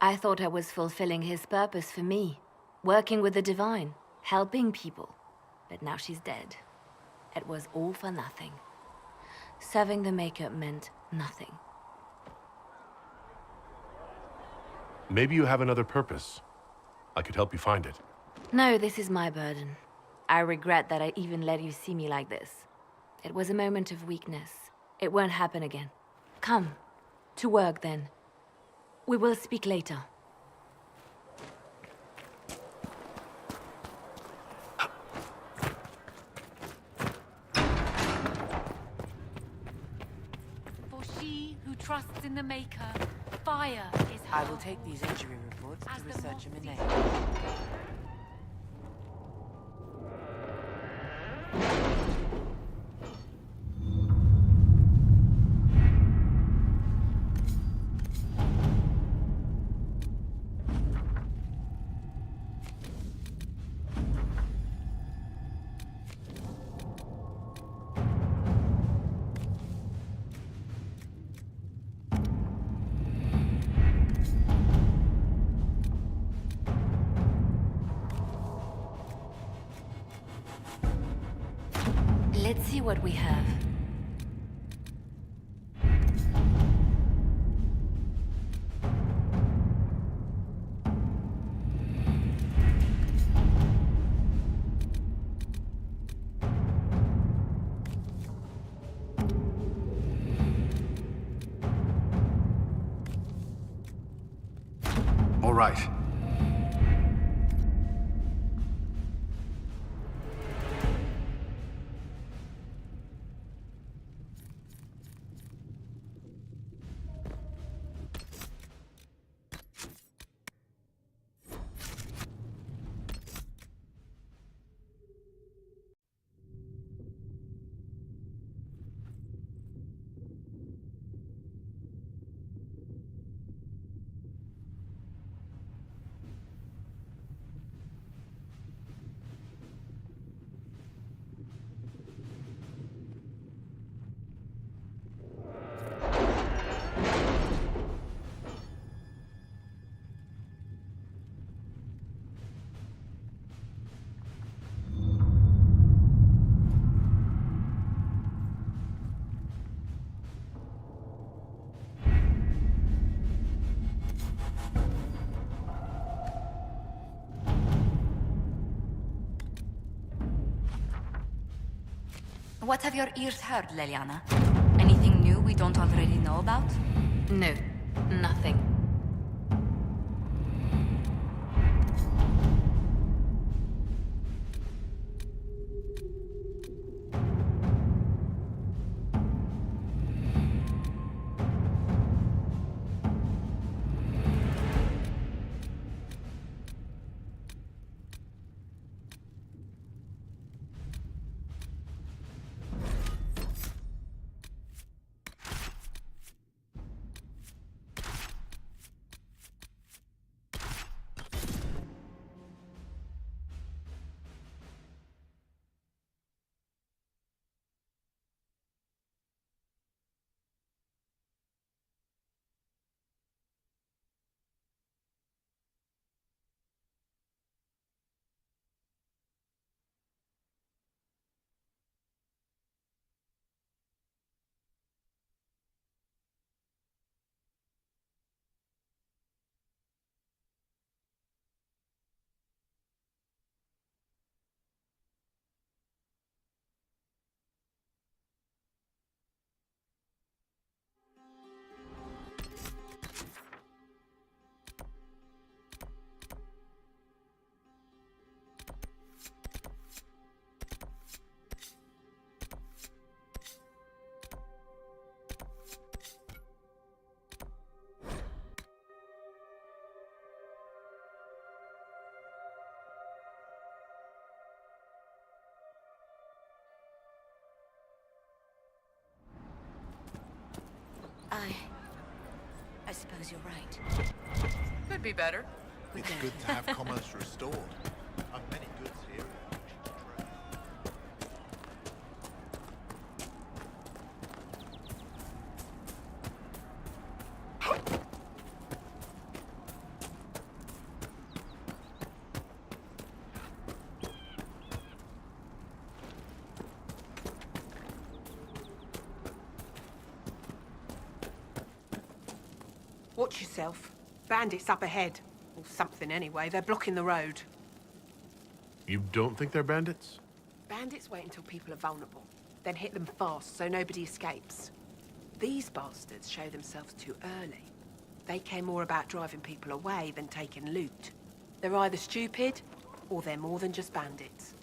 I thought I was fulfilling his purpose for me, working with the Divine, helping people. But now she's dead. It was all for nothing. Serving the Maker meant nothing. Maybe you have another purpose. I could help you find it. No, this is my burden. I regret that I even let you see me like this. It was a moment of weakness. It won't happen again. Come. To work, then. We will speak later. For she who trusts in the Maker, fire is her. I will take these injury reports to research them in name. Let's see what we have. All right. What have your ears heard, Leliana? Anything new we don't already know about? No, nothing. suppose you're right. Could be better. It's good to have commerce restored. I've many goods here. Watch yourself. Bandits up ahead. Or something anyway. They're blocking the road. You don't think they're bandits? Bandits wait until people are vulnerable, then hit them fast so nobody escapes. These bastards show themselves too early. They care more about driving people away than taking loot. They're either stupid, or they're more than just bandits.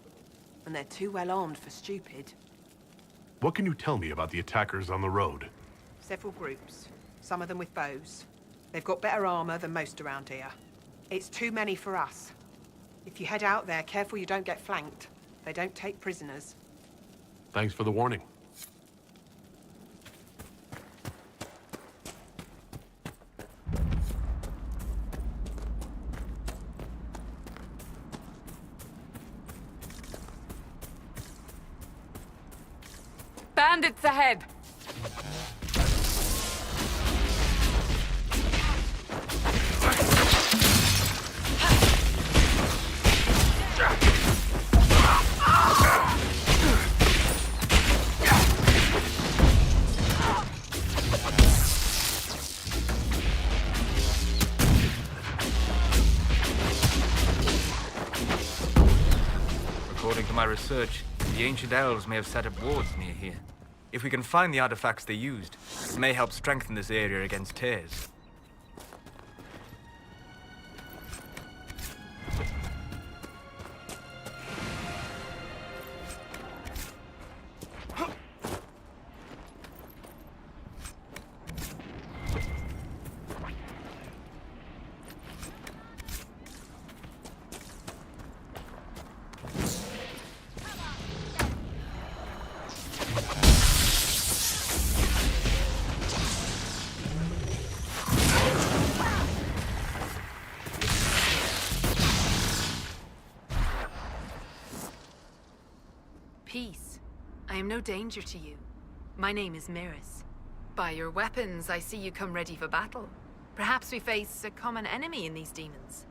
And they're too well armed for stupid. What can you tell me about the attackers on the road? Several groups, some of them with bows. They've got better armor than most around here. It's too many for us. If you head out there, careful you don't get flanked. They don't take prisoners. Thanks for the warning. Bandits ahead! According to my research, the ancient elves may have set up wards near here. If we can find the artifacts they used, it may help strengthen this area against tears. Peace. I am no danger to you. My name is Miris. By your weapons, I see you come ready for battle. Perhaps we face a common enemy in these demons.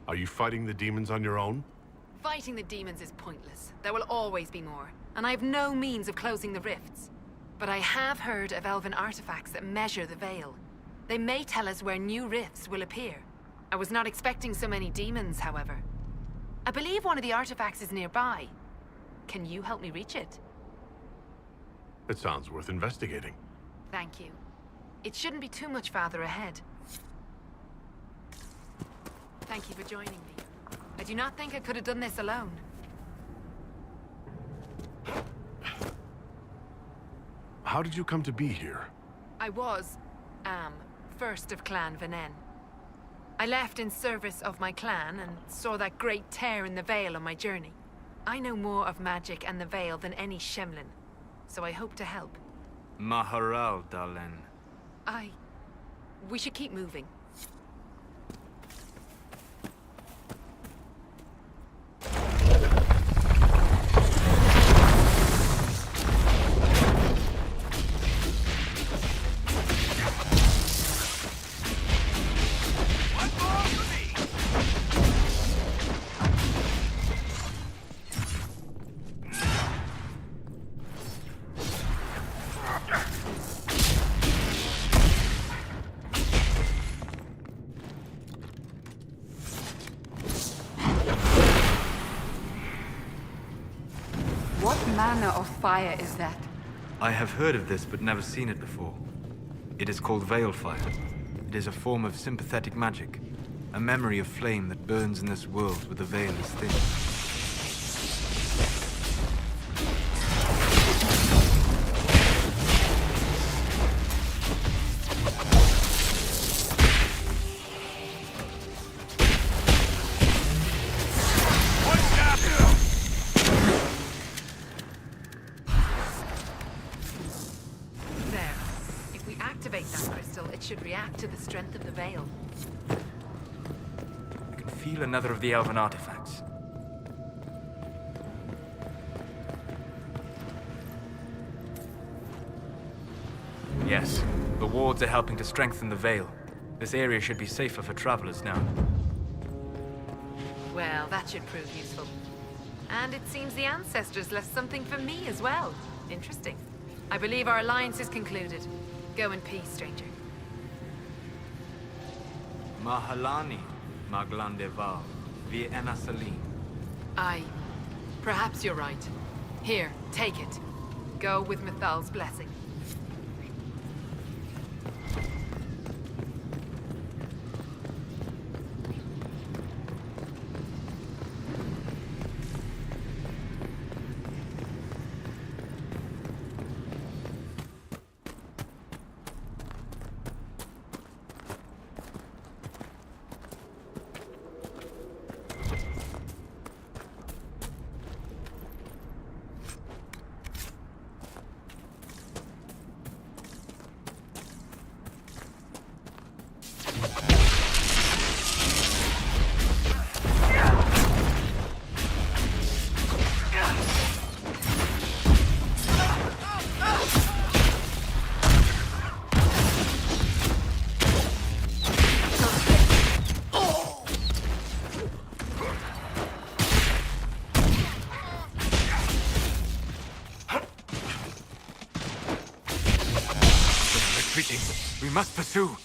Are you fighting the demons on your own? Fighting the demons is pointless. There will always be more, and I have no means of closing the rifts. But I have heard of elven artifacts that measure the veil. They may tell us where new rifts will appear. I was not expecting so many demons, however. I believe one of the artifacts is nearby. Can you help me reach it? It sounds worth investigating. Thank you. It shouldn't be too much farther ahead. Thank you for joining me. I do not think I could have done this alone. How did you come to be here? I am, first of Clan Venen. I left in service of my clan and saw that great tear in the Veil on my journey. I know more of magic and the Veil than any Shemlin, so I hope to help. Maharal, Dalen. We should keep moving. What manner of fire is that? I have heard of this, but never seen it before. It is called Veil Fire. It is a form of sympathetic magic, a memory of flame that burns in this world where the veil is thin. should react to the strength of the Veil. I can feel another of the elven artifacts. Yes, the wards are helping to strengthen the Veil. This area should be safer for travelers now. Well, that should prove useful. And it seems the ancestors left something for me as well. Interesting. I believe our alliance is concluded. Go in peace, stranger. Mahalani, Maglandeval, via Enasalim. Aye. Perhaps you're right. Here, take it. Go with Mithal's blessing. We must pursue.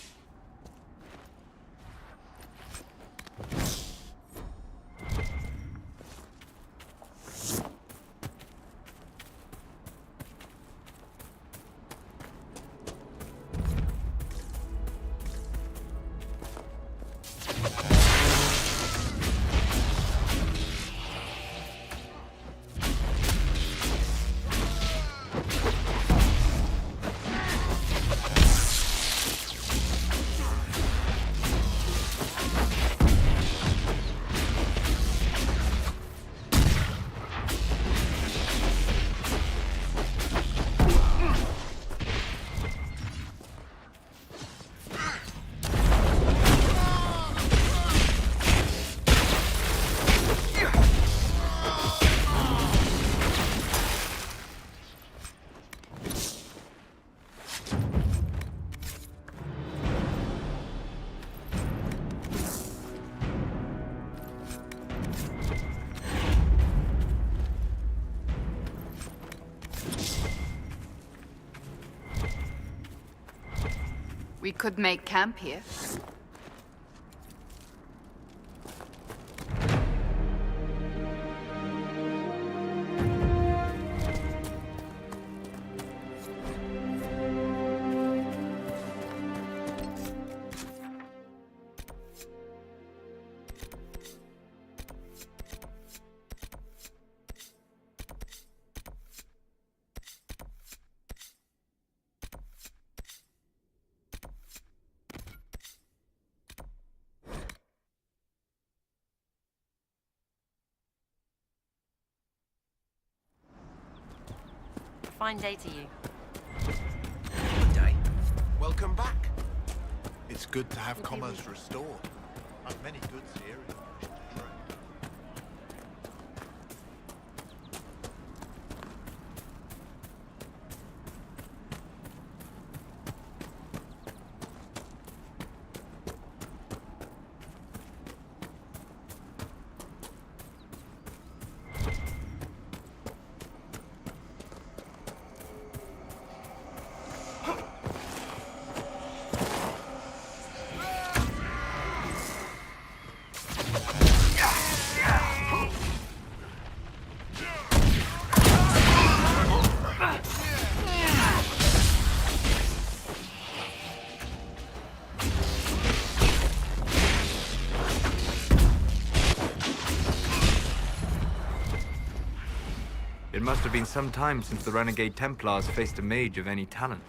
We could make camp here. Fine day to you. Good day. Welcome back. It's good to have commerce restored. I've many goods here if you wish to trade. It must have been some time since the renegade Templars faced a mage of any talent.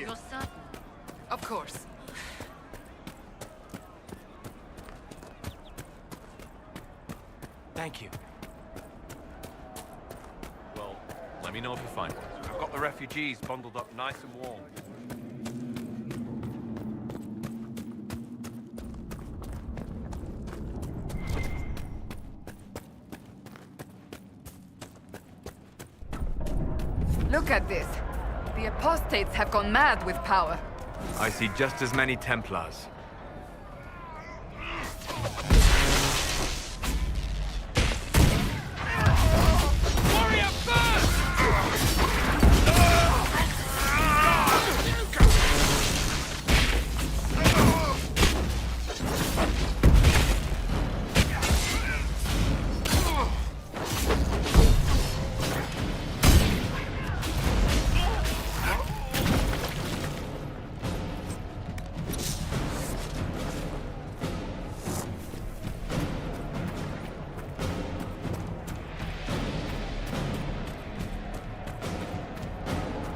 you. You're certain? Of course. Thank you. Well, let me know if you find one. I've got the refugees bundled up nice and warm. Look at this. The apostates have gone mad with power. I see just as many Templars.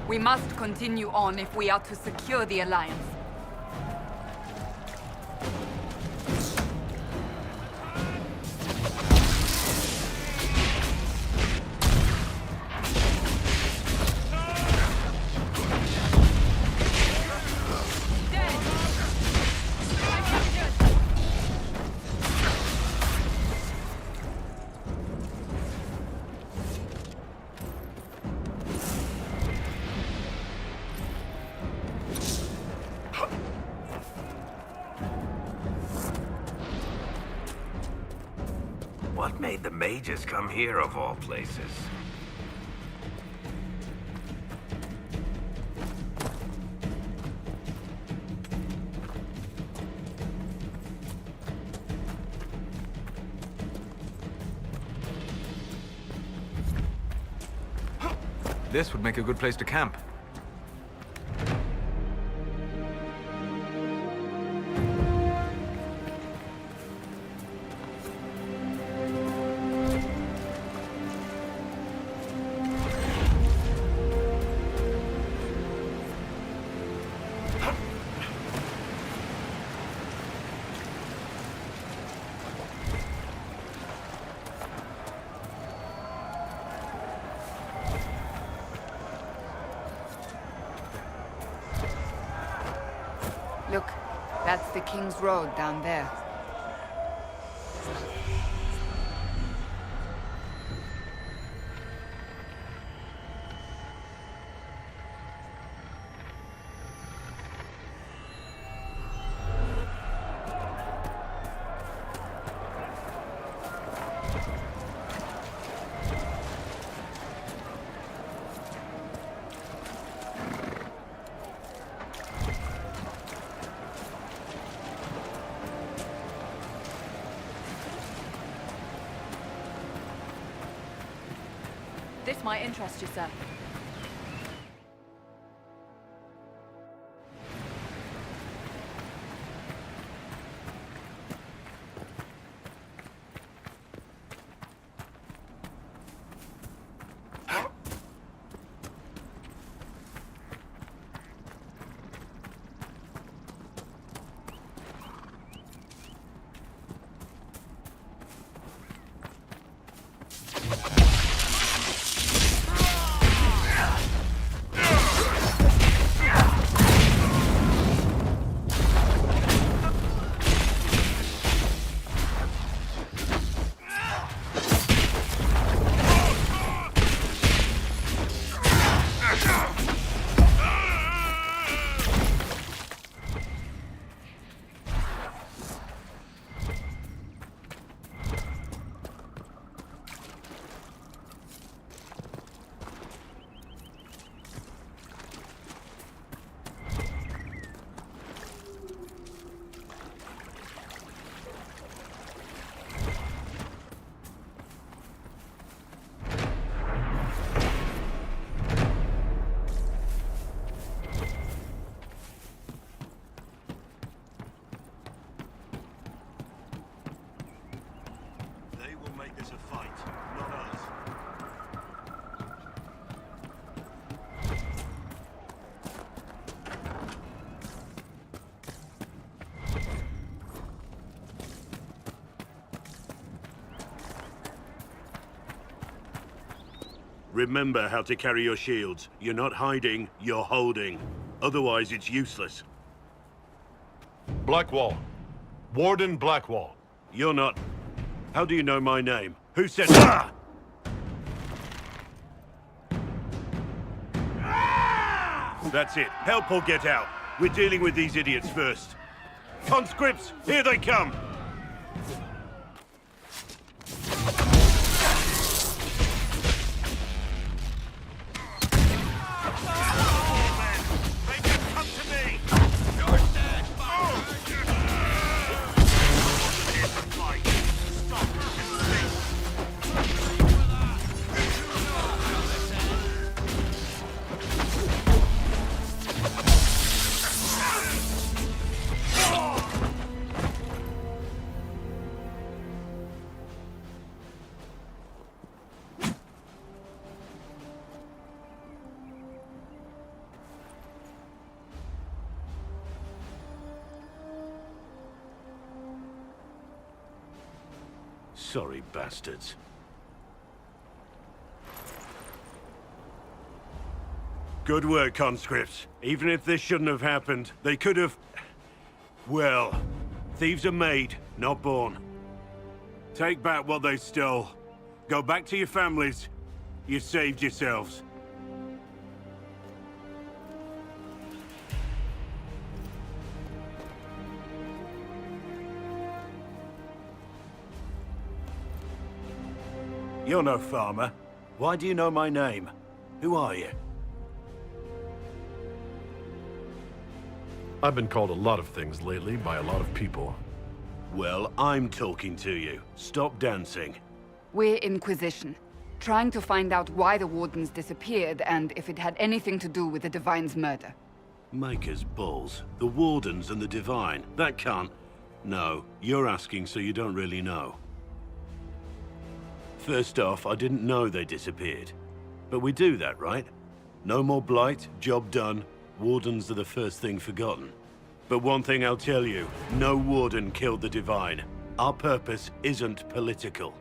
We must continue on if we are to secure the Alliance. What made the mages come here of all places? This would make a good place to camp. Look, that's the King's Road down there. This might interest you, sir. Remember how to carry your shields. You're not hiding, you're holding. Otherwise, it's useless. Blackwall. Warden Blackwall. You're not... How do you know my name? Who said... Ah! That's it. Help or get out. We're dealing with these idiots first. Conscripts, here they come! Sorry, bastards. Good work, conscripts. Even if this shouldn't have happened, they could have... Well, thieves are made, not born. Take back what they stole. Go back to your families. You saved yourselves. You're no farmer. Why do you know my name? Who are you? I've been called a lot of things lately by a lot of people. Well, I'm talking to you. Stop dancing. We're Inquisition, trying to find out why the Wardens disappeared and if it had anything to do with the Divine's murder. Maker's balls. The Wardens and the Divine. That can't... No, you're asking so you don't really know. First off, I didn't know they disappeared. But we do that, right? No more blight, job done. Wardens are the first thing forgotten. But one thing I'll tell you, no Warden killed the Divine. Our purpose isn't political.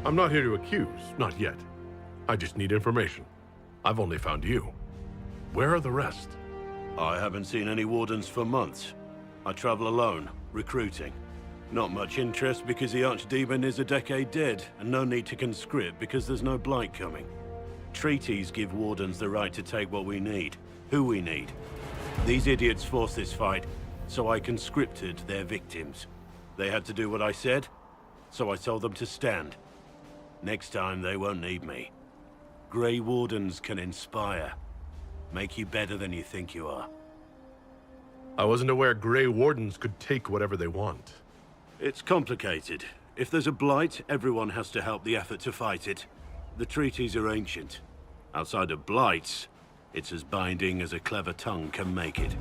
I'm not here to accuse, not yet. I just need information. I've only found you. Where are the rest? I haven't seen any Wardens for months. I travel alone, recruiting. Not much interest because the Archdemon is a decade dead, and no need to conscript because there's no blight coming. Treaties give Wardens the right to take what we need, who we need. These idiots forced this fight, so I conscripted their victims. They had to do what I said, so I told them to stand. Next time they won't need me. Grey Wardens can inspire. Make you better than you think you are. I wasn't aware Grey Wardens could take whatever they want. It's complicated. If there's a blight, everyone has to help the effort to fight it. The treaties are ancient. Outside of blights, it's as binding as a clever tongue can make it.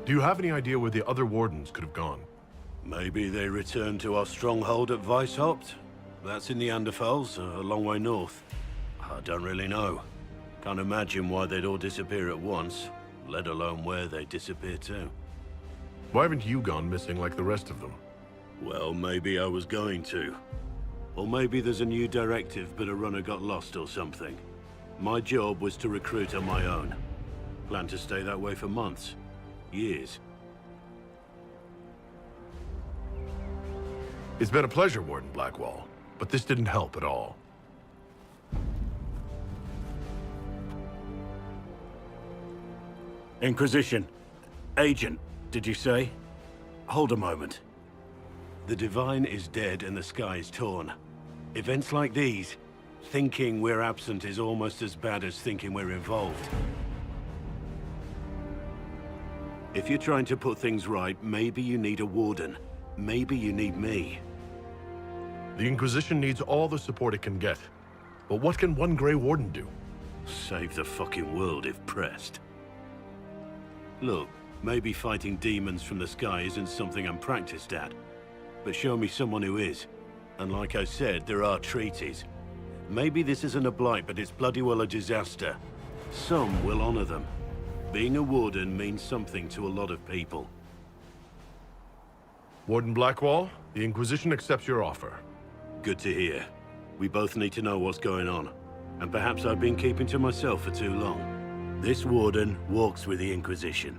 Do you have any idea where the other Wardens could have gone? Maybe they returned to our stronghold at Weishaupt. That's in the Anderfels, a long way north. I don't really know. Can't imagine why they'd all disappear at once, let alone where they'd disappear to. Why haven't you gone missing like the rest of them? Well, maybe I was going to. Or maybe there's a new directive, but a runner got lost or something. My job was to recruit on my own. Plan to stay that way for months. Years. It's been a pleasure, Warden Blackwall, but this didn't help at all. Inquisition. Agent, did you say? Hold a moment. The Divine is dead and the sky is torn. Events like these, thinking we're absent is almost as bad as thinking we're involved. If you're trying to put things right, maybe you need a Warden. Maybe you need me. The Inquisition needs all the support it can get. But what can one Grey Warden do? Save the fucking world if pressed. Look, maybe fighting demons from the sky isn't something I'm practiced at. But show me someone who is. And like I said, there are treaties. Maybe this isn't a blight, but it's bloody well a disaster. Some will honor them. Being a Warden means something to a lot of people. Warden Blackwall, the Inquisition accepts your offer. Good to hear. We both need to know what's going on. And perhaps I've been keeping to myself for too long. This Warden walks with the Inquisition.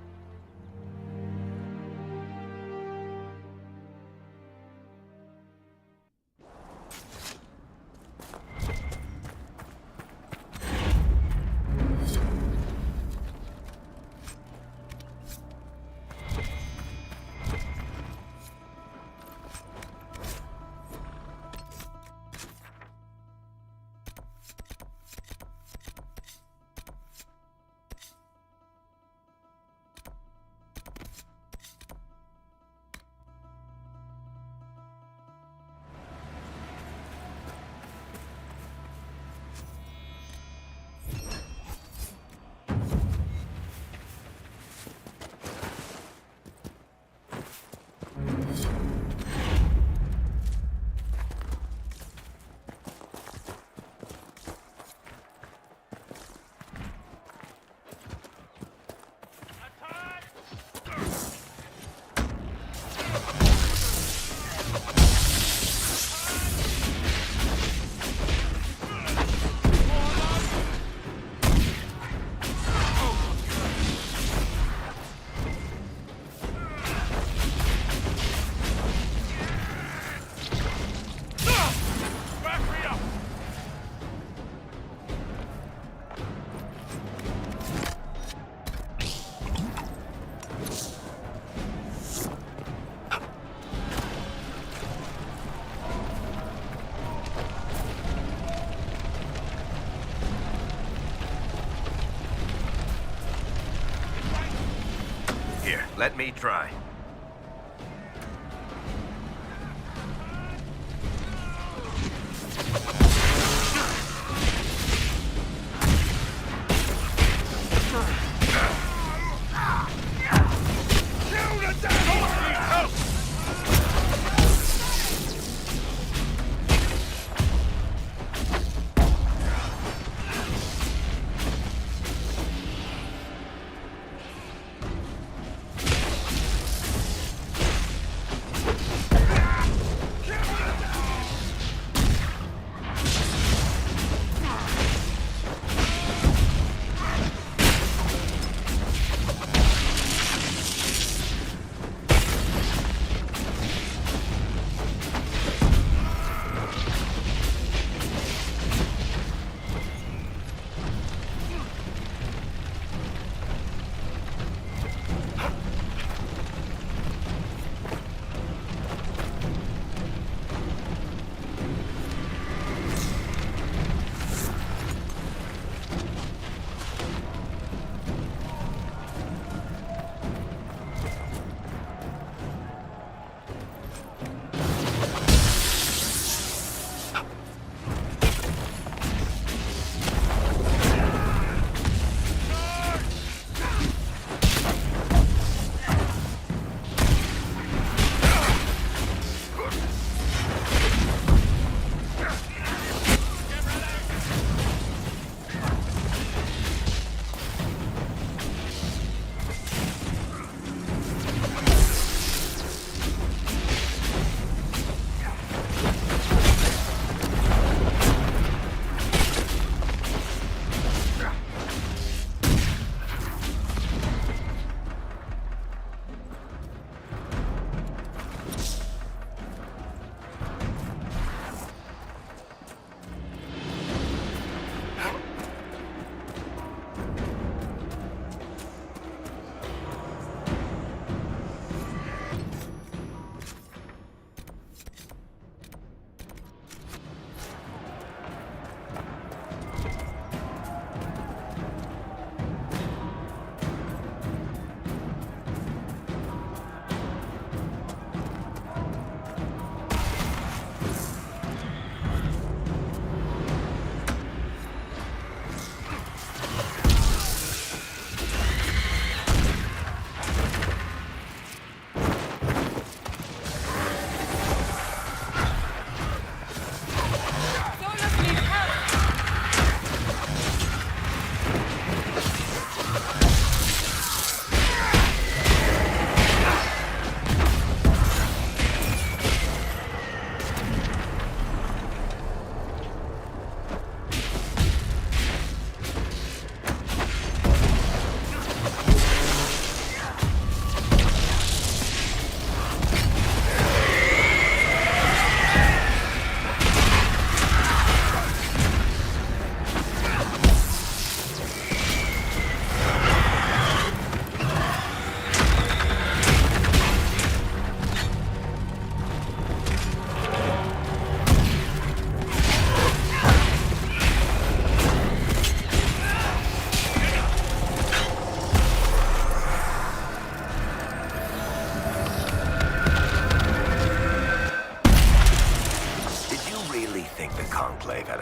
Let me try.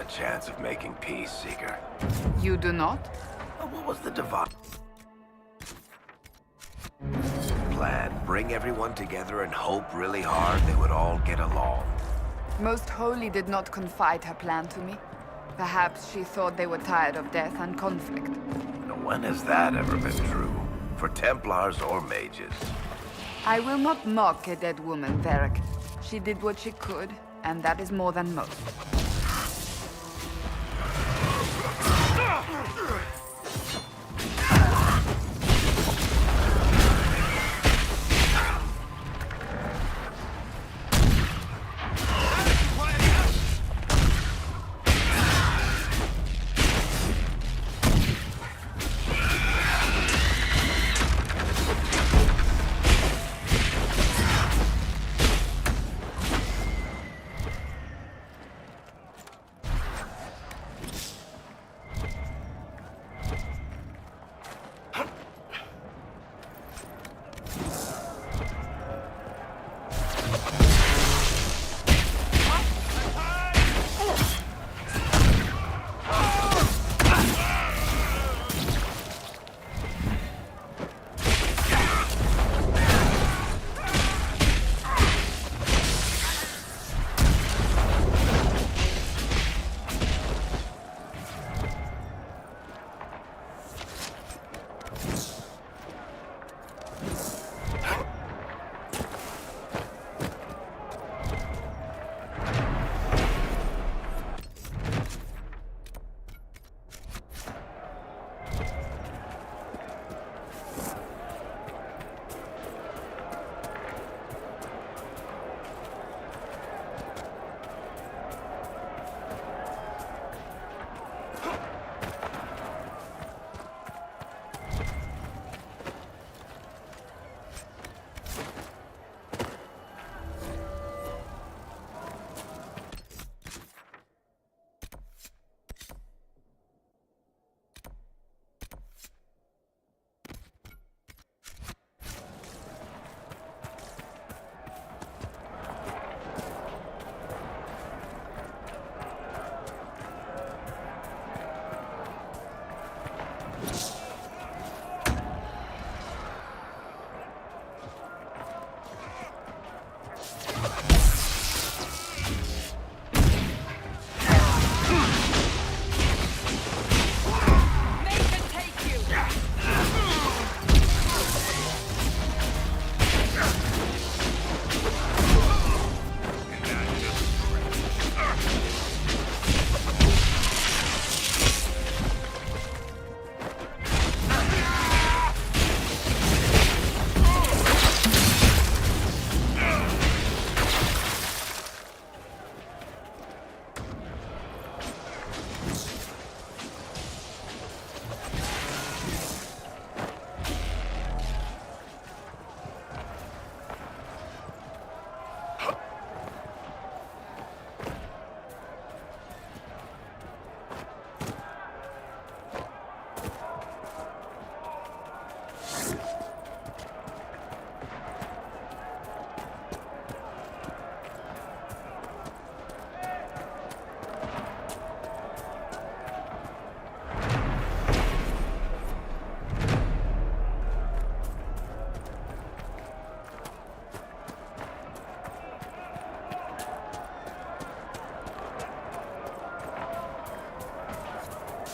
chance of making peace, Seeker. You do not? What was the divine plan? Bring everyone together and hope really hard they would all get along. Most Holy did not confide her plan to me. Perhaps she thought they were tired of death and conflict. When has that ever been true? For Templars or mages? I will not mock a dead woman, Varric. She did what she could, and that is more than most.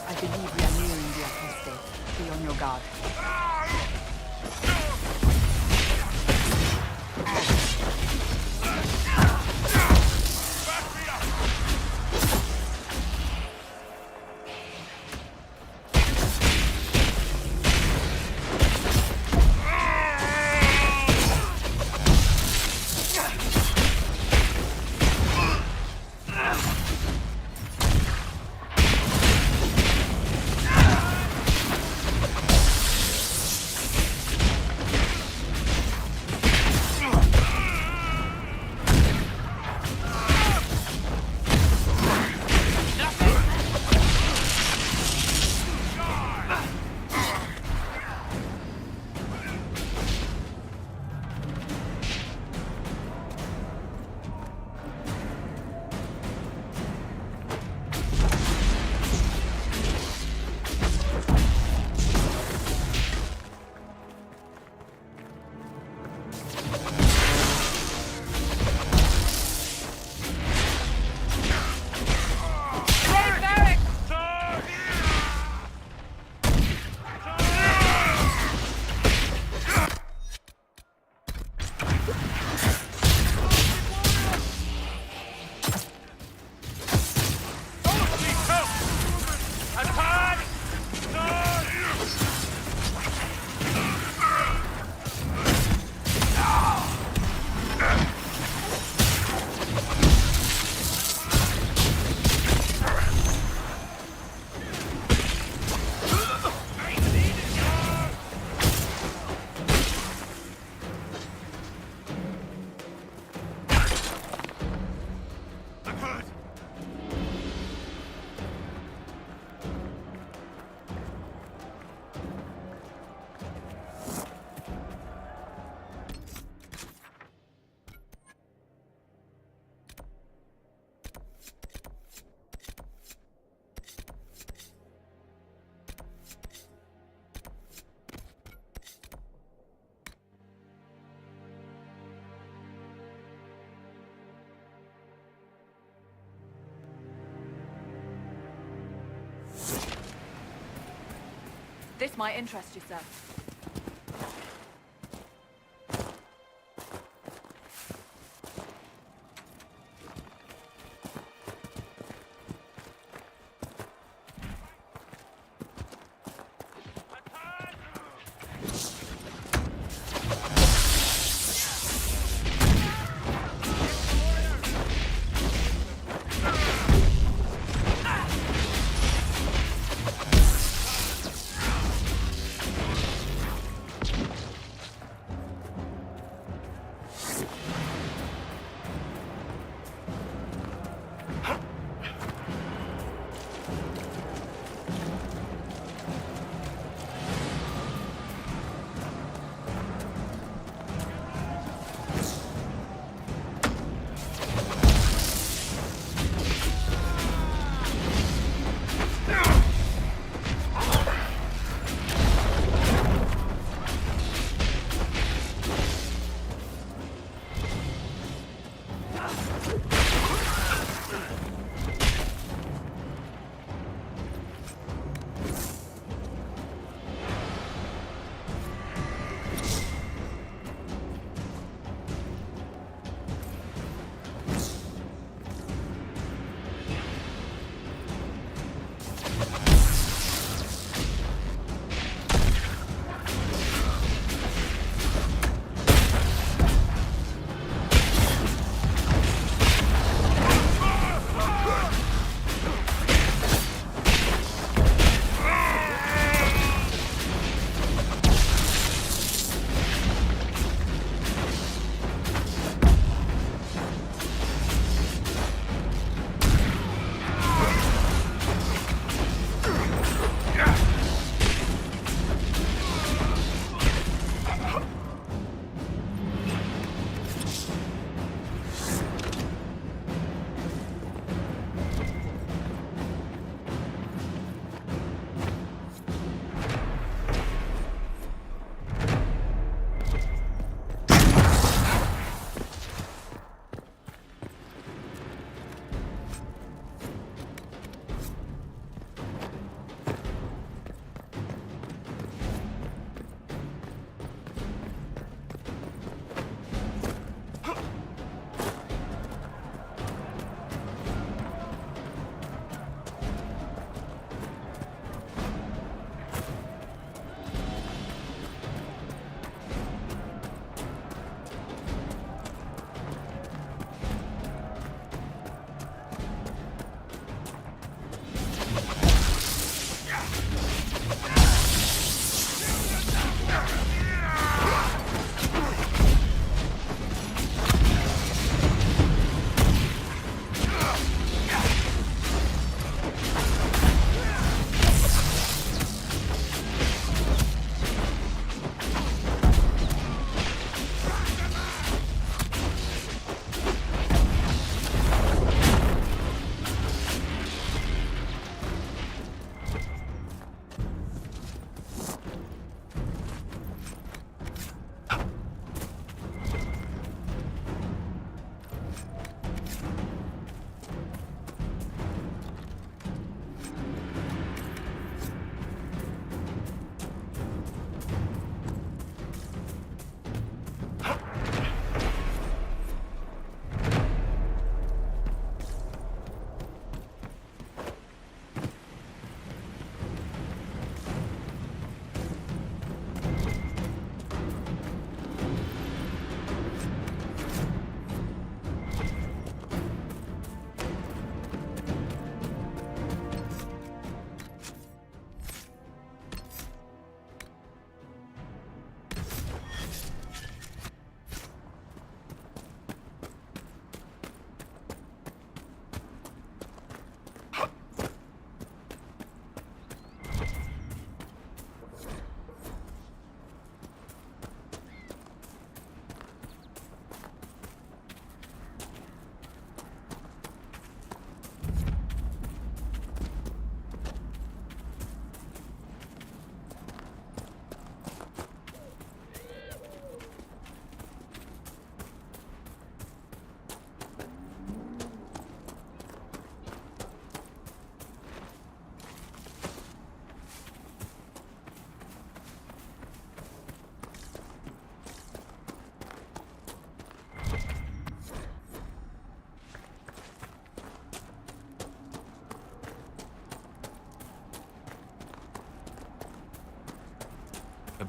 I believe we are nearing the apostate. Be on your guard. This might interest you, sir.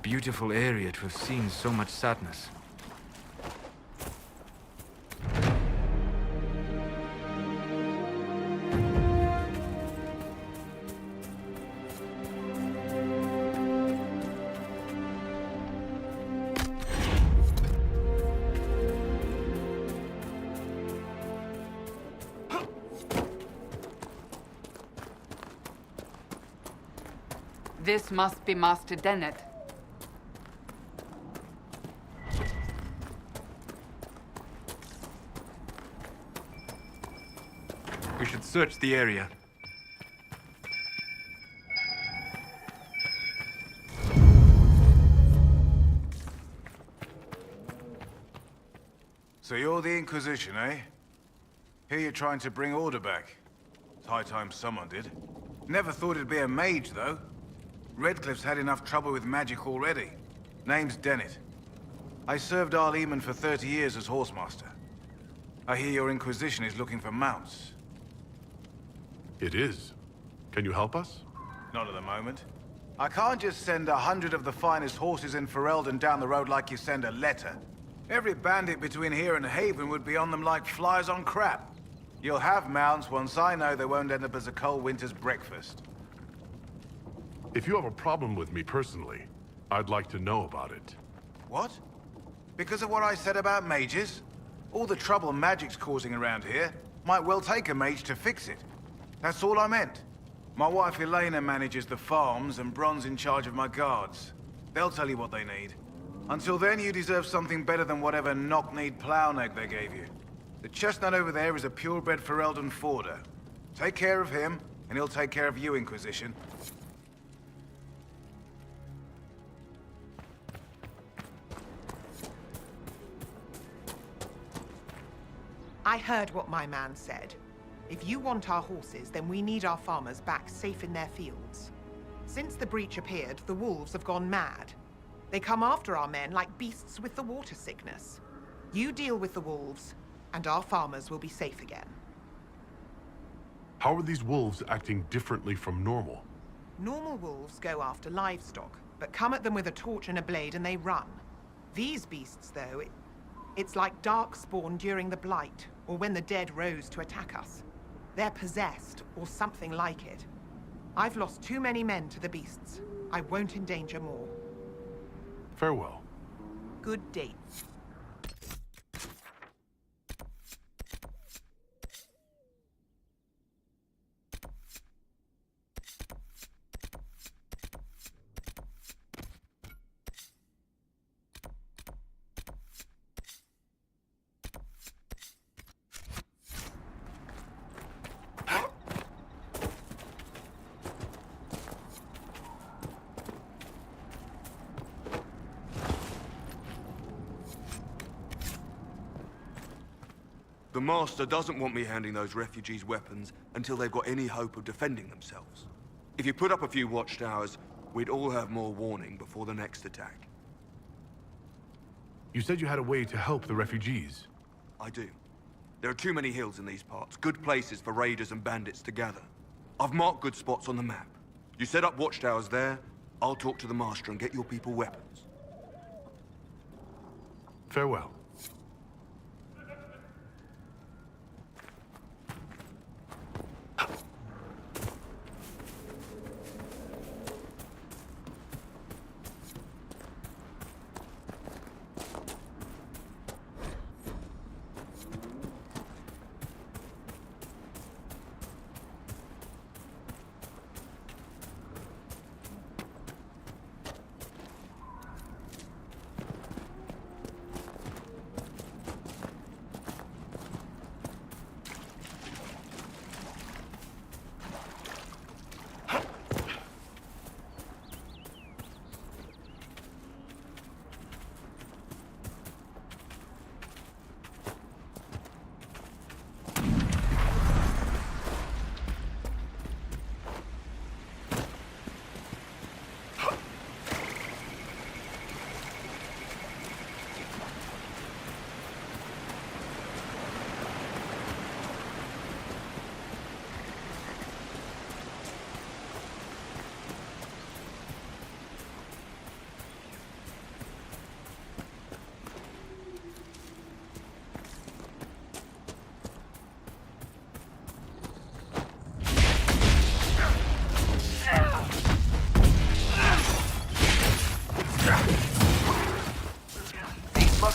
beautiful area to have seen so much sadness. This must be Master Dennett. We should search the area. So you're the Inquisition, eh? Here you're trying to bring order back. It's high time someone did. Never thought it'd be a mage, though. Redcliffe's had enough trouble with magic already. Name's Dennett. I served Arleman for 30 years as horsemaster. I hear your Inquisition is looking for mounts. It is. Can you help us? Not at the moment. I can't just send 100 of the finest horses in Ferelden down the road like you send a letter. Every bandit between here and Haven would be on them like flies on crap. You'll have mounts once I know they won't end up as a cold winter's breakfast. If you have a problem with me personally, I'd like to know about it. What? Because of what I said about mages? All the trouble magic's causing around here might well take a mage to fix it. That's all I meant. My wife Elena manages the farms and Bron's in charge of my guards. They'll tell you what they need. Until then, you deserve something better than whatever knock-kneed plow-neg they gave you. The chestnut over there is a purebred Ferelden forder. Take care of him, and he'll take care of you, Inquisition. I heard what my man said. If you want our horses, then we need our farmers back safe in their fields. Since the breach appeared, the wolves have gone mad. They come after our men like beasts with the water sickness. You deal with the wolves, and our farmers will be safe again. How are these wolves acting differently from normal? Normal wolves go after livestock, but come at them with a torch and a blade and they run. These beasts, though, it's like darkspawn during the Blight, or when the dead rose to attack us. They're possessed, or something like it. I've lost too many men to the beasts. I won't endanger more. Farewell. Good day. The Master doesn't want me handing those refugees weapons until they've got any hope of defending themselves. If you put up a few watchtowers, we'd all have more warning before the next attack. You said you had a way to help the refugees. I do. There are too many hills in these parts, good places for raiders and bandits to gather. I've marked good spots on the map. You set up watchtowers there, I'll talk to the Master and get your people weapons. Farewell.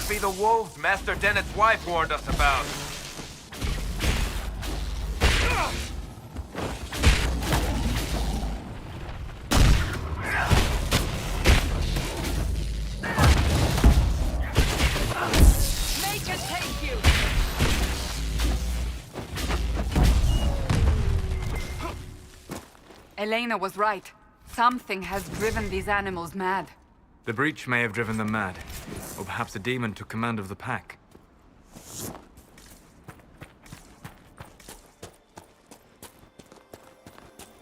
Must be the wolves Master Dennett's wife warned us about. Make it take you! Elena was right. Something has driven these animals mad. The breach may have driven them mad. Or perhaps a demon took command of the pack.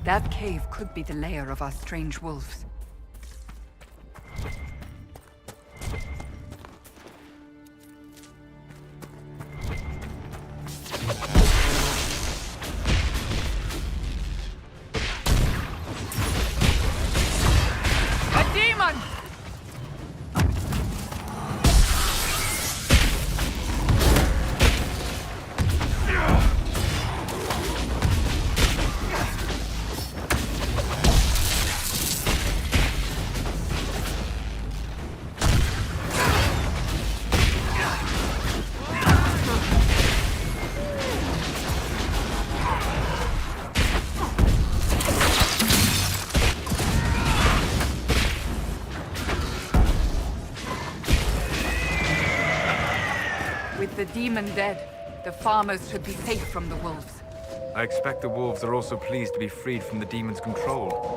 That cave could be the lair of our strange wolves. A demon! With the demon dead, the farmers should be safe from the wolves. I expect the wolves are also pleased to be freed from the demon's control.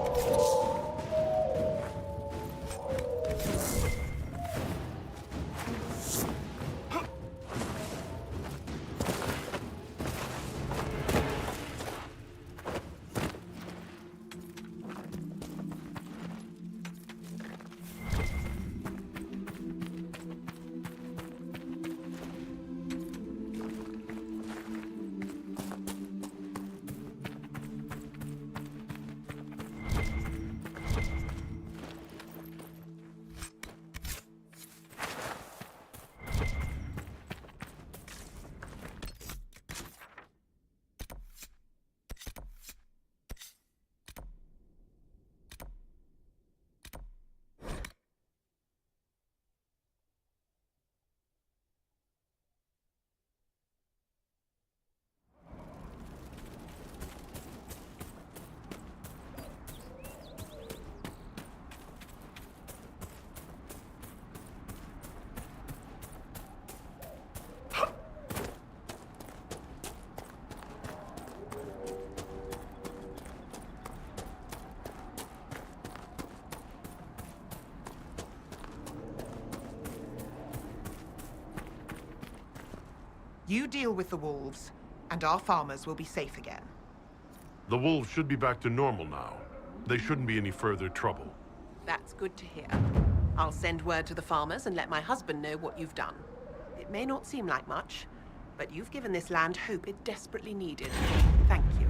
You deal with the wolves, and our farmers will be safe again. The wolves should be back to normal now. They shouldn't be any further trouble. That's good to hear. I'll send word to the farmers and let my husband know what you've done. It may not seem like much, but you've given this land hope it desperately needed. Thank you.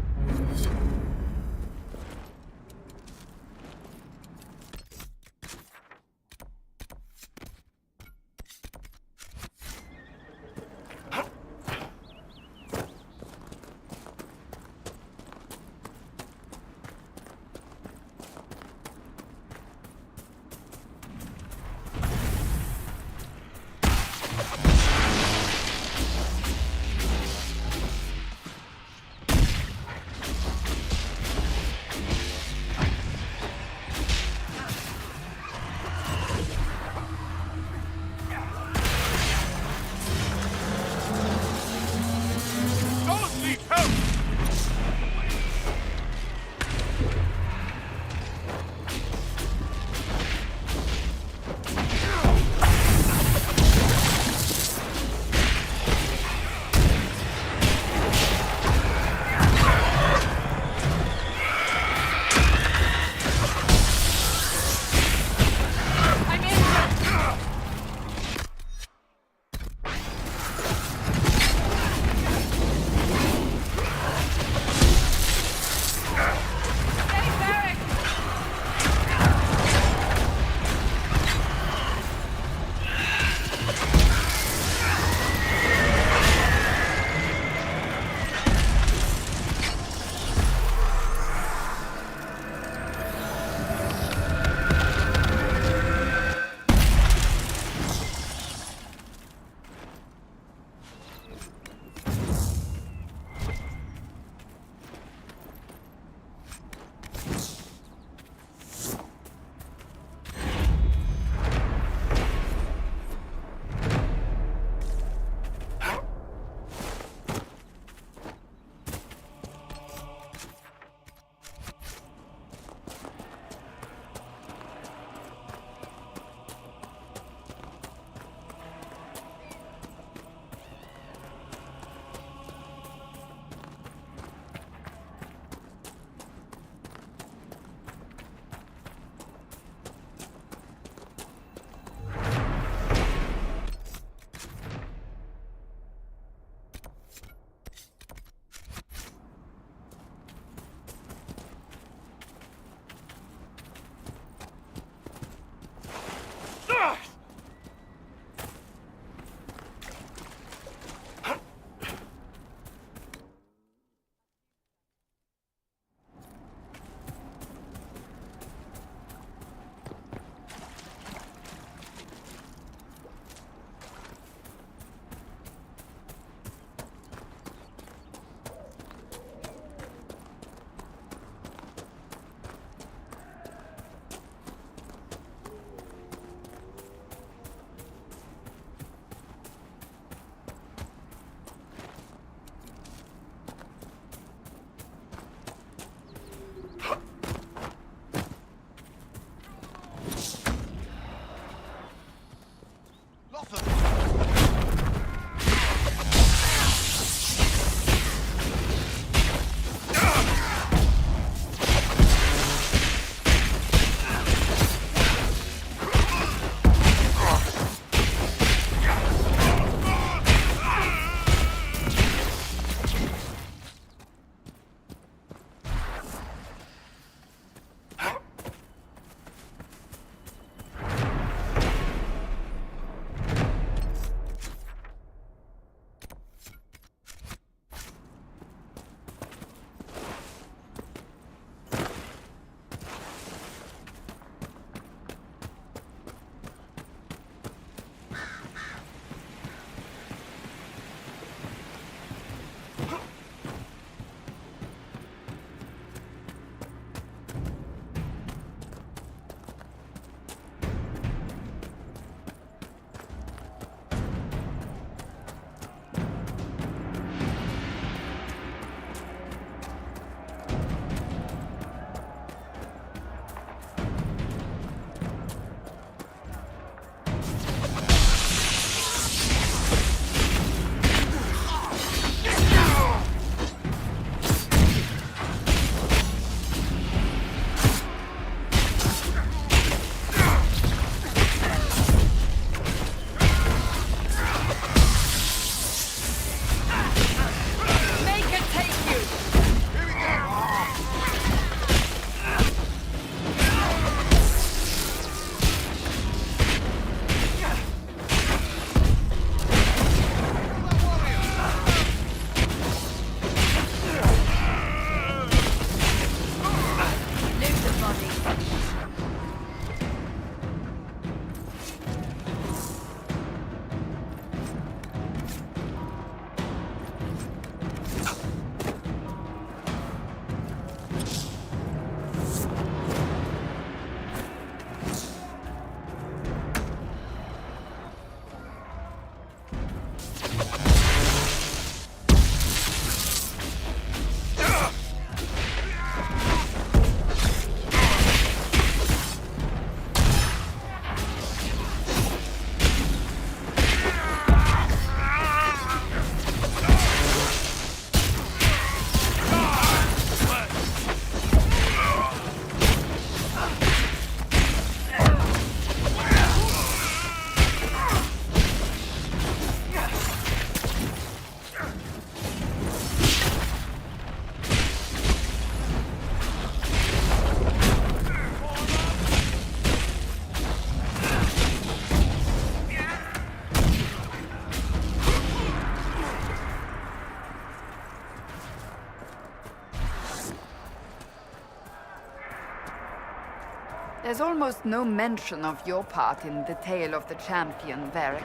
There's almost no mention of your part in the tale of the champion, Varric.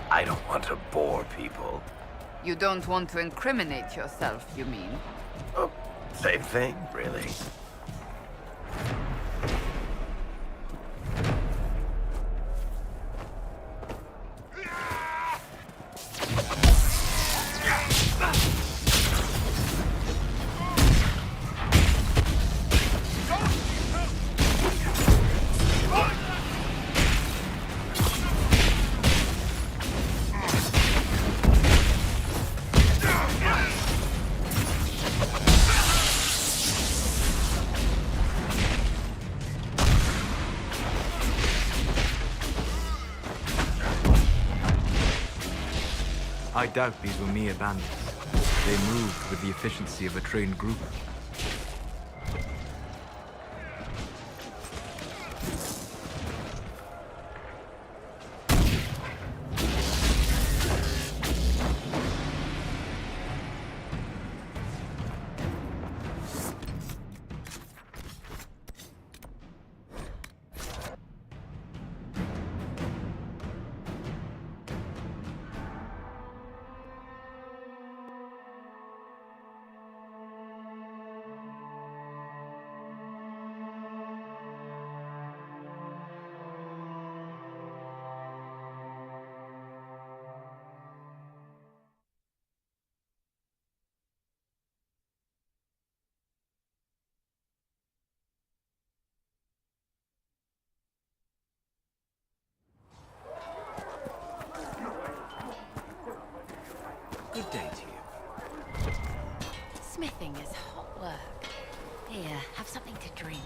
I don't want to bore people. You don't want to incriminate yourself, you mean? Oh, same thing, really. I doubt these were mere bandits. They moved with the efficiency of a trained group. Good day to you. Smithing is hot work. Here, have something to drink.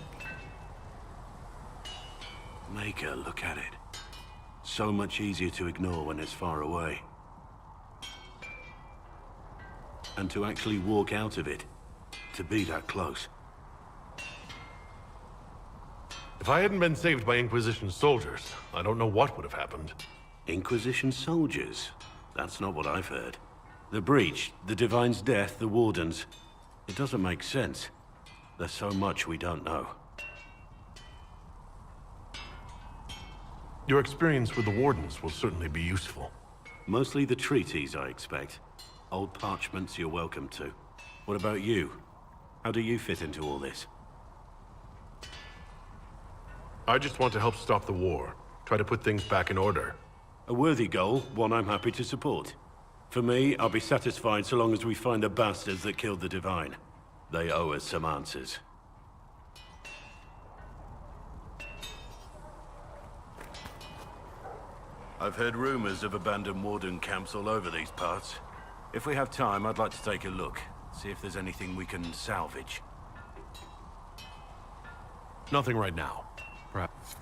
Make her look at it. So much easier to ignore when it's far away. And to actually walk out of it. To be that close. If I hadn't been saved by Inquisition soldiers, I don't know what would have happened. Inquisition soldiers? That's not what I've heard. The Breach, the Divine's death, the Wardens. It doesn't make sense. There's so much we don't know. Your experience with the Wardens will certainly be useful. Mostly the treaties, I expect. Old parchments you're welcome to. What about you? How do you fit into all this? I just want to help stop the war. Try to put things back in order. A worthy goal, one I'm happy to support. For me, I'll be satisfied so long as we find the bastards that killed the Divine. They owe us some answers. I've heard rumors of abandoned Warden camps all over these parts. If we have time, I'd like to take a look. See if there's anything we can salvage. Nothing right now. Perhaps.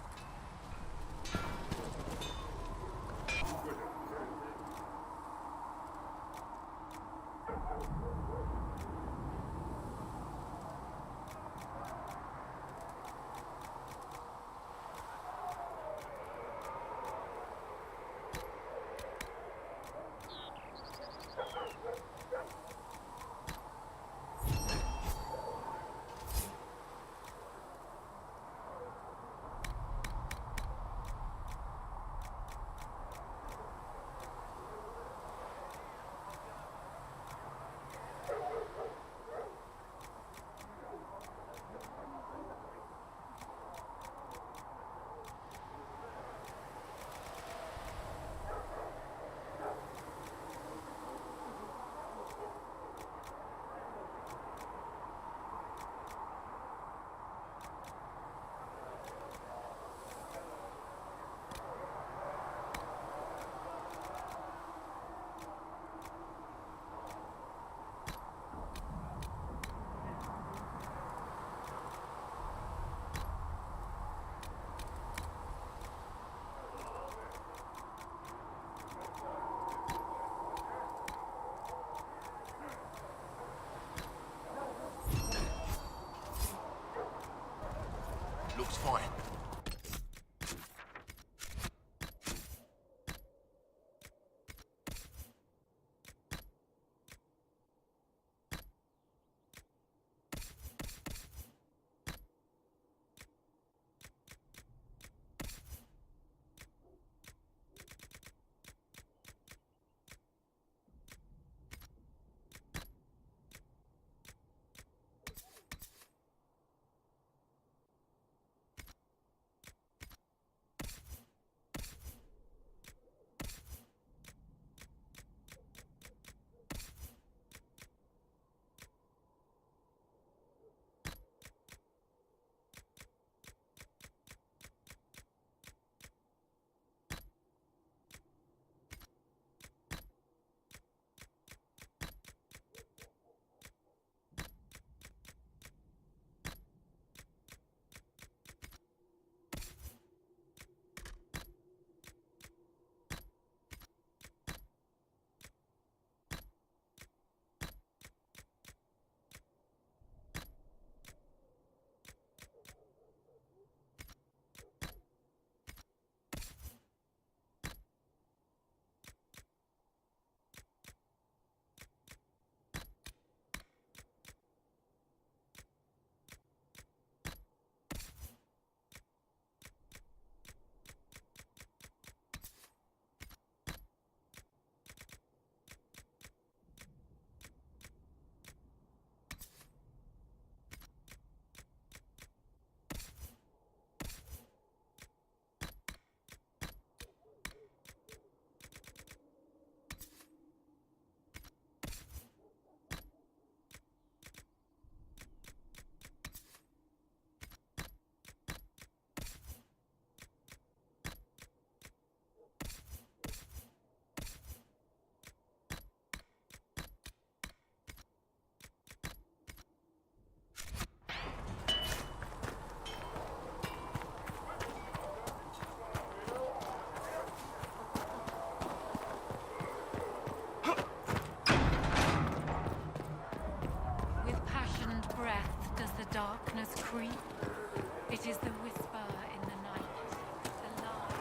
Looks fine. It is the whisper in the night, the lie.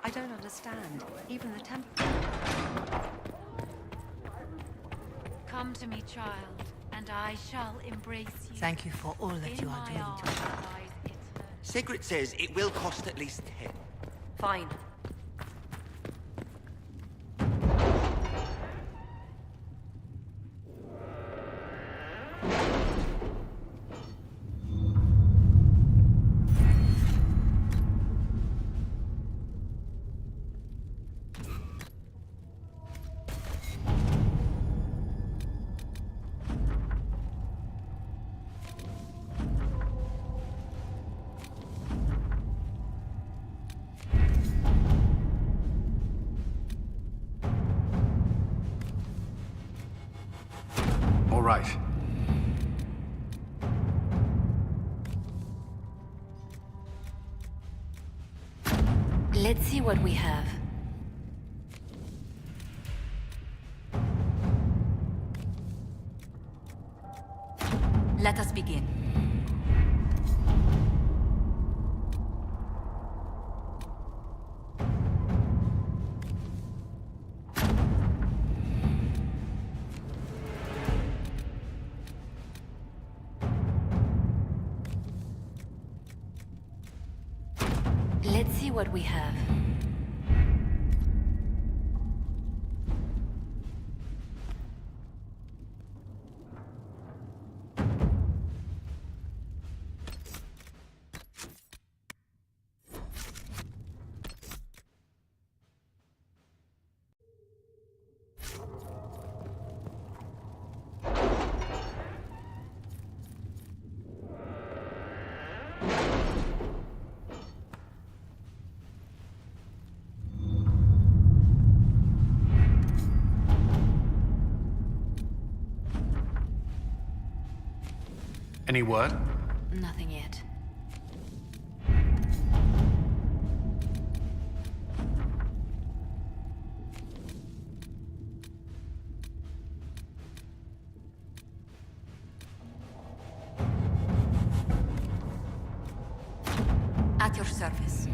I don't understand. Even the Templar. Come to me, child, and I shall embrace you. Thank you for all that In you are my doing arms to me. lies eternity. Sigrid says it will cost at least 10. Fine. All right. Let's see what we have. Let us begin. Let's see what we have. Any word? Nothing yet. At your service.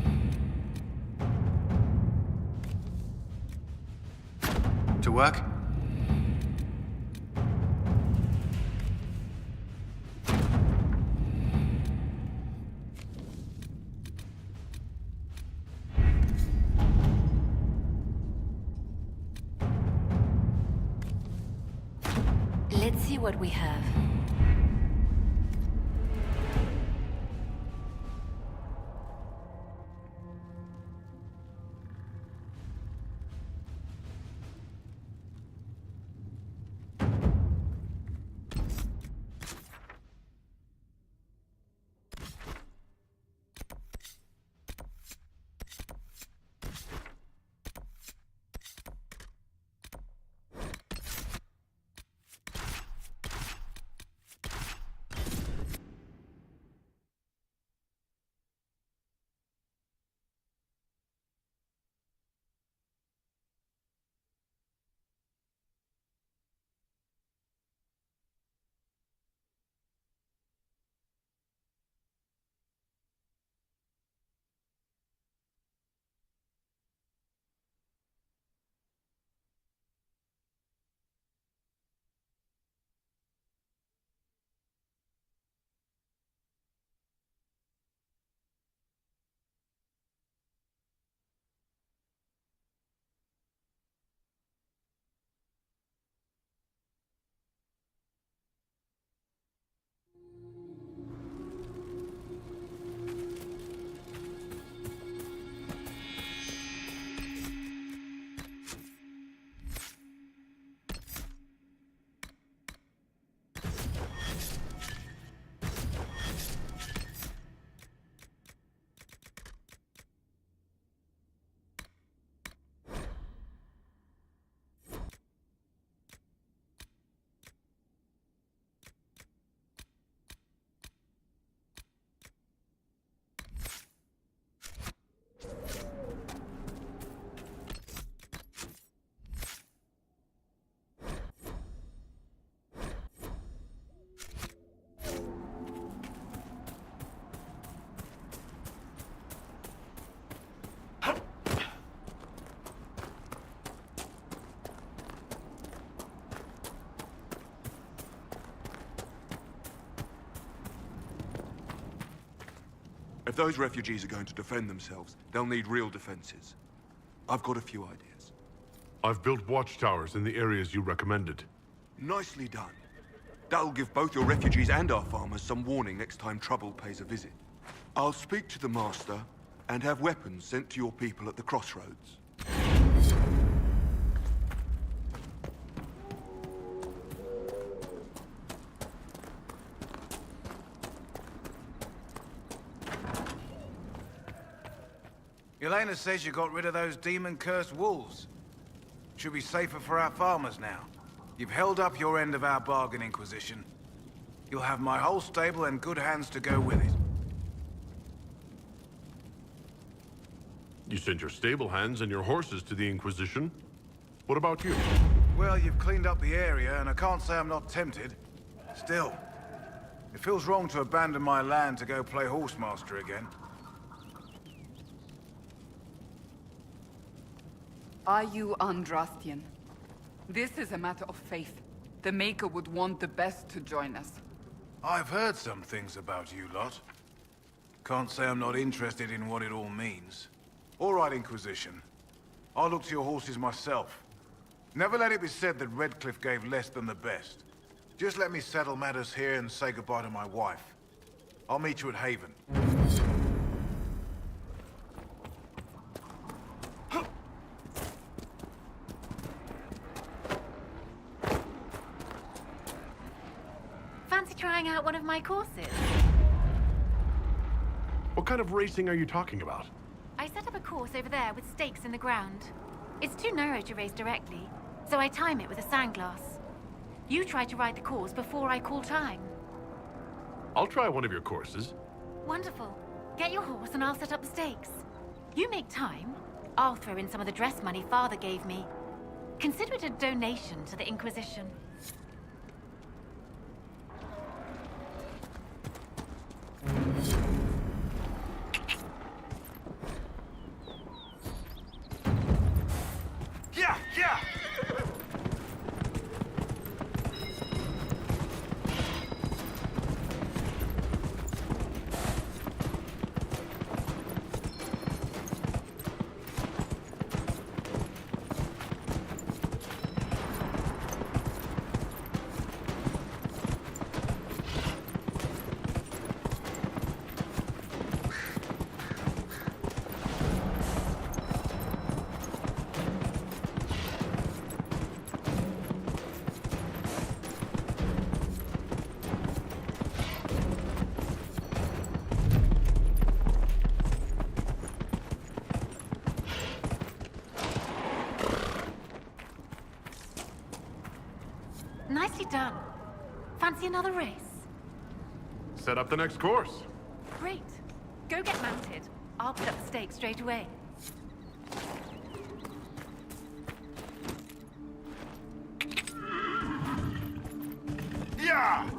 To work? Let's see what we have. If those refugees are going to defend themselves, they'll need real defenses. I've got a few ideas. I've built watchtowers in the areas you recommended. Nicely done. That'll give both your refugees and our farmers some warning next time trouble pays a visit. I'll speak to the Master and have weapons sent to your people at the crossroads. Elena says you got rid of those demon-cursed wolves. Should be safer for our farmers now. You've held up your end of our bargain, Inquisition. You'll have my whole stable and good hands to go with it. You sent your stable hands and your horses to the Inquisition. What about you? Well, you've cleaned up the area, and I can't say I'm not tempted. Still, it feels wrong to abandon my land to go play horsemaster again. Are you Andrastian? This is a matter of faith. The Maker would want the best to join us. I've heard some things about you lot. Can't say I'm not interested in what it all means. All right, Inquisition. I'll look to your horses myself. Never let it be said that Redcliffe gave less than the best. Just let me settle matters here and say goodbye to my wife. I'll meet you at Haven. Fancy trying out one of my courses? What kind of racing are you talking about? I set up a course over there with stakes in the ground. It's too narrow to race directly, so I time it with a sandglass. You try to ride the course before I call time. I'll try one of your courses. Wonderful. Get your horse and I'll set up the stakes. You make time, I'll throw in some of the dress money Father gave me. Consider it a donation to the Inquisition. Yeah, yeah! Nicely done. Fancy another race? Set up the next course. Great. Go get mounted. I'll put up the stakes straight away. Yeah!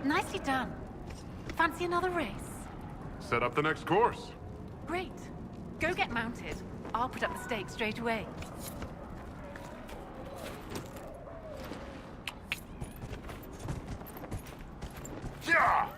Nicely done. Fancy another race? Set up the next course. Great. Go get mounted. I'll put up the stakes straight away. Yeah!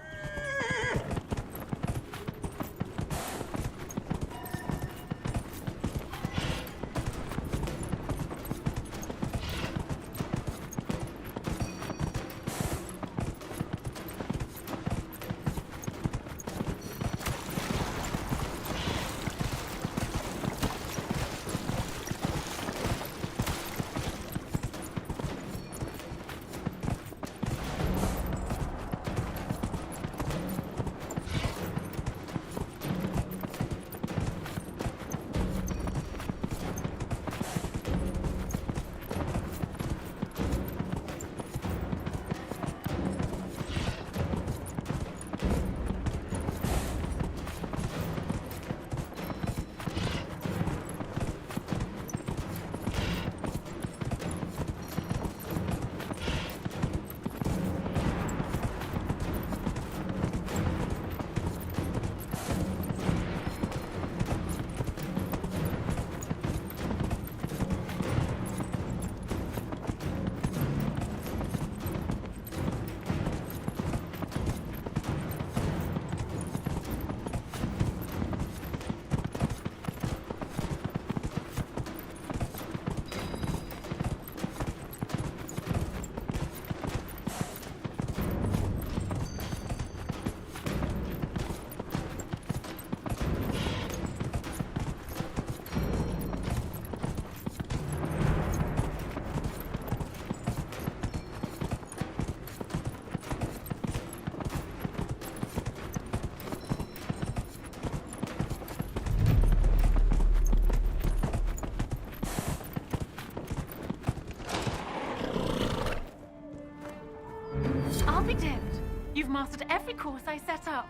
blasted every course I set up.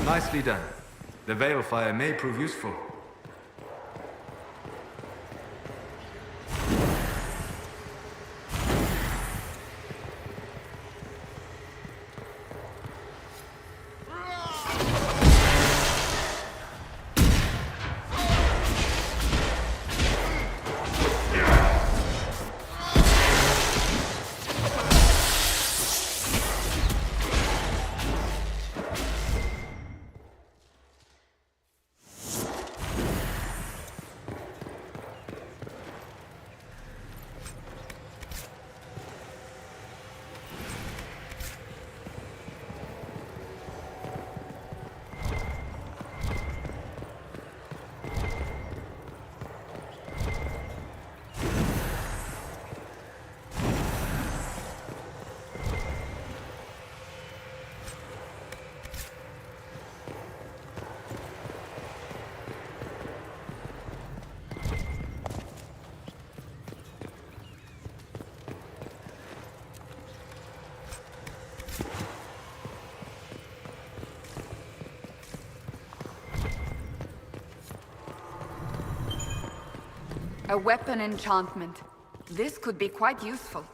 Nicely done. The Veilfire may prove useful. A weapon enchantment. This could be quite useful.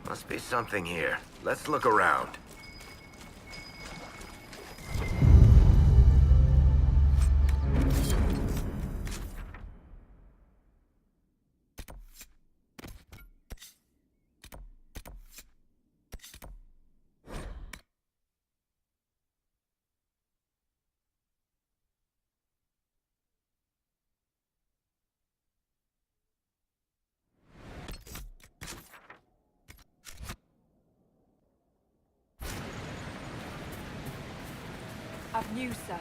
Must be something here. Let's look around. Of news, sir.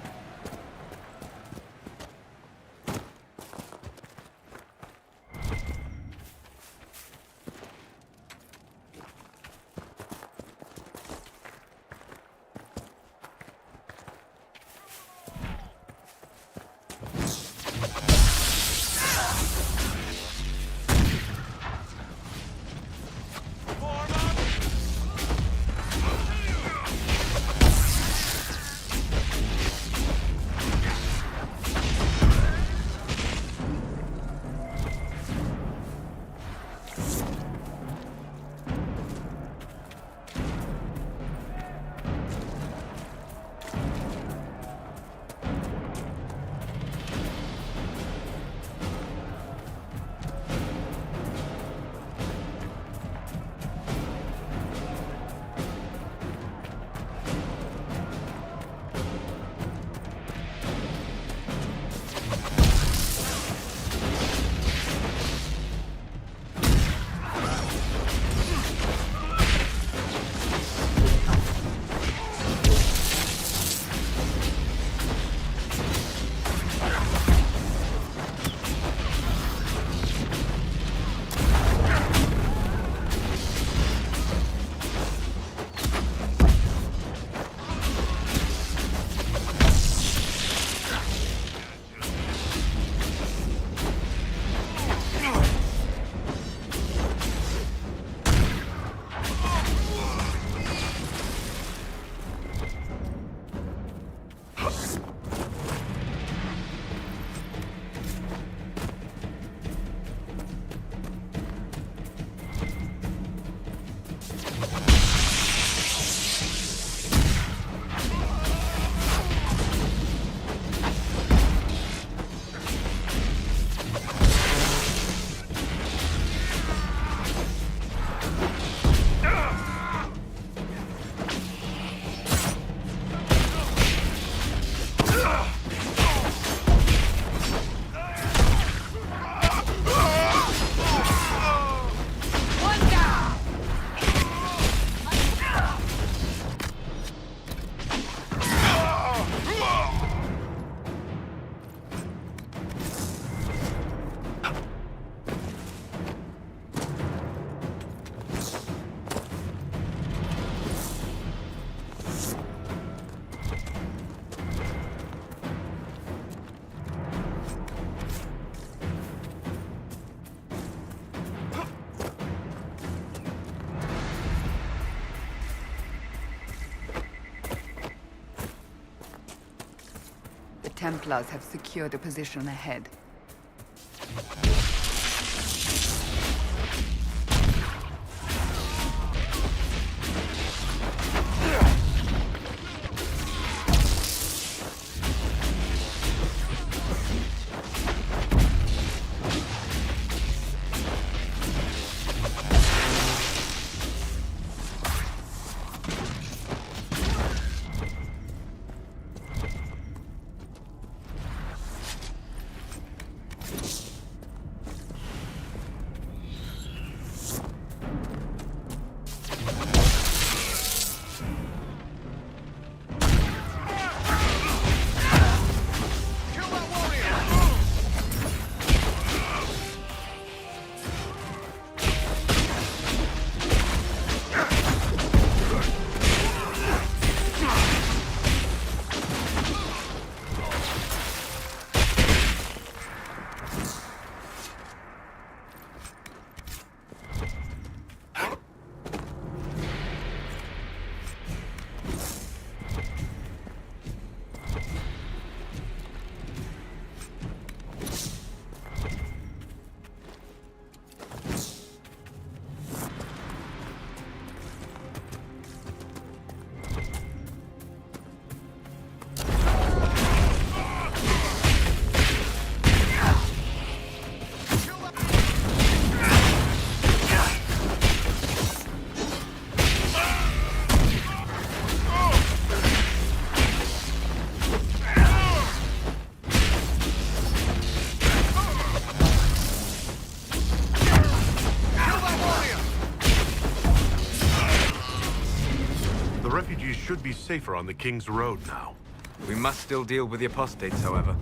Templars have secured a position ahead. should be safer on the King's Road now. We must still deal with the apostates, however.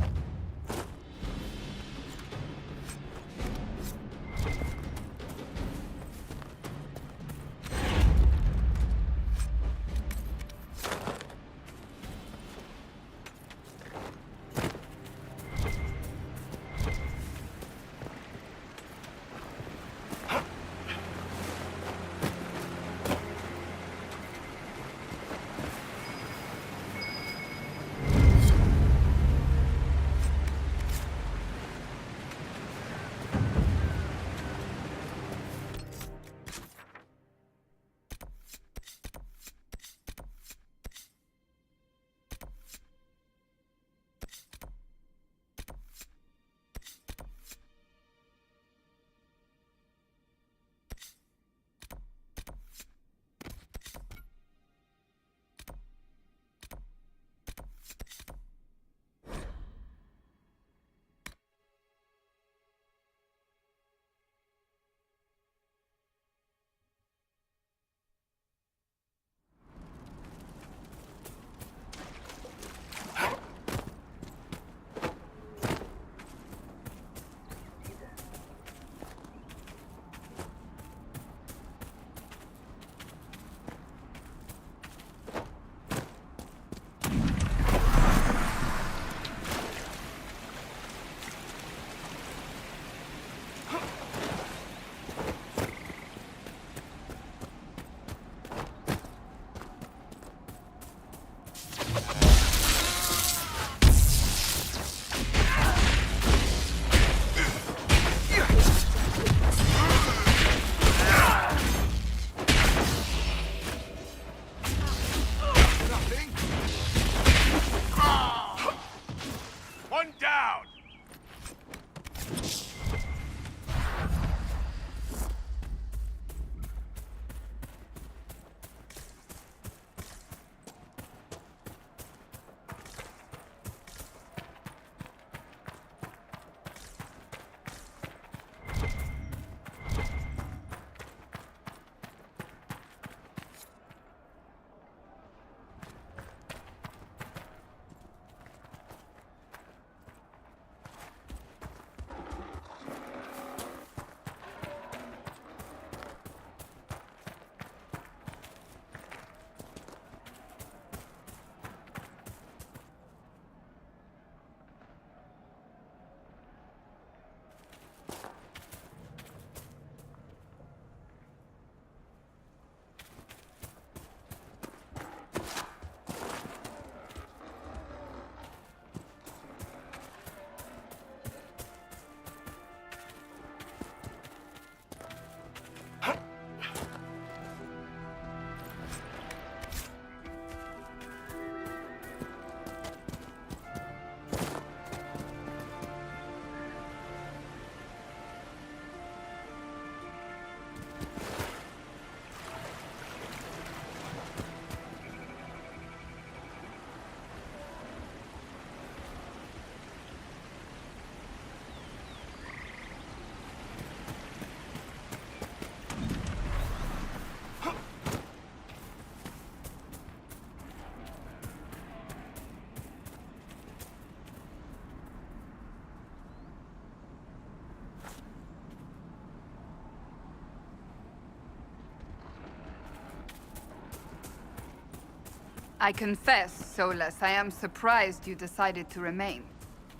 I confess, Solus, I am surprised you decided to remain.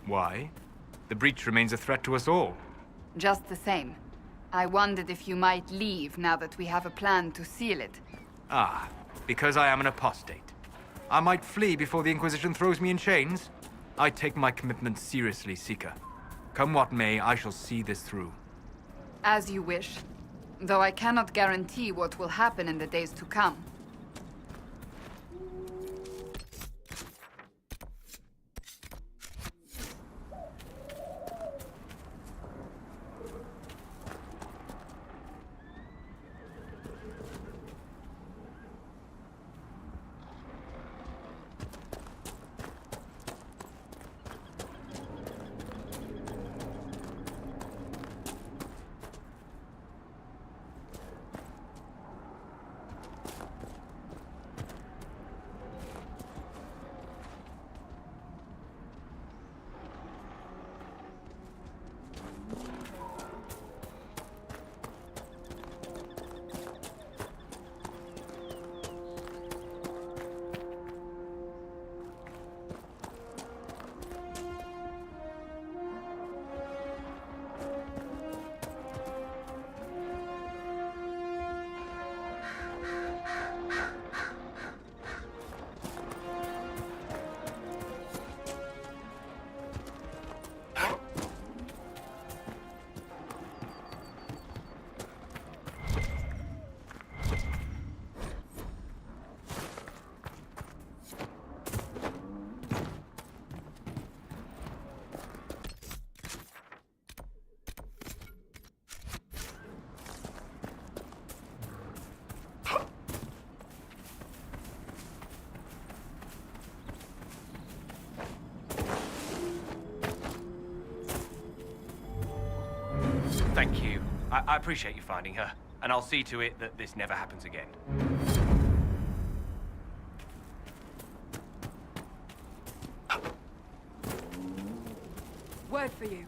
Why? The breach remains a threat to us all. Just the same. I wondered if you might leave now that we have a plan to seal it. Ah, because I am an apostate. I might flee before the Inquisition throws me in chains. I take my commitment seriously, Seeker. Come what may, I shall see this through. As you wish. Though I cannot guarantee what will happen in the days to come. Thank you. I appreciate you finding her, and I'll see to it that this never happens again. Word for you.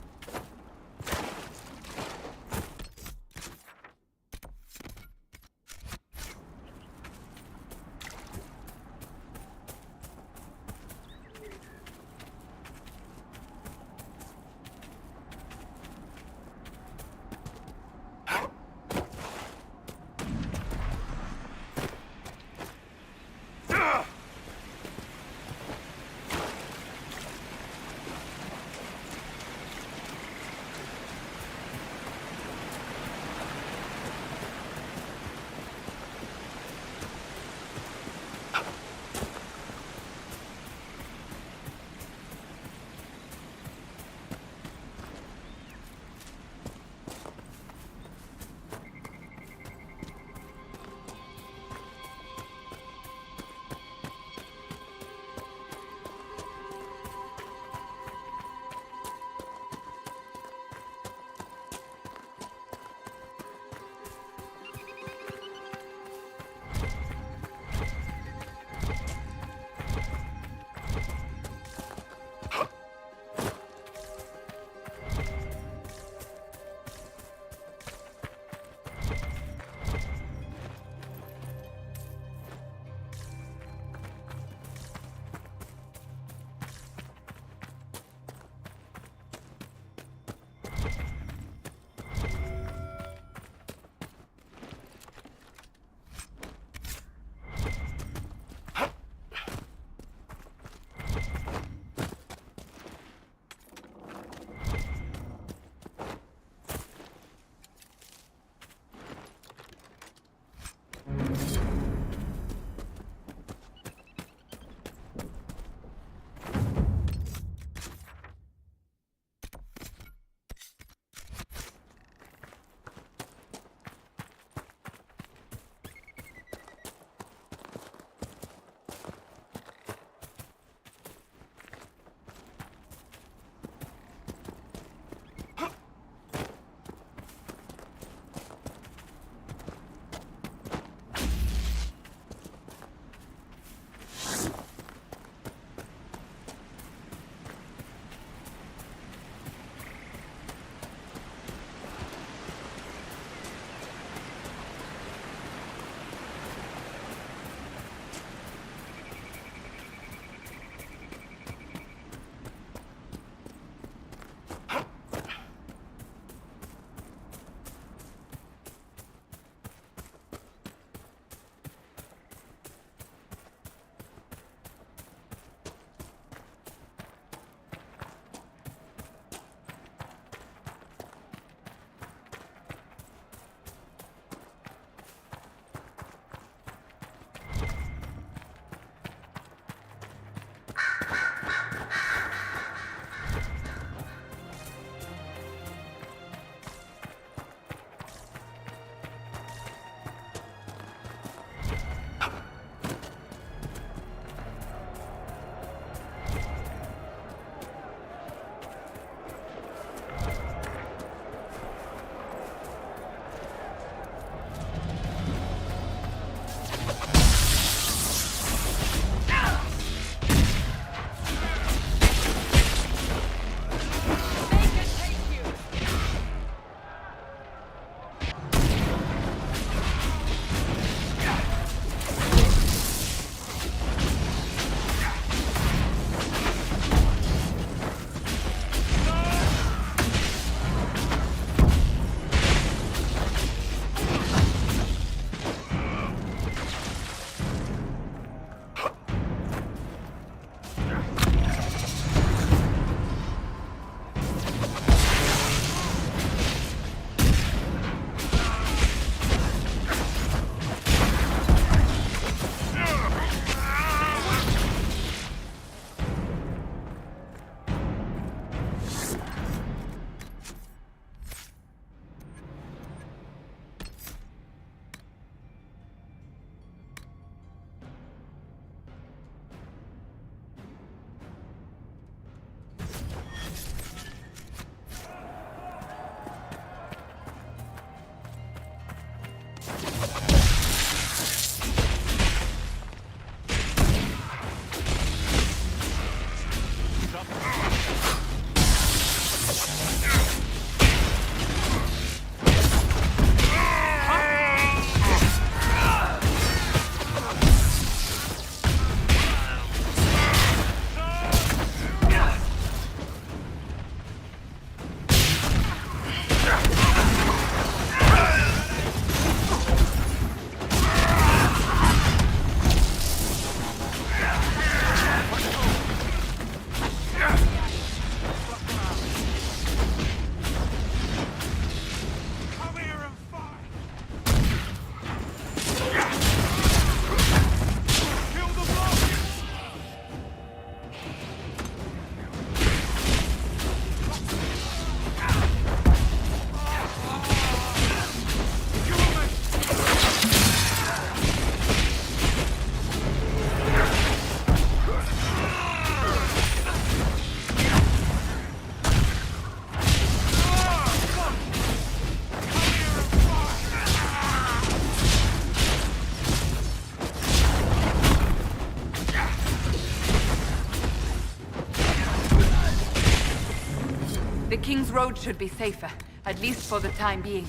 The King's Road should be safer, at least for the time being.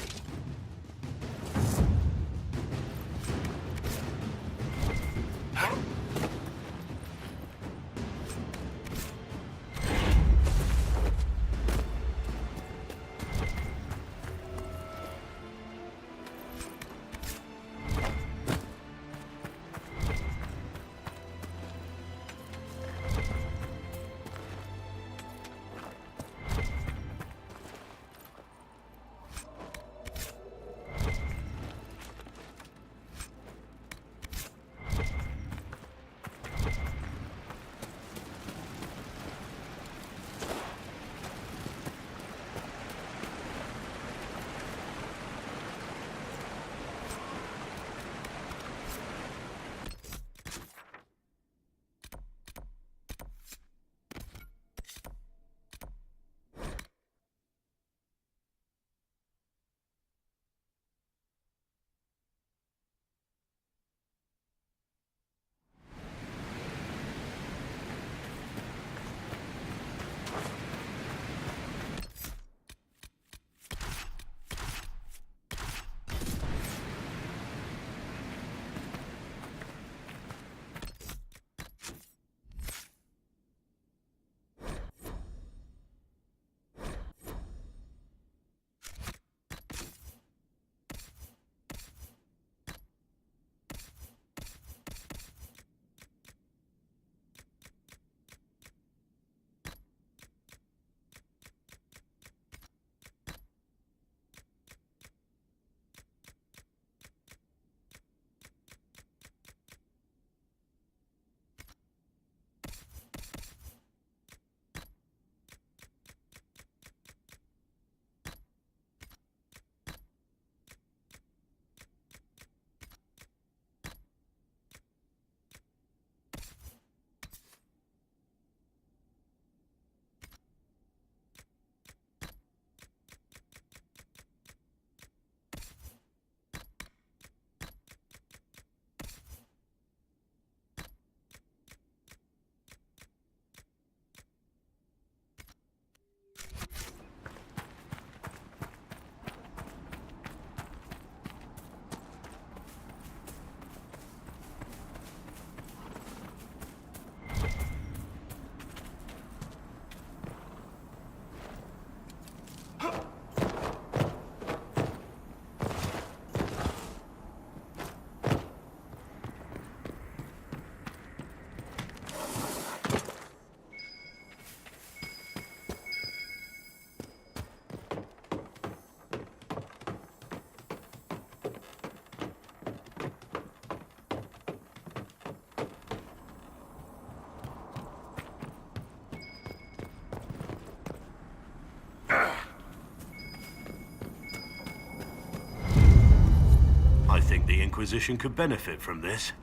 I think the Inquisition could benefit from this.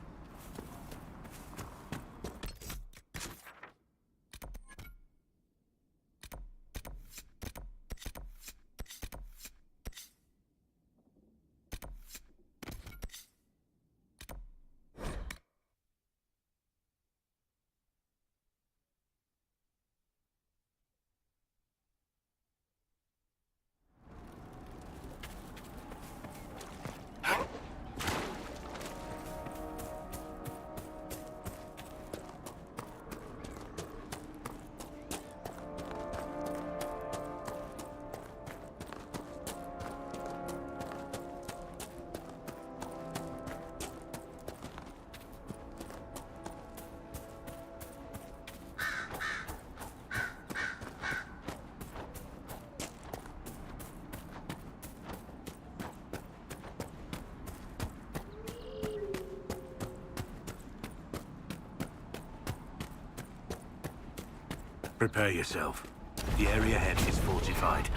Prepare yourself. The area ahead is fortified.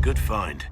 Good find.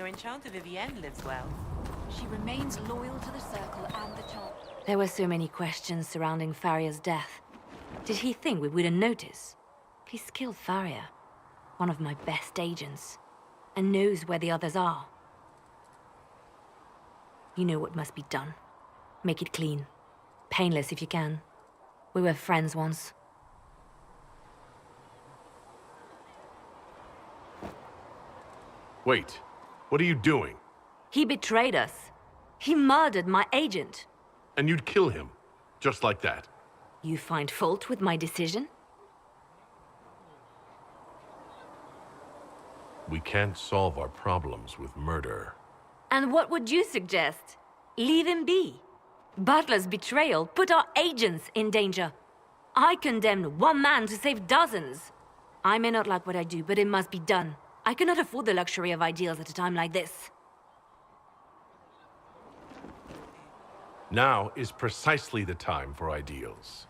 your enchanter Vivienne lives well. She remains loyal to the Circle and the Charm. There were so many questions surrounding Farria's death. Did he think we wouldn't notice? He's killed Farria, one of my best agents, and knows where the others are. You know what must be done. Make it clean. Painless if you can. We were friends once. Wait, what are you doing? He betrayed us. He murdered my agent. And you'd kill him, just like that. You find fault with my decision? We can't solve our problems with murder. And what would you suggest? Leave him be. Butler's betrayal put our agents in danger. I condemned one man to save dozens. I may not like what I do, but it must be done. I cannot afford the luxury of ideals at a time like this. Now is precisely the time for ideals.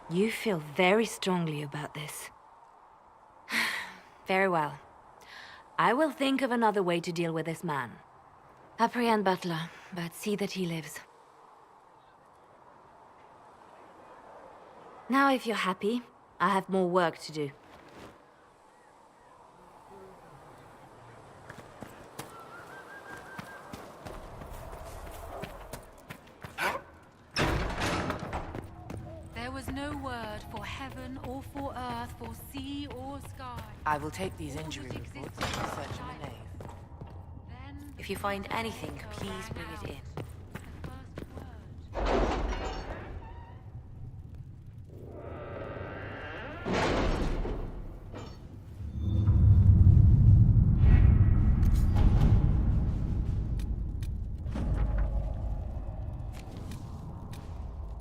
You feel very strongly about this. Very well. I will think of another way to deal with this man. Apprehend Butler, but see that he lives. Now, if you're happy, I have more work to do. There was no word for heaven or for earth, for sea or sky. I will take these injury reports and research in the nave. If you find anything, please bring it in.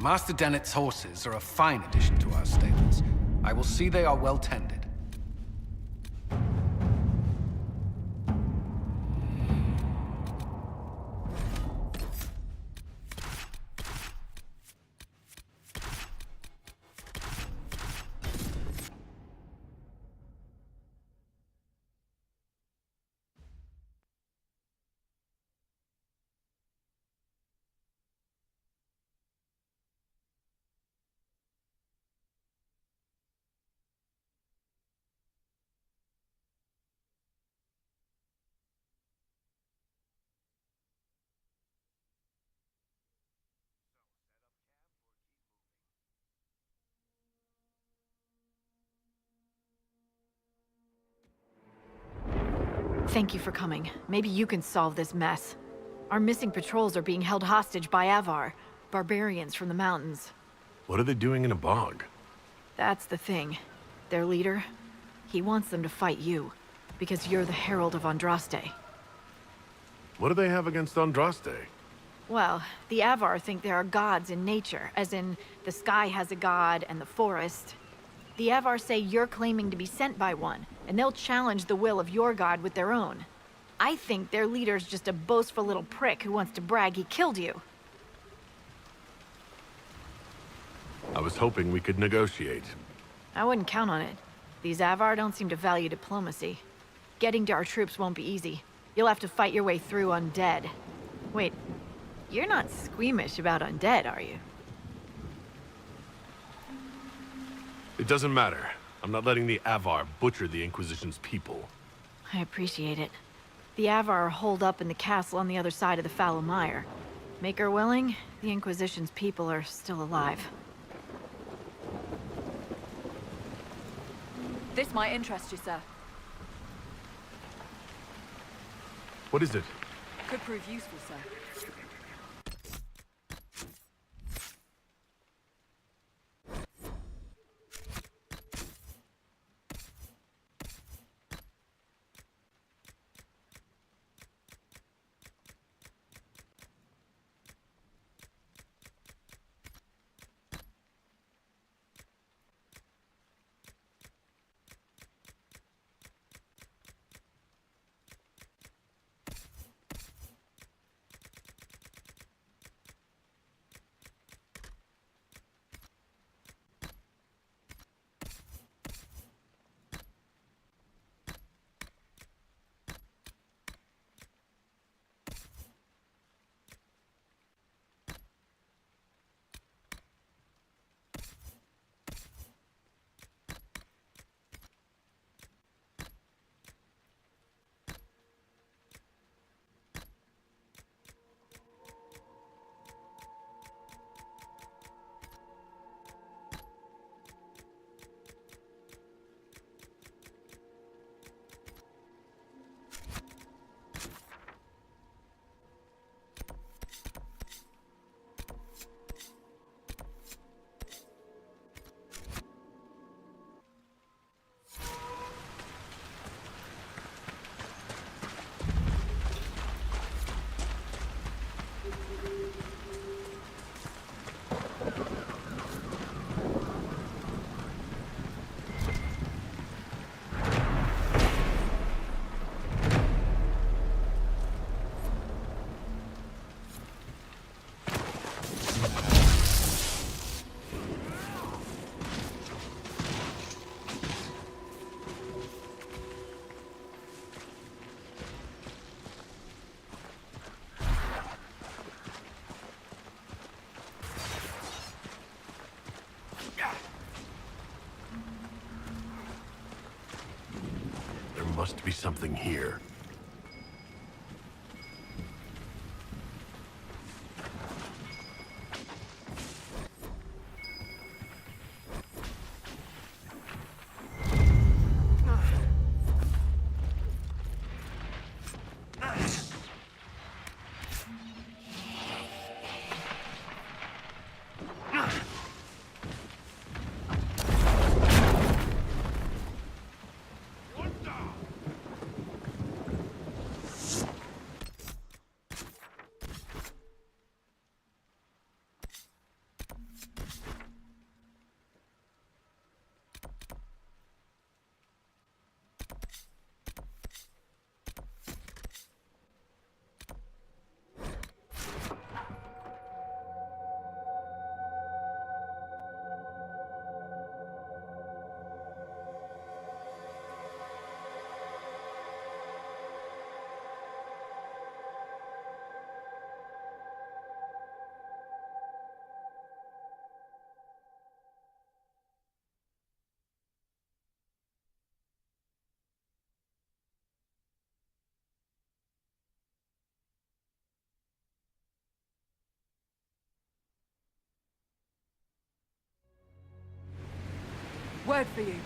Master Dennett's horses are a fine addition to our stables. I will see they are well tended. Thank you for coming. Maybe you can solve this mess. Our missing patrols are being held hostage by Avar, barbarians from the mountains. What are they doing in a bog? That's the thing. Their leader, he wants them to fight you, because you're the Herald of Andraste. What do they have against Andraste? Well, the Avar think there are gods in nature, as in the sky has a god and the forest. The Avar say you're claiming to be sent by one, and they'll challenge the will of your god with their own. I think their leader's just a boastful little prick who wants to brag he killed you. I was hoping we could negotiate. I wouldn't count on it. These Avar don't seem to value diplomacy. Getting to our troops won't be easy. You'll have to fight your way through undead. Wait, you're not squeamish about undead, are you? It doesn't matter. I'm not letting the Avar butcher the Inquisition's people. I appreciate it. The Avar are holed up in the castle on the other side of the fallow mire. Make her willing, the Inquisition's people are still alive. This might interest you, sir. What is it? Could prove useful, sir. must be something here. Word for you.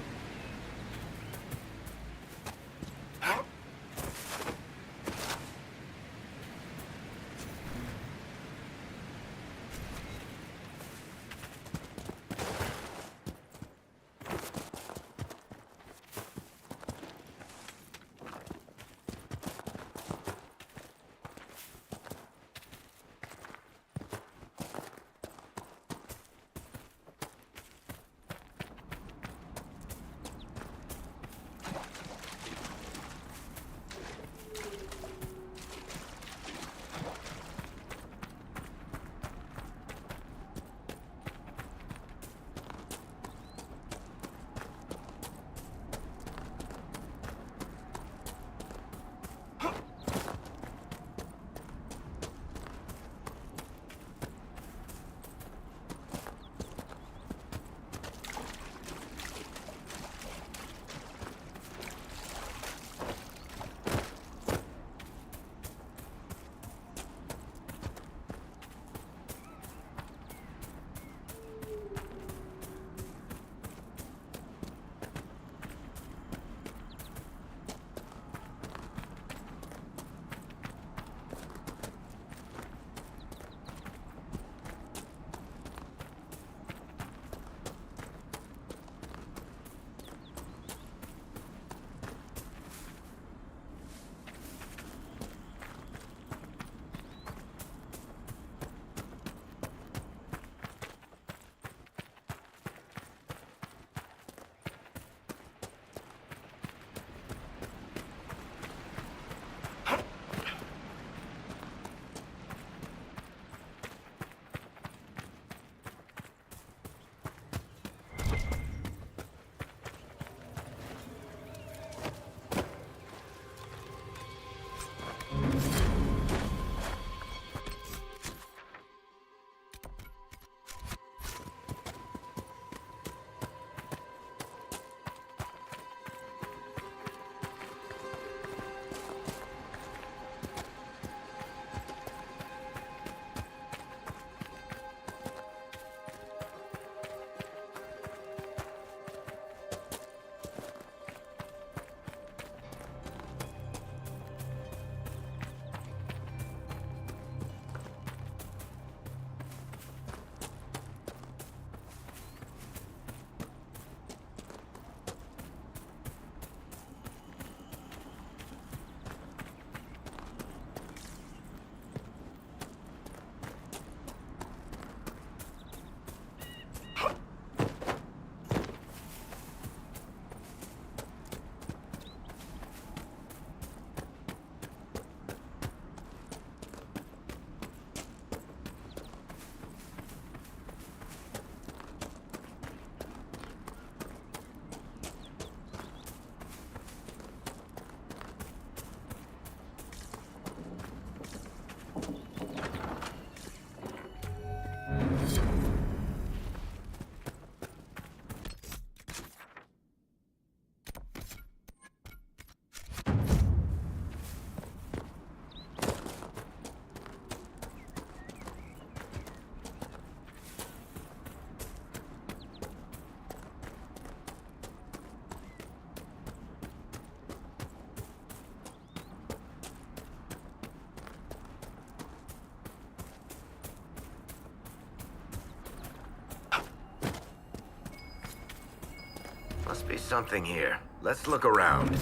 something here. Let's look around.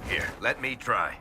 Here, let me try.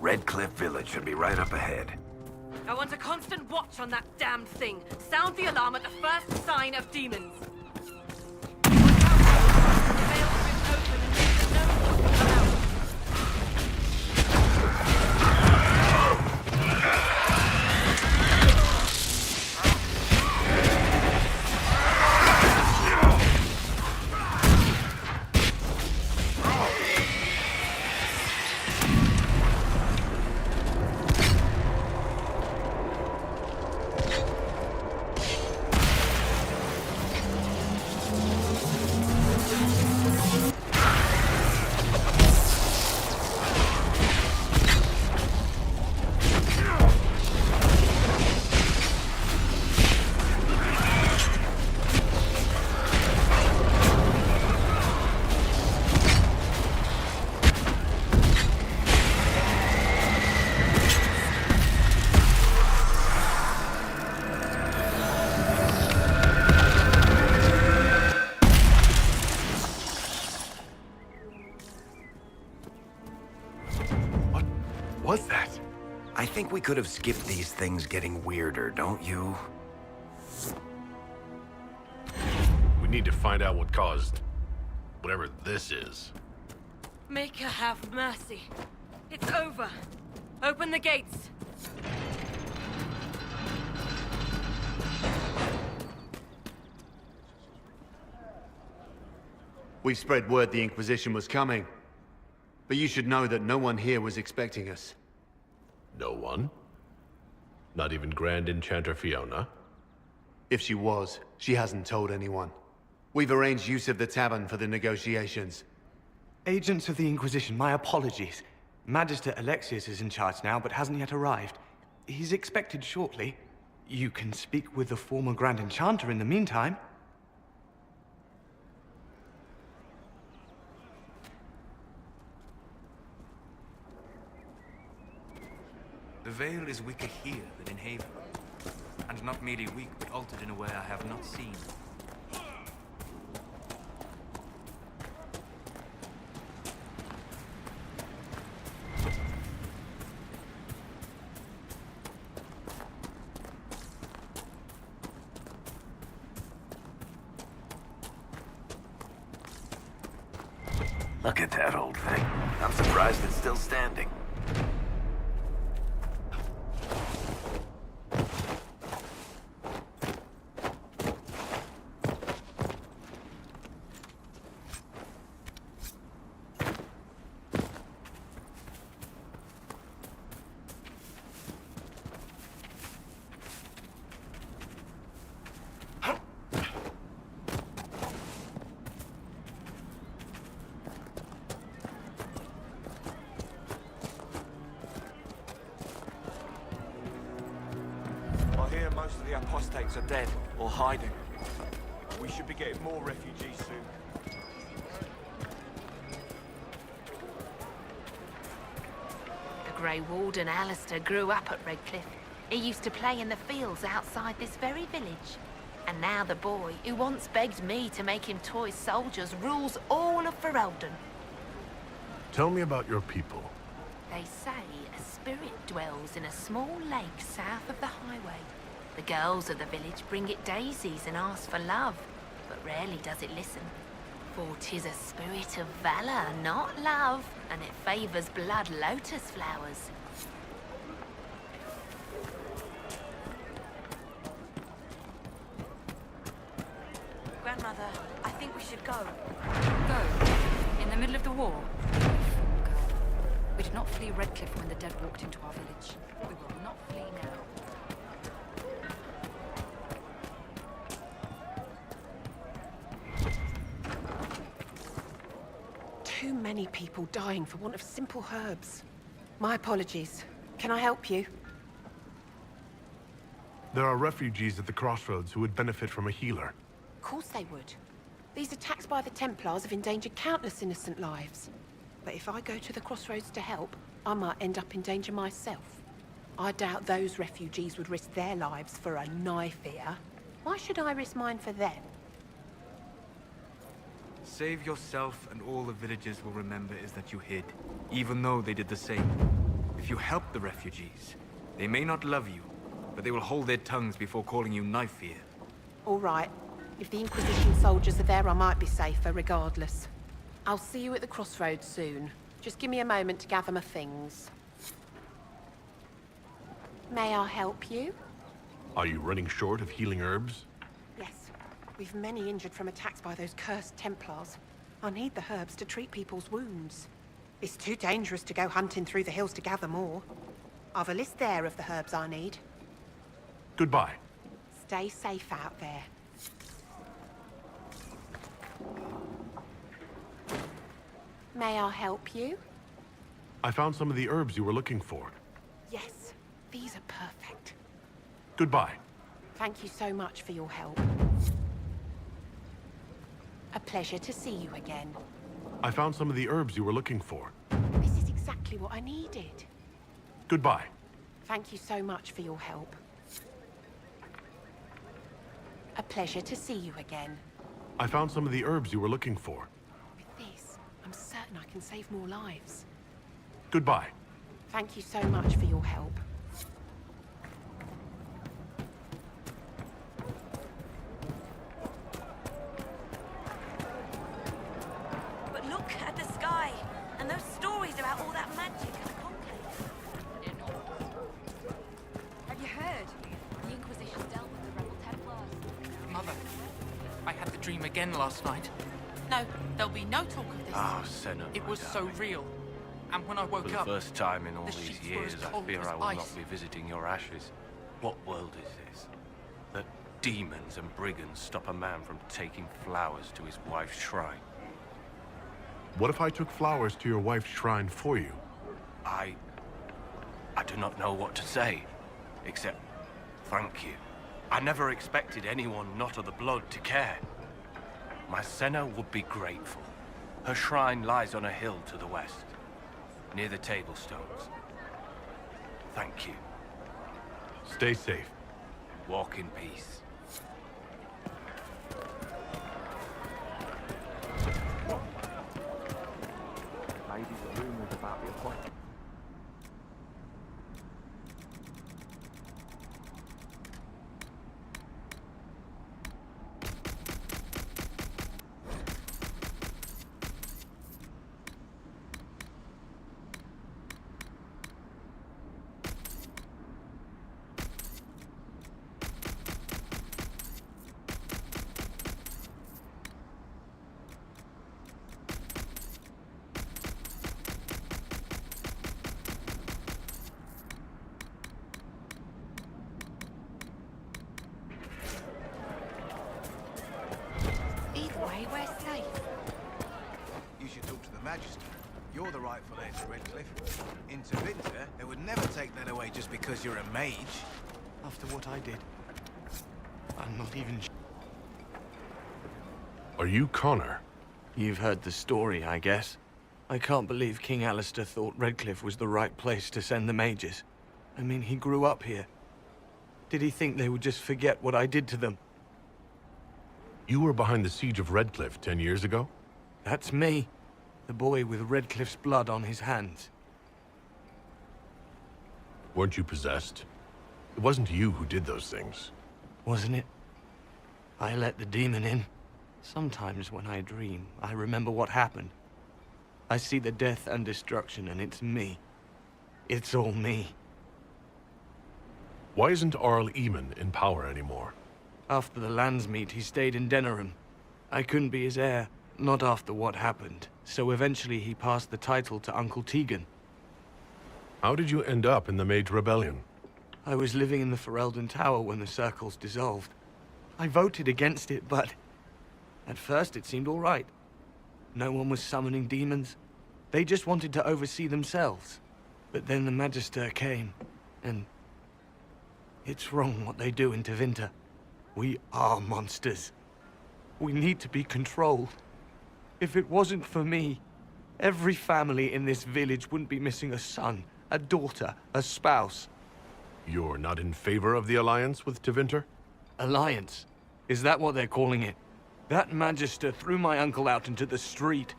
Red Cliff Village should be right up ahead. I want a constant watch on that damned thing. Sound the alarm at the first sign of demons. What's that? I think we could have skipped these things getting weirder, don't you? We need to find out what caused whatever this is. Make her have mercy. It's over. Open the gates. We spread word the Inquisition was coming. But you should know that no one here was expecting us. No one? Not even Grand Enchanter Fiona? If she was, she hasn't told anyone. We've arranged use of the tavern for the negotiations. Agents of the Inquisition, my apologies. Magister Alexius is in charge now, but hasn't yet arrived. He's expected shortly. You can speak with the former Grand Enchanter in the meantime. The Veil is weaker here than in Haven. And not merely weak, but altered in a way I have not seen. Look at that old thing. I'm surprised it's still standing. Most of the apostates are dead or hiding. We should be getting more refugees soon. The Grey Warden Alistair grew up at Redcliffe. He used to play in the fields outside this very village. And now the boy, who once begged me to make him toy soldiers, rules all of Ferelden. Tell me about your people. They say a spirit dwells in a small lake south of the highway. The girls of the village bring it daisies and ask for love, but rarely does it listen. For 'tis a spirit of valor, not love, and it favors blood lotus flowers. Grandmother, I think we should go. Go? In the middle of the war? Girl. We did not flee Redcliffe when the dead walked into our village. We will not flee now. Too many people dying for want of simple herbs. My apologies. Can I help you? There are refugees at the crossroads who would benefit from a healer. Of course they would. These attacks by the Templars have endangered countless innocent lives. But if I go to the crossroads to help, I might end up in danger myself. I doubt those refugees would risk their lives for a knife here. Why should I risk mine for them? Save yourself, and all the villagers will remember is that you hid, even though they did the same. If you help the refugees, they may not love you, but they will hold their tongues before calling you knife ear. All right. If the Inquisition soldiers are there, I might be safer regardless. I'll see you at the crossroads soon. Just give me a moment to gather my things. May I help you? Are you running short of healing herbs? Yes. We've many injured from attacks by those cursed Templars. I need the herbs to treat people's wounds. It's too dangerous to go hunting through the hills to gather more. I've a list there of the herbs I need. Goodbye. Stay safe out there. May I help you? I found some of the herbs you were looking for. Yes, these are perfect. Goodbye. Thank you so much for your help. A pleasure to see you again. I found some of the herbs you were looking for. This is exactly what I needed. Goodbye. Thank you so much for your help. A pleasure to see you again. I found some of the herbs you were looking for. With this, I'm certain I can save more lives. Goodbye. Thank you so much for your help. But look at the sky, and those stories about all that magic and the conclave. Have you heard? The Inquisition dealt with the rebel Templars. Mother, I had the dream again last night. No, there'll be no talk of this. Oh, Senna, it was so real. And when I woke For the up, first time in all the these sheets were years, as I cold fear as I will ice. not be visiting your ashes. What world is this? That demons and brigands stop a man from taking flowers to his wife's shrine. What if I took flowers to your wife's shrine for you? I do not know what to say, except thank you. I never expected anyone not of the blood to care. My Senna would be grateful. Her shrine lies on a hill to the west, near the tablstones. Thank you. Stay safe. Walk in peace. Ladies are rumoured about the appointment. Either way, we're safe. You should talk to the Magister. You're the rightful heir to Redcliffe. Into Winter, they would never take that away just because you're a mage. After what I did, I'm not even... Are you Connor? You've heard the story, I guess. I can't believe King Alistair thought Redcliffe was the right place to send the mages. I mean, he grew up here. Did he think they would just forget what I did to them? You were behind the siege of Redcliffe 10 years ago? That's me. The boy with Redcliffe's blood on his hands. Weren't you possessed? It wasn't you who did those things. Wasn't it? I let the demon in. Sometimes when I dream, I remember what happened. I see the death and destruction, and it's me. It's all me. Why isn't Orlesian in power anymore? After the lands meet, he stayed in Denerim. I couldn't be his heir, not after what happened, so eventually he passed the title to Uncle Tegan. How did you end up in the Mage Rebellion? I was living in the Ferelden Tower when the Circles dissolved. I voted against it, but at first it seemed all right. No one was summoning demons. They just wanted to oversee themselves. But then the Magister came, and it's wrong what they do in Tevinter. We are monsters. We need to be controlled. If it wasn't for me, every family in this village wouldn't be missing a son, a daughter, a spouse. You're not in favor of the alliance with Tevinter? Alliance? Is that what they're calling it? That Magister threw my uncle out into the street.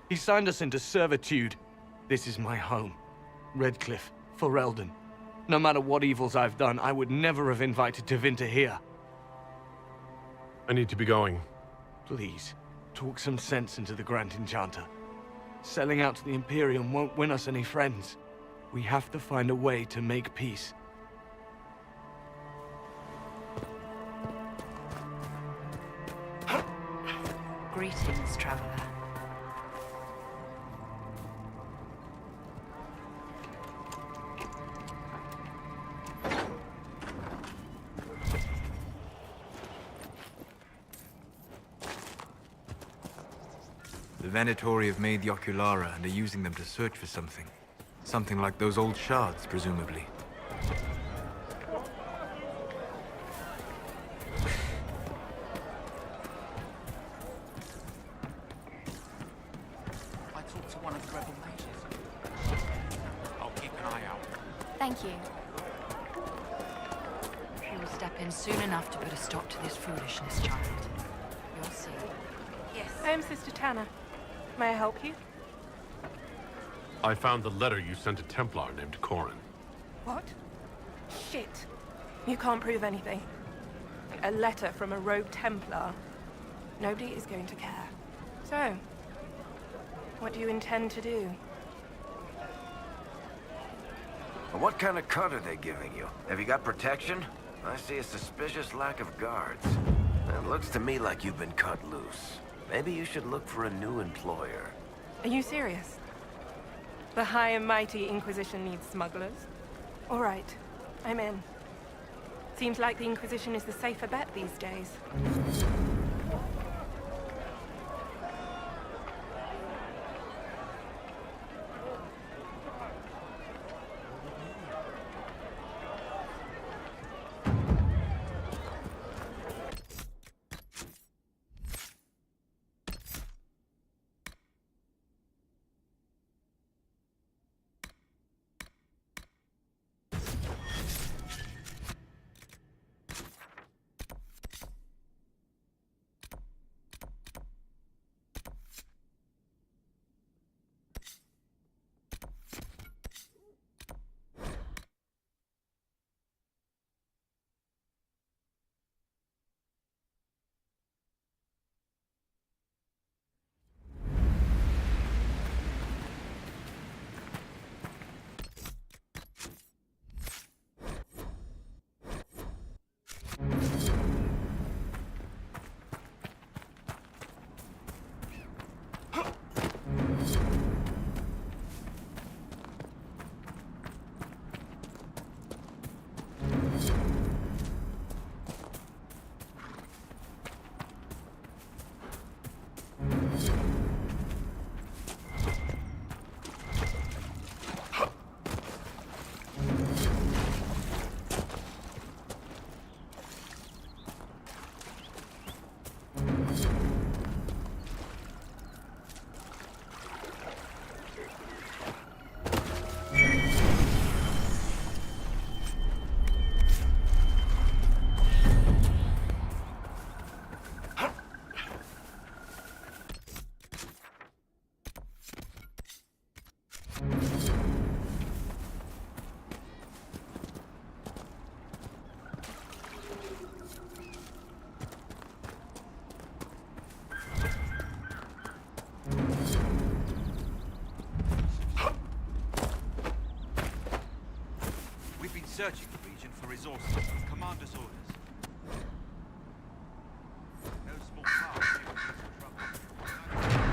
He signed us into servitude. This is my home. Redcliffe, Ferelden. No matter what evils I've done, I would never have invited Tevinter here. I need to be going. Please, talk some sense into the Grand Enchanter. Selling out to the Imperium won't win us any friends. We have to find a way to make peace. Greetings, traveler. The Venatori have made the Oculara and are using them to search for something. Something like those old shards, presumably. I talked to one of the rebel mages. I'll keep an eye out. Thank you. She will step in soon enough to put a stop to this foolishness, child. You'll see. Yes. I am Sister Tanner. May I help you? I found the letter you sent a Templar named Cullen. What? Shit. You can't prove anything. A letter from a rogue Templar. Nobody is going to care. So, what do you intend to do? What kind of cut are they giving you? Have you got protection? I see a suspicious lack of guards. It looks to me like you've been cut loose. Maybe you should look for a new employer. Are you serious? The high and mighty Inquisition needs smugglers? All right, I'm in. Seems like the Inquisition is the safer bet these days. searching the region for resources. Commander's orders. No small power here will be in trouble.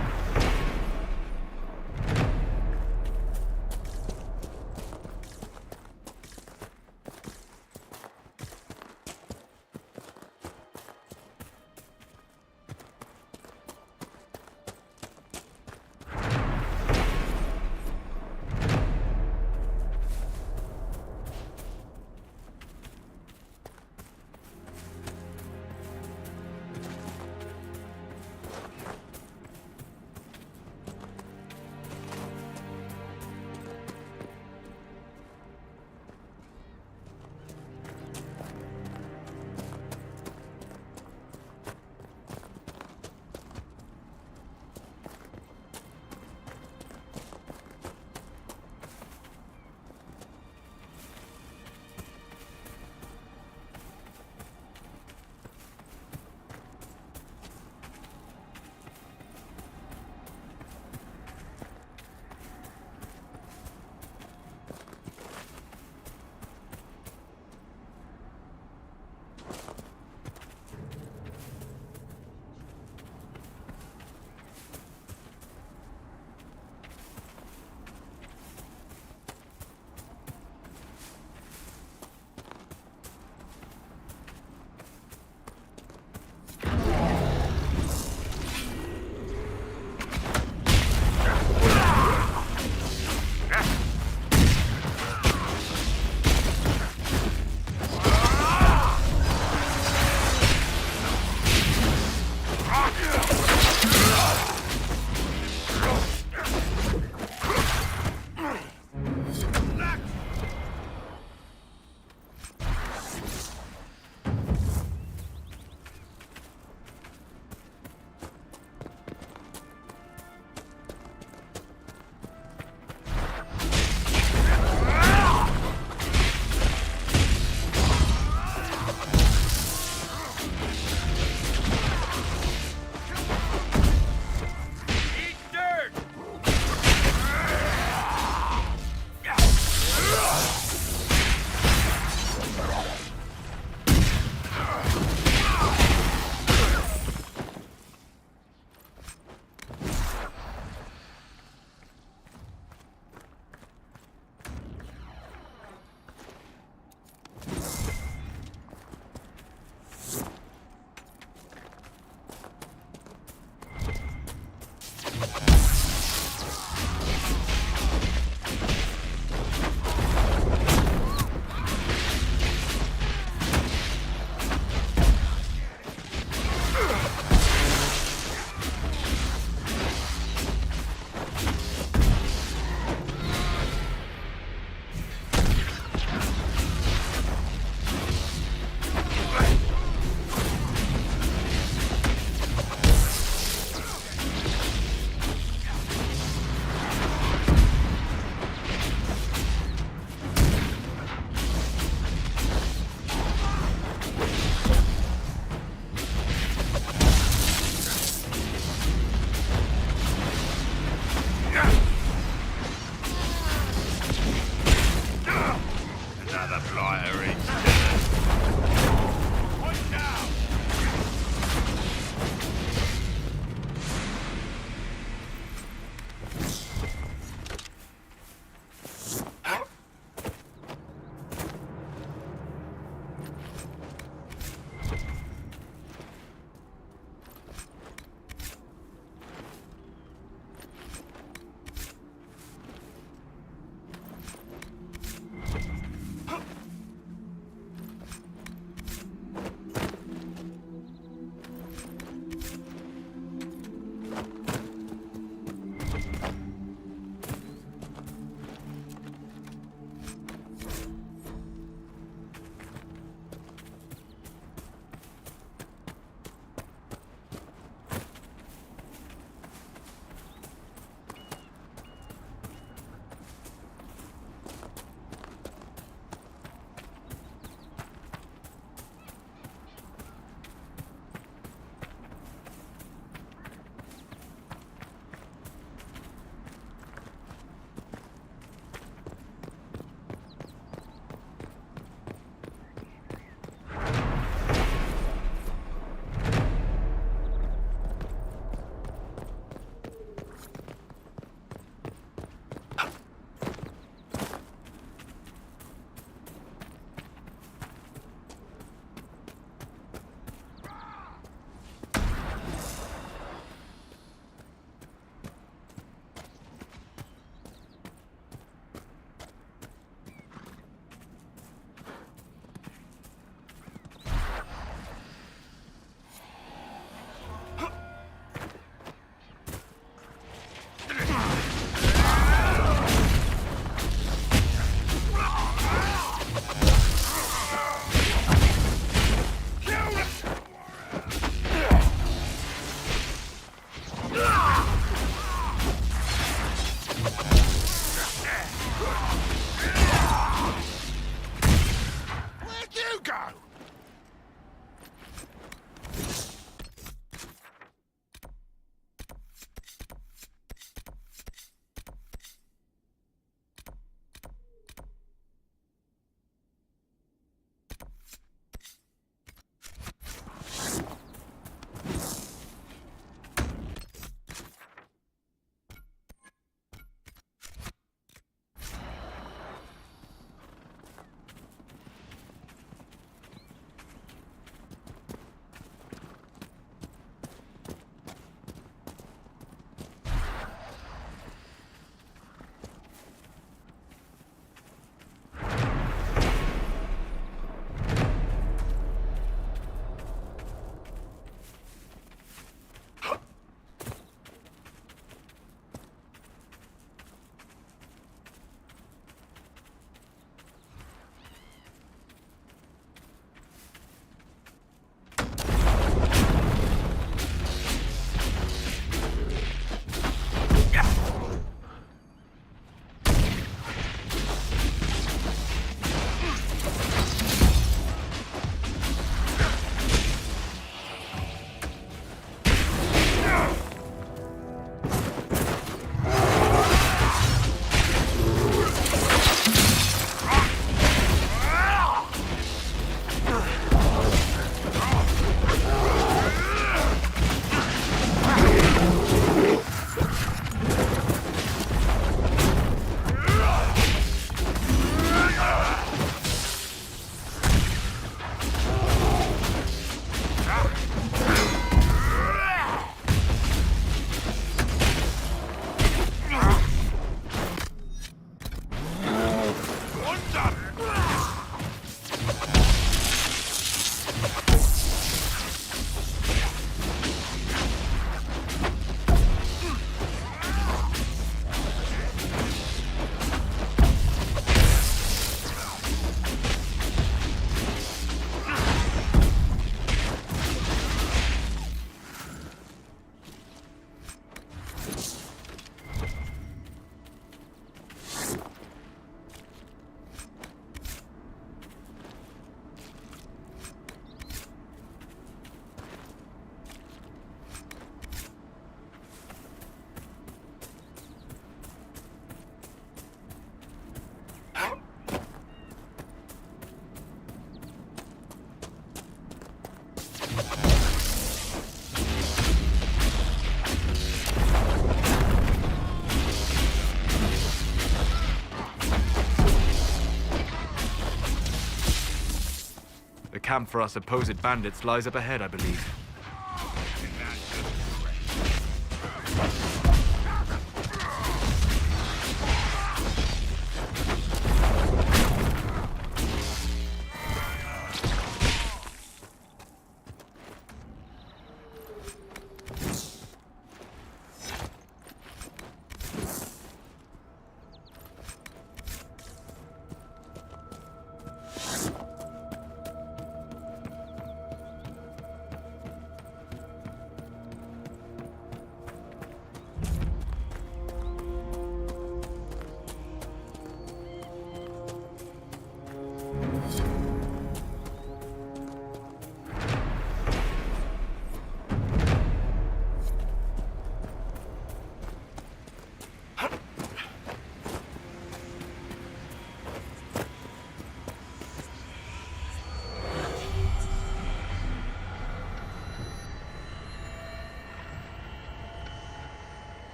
camp for our supposed bandits lies up ahead, I believe.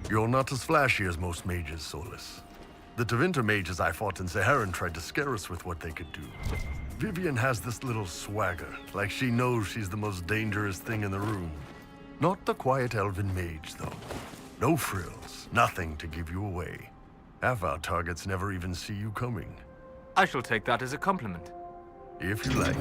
You're not as flashy as most mages, Solus. The Tevinter mages I fought in Saharan tried to scare us with what they could do. Vivian has this little swagger, like she knows she's the most dangerous thing in the room. Not the quiet elven mage, though. No frills, nothing to give you away. Half our targets never even see you coming. I shall take that as a compliment. If you like.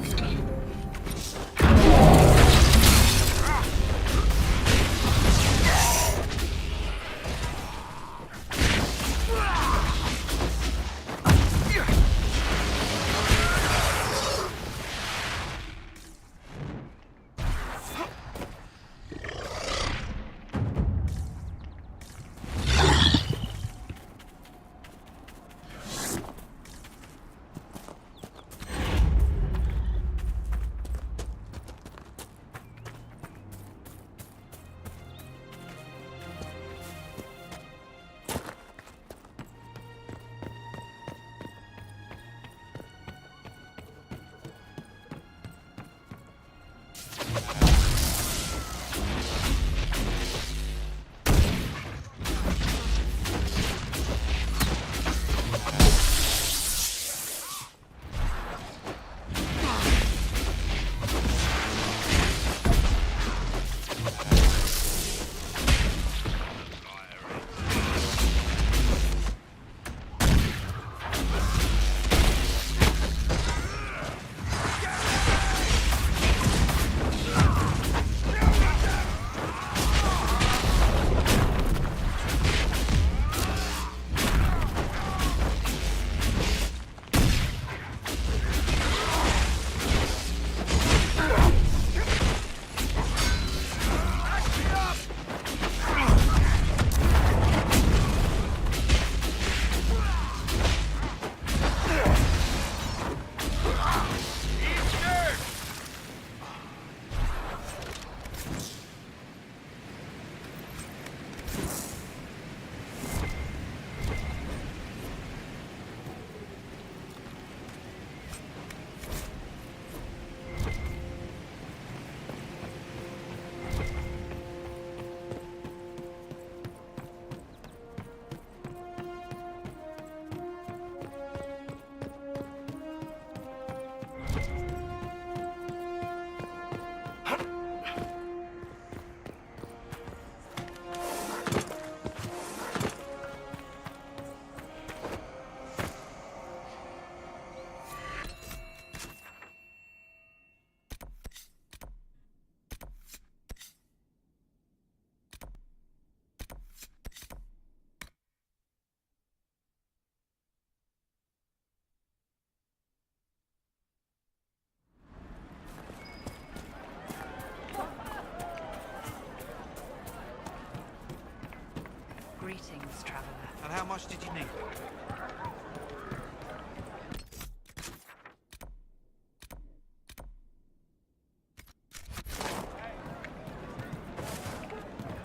Greetings, traveler. And how much did you need?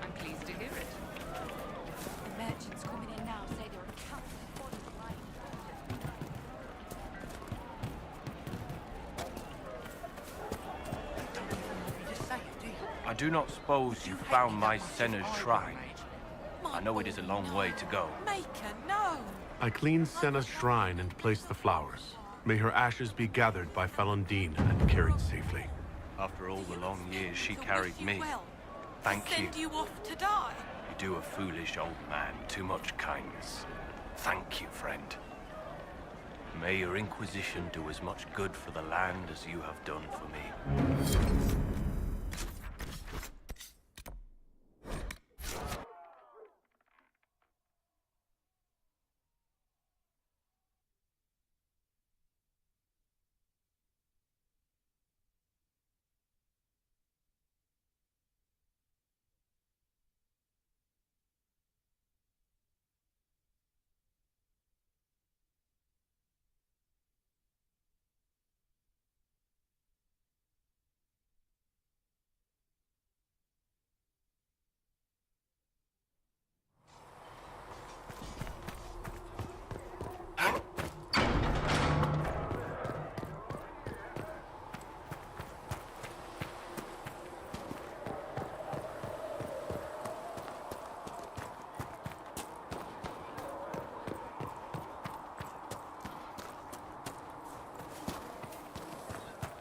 I'm pleased to hear it. The merchants coming in now say there are countless bodies lying. I do not suppose you found my Senna's shrine. I know it is a long way to go. Maker, no! I cleaned Senna's shrine and placed the flowers. May her ashes be gathered by Falundine and carried safely. After all the long years she carried me, thank you. Send you off to die. You do a foolish old man too much kindness. Thank you, friend. May your Inquisition do as much good for the land as you have done for me.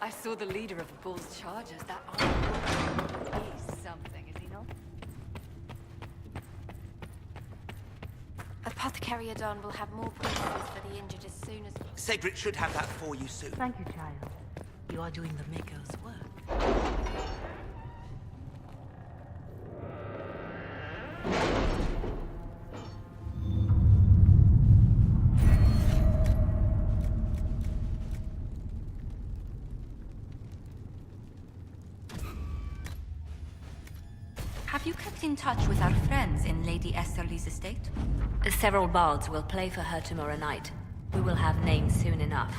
I saw the leader of the Bull's chargers. That Iron is something, is he not? Apothecary Adon will have more poultices for the injured as soon as... Cedric should have that for you soon. Thank you, child. You are doing the Maker's work. Have you kept in touch with our friends in Lady Esterly's estate? Several bards will play for her tomorrow night. We will have names soon enough.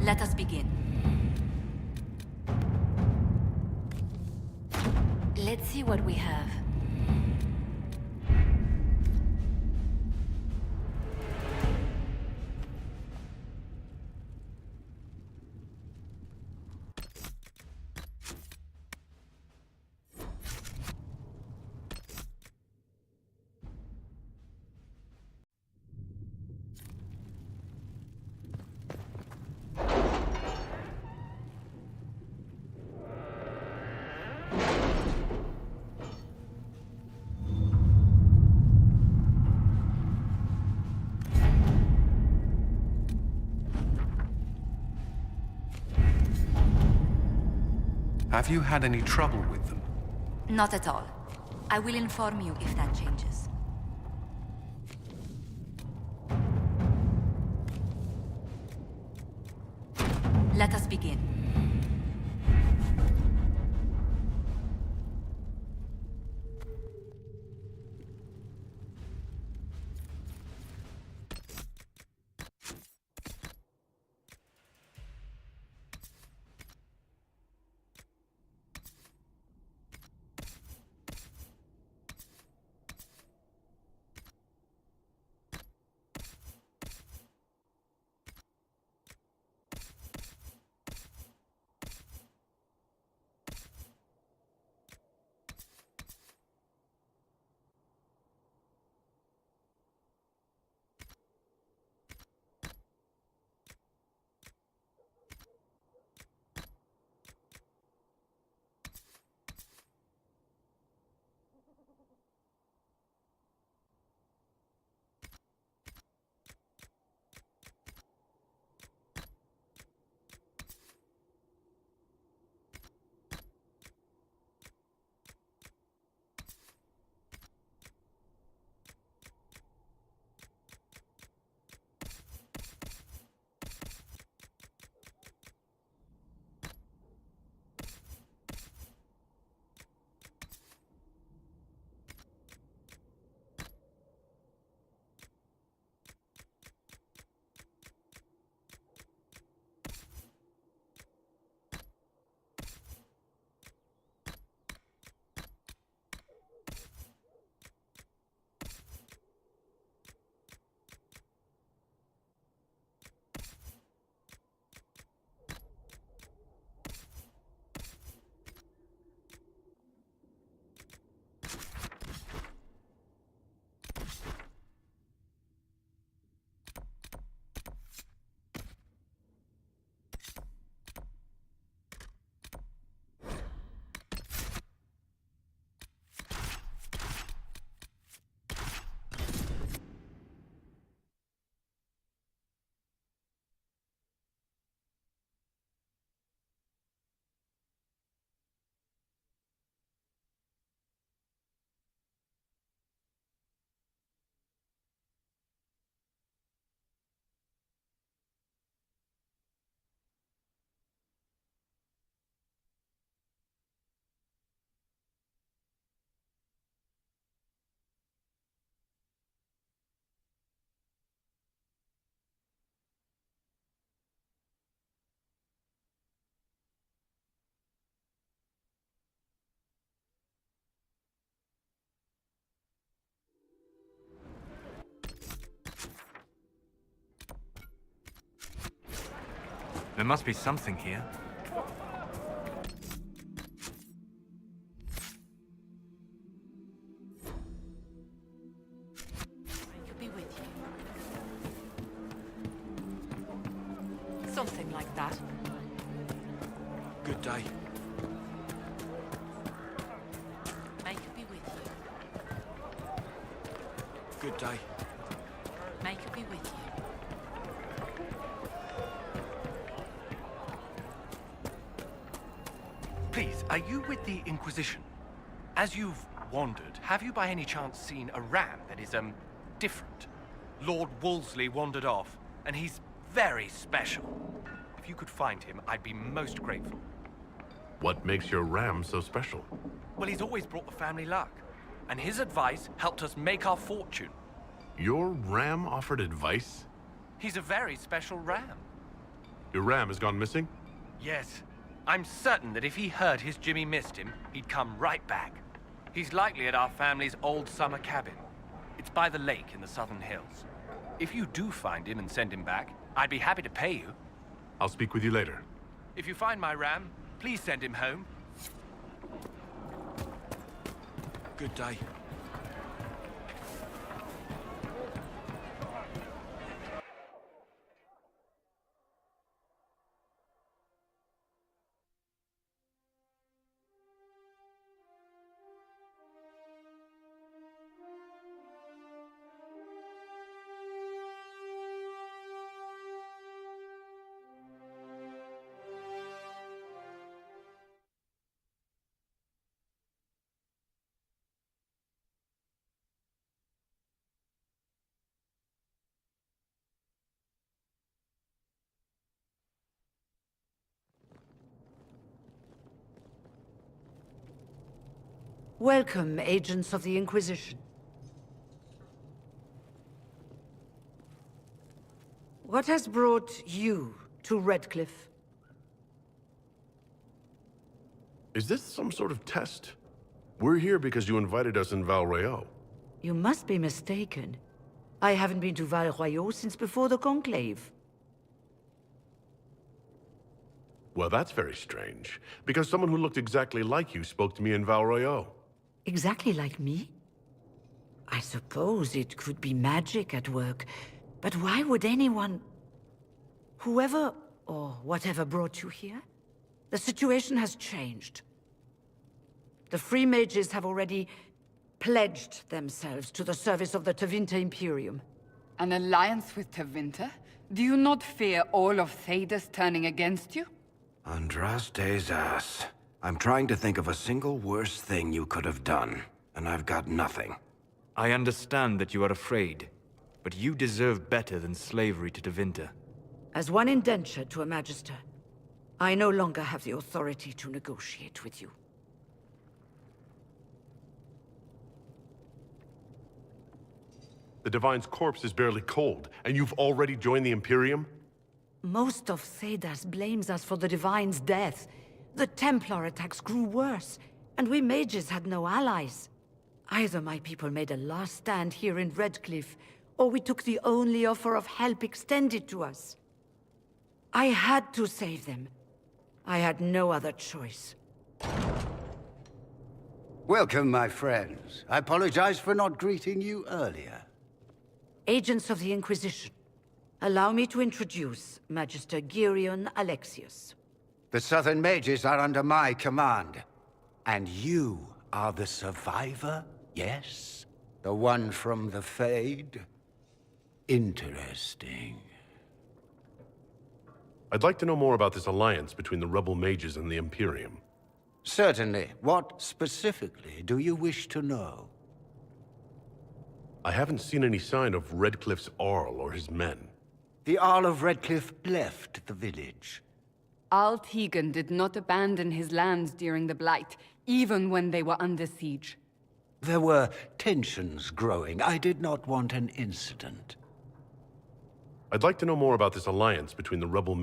Let us begin. Let's see what we have. Have you had any trouble with them? Not at all. I will inform you if that changes. Let us begin. There must be something here. Be with you. Something like that. Good day. May it be with you. Good day. May it be with you. Please, are you with the Inquisition? As you've wandered, have you by any chance seen a ram that is, different? Lord Wolseley wandered off, and he's very special. If you could find him, I'd be most grateful. What makes your ram so special? Well, he's always brought the family luck, and his advice helped us make our fortune. Your ram offered advice? He's a very special ram. Your ram has gone missing? Yes. I'm certain that if he heard his Jimmy missed him, he'd come right back. He's likely at our family's old summer cabin. It's by the lake in the southern hills. If you do find him and send him back, I'd be happy to pay you. I'll speak with you later. If you find my ram, please send him home. Good day. Welcome, agents of the Inquisition. What has brought you to Redcliffe? Is this some sort of test? We're here because you invited us in Val Royeaux. You must be mistaken. I haven't been to Val Royeaux since before the Conclave. Well, that's very strange, because someone who looked exactly like you spoke to me in Val Royeaux. Exactly like me? I suppose it could be magic at work, but why would anyone... Whoever or whatever brought you here? The situation has changed. The Free Mages have already pledged themselves to the service of the Tevinter Imperium. An alliance with Tevinter? Do you not fear all of Thedas turning against you? Andraste's ass. I'm trying to think of a single worse thing you could have done, and I've got nothing. I understand that you are afraid, but you deserve better than slavery to Tevinter. As one indentured to a Magister, I no longer have the authority to negotiate with you. The Divine's corpse is barely cold, and you've already joined the Imperium? Most of Thedas blames us for the Divine's death. The Templar attacks grew worse, and we mages had no allies. Either my people made a last stand here in Redcliffe, or we took the only offer of help extended to us. I had to save them. I had no other choice. Welcome, my friends. I apologize for not greeting you earlier. Agents of the Inquisition, allow me to introduce Magister Girion Alexius. The Southern Mages are under my command. And you are the survivor, yes? The one from the Fade? Interesting. I'd like to know more about this alliance between the rebel mages and the Imperium. Certainly. What specifically do you wish to know? I haven't seen any sign of Redcliffe's Arl or his men. The Arl of Redcliffe left the village. Arl Tegan did not abandon his lands during the Blight, even when they were under siege. There were tensions growing. I did not want an incident. I'd like to know more about this alliance between the rebel...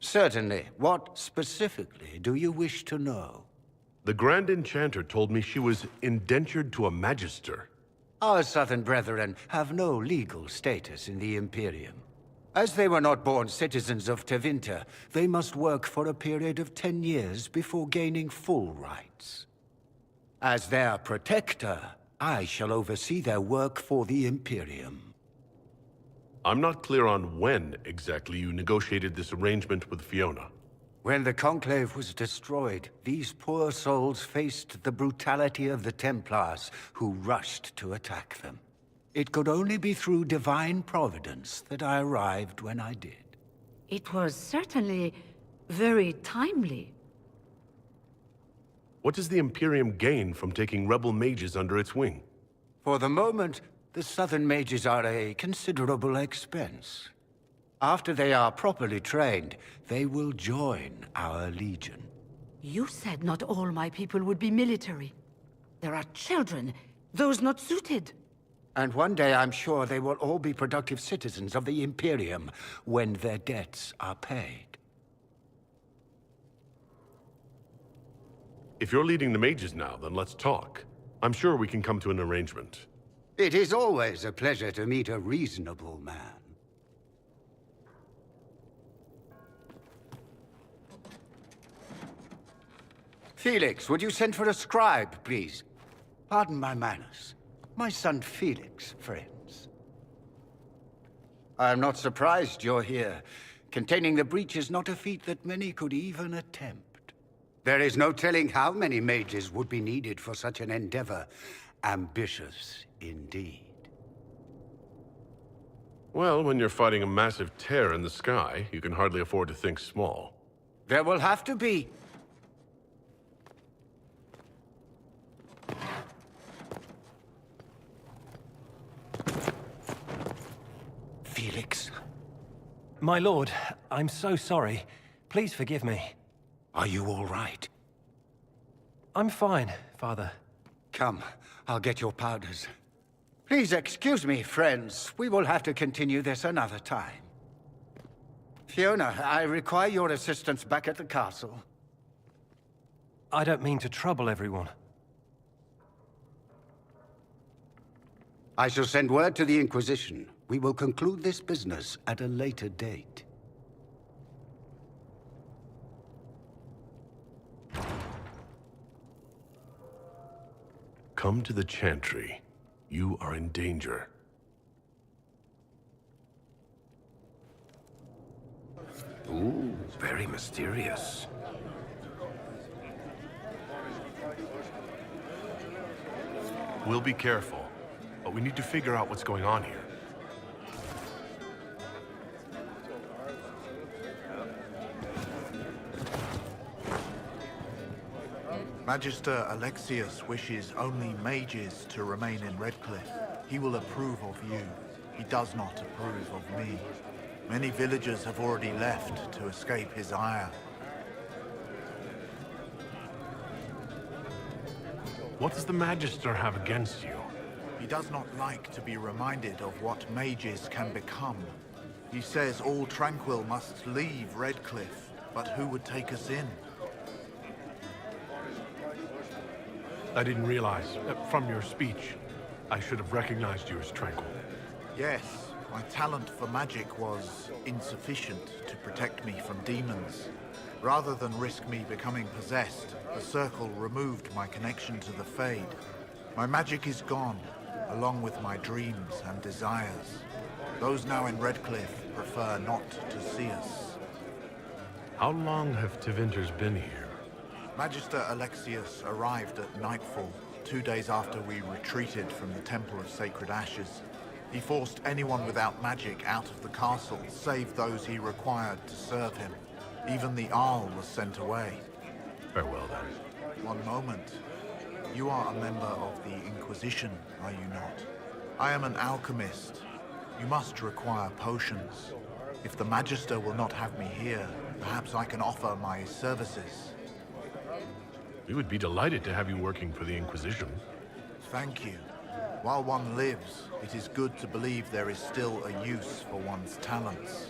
Certainly. What specifically do you wish to know? The Grand Enchanter told me she was indentured to a Magister. Our Southern brethren have no legal status in the Imperium. As they were not born citizens of Tevinter, they must work for a period of 10 years before gaining full rights. As their protector, I shall oversee their work for the Imperium. I'm not clear on when exactly you negotiated this arrangement with Fiona. When the Conclave was destroyed, these poor souls faced the brutality of the Templars, who rushed to attack them. It could only be through divine providence that I arrived when I did. It was certainly very timely. What does the Imperium gain from taking rebel mages under its wing? For the moment, the Southern mages are a considerable expense. After they are properly trained, they will join our legion. You said not all my people would be military. There are children, those not suited. And one day I'm sure they will all be productive citizens of the Imperium when their debts are paid. If you're leading the mages now, then let's talk. I'm sure we can come to an arrangement. It is always a pleasure to meet a reasonable man. Felix, would you send for a scribe, please? Pardon my manners. My son Felix, friends. I am not surprised you're here. Containing the breach is not a feat that many could even attempt. There is no telling how many mages would be needed for such an endeavor. Ambitious, indeed. Well, when you're fighting a massive tear in the sky, you can hardly afford to think small. There will have to be. Felix. My lord, I'm so sorry. Please forgive me. Are you all right? I'm fine, Father. Come, I'll get your powders. Please excuse me, friends. We will have to continue this another time. Fiona, I require your assistance back at the castle. I don't mean to trouble everyone. I shall send word to the Inquisition. We will conclude this business at a later date. Come to the Chantry. You are in danger. Ooh, very mysterious. We'll be careful, but we need to figure out what's going on here. Magister Alexius wishes only mages to remain in Redcliffe. He will approve of you. He does not approve of me. Many villagers have already left to escape his ire. What does the Magister have against you? He does not like to be reminded of what mages can become. He says all Tranquil must leave Redcliffe, but who would take us in? I didn't realize, from your speech, I should have recognized you as Tranquil. Yes, my talent for magic was insufficient to protect me from demons. Rather than risk me becoming possessed, the Circle removed my connection to the Fade. My magic is gone, along with my dreams and desires. Those now in Redcliffe prefer not to see us. How long have Tevinters been here? Magister Alexius arrived at nightfall, 2 days after we retreated from the Temple of Sacred Ashes. He forced anyone without magic out of the castle, save those he required to serve him. Even the Arl was sent away. Farewell, then. One moment. You are a member of the Inquisition, are you not? I am an alchemist. You must require potions. If the Magister will not have me here, perhaps I can offer my services. We would be delighted to have you working for the Inquisition. Thank you. While one lives, it is good to believe there is still a use for one's talents.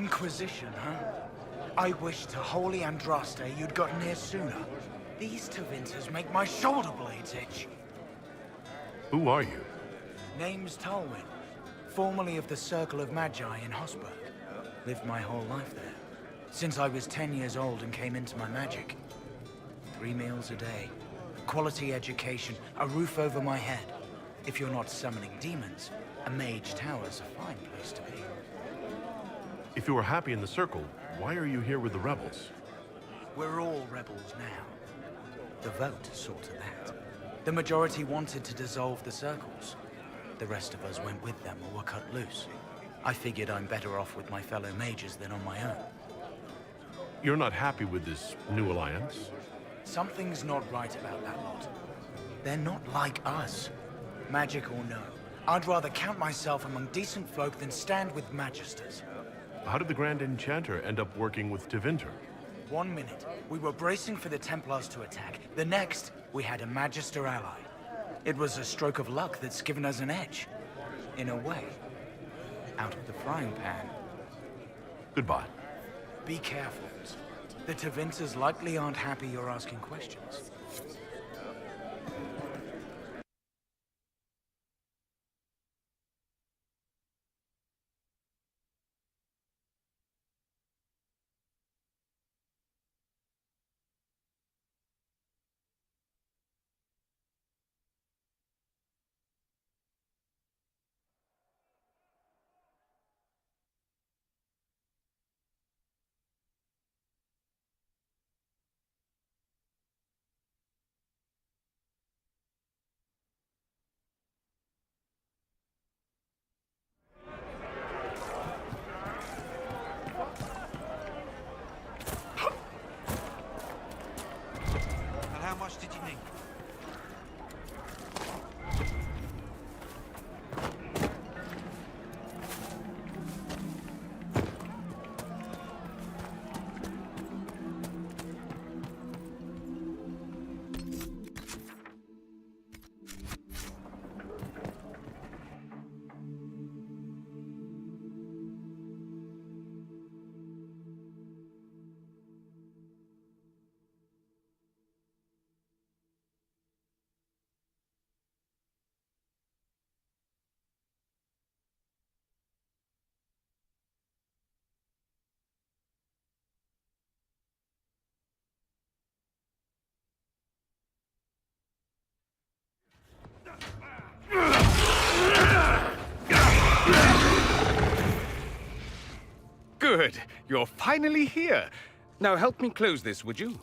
Inquisition, huh? I wish to holy Andraste you'd gotten here sooner. These Tevinters make my shoulder blades itch. Who are you? Name's Talwyn, formerly of the Circle of Magi in Hosberg. Lived my whole life there, since I was 10 years old and came into my magic. 3 meals a day, quality education, a roof over my head. If you're not summoning demons, a mage tower's a fine place to be. If you were happy in the Circle, why are you here with the rebels? We're all rebels now. The vote saw to that. The majority wanted to dissolve the circles. The rest of us went with them or were cut loose. I figured I'm better off with my fellow mages than on my own. You're not happy with this new alliance? Something's not right about that lot. They're not like us. Magic or no, I'd rather count myself among decent folk than stand with magisters. How did the Grand Enchanter end up working with Tevinter? 1 minute, we were bracing for the Templars to attack. The next, we had a Magister ally. It was a stroke of luck that's given us an edge. In a way. Out of the frying pan. Goodbye. Be careful. The Tevinters likely aren't happy you're asking questions. Did you need? Good. You're finally here. Now help me close this, would you?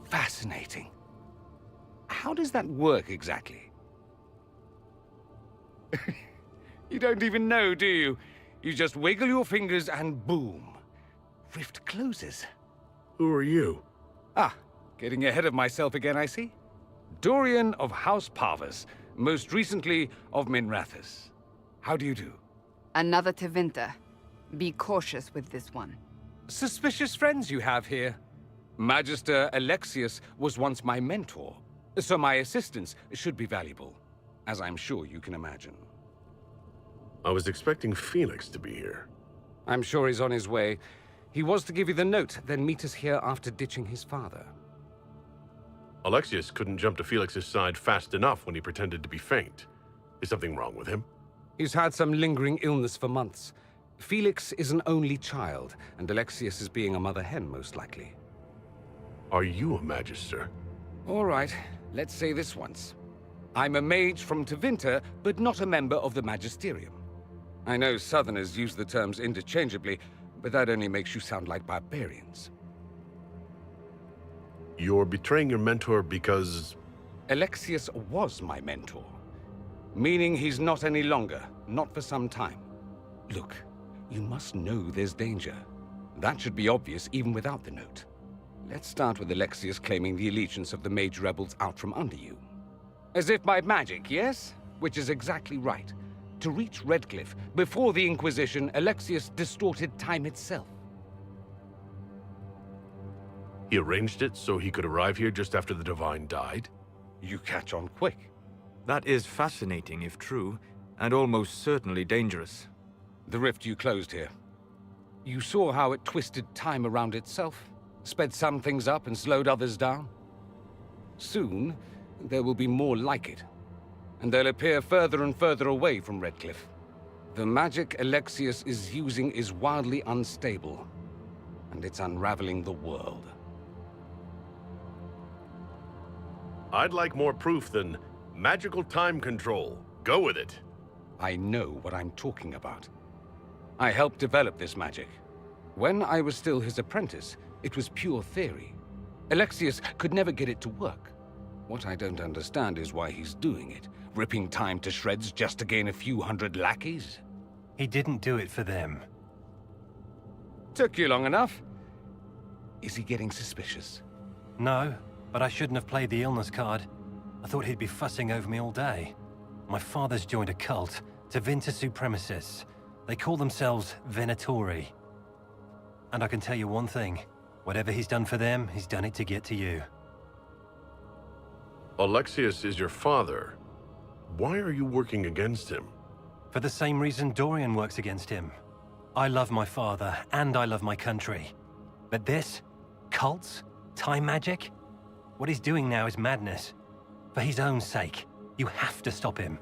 Fascinating. How does that work exactly? You don't even know, do you? You just wiggle your fingers and boom. Rift closes. Who are you? Ah, getting ahead of myself again, I see. Dorian of House Parvus, most recently of Minrathous. How do you do? Another Tevinter. Be cautious with this one. Suspicious friends you have here. Magister Alexius was once my mentor, so my assistance should be valuable, as I'm sure you can imagine. I was expecting Felix to be here. I'm sure he's on his way. He was to give you the note, then meet us here after ditching his father. Alexius couldn't jump to Felix's side fast enough when he pretended to be faint. Is something wrong with him? He's had some lingering illness for months. Felix is an only child, and Alexius is being a mother hen, most likely. Are you a Magister? All right, let's say this once. I'm a mage from Tevinter, but not a member of the Magisterium. I know Southerners use the terms interchangeably, but that only makes you sound like barbarians. You're betraying your mentor because... Alexius was my mentor. Meaning he's not any longer, not for some time. Look, you must know there's danger. That should be obvious even without the note. Let's start with Alexius claiming the allegiance of the mage rebels out from under you. As if by magic, yes? Which is exactly right. To reach Redcliffe, before the Inquisition, Alexius distorted time itself. He arranged it so he could arrive here just after the Divine died? You catch on quick. That is fascinating if true, and almost certainly dangerous. The rift you closed here. You saw how it twisted time around itself, sped some things up and slowed others down. Soon, there will be more like it, and they'll appear further and further away from Redcliffe. The magic Alexius is using is wildly unstable, and it's unraveling the world. I'd like more proof than magical time control. Go with it. I know what I'm talking about. I helped develop this magic. When I was still his apprentice, it was pure theory. Alexius could never get it to work. What I don't understand is why he's doing it, ripping time to shreds just to gain a few hundred lackeys. He didn't do it for them. Took you long enough. Is he getting suspicious? No, but I shouldn't have played the illness card. I thought he'd be fussing over me all day. My father's joined a cult, Tevinter Supremacists. They call themselves Venatori. And I can tell you one thing. Whatever he's done for them, he's done it to get to you. Alexius is your father. Why are you working against him? For the same reason Dorian works against him. I love my father, and I love my country. But this? Cults? Time magic? What he's doing now is madness. For his own sake, you have to stop him.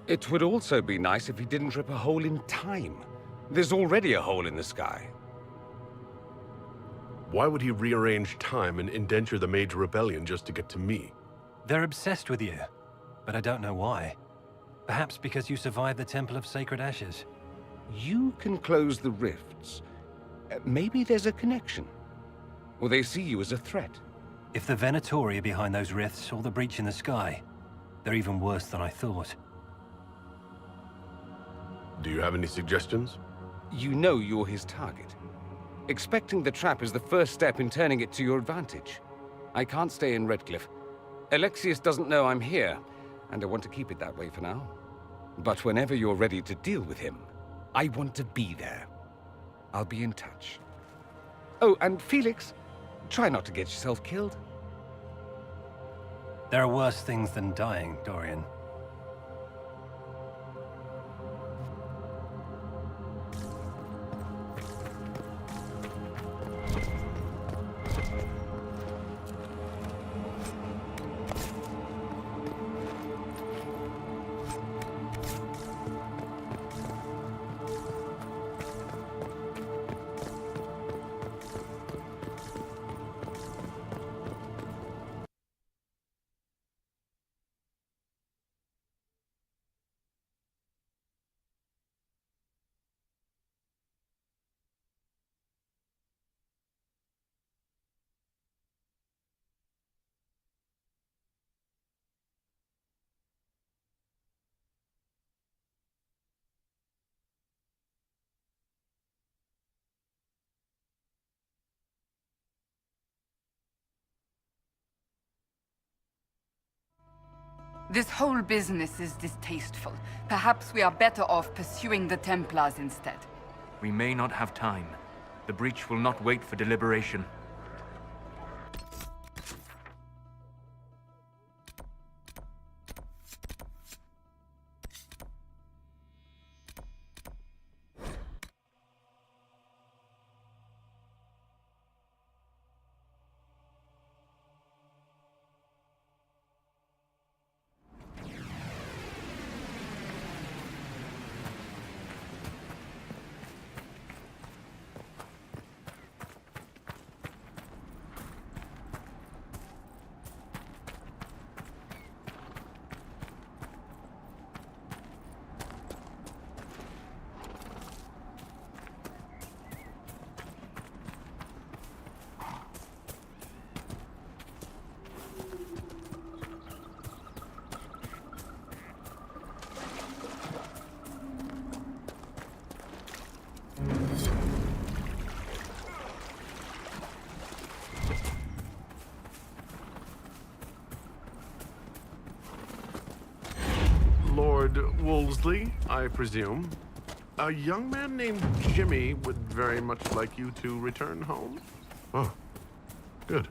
It would also be nice if he didn't rip a hole in time. There's already a hole in the sky. Why would he rearrange time and indenture the Mage Rebellion just to get to me? They're obsessed with you, but I don't know why. Perhaps because you survived the Temple of Sacred Ashes. You can close the rifts. Maybe there's a connection. Or they see you as a threat. If the Venatori are behind those rifts or the breach in the sky, they're even worse than I thought. Do you have any suggestions? You know you're his target. Expecting the trap is the first step in turning it to your advantage. I can't stay in Redcliffe. Alexius doesn't know I'm here, and I want to keep it that way for now. But whenever you're ready to deal with him, I want to be there. I'll be in touch. Oh, and Felix, try not to get yourself killed. There are worse things than dying, Dorian. This whole business is distasteful. Perhaps we are better off pursuing the Templars instead. We may not have time. The breach will not wait for deliberation. Lord Wolseley, I presume. A young man named Jimmy would very much like you to return home. Oh, good.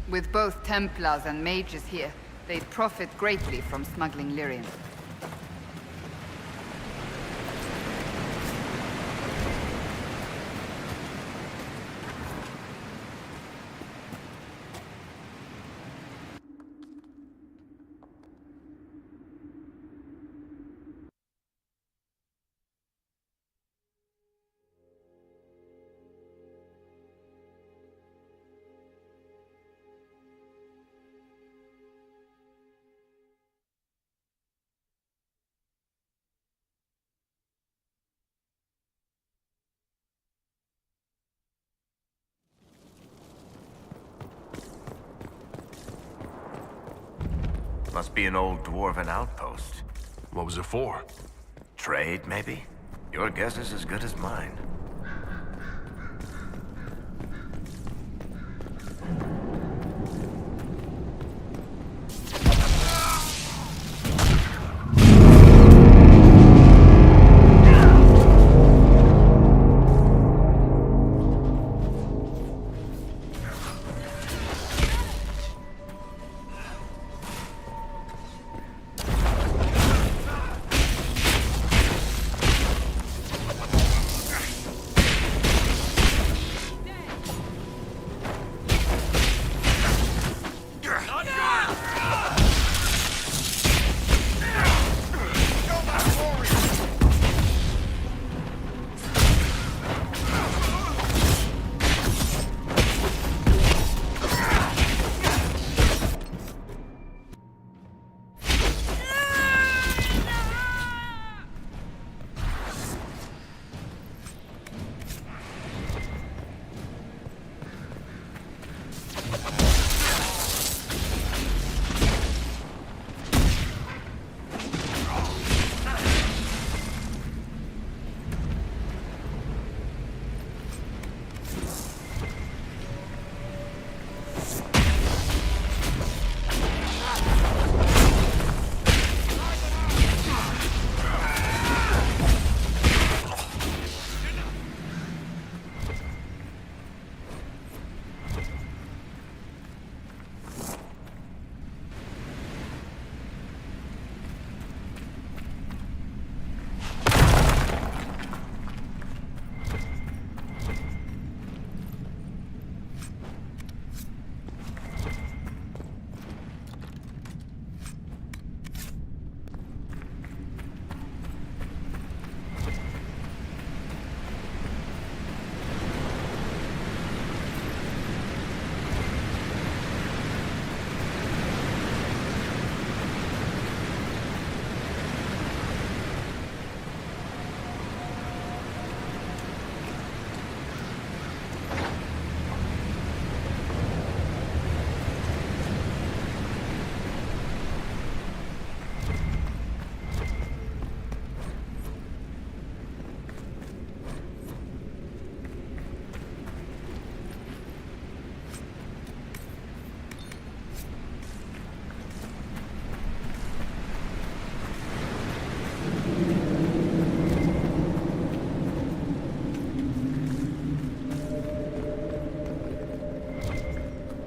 With both Templars and Mages here, they'd profit greatly from smuggling Lyrian. Must be an old dwarven outpost. What was it for? Trade, maybe? Your guess is as good as mine.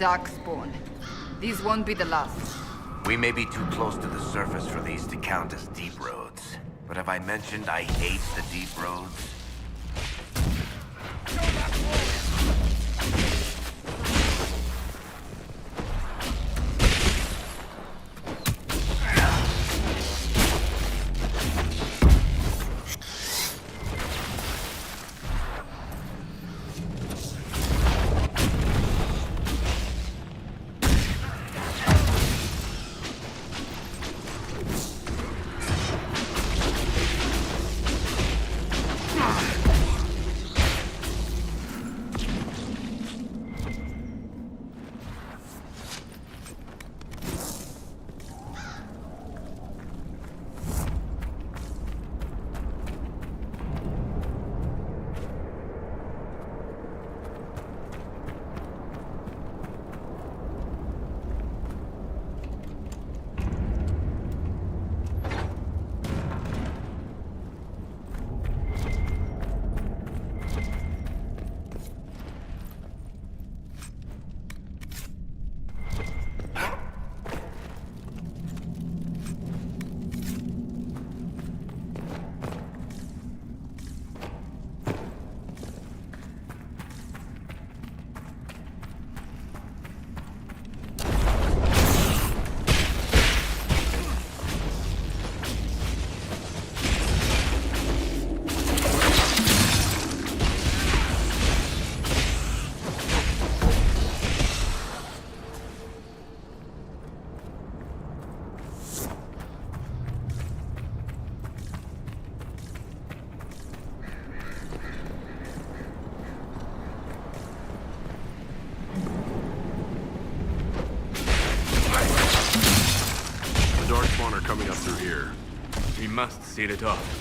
Darkspawn. These won't be the last. We may be too close to the surface for these to count as deep roads. But have I mentioned I hate the deep roads? Coming up through here. We must seal it off.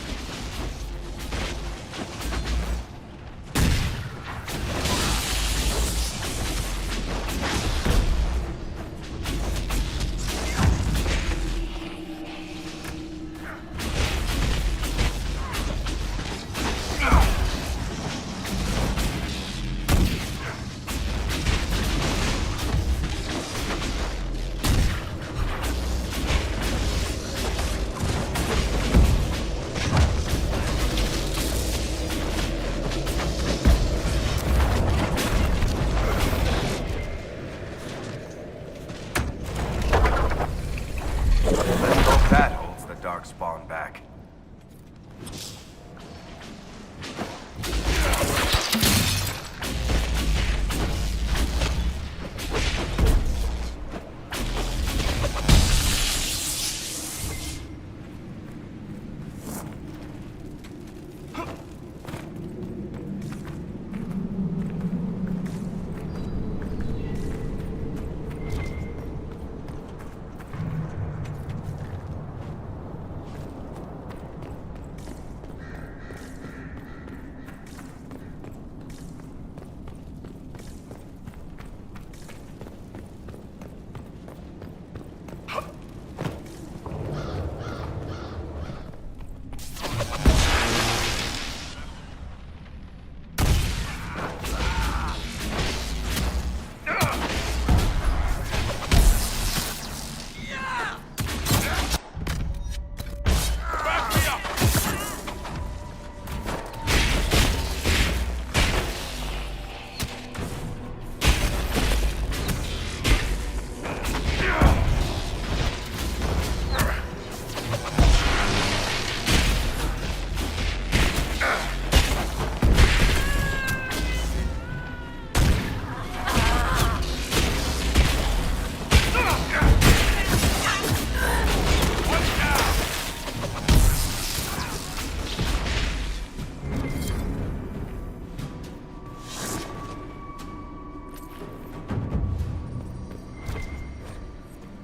Spawn back.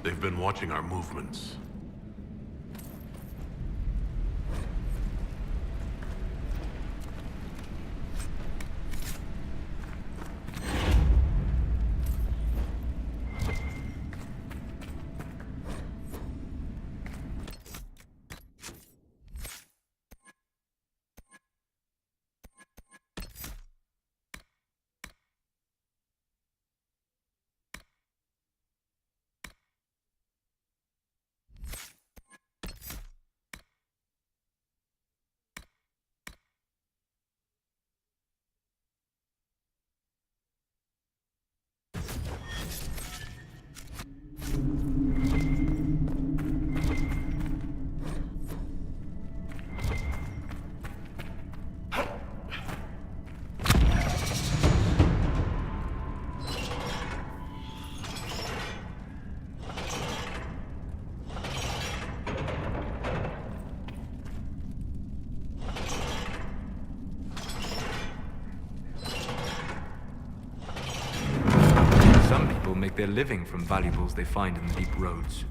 They've been watching our movements. they're living from valuables they find in the deep roads.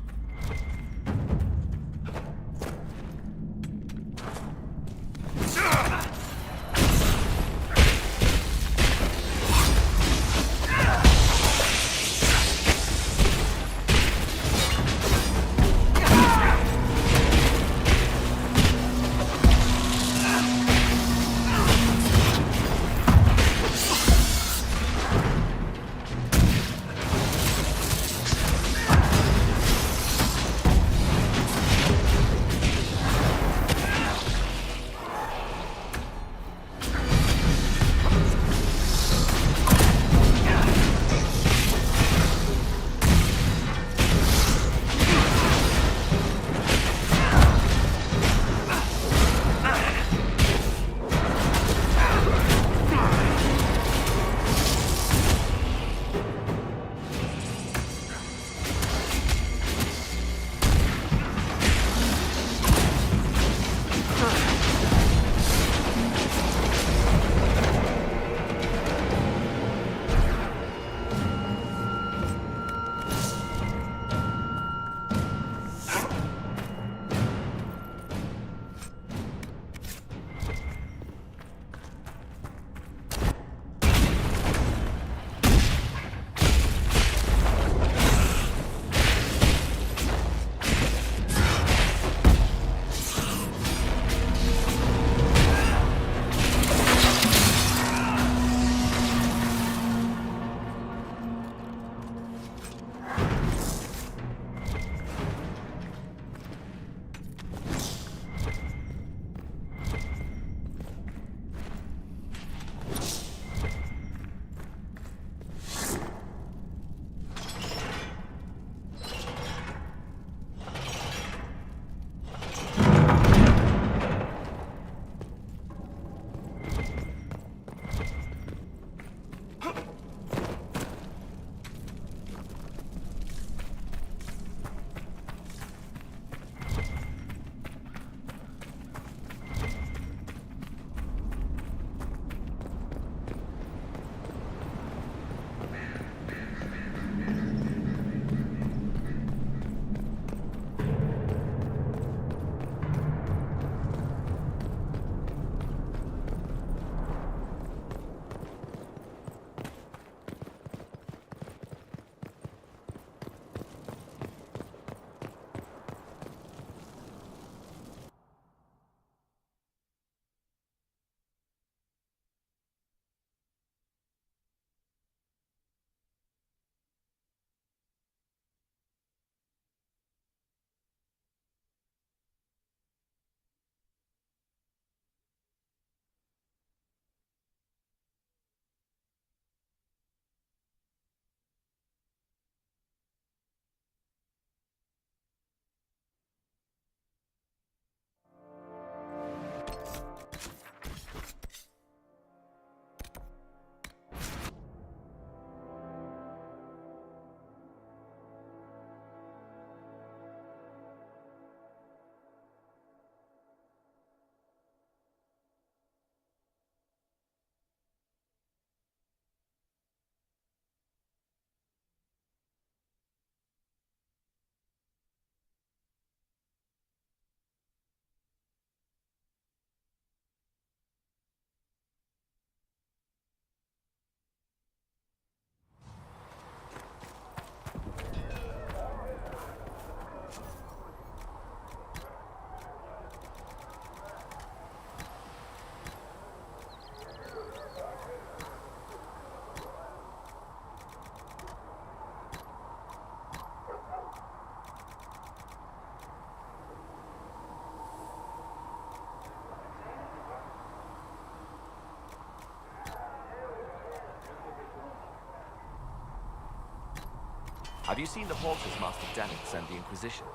Have you seen the horses Master Dennis sent the Inquisition?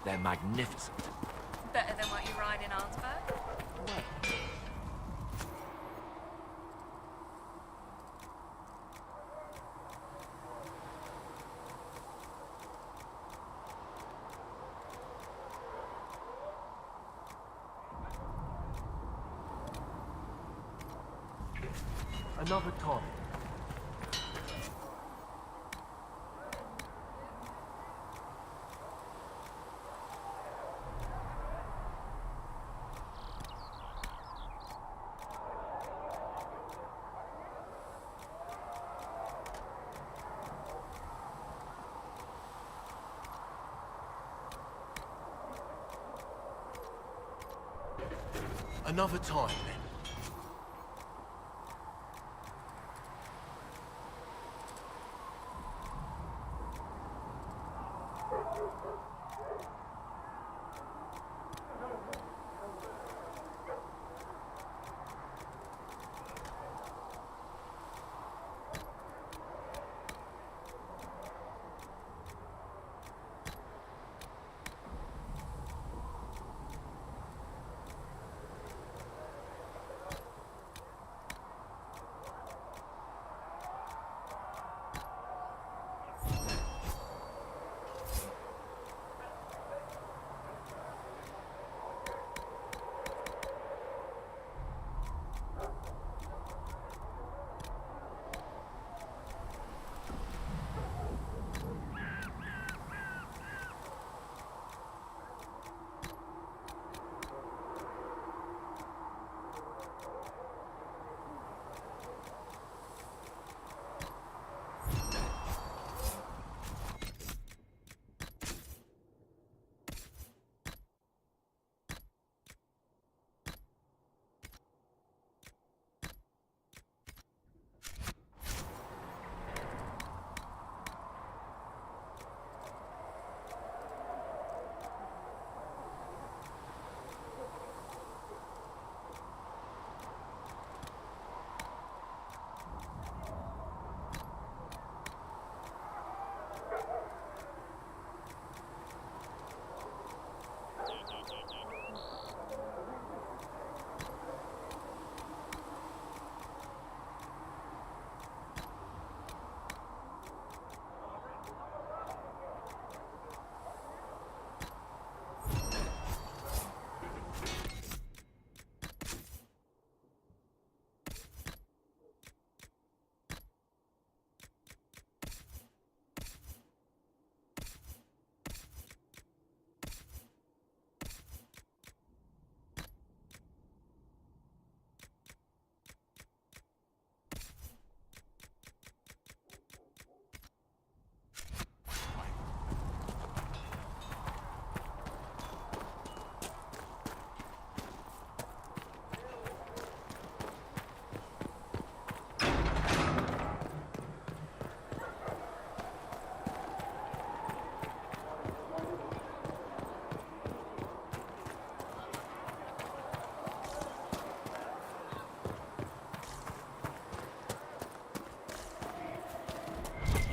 They're magnificent. Better than what you ride in Arnsberg? Another tonic. Another time, then.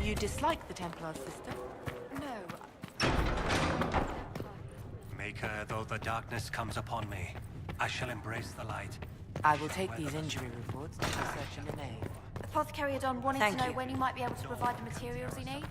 You dislike the Templar sister? No. Maker, though the darkness comes upon me, I shall embrace the light. I will take these injury reports to research in the nave. Apothecary Adon wanted Thank to know you. when he might be able to provide the materials he needs.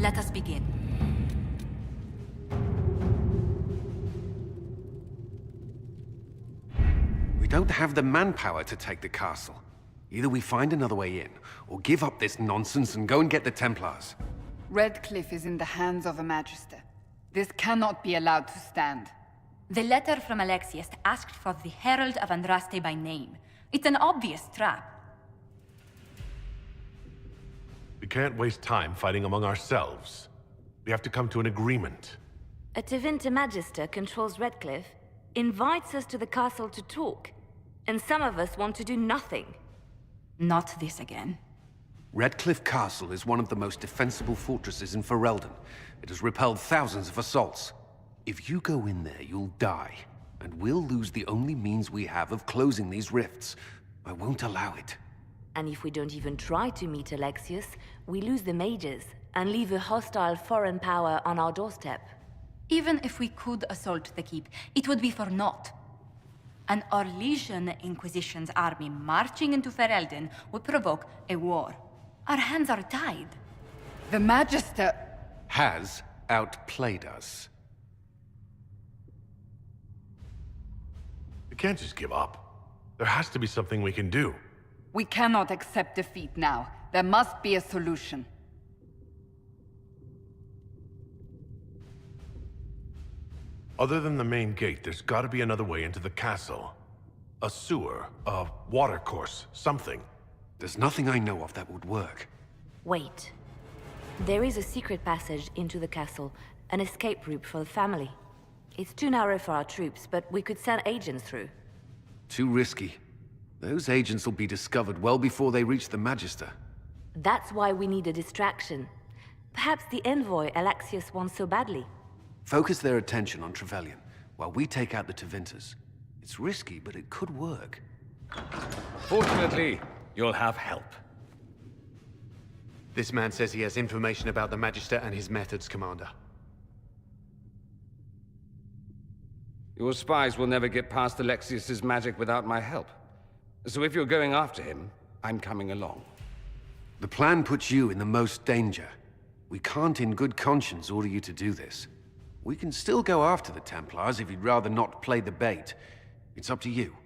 Let us begin. We don't have the manpower to take the castle. Either we find another way in, or give up this nonsense and go and get the Templars. Redcliffe is in the hands of a Magister. This cannot be allowed to stand. The letter from Alexius asked for the Herald of Andraste by name. It's an obvious trap. We can't waste time fighting among ourselves. We have to come to an agreement. A Tevinter Magister controls Redcliffe, invites us to the castle to talk, and some of us want to do nothing. Not this again. Redcliffe Castle is one of the most defensible fortresses in Ferelden. It has repelled thousands of assaults. If you go in there, you'll die. And we'll lose the only means we have of closing these rifts. I won't allow it. And if we don't even try to meet Alexius, we lose the mages, and leave a hostile foreign power on our doorstep. Even if we could assault the keep, it would be for naught. An Orlesian Inquisition's army marching into Ferelden would provoke a war. Our hands are tied. The Magister has outplayed us. We can't just give up. There has to be something we can do. We cannot accept defeat now. There must be a solution. Other than the main gate, there's gotta be another way into the castle. A sewer, a watercourse, something. There's nothing I know of that would work. Wait. There is a secret passage into the castle, an escape route for the family. It's too narrow for our troops, but we could send agents through. Too risky. Those agents will be discovered well before they reach the Magister. That's why we need a distraction. Perhaps the envoy Alexius wants so badly. Focus their attention on Trevelyan, while we take out the Tevinters. It's risky, but it could work. Fortunately, you'll have help. This man says he has information about the Magister and his methods, Commander. Your spies will never get past Alexius's magic without my help. So if you're going after him, I'm coming along. The plan puts you in the most danger. We can't in good conscience order you to do this. We can still go after the Templars if you'd rather not play the bait. It's up to you.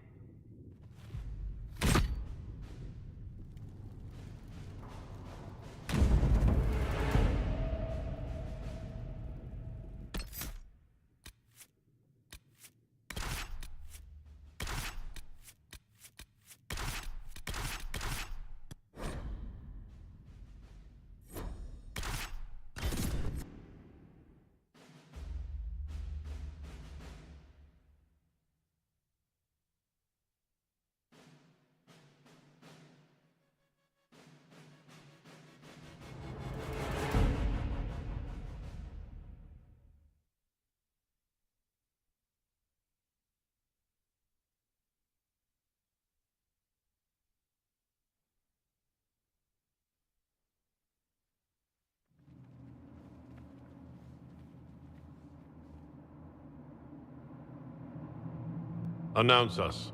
Announce us.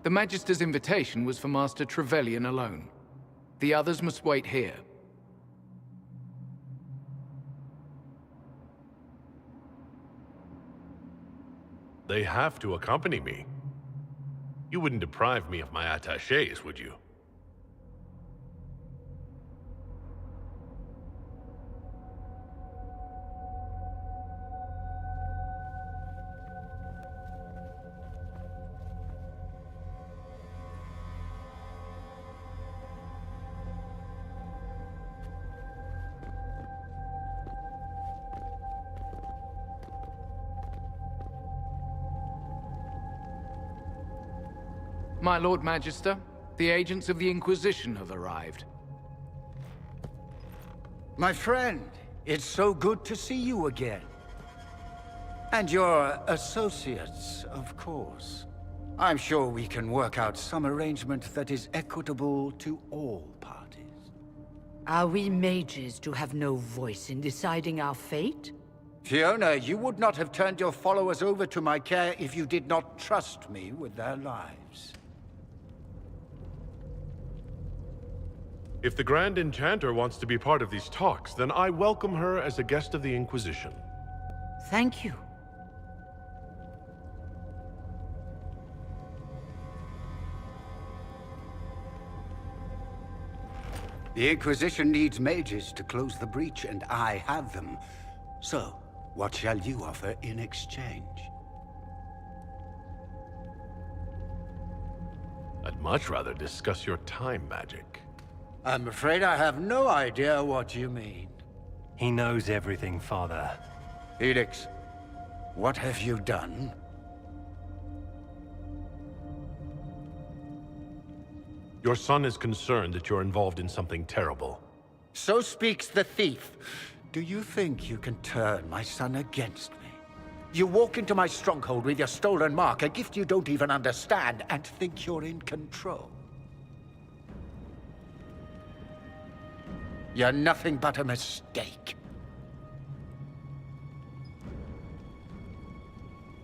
The Magister's invitation was for Master Trevelyan alone. The others must wait here. They have to accompany me. You wouldn't deprive me of my attachés, would you? My Lord Magister, the agents of the Inquisition have arrived. My friend, it's so good to see you again. And your associates, of course. I'm sure we can work out some arrangement that is equitable to all parties. Are we mages to have no voice in deciding our fate? Fiona, you would not have turned your followers over to my care if you did not trust me with their lives. If the Grand Enchanter wants to be part of these talks, then I welcome her as a guest of the Inquisition. Thank you. The Inquisition needs mages to close the breach, and I have them. So, what shall you offer in exchange? I'd much rather discuss your time magic. I'm afraid I have no idea what you mean. He knows everything, Father. Felix, what have you done? Your son is concerned that you're involved in something terrible. So speaks the thief. Do you think you can turn my son against me? You walk into my stronghold with your stolen mark, a gift you don't even understand, and think you're in control. You're nothing but a mistake.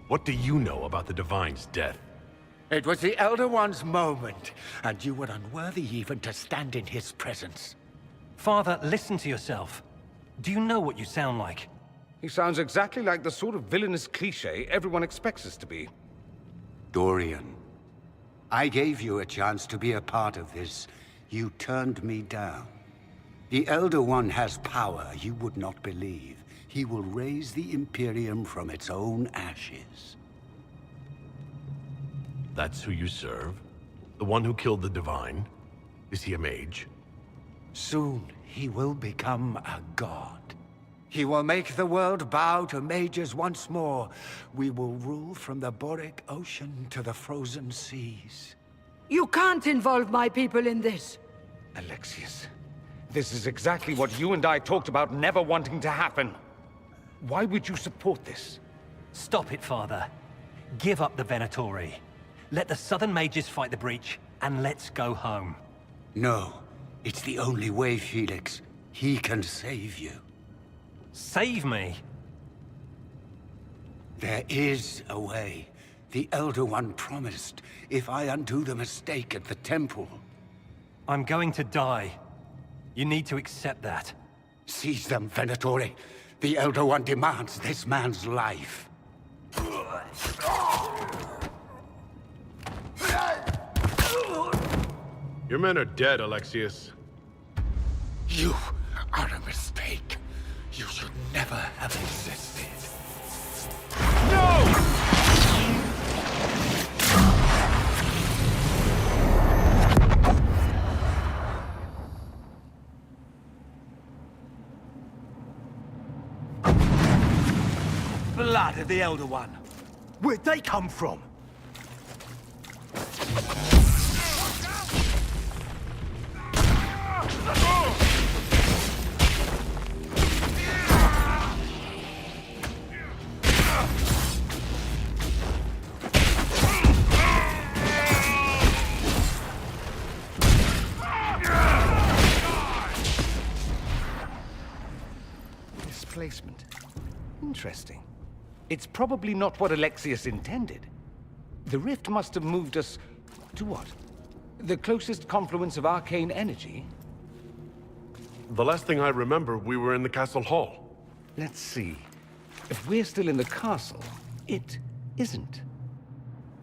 What do you know about the Divine's death? It was the Elder One's moment, and you were unworthy even to stand in his presence. Father, listen to yourself. Do you know what you sound like? He sounds exactly like the sort of villainous cliché everyone expects us to be. Dorian, I gave you a chance to be a part of this. You turned me down. The Elder One has power you would not believe. he will raise the Imperium from its own ashes. That's who you serve? The one who killed the Divine? Is he a mage? Soon, he will become a god. He will make the world bow to mages once more. We will rule from the Varric Ocean to the frozen seas. You can't involve my people in this. Alexius, this is exactly what you and I talked about never wanting to happen. Why would you support this? Stop it, Father. Give up the Venatori. Let the Southern Mages fight the breach, and let's go home. No. It's the only way, Felix. He can save you. Save me? There is a way. The Elder One promised, if I undo the mistake at the temple. I'm going to die. You need to accept that. Seize them, Venatori. The Elder One demands this man's life. Your men are dead, Alexius. You are a mistake. You should never have existed. No! Blood of the Elder One. Where'd they come from? Displacement. Interesting. It's probably not what Alexius intended. The rift must have moved us to what? The closest confluence of arcane energy? The last thing I remember, we were in the castle hall. Let's see. If we're still in the castle, it isn't.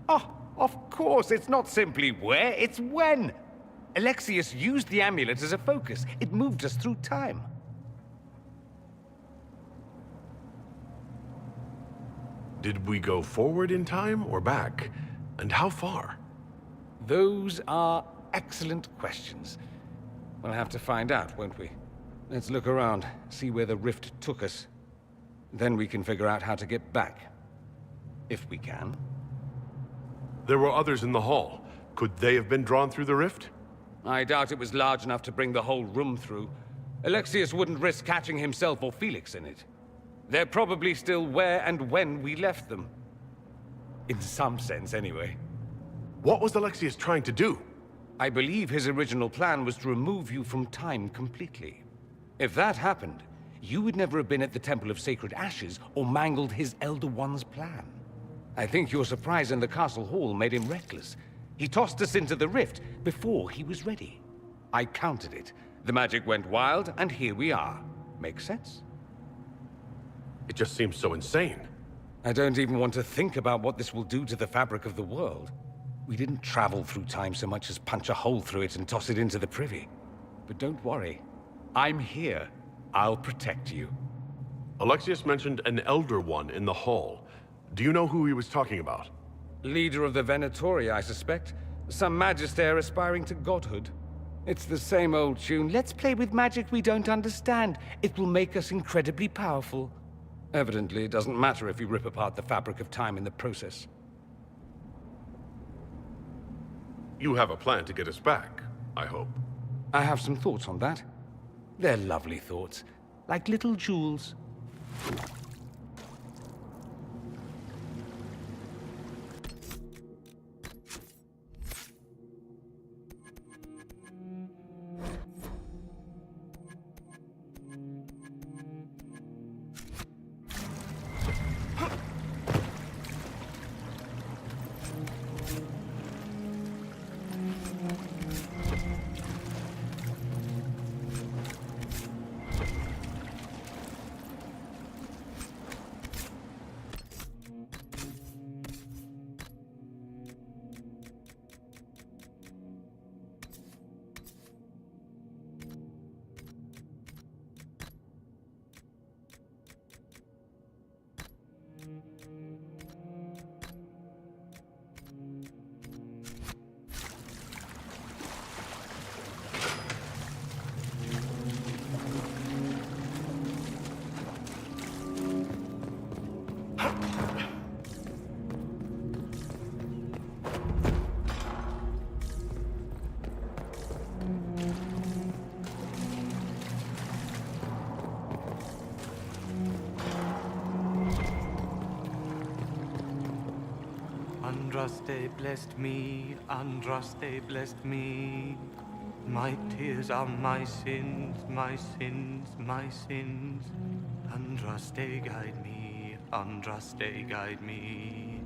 Oh, of course, it's not simply where, it's when! Alexius used the amulet as a focus. It moved us through time. Did we go forward in time or back? And how far? Those are excellent questions. We'll have to find out, won't we? Let's look around, see where the rift took us. Then we can figure out how to get back. If we can. There were others in the hall. Could they have been drawn through the rift? I doubt it was large enough to bring the whole room through. Alexius wouldn't risk catching himself or Felix in it. They're probably still where and when we left them. In some sense, anyway. What was Alexius trying to do? I believe his original plan was to remove you from time completely. If that happened, you would never have been at the Temple of Sacred Ashes or mangled his Elder One's plan. I think your surprise in the castle hall made him reckless. He tossed us into the rift before he was ready. I counted it. The magic went wild, and here we are. Make sense? It just seems so insane. I don't even want to think about what this will do to the fabric of the world. We didn't travel through time so much as punch a hole through it and toss it into the privy. But don't worry. I'm here. I'll protect you. Alexius mentioned an Elder One in the hall. Do you know who he was talking about? Leader of the Venatori, I suspect. Some magister aspiring to godhood. It's the same old tune. Let's play with magic we don't understand. It will make us incredibly powerful. Evidently, it doesn't matter if we rip apart the fabric of time in the process. You have a plan to get us back, I hope. I have some thoughts on that. They're lovely thoughts, like little jewels. Andraste blessed me, Andraste blessed me. My tears are my sins, my sins, my sins. Andraste guide me, Andraste guide me.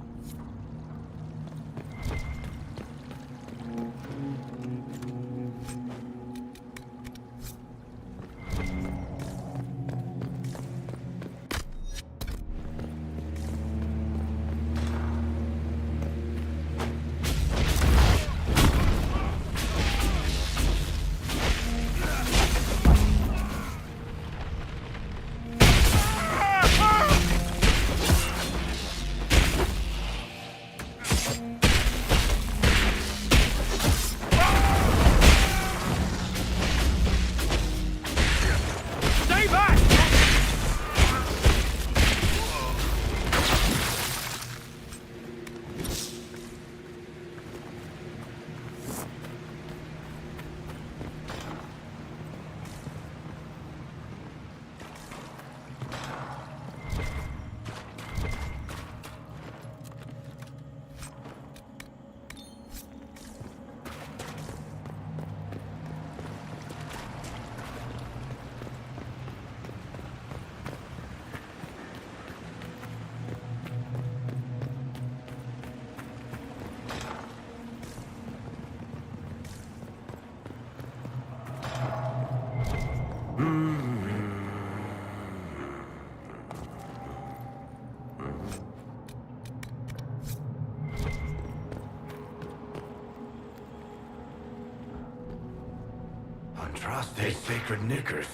Andraste Sacred Knickers,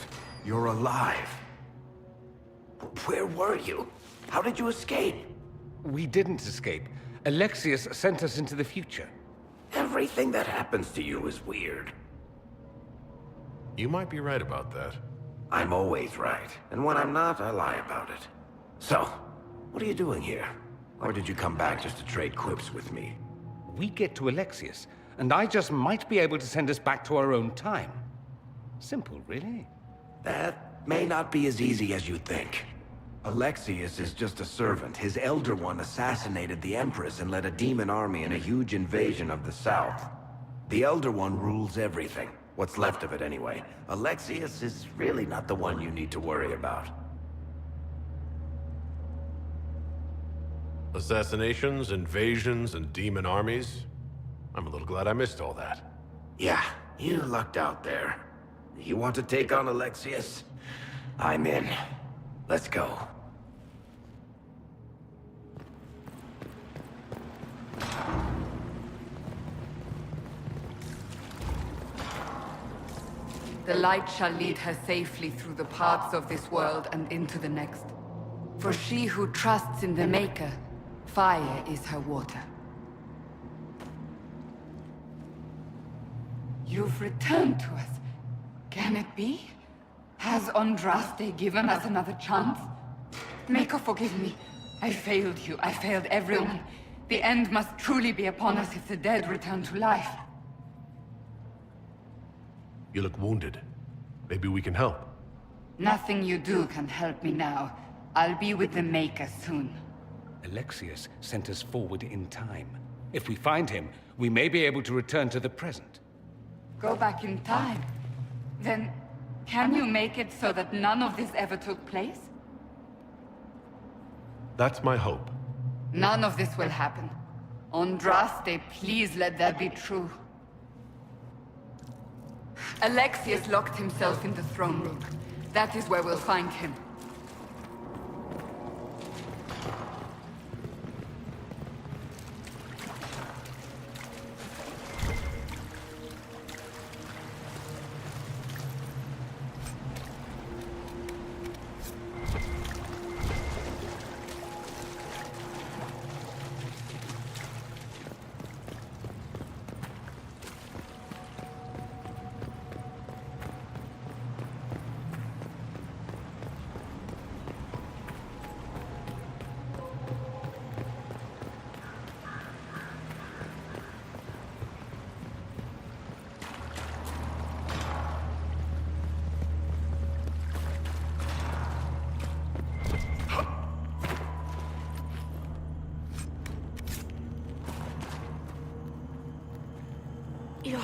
you're alive. Where were you? How did you escape? We didn't escape. Alexius sent us into the future. Everything that happens to you is weird. You might be right about that. I'm always right, and when I'm not, I lie about it. So, what are you doing here? Or did you come back just to trade quips with me? We get to Alexius, and I just might be able to send us back to our own time. Simple, really. That may not be as easy as you think. Alexius is just a servant. His Elder One assassinated the Empress and led a demon army in a huge invasion of the South. The Elder One rules everything. What's left of it, anyway. Alexius is really not the one you need to worry about. Assassinations, invasions, and demon armies? I'm a little glad I missed all that. Yeah, you lucked out there. You want to take on Alexius? I'm in. Let's go. The light shall lead her safely through the paths of this world and into the next. For she who trusts in the Maker, fire is her water. You've returned to us. Can it be? Has Andraste given us another chance? Maker, forgive me. I failed you. I failed everyone. The end must truly be upon us if the dead return to life. You look wounded. Maybe we can help. Nothing you do can help me now. I'll be with the Maker soon. Alexius sent us forward in time. If we find him, we may be able to return to the present. Go back in time? Then, can you make it so that none of this ever took place? That's my hope. None of this will happen. Andraste, please let that be true. Alexius locked himself in the throne room. That is where we'll find him. You're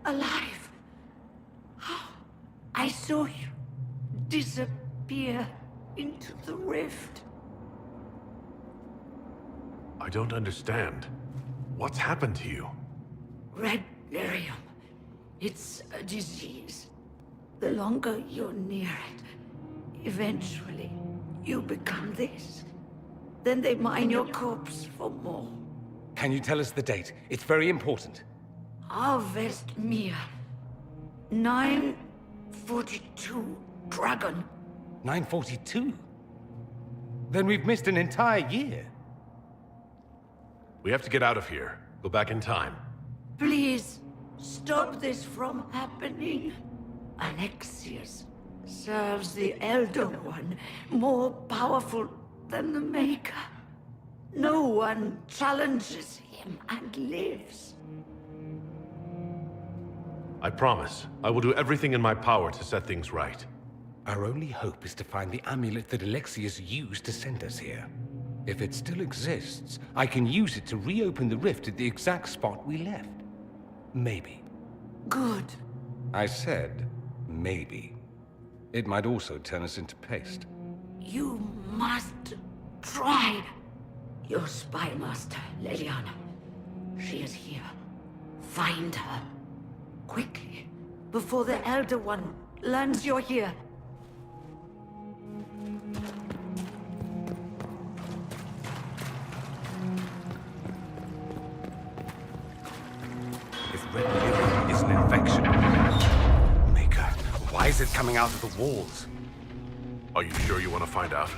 alive. I saw you disappear into the rift. I don't understand. What's happened to you? Red lyrium. It's a disease. The longer you're near it, eventually you become this. Then they mine your corpse for more. Can you tell us the date? It's very important. Harvest Mir. 942 Dragon. 942? Then we've missed an entire year. We have to get out of here. Go back in time. Please, stop this from happening. Alexius serves the Elder One, more powerful than the Maker. No one challenges him and lives. I promise. I will do everything in my power to set things right. Our only hope is to find the amulet that Alexius used to send us here. If it still exists, I can use it to reopen the rift at the exact spot we left. Maybe. Good. I said, maybe. It might also turn us into paste. You must try. Your spy master, Leliana. She is here. Find her. Quickly. Before the Elder One learns you're here. If red lyrium is an infection... Maker, why is it coming out of the walls? Are you sure you want to find out?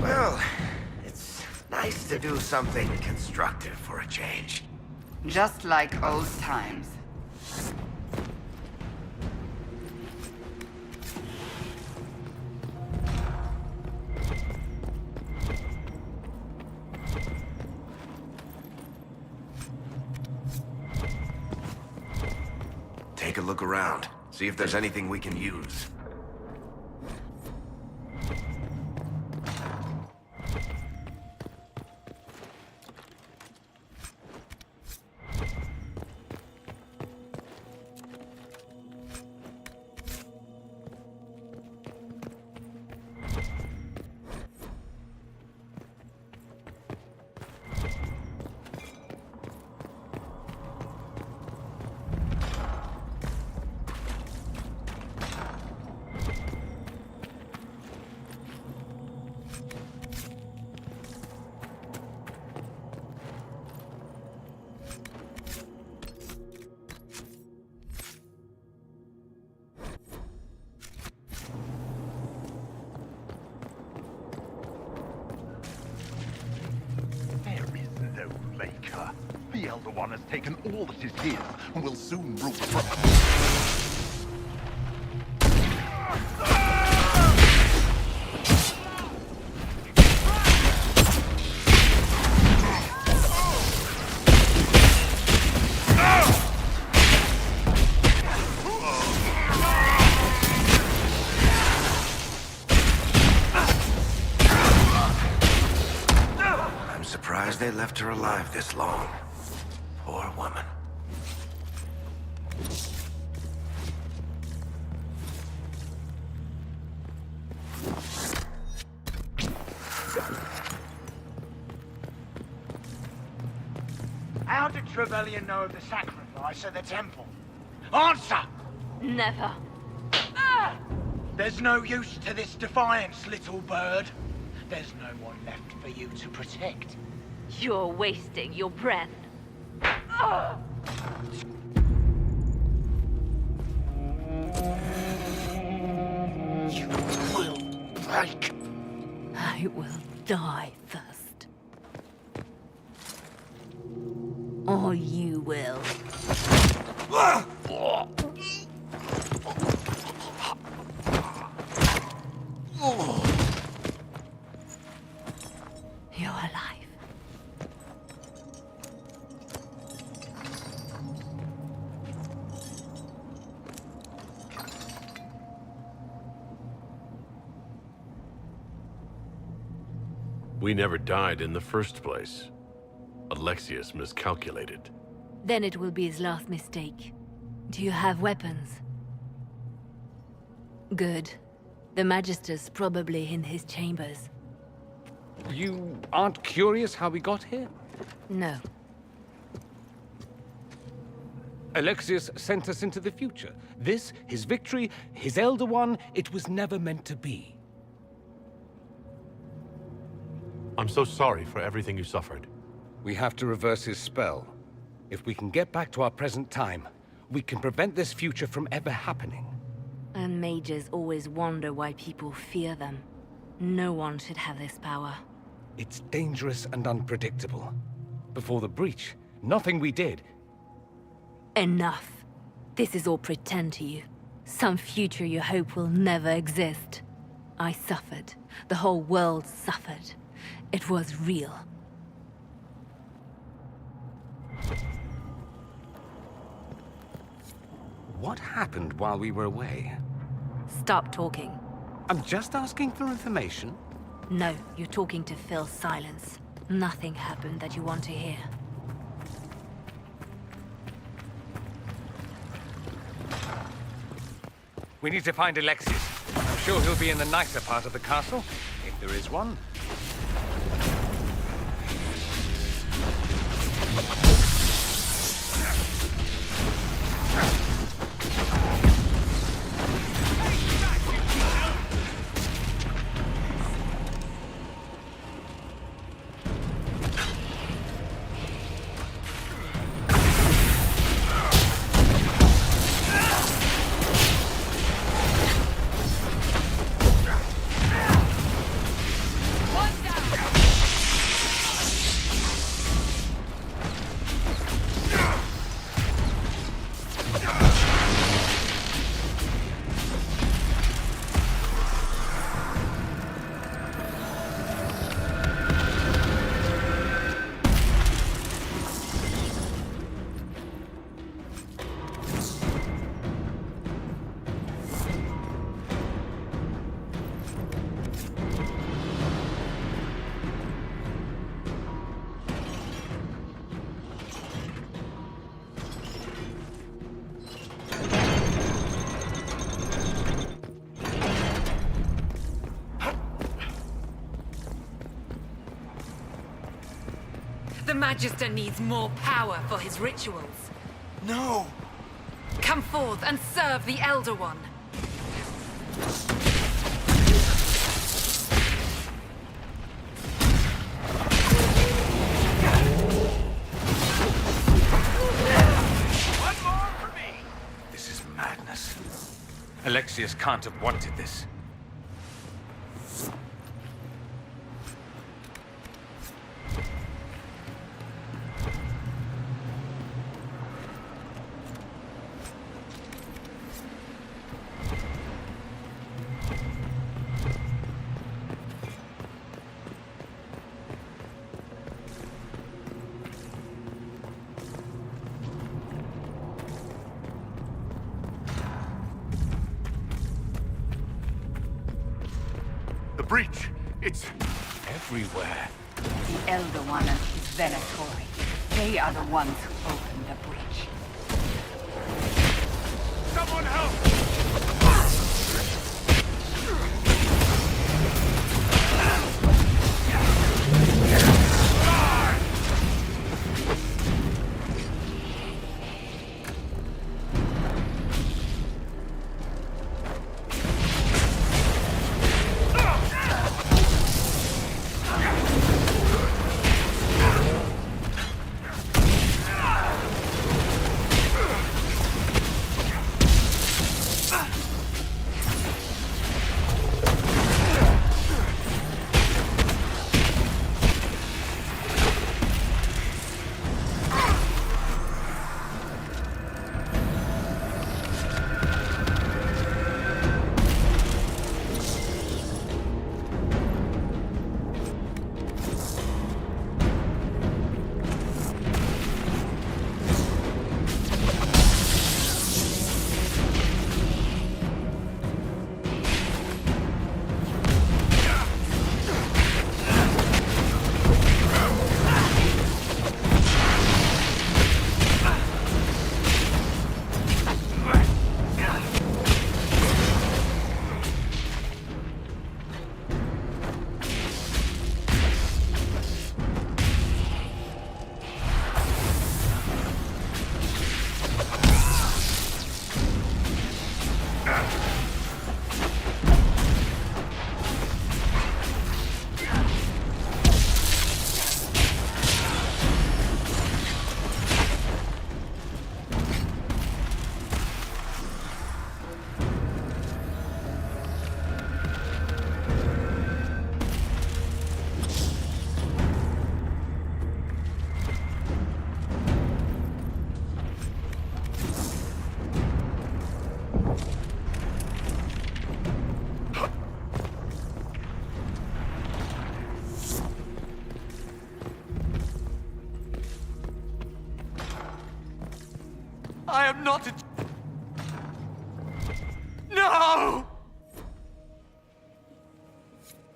Well, it's nice to do something constructive for a change. Just like old times. Take a look around. See if there's anything we can use. The Elder One has taken all that is his, and will soon rule from... I'm surprised they left her alive this long. Poor woman. How did Trevelyan know of the sacrifice at the temple? Answer! Never. There's no use to this defiance, little bird. There's no one left for you to protect. You're wasting your breath. You will break. I will die first. Or you will. We never died in the first place. Alexius miscalculated. Then it will be his last mistake. Do you have weapons? Good. The Magister's probably in his chambers. You aren't curious how we got here? No. Alexius sent us into the future. This, his victory, his Elder One, it was never meant to be. I'm so sorry for everything you suffered. We have to reverse his spell. If we can get back to our present time, we can prevent this future from ever happening. And mages always wonder why people fear them. No one should have this power. It's dangerous and unpredictable. Before the breach, nothing we did. Enough. This is all pretend to you. Some future you hope will never exist. I suffered. The whole world suffered. It was real. What happened while we were away? Stop talking. I'm just asking for information. No, you're talking to fill silence. Nothing happened that you want to hear. We need to find Alexius. I'm sure he'll be in the nicer part of the castle, if there is one. The Magister needs more power for his rituals. No! Come forth and serve the Elder One. One more for me! This is madness. Alexius can't have wanted this. The breach! It's everywhere. The Elder One and his Venatori. They are the ones who opened the breach. Someone help! I am not a... No!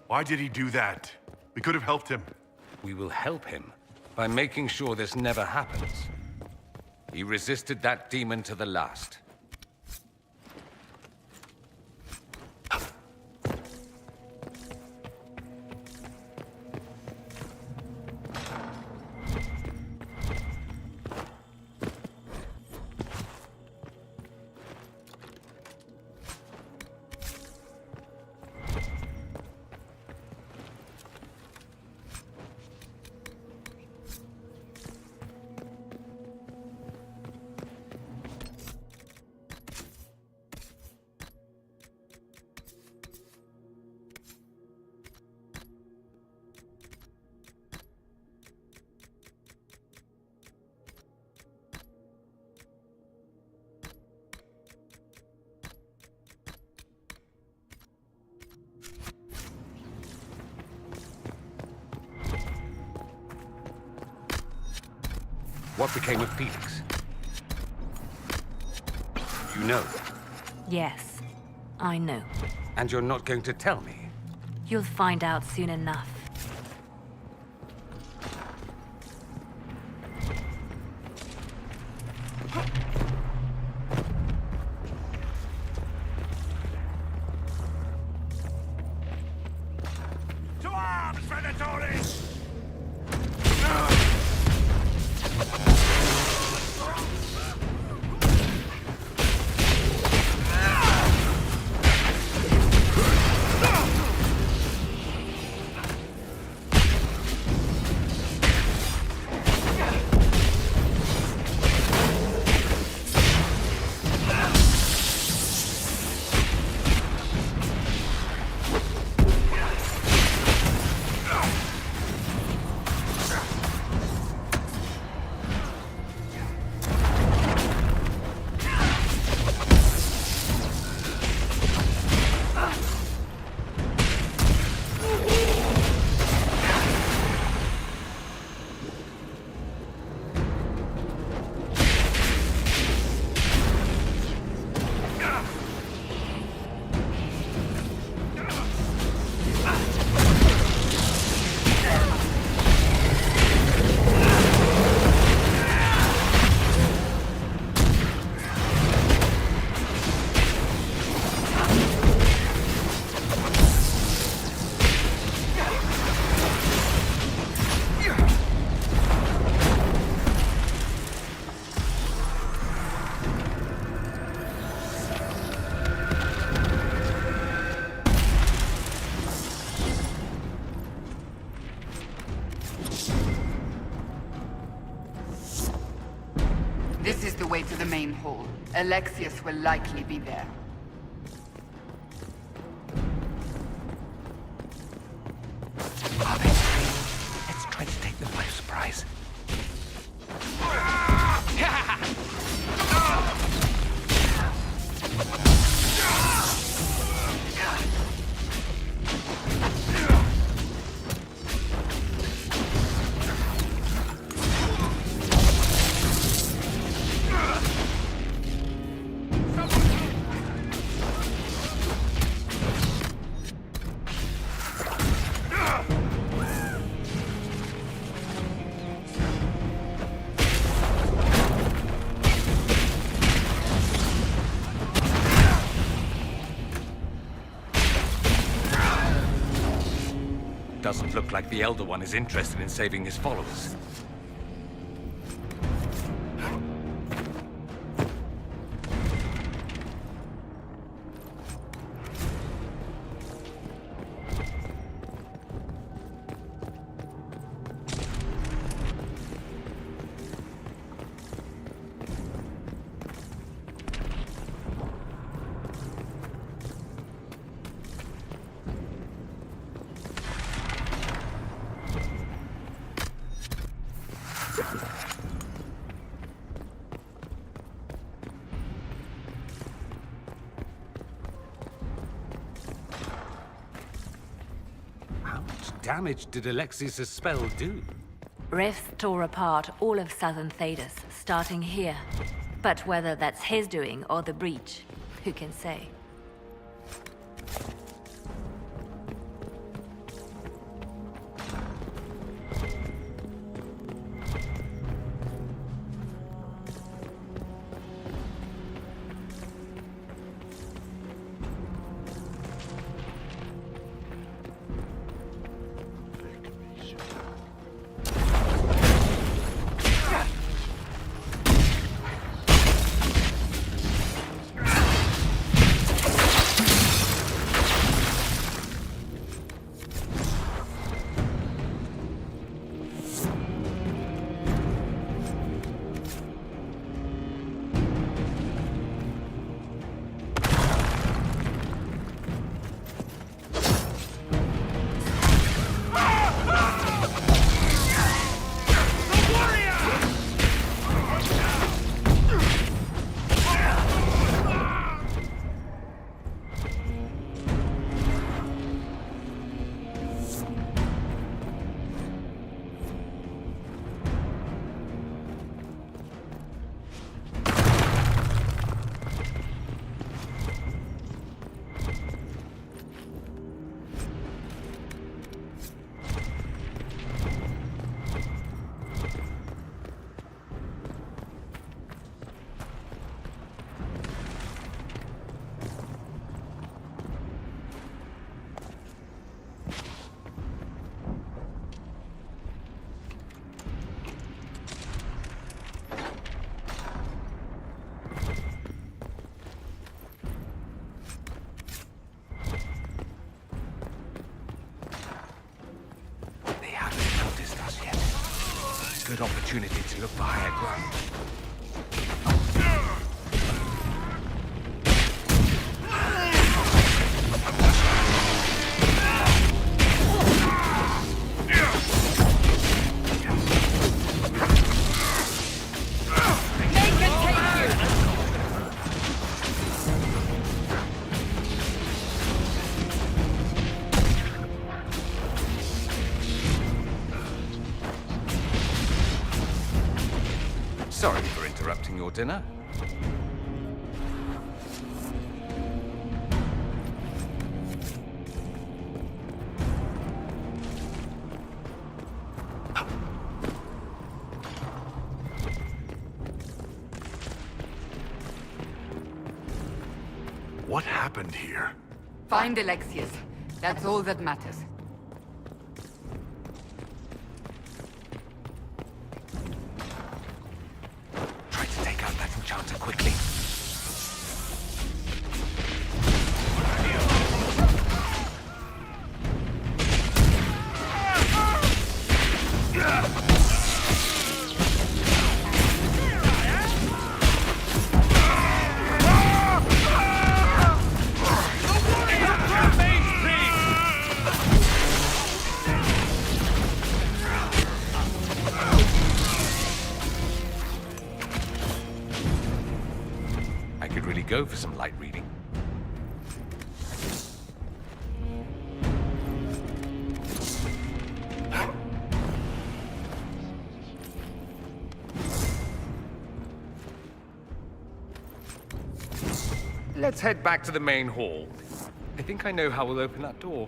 Why did he do that? We could have helped him. We will help him by making sure this never happens. He resisted that demon to the last. What became of Felix? You know. Yes, I know. And you're not going to tell me? You'll find out soon enough. To arms, Venatoris! This is the way to the main hall. Alexius will likely be there. Are they free? Let's try to take them by surprise. Doesn't look like the Elder One is interested in saving his followers. How much damage did Alexius' spell do? Rifts tore apart all of southern Thedas, starting here. But whether that's his doing or the breach, who can say? Good opportunity to look for higher ground. Sorry for interrupting your dinner. What happened here? Find Alexius. That's all that matters. Quickly. Go for some light reading. Let's head back to the main hall. I think I know how we'll open that door.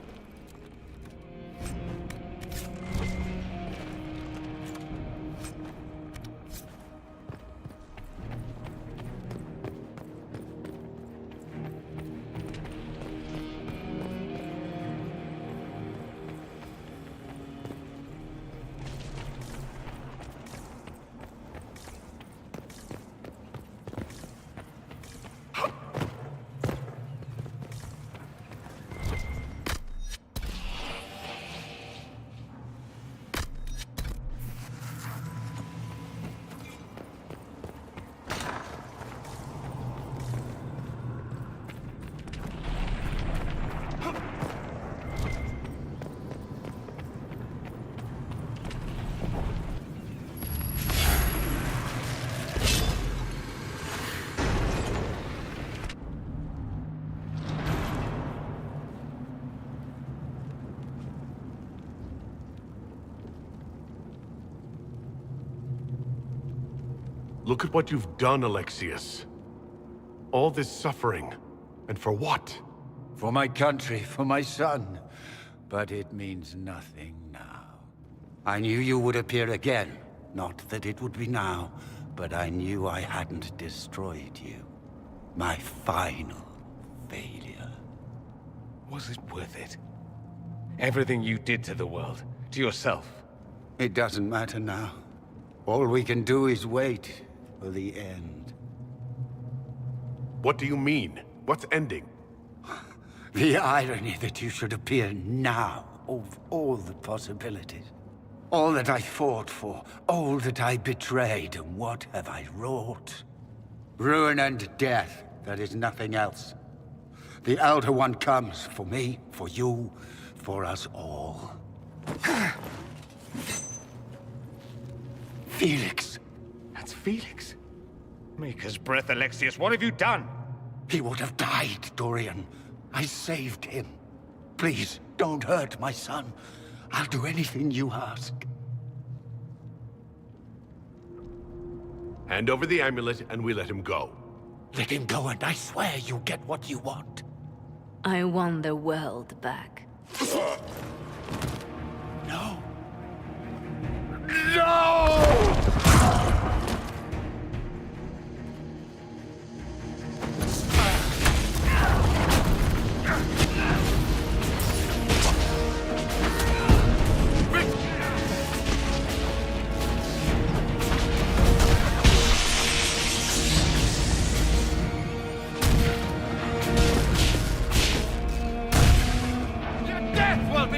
Look at what you've done, Alexius. All this suffering. And for what? For my country, for my son. But it means nothing now. I knew you would appear again. Not that it would be now, but I knew I hadn't destroyed you. My final failure. Was it worth it? Everything you did to the world, to yourself. It doesn't matter now. All we can do is wait for the end. What do you mean? What's ending? The irony that you should appear now, of all the possibilities. All that I fought for, all that I betrayed, and what have I wrought? Ruin and death, there is nothing else. The Elder One comes for me, for you, for us all. Felix. That's Felix. Maker's breath, Alexius, what have you done? He would have died, Dorian. I saved him. Please, don't hurt my son. I'll do anything you ask. Hand over the amulet and we let him go. Let him go and I swear you get what you want. I want the world back. No. No!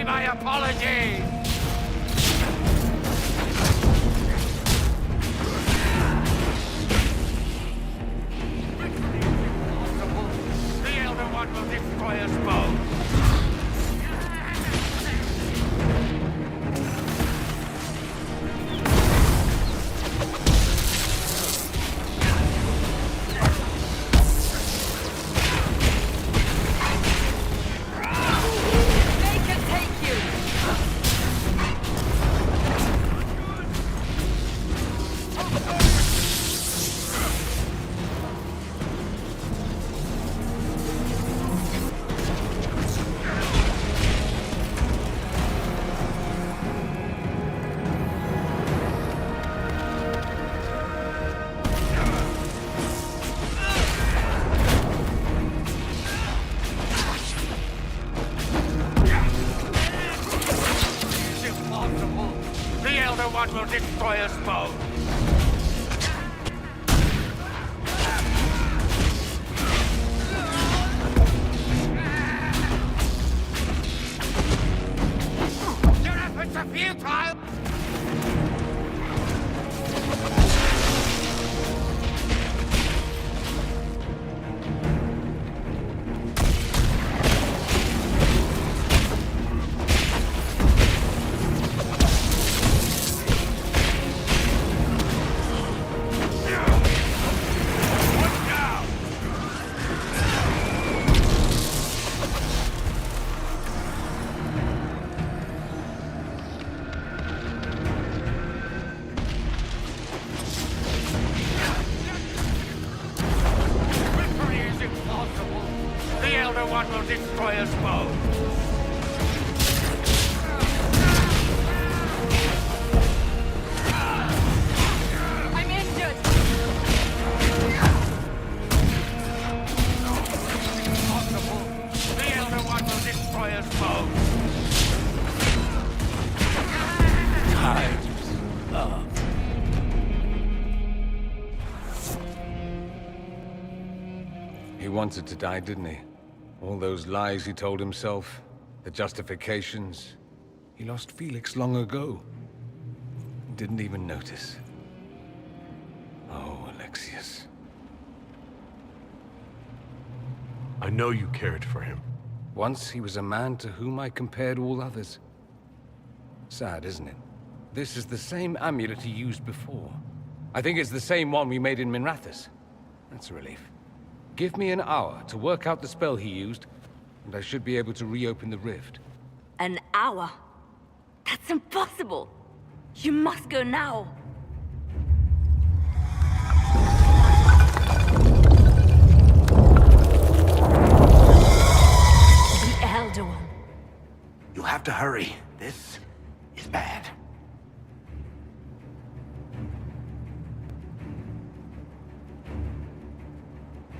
My apologies! The Elder One will destroy us both! Will destroy us both! Your efforts are futile! He wanted to die, didn't he? All those lies he told himself, the justifications. He lost Felix long ago. Didn't even notice. Oh, Alexius. I know you cared for him. Once he was a man to whom I compared all others. Sad, isn't it? This is the same amulet he used before. I think it's the same one we made in Minrathous. That's a relief. Give me an hour to work out the spell he used, and I should be able to reopen the rift. An hour? That's impossible! You must go now! have to hurry. This is bad.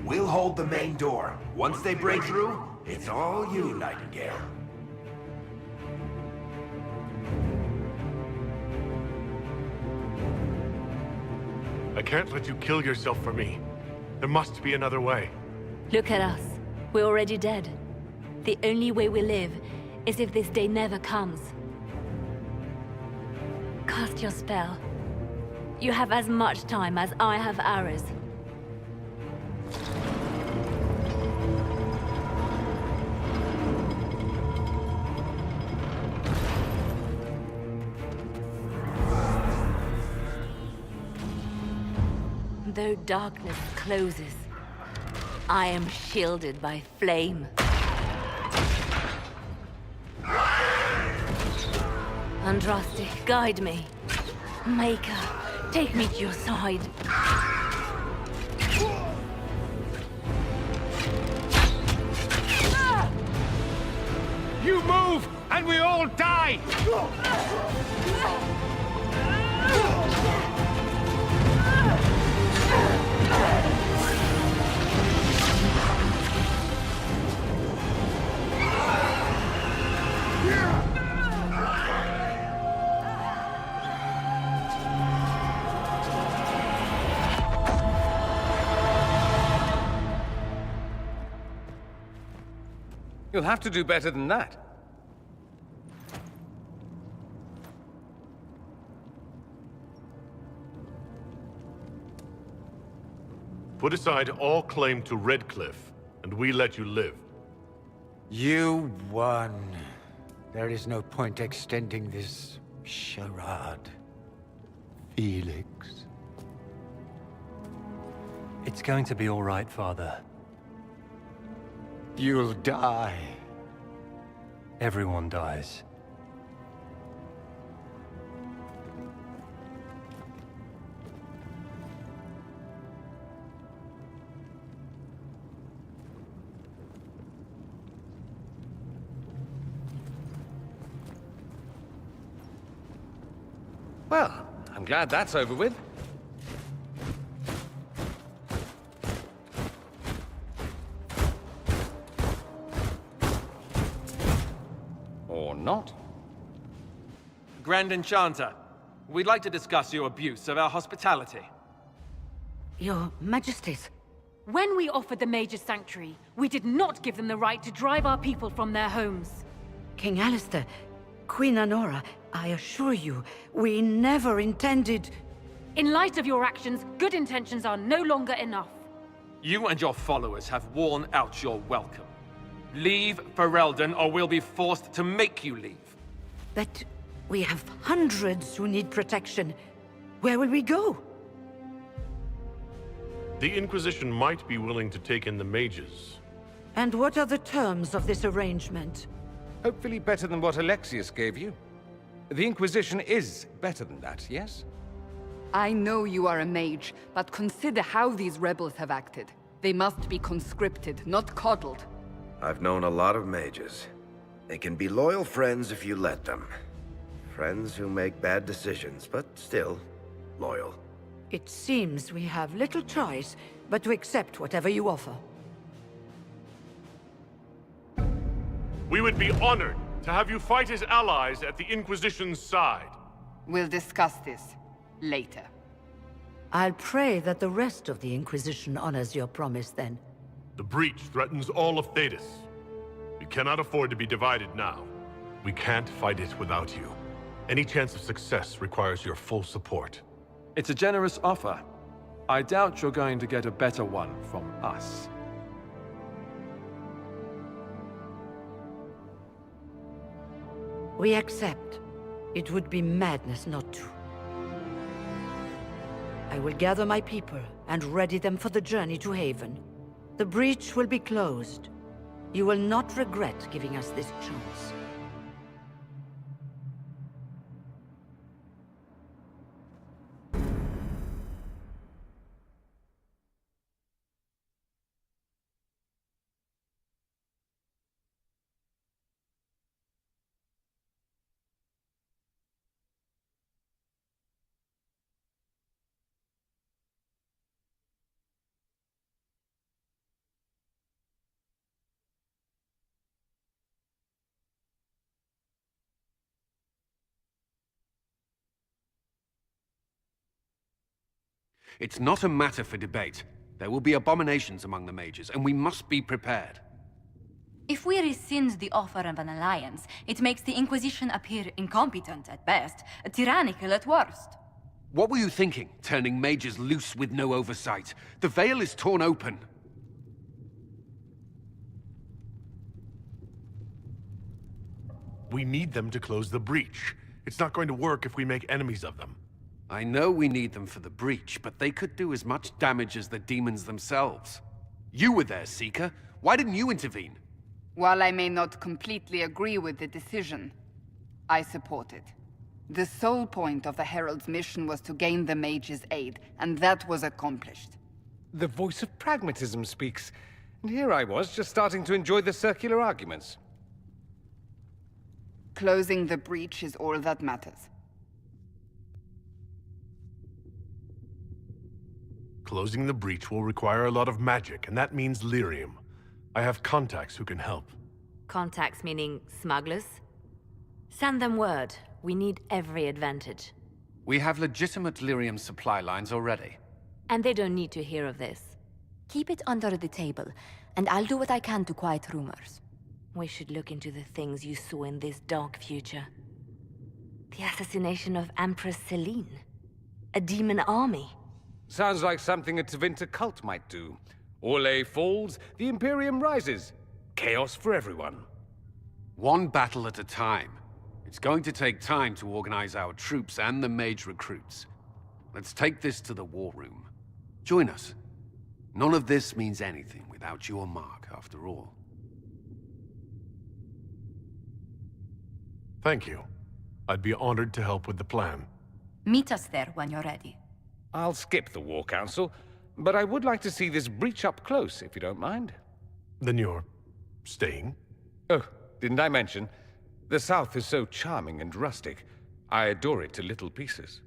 We'll hold the main door. Once they break through, it's all you, Nightingale. I can't let you kill yourself for me. There must be another way. Look at us. We're already dead. The only way we live is if this day never comes. Cast your spell. You have as much time as I have hours. Though darkness closes, I am shielded by flame. Andraste, guide me. Maker, take me to your side. You move, and we all die! You'll have to do better than that. Put aside all claim to Redcliffe, and we let you live. You won. There is no point extending this charade. Felix. It's going to be all right, Father. You'll die. Everyone dies. Well, I'm glad that's over with. Or not. Grand Enchanter, we'd like to discuss your abuse of our hospitality. Your Majesties. When we offered the Mage's Sanctuary, we did not give them the right to drive our people from their homes. King Alistair, Queen Anora, I assure you, we never intended... In light of your actions, good intentions are no longer enough. You and your followers have worn out your welcome. Leave Ferelden, or we'll be forced to make you leave. But we have hundreds who need protection. Where will we go? The Inquisition might be willing to take in the mages. And what are the terms of this arrangement? Hopefully better than what Alexius gave you. The Inquisition is better than that, yes? I know you are a mage, but consider how these rebels have acted. They must be conscripted, not coddled. I've known a lot of mages. They can be loyal friends if you let them. Friends who make bad decisions, but still loyal. It seems we have little choice but to accept whatever you offer. We would be honored to have you fight as allies at the Inquisition's side. We'll discuss this later. I'll pray that the rest of the Inquisition honors your promise then. The breach threatens all of Thedas. We cannot afford to be divided now. We can't fight it without you. Any chance of success requires your full support. It's a generous offer. I doubt you're going to get a better one from us. We accept. It would be madness not to. I will gather my people and ready them for the journey to Haven. The breach will be closed. You will not regret giving us this chance. It's not a matter for debate. There will be abominations among the mages, and we must be prepared. If we rescind the offer of an alliance, it makes the Inquisition appear incompetent at best, tyrannical at worst. What were you thinking, turning mages loose with no oversight? The veil is torn open. We need them to close the breach. It's not going to work if we make enemies of them. I know we need them for the breach, but they could do as much damage as the demons themselves. You were there, Seeker. Why didn't you intervene? While I may not completely agree with the decision, I support it. The sole point of the Herald's mission was to gain the mage's aid, and that was accomplished. The voice of pragmatism speaks. And here I was, just starting to enjoy the circular arguments. Closing the breach is all that matters. Closing the breach will require a lot of magic, and that means lyrium. I have contacts who can help. Contacts meaning smugglers? Send them word. We need every advantage. We have legitimate lyrium supply lines already. And they don't need to hear of this. Keep it under the table, and I'll do what I can to quiet rumors. We should look into the things you saw in this dark future. The assassination of Empress Celine. A demon army. Sounds like something a Tevinter cult might do. Orlais falls, the Imperium rises. Chaos for everyone. One battle at a time. It's going to take time to organize our troops and the mage recruits. Let's take this to the war room. Join us. None of this means anything without your mark, after all. Thank you. I'd be honored to help with the plan. Meet us there when you're ready. I'll skip the War Council, but I would like to see this breach up close, if you don't mind. Then you're staying? Oh, didn't I mention? The South is so charming and rustic. I adore it to little pieces.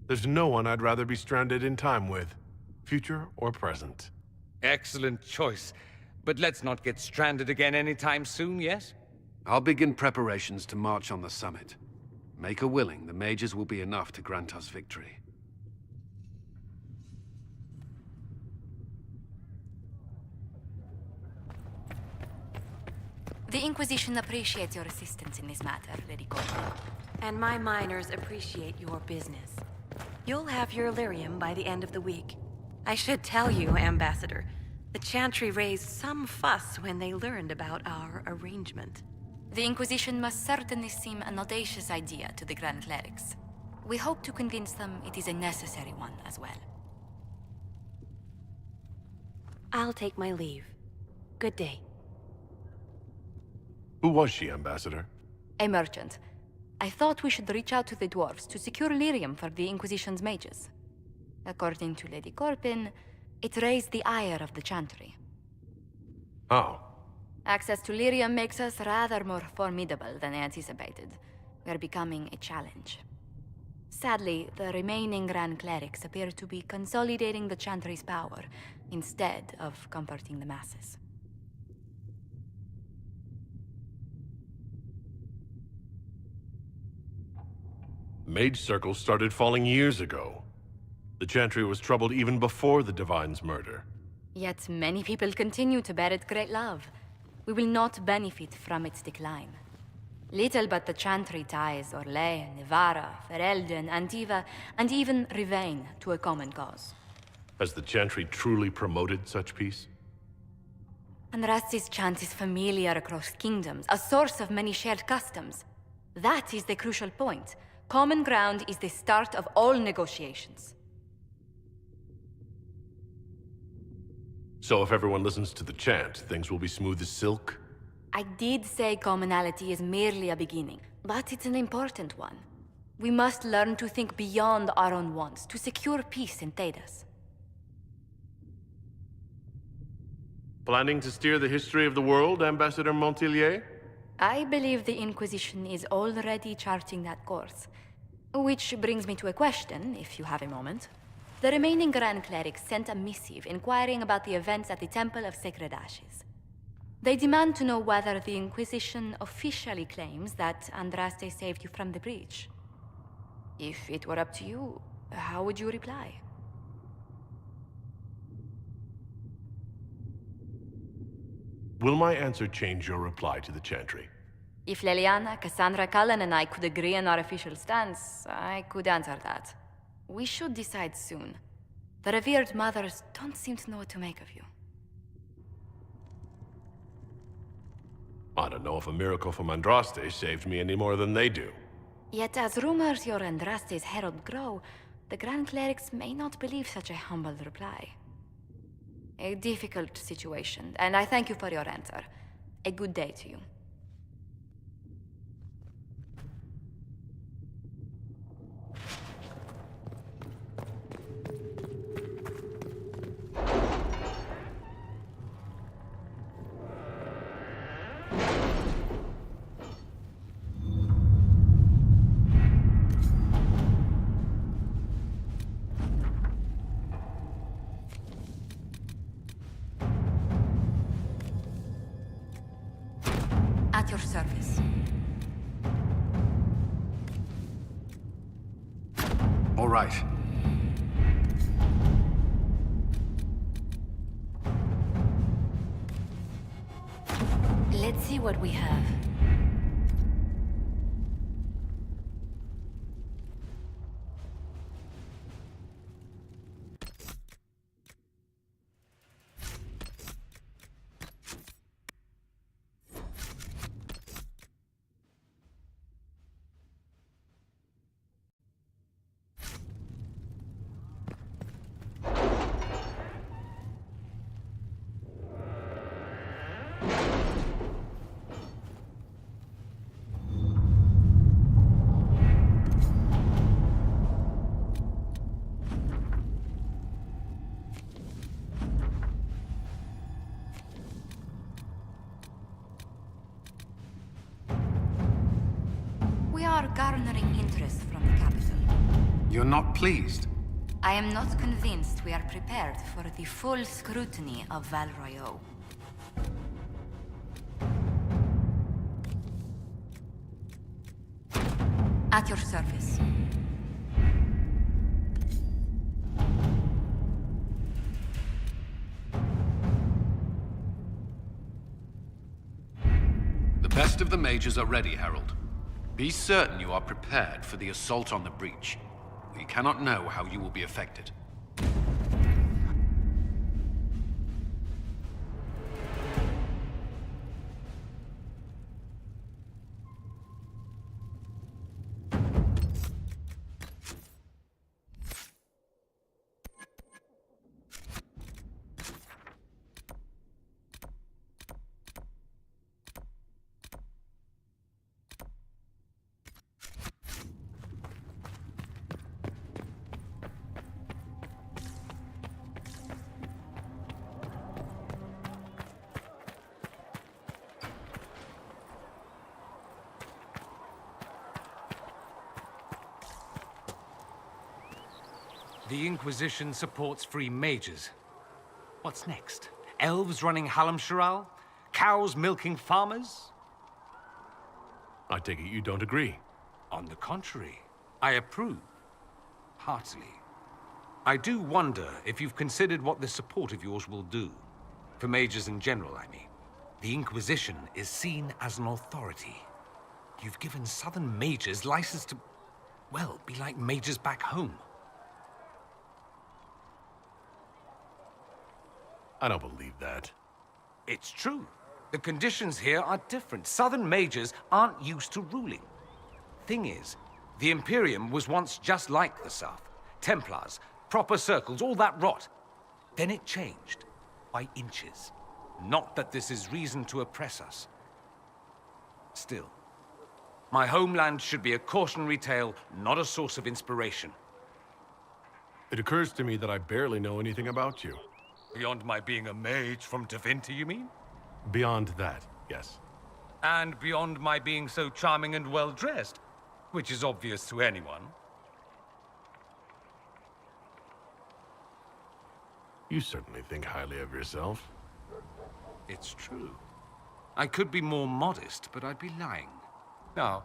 There's no one I'd rather be stranded in time with, future or present. Excellent choice. But let's not get stranded again anytime soon, yes? I'll begin preparations to march on the summit. Make her willing, the mages will be enough to grant us victory. The Inquisition appreciates your assistance in this matter, Lady Cullen. And my miners appreciate your business. You'll have your lyrium by the end of the week. I should tell you, Ambassador, the Chantry raised some fuss when they learned about our arrangement. The Inquisition must certainly seem an audacious idea to the Grand Clerics. We hope to convince them it is a necessary one as well. I'll take my leave. Good day. Who was she, Ambassador? A merchant. I thought we should reach out to the dwarves to secure lyrium for the Inquisition's mages. According to Lady Corpin, it raised the ire of the Chantry. How? Access to lyrium makes us rather more formidable than anticipated. We're becoming a challenge. Sadly, the remaining Grand Clerics appear to be consolidating the Chantry's power, instead of comforting the masses. Mage circles started falling years ago. The Chantry was troubled even before the Divine's murder. Yet many people continue to bear it great love. We will not benefit from its decline. Little but the Chantry ties Orlais, Nevarra, Ferelden, Antiva, and even Rivain to a common cause. Has the Chantry truly promoted such peace? Andrasti's chant is familiar across kingdoms, a source of many shared customs. That is the crucial point. Common ground is the start of all negotiations. So if everyone listens to the chant, things will be smooth as silk? I did say commonality is merely a beginning, but it's an important one. We must learn to think beyond our own wants, to secure peace in Thedas. Planning to steer the history of the world, Ambassador Montilier? I believe the Inquisition is already charting that course. Which brings me to a question, if you have a moment. The remaining Grand Clerics sent a missive inquiring about the events at the Temple of Sacred Ashes. They demand to know whether the Inquisition officially claims that Andraste saved you from the breach. If it were up to you, how would you reply? Will my answer change your reply to the Chantry? If Leliana, Cassandra, Cullen, and I could agree on our official stance, I could answer that. We should decide soon. The revered mothers don't seem to know what to make of you. I don't know if a miracle from Andraste saved me any more than they do. Yet as rumors your Andraste's herald grow, the Grand Clerics may not believe such a humble reply. A difficult situation, and I thank you for your answer. A good day to you. At your service. All right. Let's see what we have. We are garnering interest from the capital. You're not pleased? I am not convinced we are prepared for the full scrutiny of Val Royeaux. At your service. The best of the mages are ready, Herald. Be certain you are prepared for the assault on the breach. We cannot know how you will be affected. The Inquisition supports free mages. What's next? Elves running Halamsharal? Cows milking farmers? I take it you don't agree. On the contrary, I approve. Heartily. I do wonder if you've considered what this support of yours will do. For mages in general, I mean. The Inquisition is seen as an authority. You've given southern mages license to, well, be like mages back home. I don't believe that. It's true. The conditions here are different. Southern mages aren't used to ruling. Thing is, the Imperium was once just like the South. Templars, proper circles, all that rot. Then it changed. By inches. Not that this is reason to oppress us. Still, my homeland should be a cautionary tale, not a source of inspiration. It occurs to me that I barely know anything about you. Beyond my being a mage from Divinity, you mean? Beyond that, yes. And beyond my being so charming and well-dressed, which is obvious to anyone. You certainly think highly of yourself. It's true. I could be more modest, but I'd be lying. Now,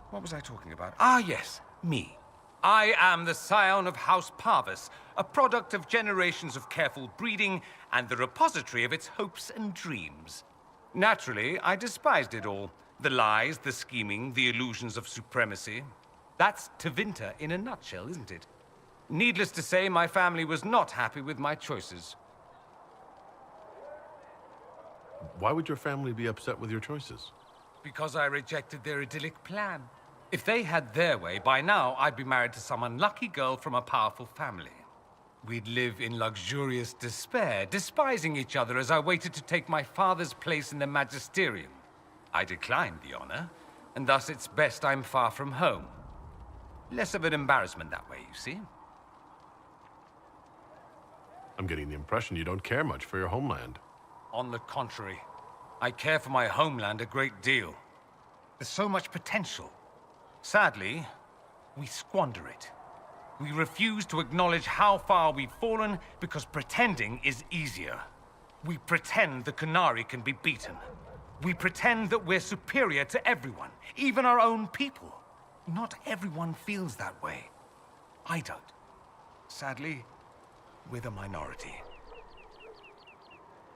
what was I talking about? Ah, yes, me. I am the scion of House Parvis, a product of generations of careful breeding and the repository of its hopes and dreams. Naturally, I despised it all. The lies, the scheming, the illusions of supremacy. That's Tevinter in a nutshell, isn't it? Needless to say, my family was not happy with my choices. Why would your family be upset with your choices? Because I rejected their idyllic plan. If they had their way, by now I'd be married to some unlucky girl from a powerful family. We'd live in luxurious despair, despising each other as I waited to take my father's place in the magisterium. I declined the honor, and thus it's best I'm far from home. Less of an embarrassment that way, you see. I'm getting the impression you don't care much for your homeland. On the contrary, I care for my homeland a great deal. There's so much potential. Sadly, we squander it. We refuse to acknowledge how far we've fallen because pretending is easier. We pretend the Qunari can be beaten. We pretend that we're superior to everyone, even our own people. Not everyone feels that way. I don't. Sadly, we're the minority.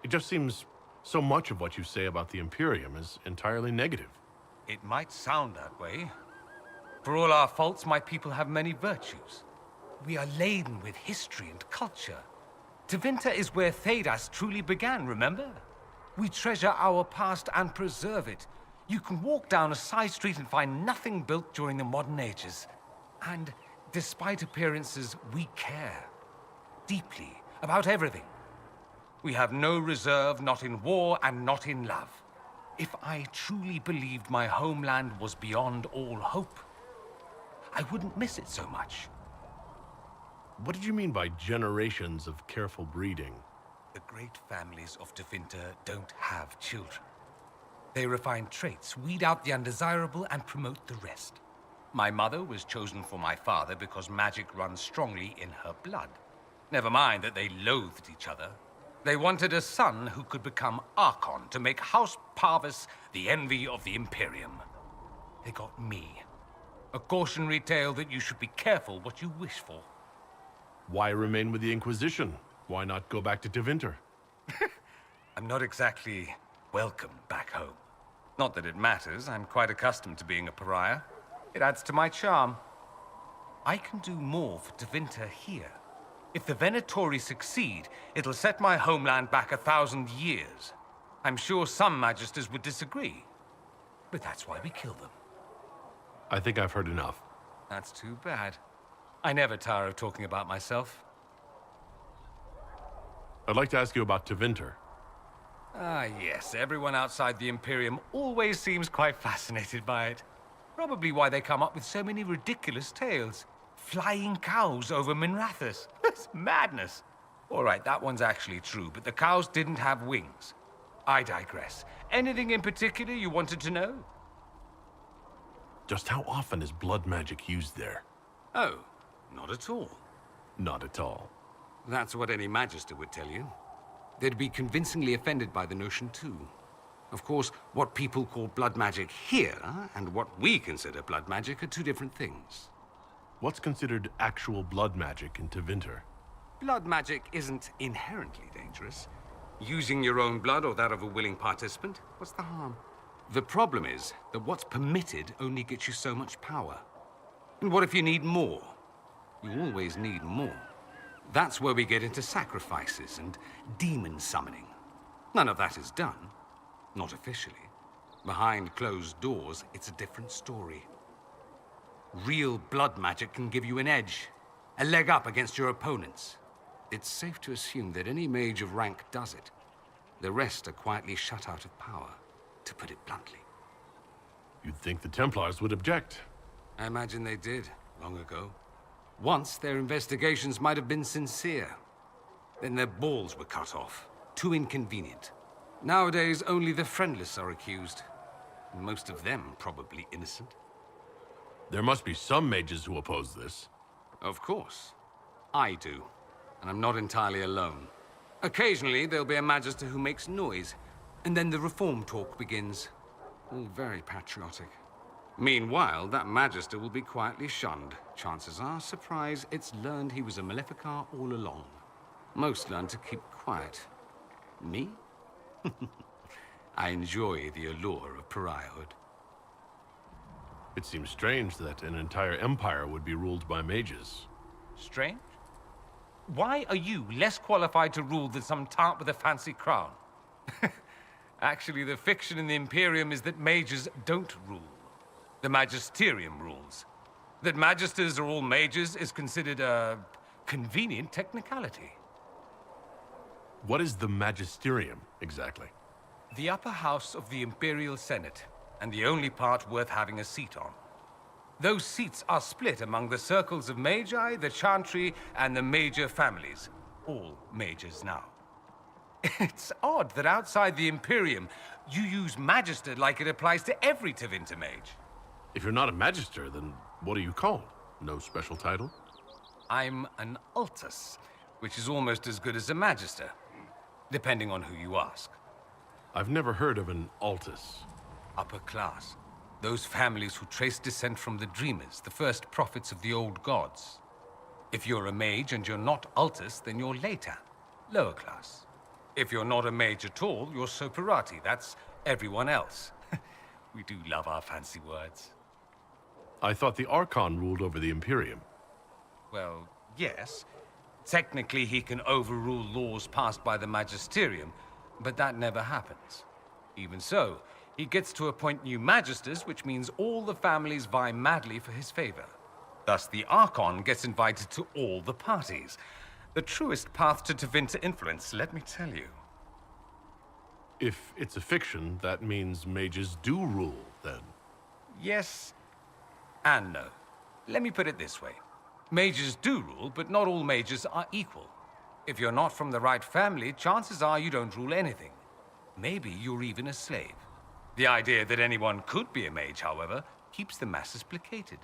It just seems so much of what you say about the Imperium is entirely negative. It might sound that way. For all our faults, my people have many virtues. We are laden with history and culture. Tevinter is where Thedas truly began, remember? We treasure our past and preserve it. You can walk down a side street and find nothing built during the modern ages. And despite appearances, we care. Deeply, about everything. We have no reserve, not in war and not in love. If I truly believed my homeland was beyond all hope, I wouldn't miss it so much. What did you mean by generations of careful breeding? The great families of Tevinter don't have children. They refine traits, weed out the undesirable, and promote the rest. My mother was chosen for my father because magic runs strongly in her blood. Never mind that they loathed each other. They wanted a son who could become Archon to make House Parvis the envy of the Imperium. They got me. A cautionary tale that you should be careful what you wish for. Why remain with the Inquisition? Why not go back to Tevinter? I'm not exactly welcome back home. Not that it matters, I'm quite accustomed to being a pariah. It adds to my charm. I can do more for Tevinter here. If the Venatori succeed, it'll set my homeland back 1,000 years. I'm sure some magisters would disagree, but that's why we kill them. I think I've heard enough. That's too bad. I never tire of talking about myself. I'd like to ask you about Tevinter. Ah, yes. Everyone outside the Imperium always seems quite fascinated by it. Probably why they come up with so many ridiculous tales. Flying cows over Minrathous. That's madness. All right, that one's actually true, but the cows didn't have wings. I digress. Anything in particular you wanted to know? Just how often is blood magic used there? Oh, not at all. Not at all. That's what any magister would tell you. They'd be convincingly offended by the notion, too. Of course, what people call blood magic here, and what we consider blood magic, are two different things. What's considered actual blood magic in Tevinter? Blood magic isn't inherently dangerous. Using your own blood or that of a willing participant, what's the harm? The problem is that what's permitted only gets you so much power. And what if you need more? You always need more. That's where we get into sacrifices and demon summoning. None of that is done. Not officially. Behind closed doors, it's a different story. Real blood magic can give you an edge, a leg up against your opponents. It's safe to assume that any mage of rank does it. The rest are quietly shut out of power, to put it bluntly. You'd think the Templars would object. I imagine they did, long ago. Once, their investigations might have been sincere. Then their balls were cut off. Too inconvenient. Nowadays, only the friendless are accused. Most of them probably innocent. There must be some mages who oppose this. Of course. I do. And I'm not entirely alone. Occasionally, there'll be a magister who makes noise. And then the reform talk begins. All very patriotic. Meanwhile, that Magister will be quietly shunned. Chances are, surprise, it's learned he was a Maleficar all along. Most learn to keep quiet. Me? I enjoy the allure of pariahhood. It seems strange that an entire empire would be ruled by mages. Strange? Why are you less qualified to rule than some tart with a fancy crown? Actually, the fiction in the Imperium is that mages don't rule. The Magisterium rules. That magisters are all mages is considered a convenient technicality. What is the Magisterium, exactly? The upper house of the Imperial Senate, and the only part worth having a seat on. Those seats are split among the circles of Magi, the Chantry, and the major families. All mages now. It's odd that outside the Imperium, you use Magister like it applies to every Tevinter mage. If you're not a Magister, then what are you called? No special title? I'm an Altus, which is almost as good as a Magister, depending on who you ask. I've never heard of an Altus. Upper class. Those families who trace descent from the Dreamers, the first prophets of the old gods. If you're a mage and you're not Altus, then you're Laetan, lower class. If you're not a mage at all, you're Soperati. That's everyone else. We do love our fancy words. I thought the Archon ruled over the Imperium. Well, yes. Technically, he can overrule laws passed by the Magisterium, but that never happens. Even so, he gets to appoint new Magisters, which means all the families vie madly for his favor. Thus, the Archon gets invited to all the parties. The truest path to Tevinter influence, let me tell you. If it's a fiction, that means mages do rule, then. Yes and no. Let me put it this way. Mages do rule, but not all mages are equal. If you're not from the right family, chances are you don't rule anything. Maybe you're even a slave. The idea that anyone could be a mage, however, keeps the masses placated.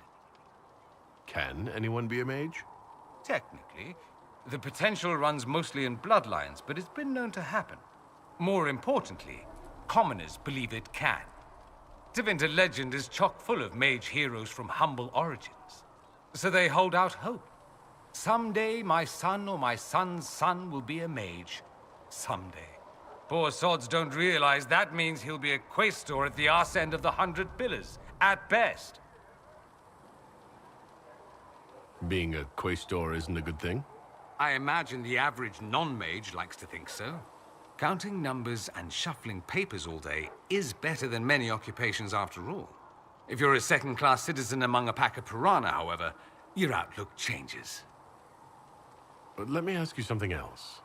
Can anyone be a mage? Technically. The potential runs mostly in bloodlines, but it's been known to happen. More importantly, commoners believe it can. Tevinter legend is chock full of mage heroes from humble origins. So they hold out hope. Someday my son or my son's son will be a mage. Someday. Poor sods don't realize that means he'll be a quaestor at the arse end of the 100 Pillars, at best. Being a quaestor isn't a good thing? I imagine the average non-mage likes to think so. Counting numbers and shuffling papers all day is better than many occupations after all. If you're a second-class citizen among a pack of piranha, however, your outlook changes. But let me ask you something else.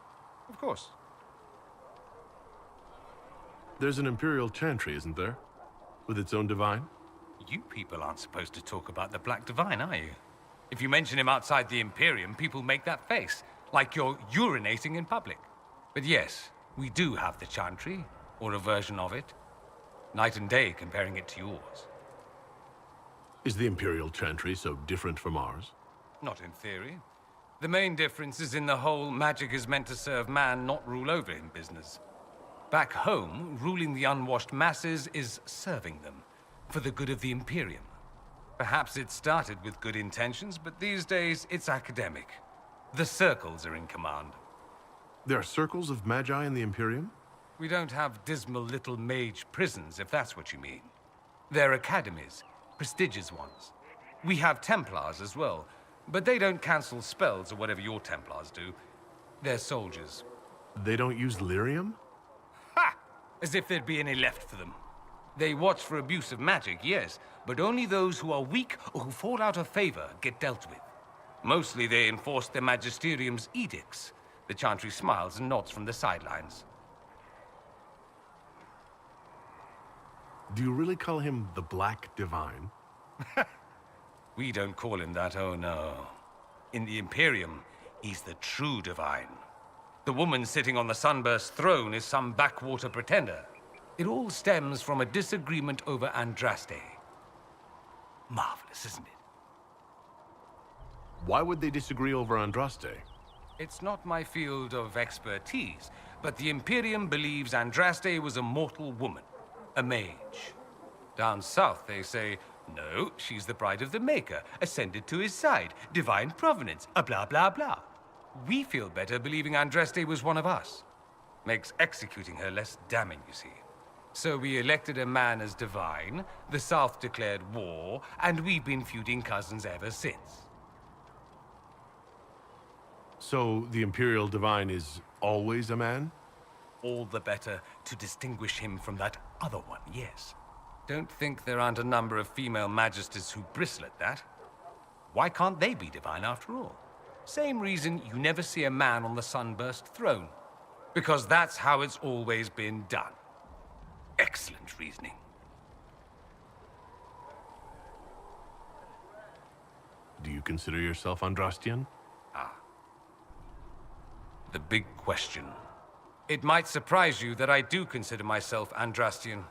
Of course. There's an Imperial Chantry, isn't there? With its own divine? You people aren't supposed to talk about the Black Divine, are you? If you mention him outside the Imperium, people make that face, like you're urinating in public. But yes, we do have the Chantry, or a version of it. Night and day comparing it to yours. Is the Imperial Chantry so different from ours? Not in theory. The main difference is in the whole magic is meant to serve man, not rule over him business. Back home, ruling the unwashed masses is serving them, for the good of the Imperium. Perhaps it started with good intentions, but these days it's academic. The circles are in command. There are circles of magi in the Imperium? We don't have dismal little mage prisons, if that's what you mean. They're academies, prestigious ones. We have Templars as well, but they don't cancel spells or whatever your Templars do. They're soldiers. They don't use lyrium? Ha! As if there'd be any left for them. They watch for abuse of magic, yes, but only those who are weak or who fall out of favor get dealt with. Mostly they enforce their Magisterium's edicts. The Chantry smiles and nods from the sidelines. Do you really call him the Black Divine? We don't call him that, oh no. In the Imperium, he's the true divine. The woman sitting on the Sunburst throne is some backwater pretender. It all stems from a disagreement over Andraste. Marvelous, isn't it? Why would they disagree over Andraste? It's not my field of expertise, But the Imperium believes Andraste was a mortal woman, a mage. Down south, they say, no, she's the bride of the Maker, ascended to his side, divine provenance, a blah blah blah. We feel better believing Andraste was one of us. Makes executing her less damning, you see. So we elected a man as divine, the South declared war, and we've been feuding cousins ever since. So the Imperial Divine is always a man? All the better to distinguish him from that other one, yes. Don't think there aren't a number of female magisters who bristle at that. Why can't they be divine after all? Same reason you never see a man on the Sunburst throne. Because that's how it's always been done. Excellent reasoning. Do you consider yourself Andrastian? Ah. The big question. It might surprise you that I do consider myself Andrastian.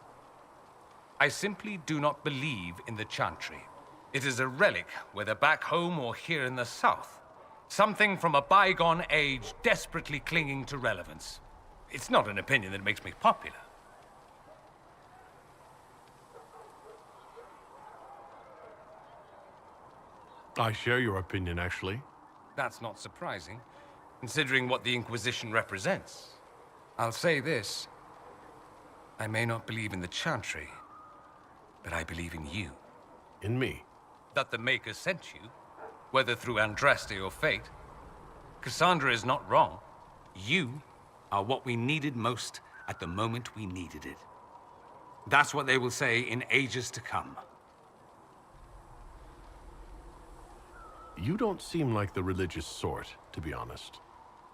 I simply do not believe in the Chantry. It is a relic, whether back home or here in the South. Something from a bygone age desperately clinging to relevance. It's not an opinion that makes me popular. I share your opinion, actually. That's not surprising, considering what the Inquisition represents. I'll say this. I may not believe in the Chantry, but I believe in you. In me? That the Maker sent you, whether through Andraste or fate. Cassandra is not wrong. You are what we needed most at the moment we needed it. That's what they will say in ages to come. You don't seem like the religious sort, to be honest.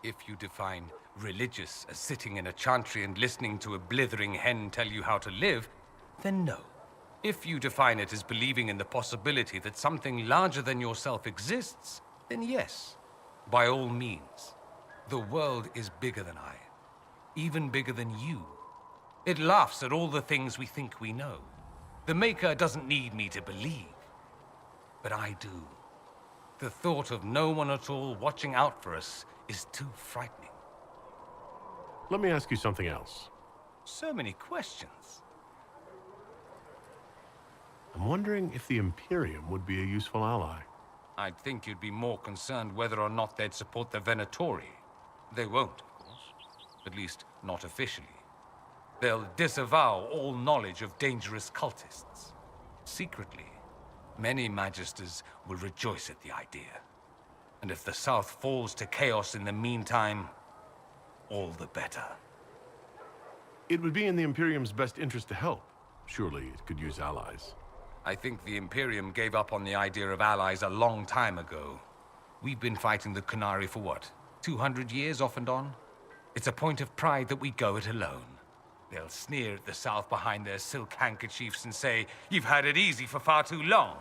If you define religious as sitting in a chantry and listening to a blithering hen tell you how to live, then no. If you define it as believing in the possibility that something larger than yourself exists, then yes, by all means. The world is bigger than I, even bigger than you. It laughs at all the things we think we know. The Maker doesn't need me to believe, but I do. The thought of no one at all watching out for us is too frightening. Let me ask you something else. So many questions. I'm wondering if the Imperium would be a useful ally. I'd think you'd be more concerned whether or not they'd support the Venatori. They won't, of course. At least, not officially. They'll disavow all knowledge of dangerous cultists. Secretly, many Magisters will rejoice at the idea. And if the South falls to chaos in the meantime, all the better. It would be in the Imperium's best interest to help. Surely it could use allies. I think the Imperium gave up on the idea of allies a long time ago. We've been fighting the Qunari for what, 200 years off and on? It's a point of pride that we go it alone. They'll sneer at the South behind their silk handkerchiefs and say, "You've had it easy for far too long."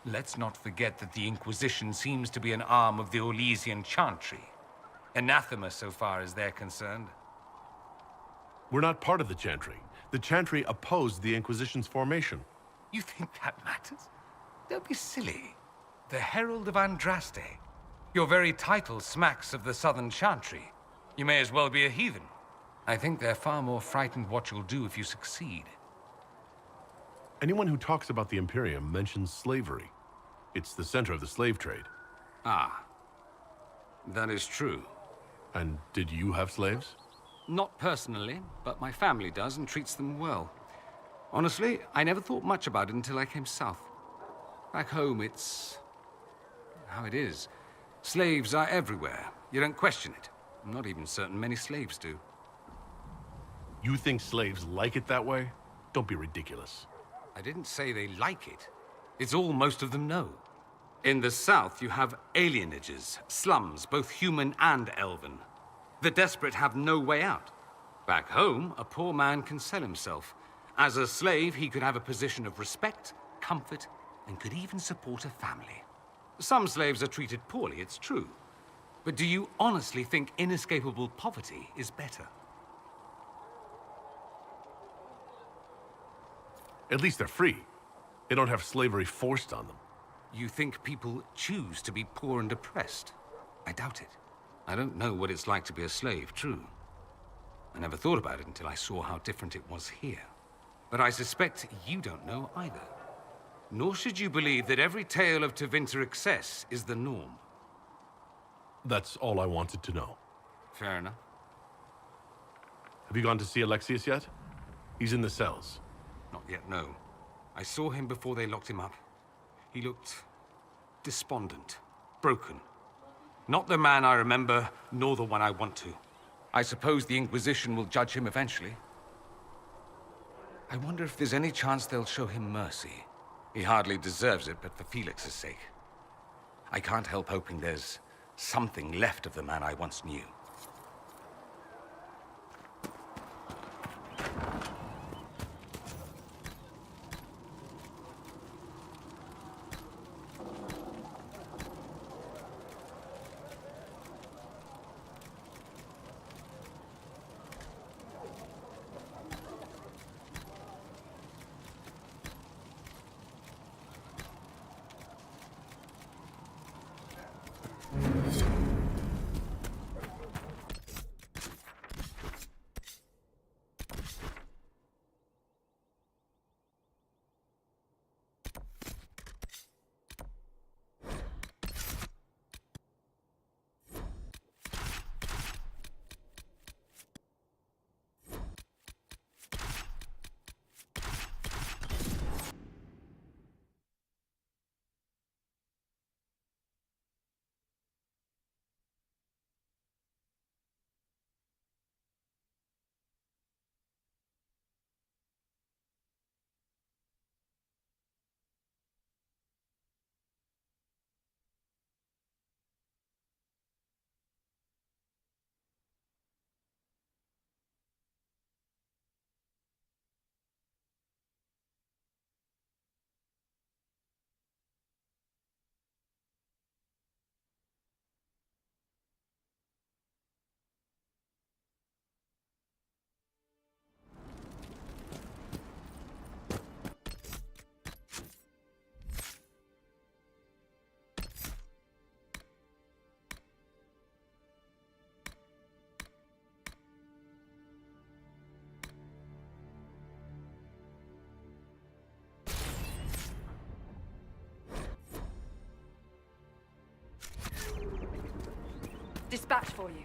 Let's not forget that the Inquisition seems to be an arm of the Orlesian Chantry. Anathema so far as they're concerned. We're not part of the Chantry. The Chantry opposed the Inquisition's formation. You think that matters? Don't be silly. The Herald of Andraste. Your very title smacks of the Southern Chantry. You may as well be a heathen. I think they're far more frightened what you'll do if you succeed. Anyone who talks about the Imperium mentions slavery. It's the center of the slave trade. Ah. That is true. And did you have slaves? Not personally, but my family does and treats them well. Honestly, I never thought much about it until I came south. Back home, it's how it is. Slaves are everywhere. You don't question it. I'm not even certain many slaves do. You think slaves like it that way? Don't be ridiculous. I didn't say they like it. It's all most of them know. In the south, you have alienages, slums, both human and elven. The desperate have no way out. Back home, a poor man can sell himself. As a slave, he could have a position of respect, comfort, and could even support a family. Some slaves are treated poorly, it's true. But do you honestly think inescapable poverty is better? At least they're free. They don't have slavery forced on them. You think people choose to be poor and oppressed? I doubt it. I don't know what it's like to be a slave, true. I never thought about it until I saw how different it was here. But I suspect you don't know either. Nor should you believe that every tale of Tevinter excess is the norm. That's all I wanted to know. Fair enough. Have you gone to see Alexius yet? He's in the cells. Not yet, no. I saw him before they locked him up. He looked despondent, broken. Not the man I remember, nor the one I want to. I suppose the Inquisition will judge him eventually. I wonder if there's any chance they'll show him mercy. He hardly deserves it, but for Felix's sake. I can't help hoping there's something left of the man I once knew. Dispatch for you.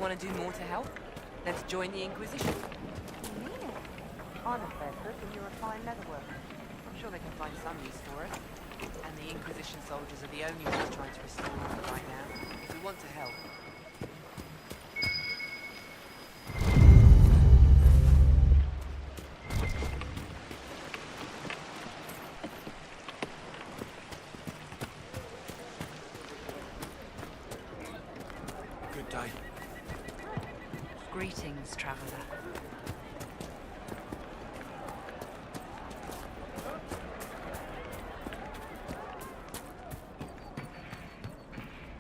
want to do more to help? Let's join the Inquisition. You mean it? I'm a fair cook and you're a fine leatherworker. I'm sure they can find some use for us. And the Inquisition soldiers are the only ones trying to restore order right now. If we want to help. Good day. Greetings, traveler.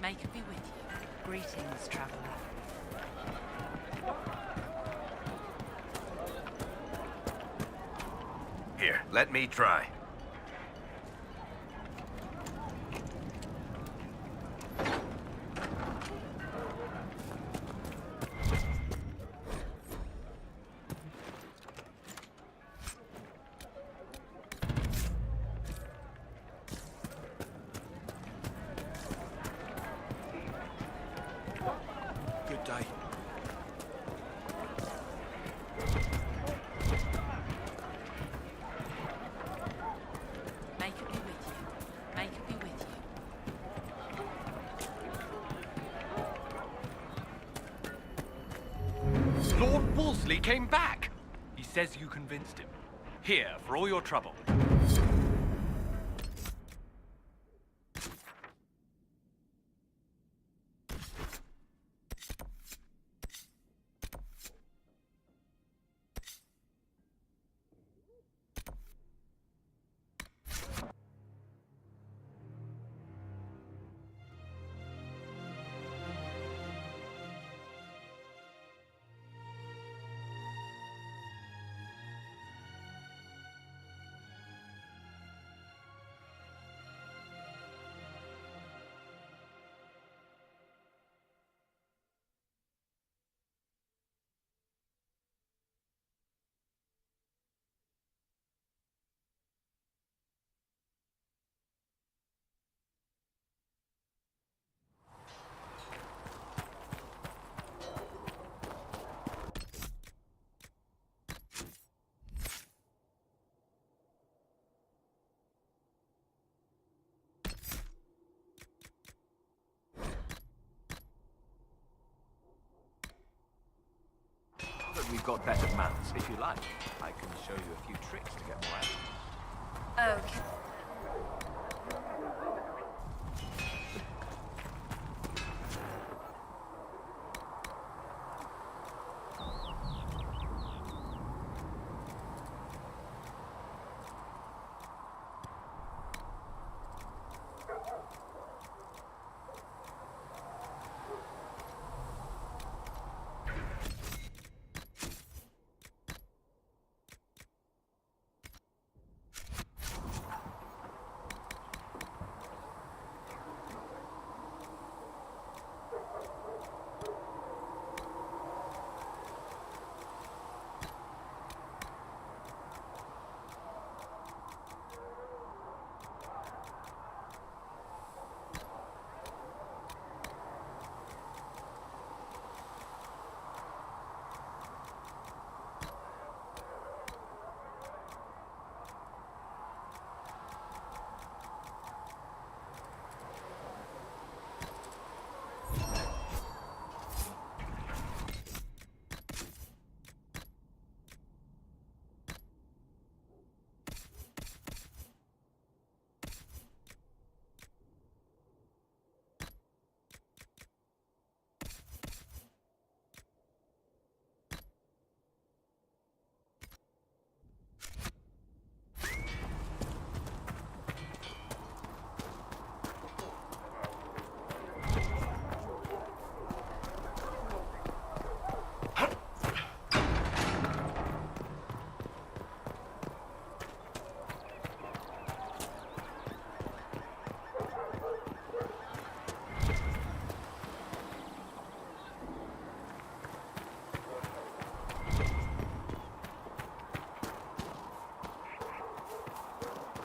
May it be with you. Greetings, traveler. Here, let me try. Good day. May it be with you. May it be with you. Lord Wolseley came back! He says you convinced him. Here, for all your trouble. But we've got better mounts. If you like, I can show you a few tricks to get more out. Okay.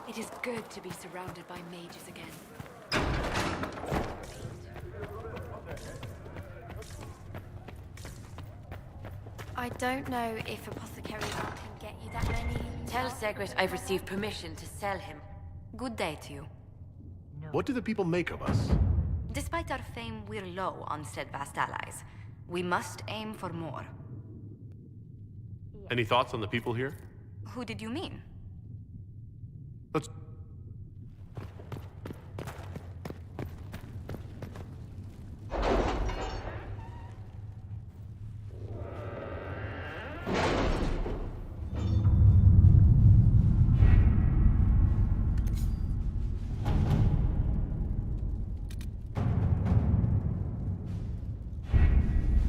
It is good to be surrounded by mages again. I don't know if apothecaries can get you that many. Tell Segret I've received permission to sell him. Good day to you. What do the people make of us? Despite our fame, we're low on steadfast allies. We must aim for more. Any thoughts on the people here? Who did you mean? Let's...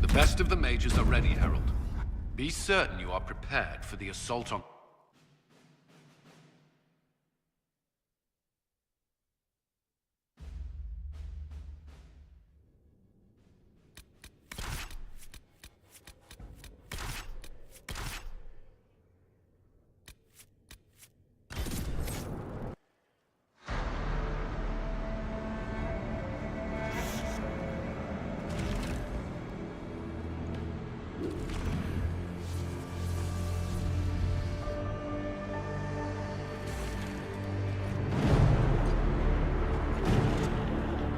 The best of the mages are ready, Herald. Be certain you are prepared for the assault on...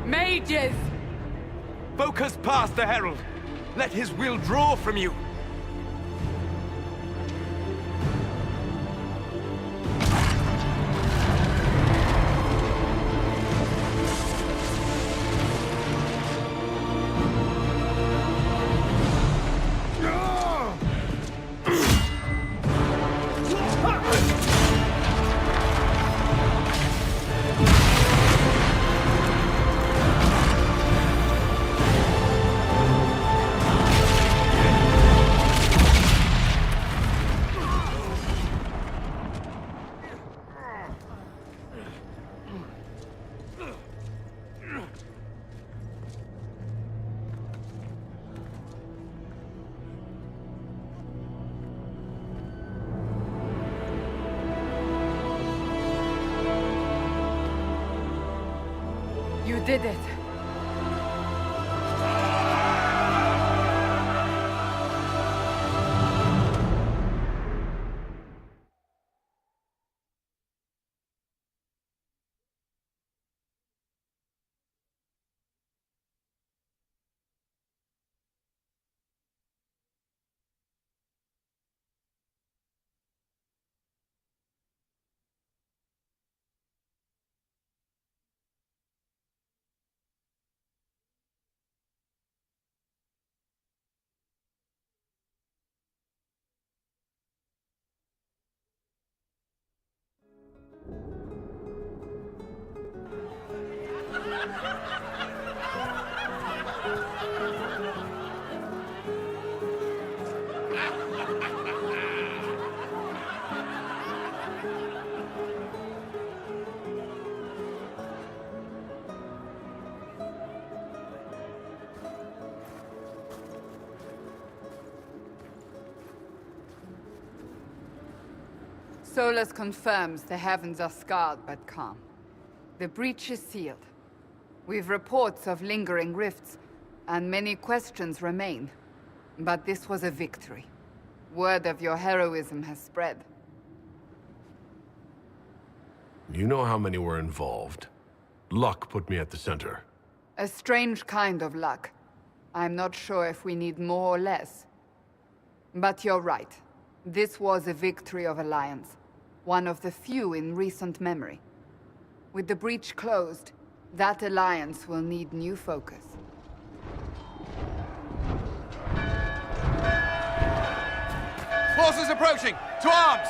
Mages! Focus past the Herald. Let his will draw from you. You did it. Solus confirms the heavens are scarred but calm. The breach is sealed. We've reports of lingering rifts, and many questions remain. But this was a victory. Word of your heroism has spread. You know how many were involved. Luck put me at the center. A strange kind of luck. I'm not sure if we need more or less. But you're right. This was a victory of Alliance. One of the few in recent memory. With the breach closed, that alliance will need new focus. Forces approaching! To arms!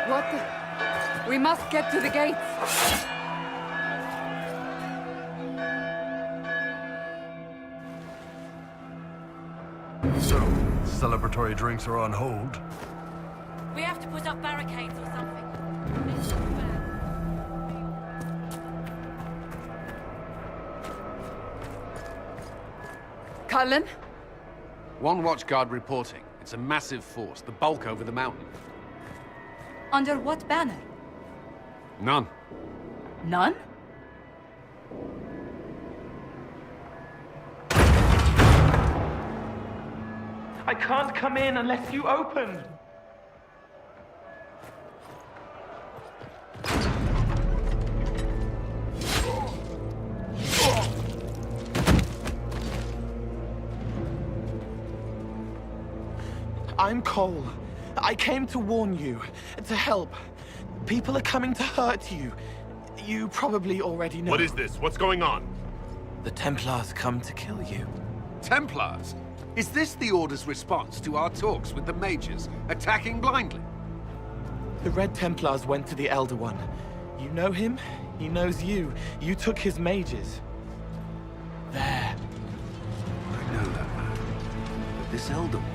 What the... We must get to the gates! So, celebratory drinks are on hold? We have to put up barricades or something. Cullen? One watchguard reporting. It's a massive force, the bulk over the mountain. Under what banner? None. None? I can't come in unless you open. I'm Cole. I came to warn you, to help. People are coming to hurt you. You probably already know. What is this? What's going on? The Templars come to kill you. Templars? Is this the Order's response to our talks with the mages, attacking blindly? The Red Templars went to the Elder One. You know him, he knows you. You took his mages. There. I know that man. But this Elder One...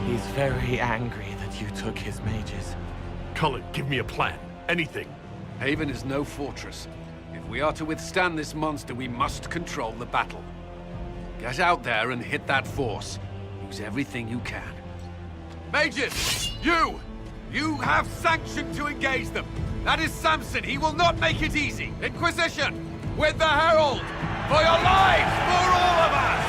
He's very angry that you took his mages. Cullen, give me a plan. Anything. Haven is no fortress. If we are to withstand this monster, we must control the battle. Get out there and hit that force. Use everything you can. Mages! You have sanction to engage them. That is Samson. He will not make it easy. Inquisition! With the Herald! For your lives! For all of us!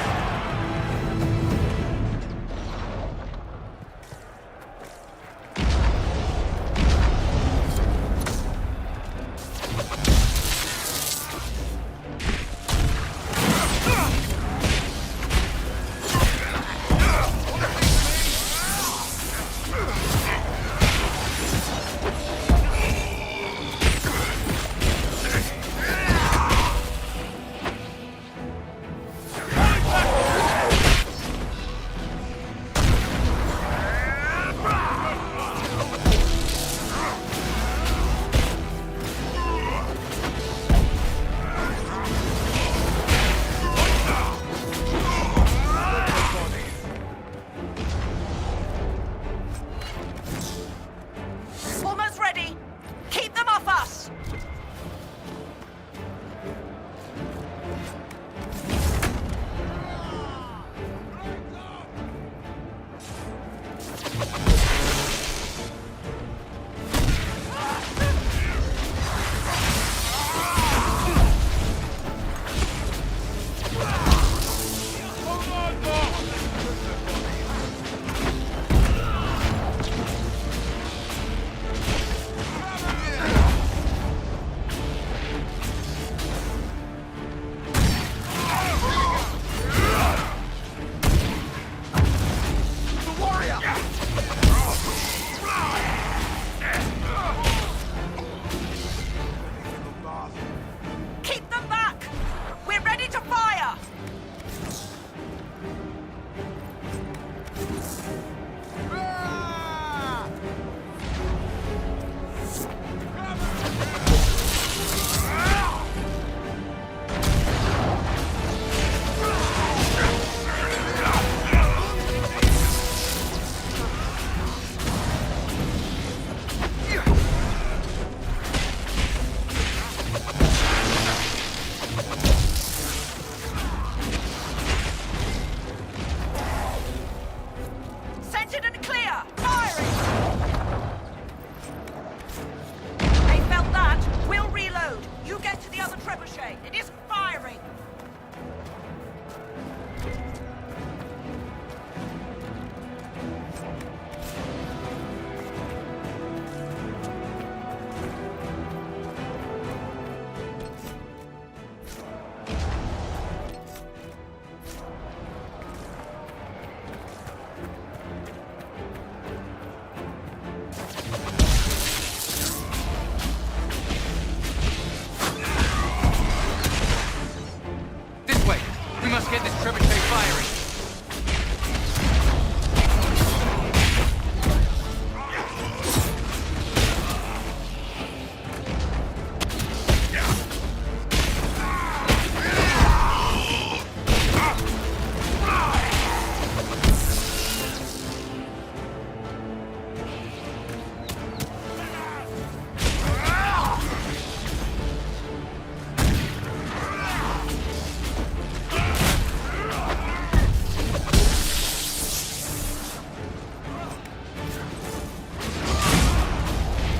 Get this trebuchet firing.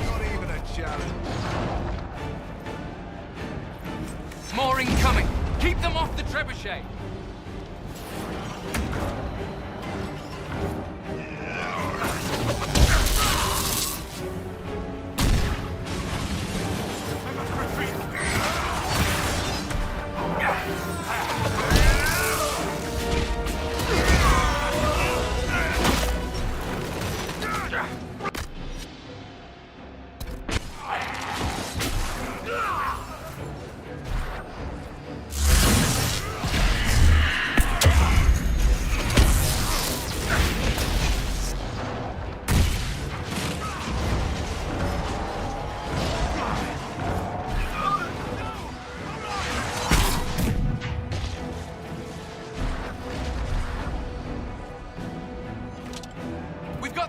Not even a challenge. incoming! Keep them off the trebuchet!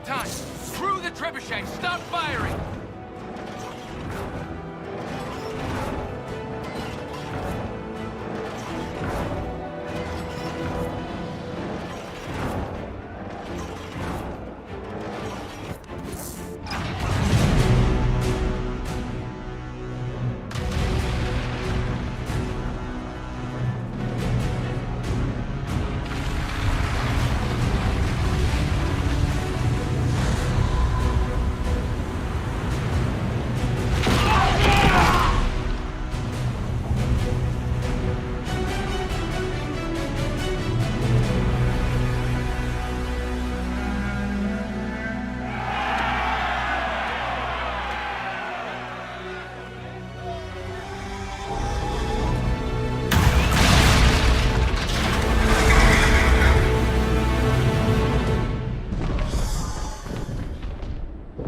Time! Through the trebuchet! Start firing!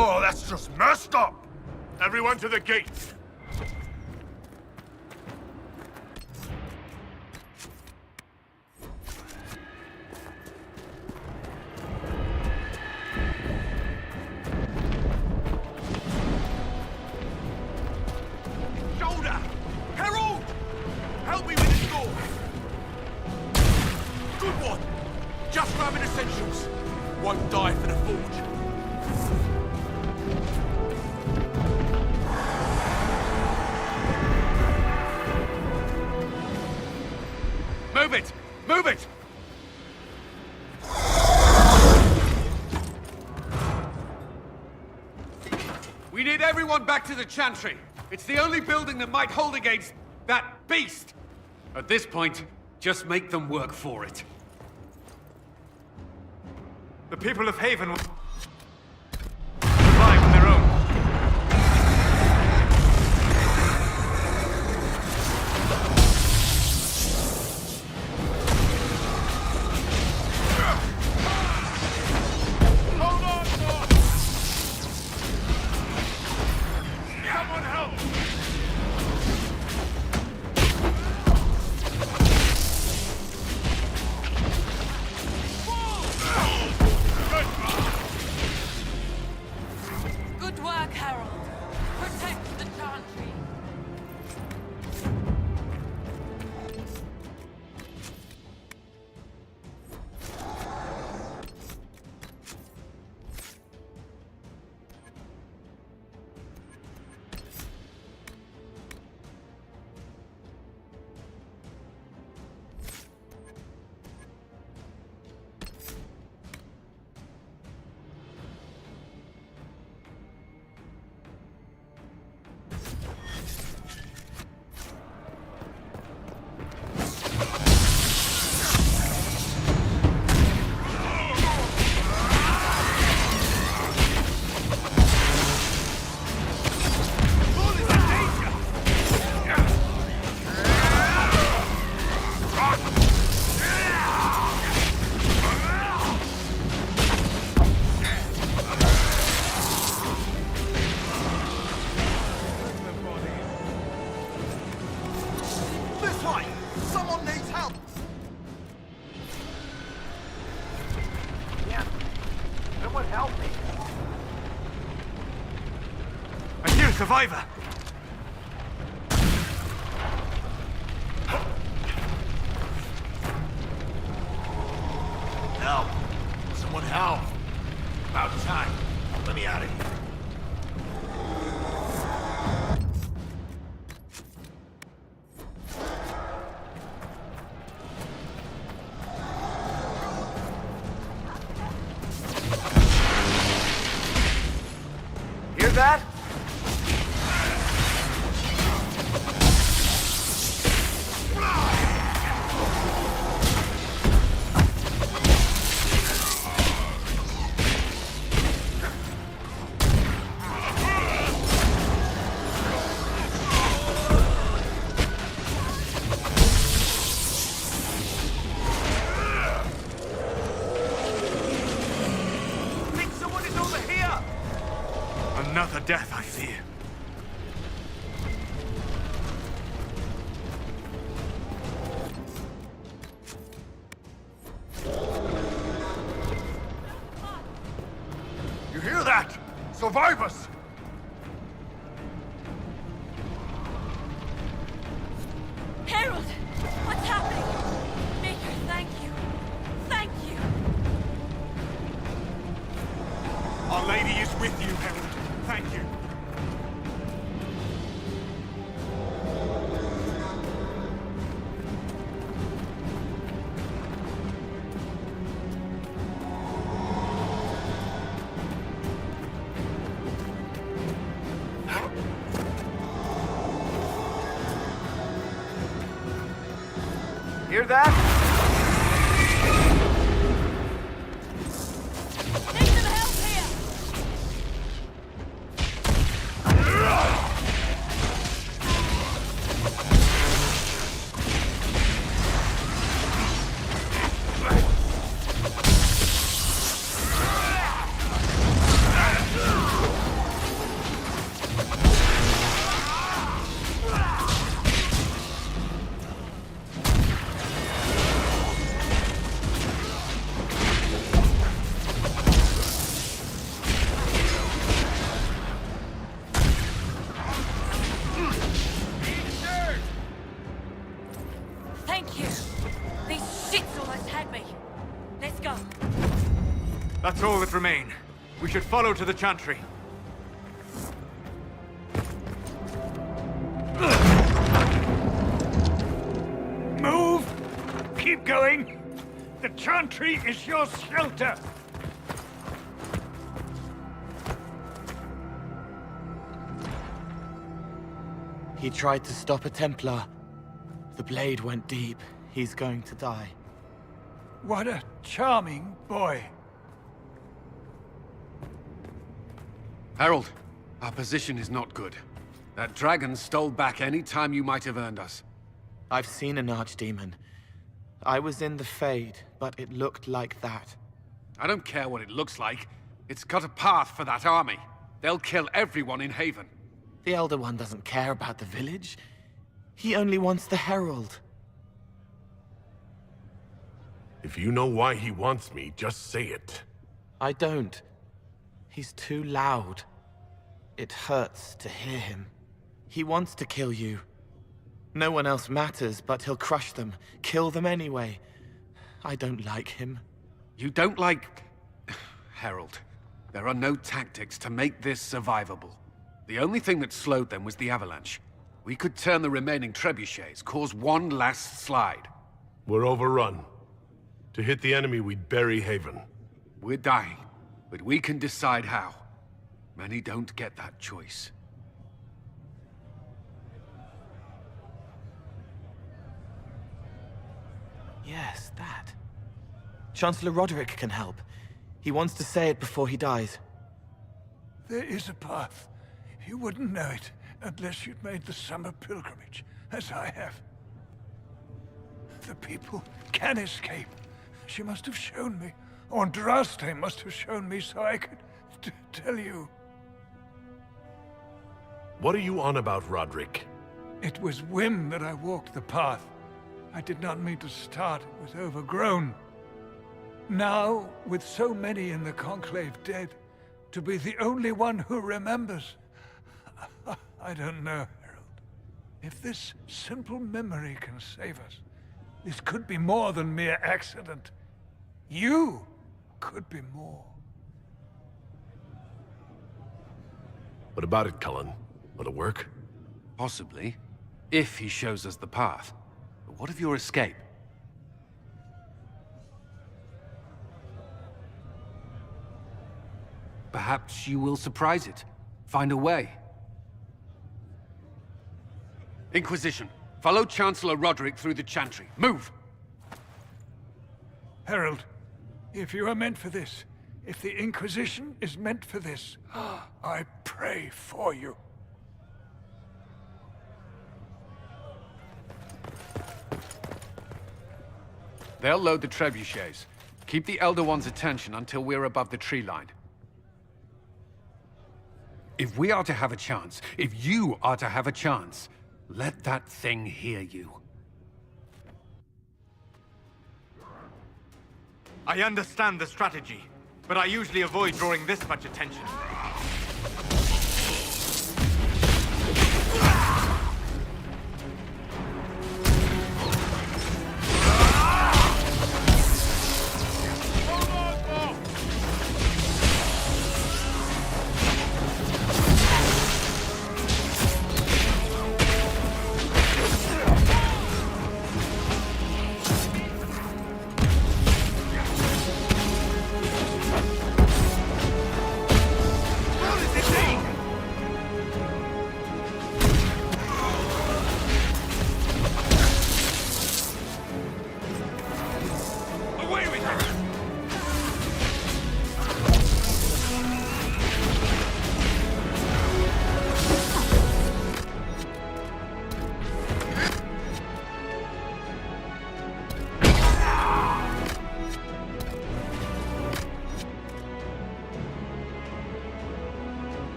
Oh, that's just messed up! Everyone to the gates! Shoulder! Herald! Help me with this door! Good one! Just grabbing essentials. Won't die for the forge. Move it! Move it! We need everyone back to the Chantry. It's the only building that might hold against that beast. At this point, just make them work for it. The people of Haven will survive on their own. Hold on, boss! Someone help! Good work, Harold. Protect the Chantry. Survivor! Help! Someone help! About time. Let me out of here. Survivors! Harold! What's happening? Maker, thank you. Thank you. Our Lady is with you, Harold. Thank you. Hear that? Thank you. These shits almost had me. Let's go. That's all that remain. We should follow to the Chantry. Move! Keep going! The Chantry is your shelter! He tried to stop a Templar. The blade went deep. He's going to die. What a charming boy. Harold, our position is not good. That dragon stole back any time you might have earned us. I've seen an archdemon. I was in the Fade, but it looked like that. I don't care what it looks like. It's got a path for that army. They'll kill everyone in Haven. The Elder One doesn't care about the village. He only wants the Herald. If you know why he wants me, just say it. I don't. He's too loud. It hurts to hear him. He wants to kill you. No one else matters, but he'll crush them, kill them anyway. I don't like him. You don't like... Harold, there are no tactics to make this survivable. The only thing that slowed them was the avalanche. We could turn the remaining trebuchets, cause one last slide. We're overrun. To hit the enemy, we'd bury Haven. We're dying, but we can decide how. Many don't get that choice. Yes, that. Chancellor Roderick can help. He wants to say it before he dies. There is a path. You wouldn't know it unless you'd made the summer pilgrimage, as I have. The people can escape. She must have shown me. Or Andraste must have shown me so I could tell you. What are you on about, Roderick? It was whim that I walked the path. I did not mean to start. It was overgrown. Now, with so many in the Conclave dead, to be the only one who remembers... I don't know, Harold. If this simple memory can save us, this could be more than mere accident. You could be more. What about it, Cullen? Will it work? Possibly, if he shows us the path. But what of your escape? Perhaps you will surprise it. Find a way. Inquisition, follow Chancellor Roderick through the Chantry. Move! Harold, if you are meant for this, if the Inquisition is meant for this, I pray for you. They'll load the trebuchets. Keep the Elder One's attention until we're above the tree line. If we are to have a chance, if you are to have a chance, let that thing hear you. I understand the strategy, but I usually avoid drawing this much attention.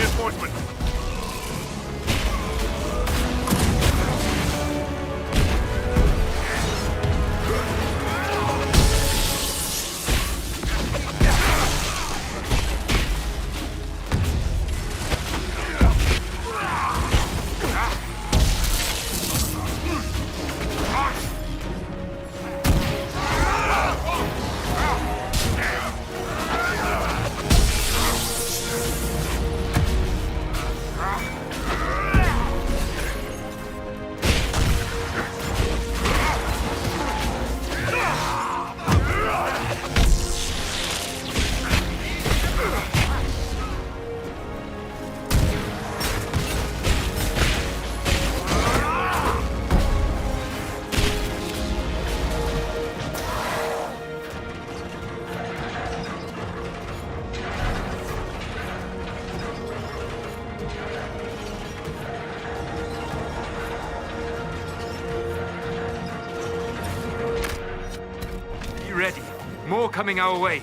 Reinforcements! Ready. More coming our way.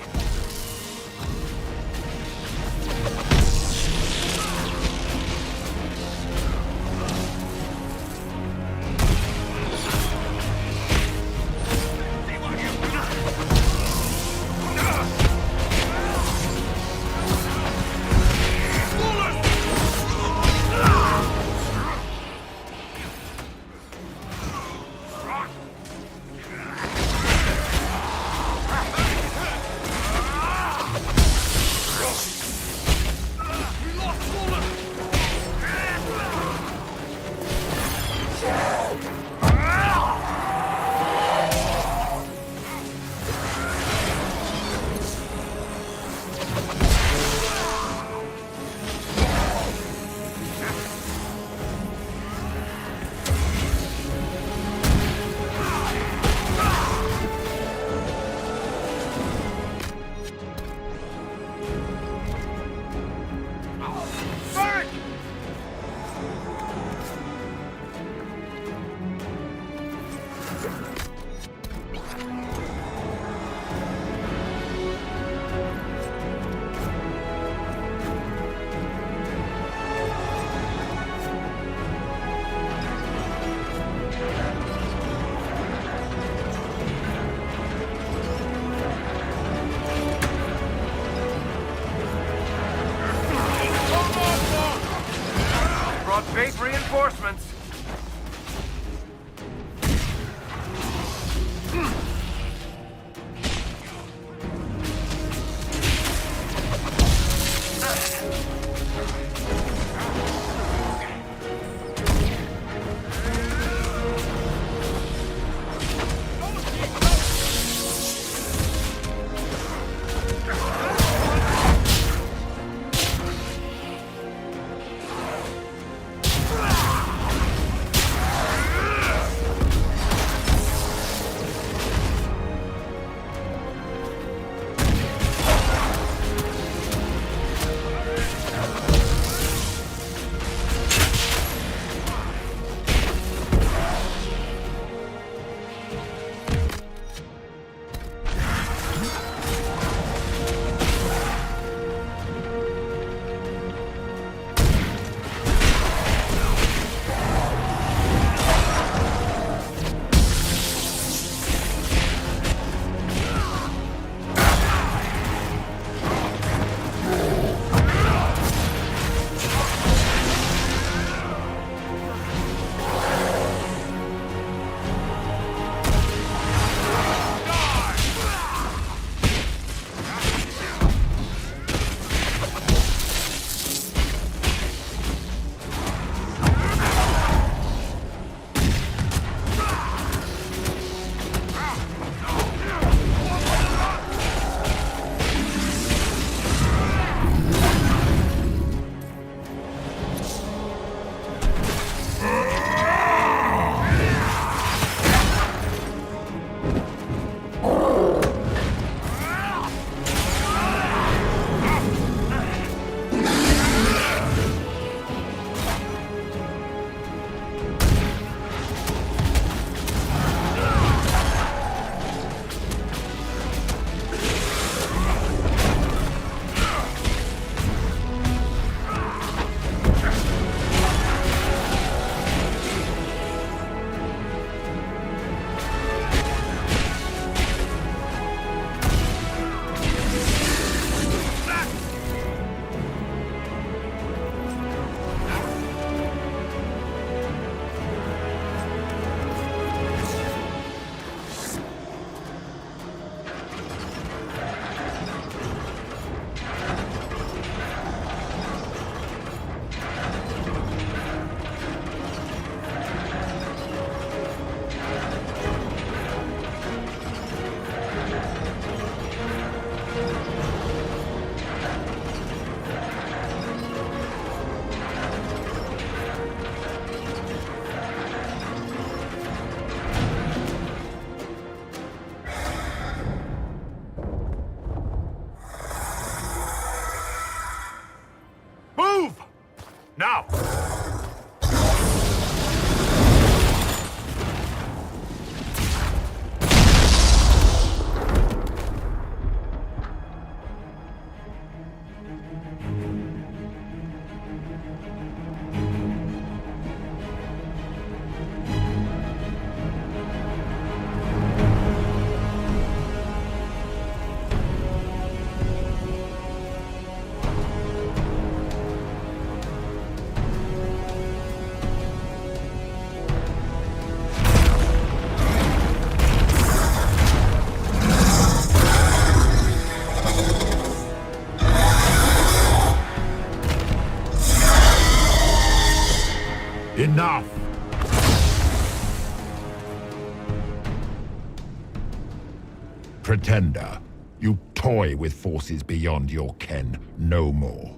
Base reinforcements. Now! Enough! Pretender, you toy with forces beyond your ken, no more.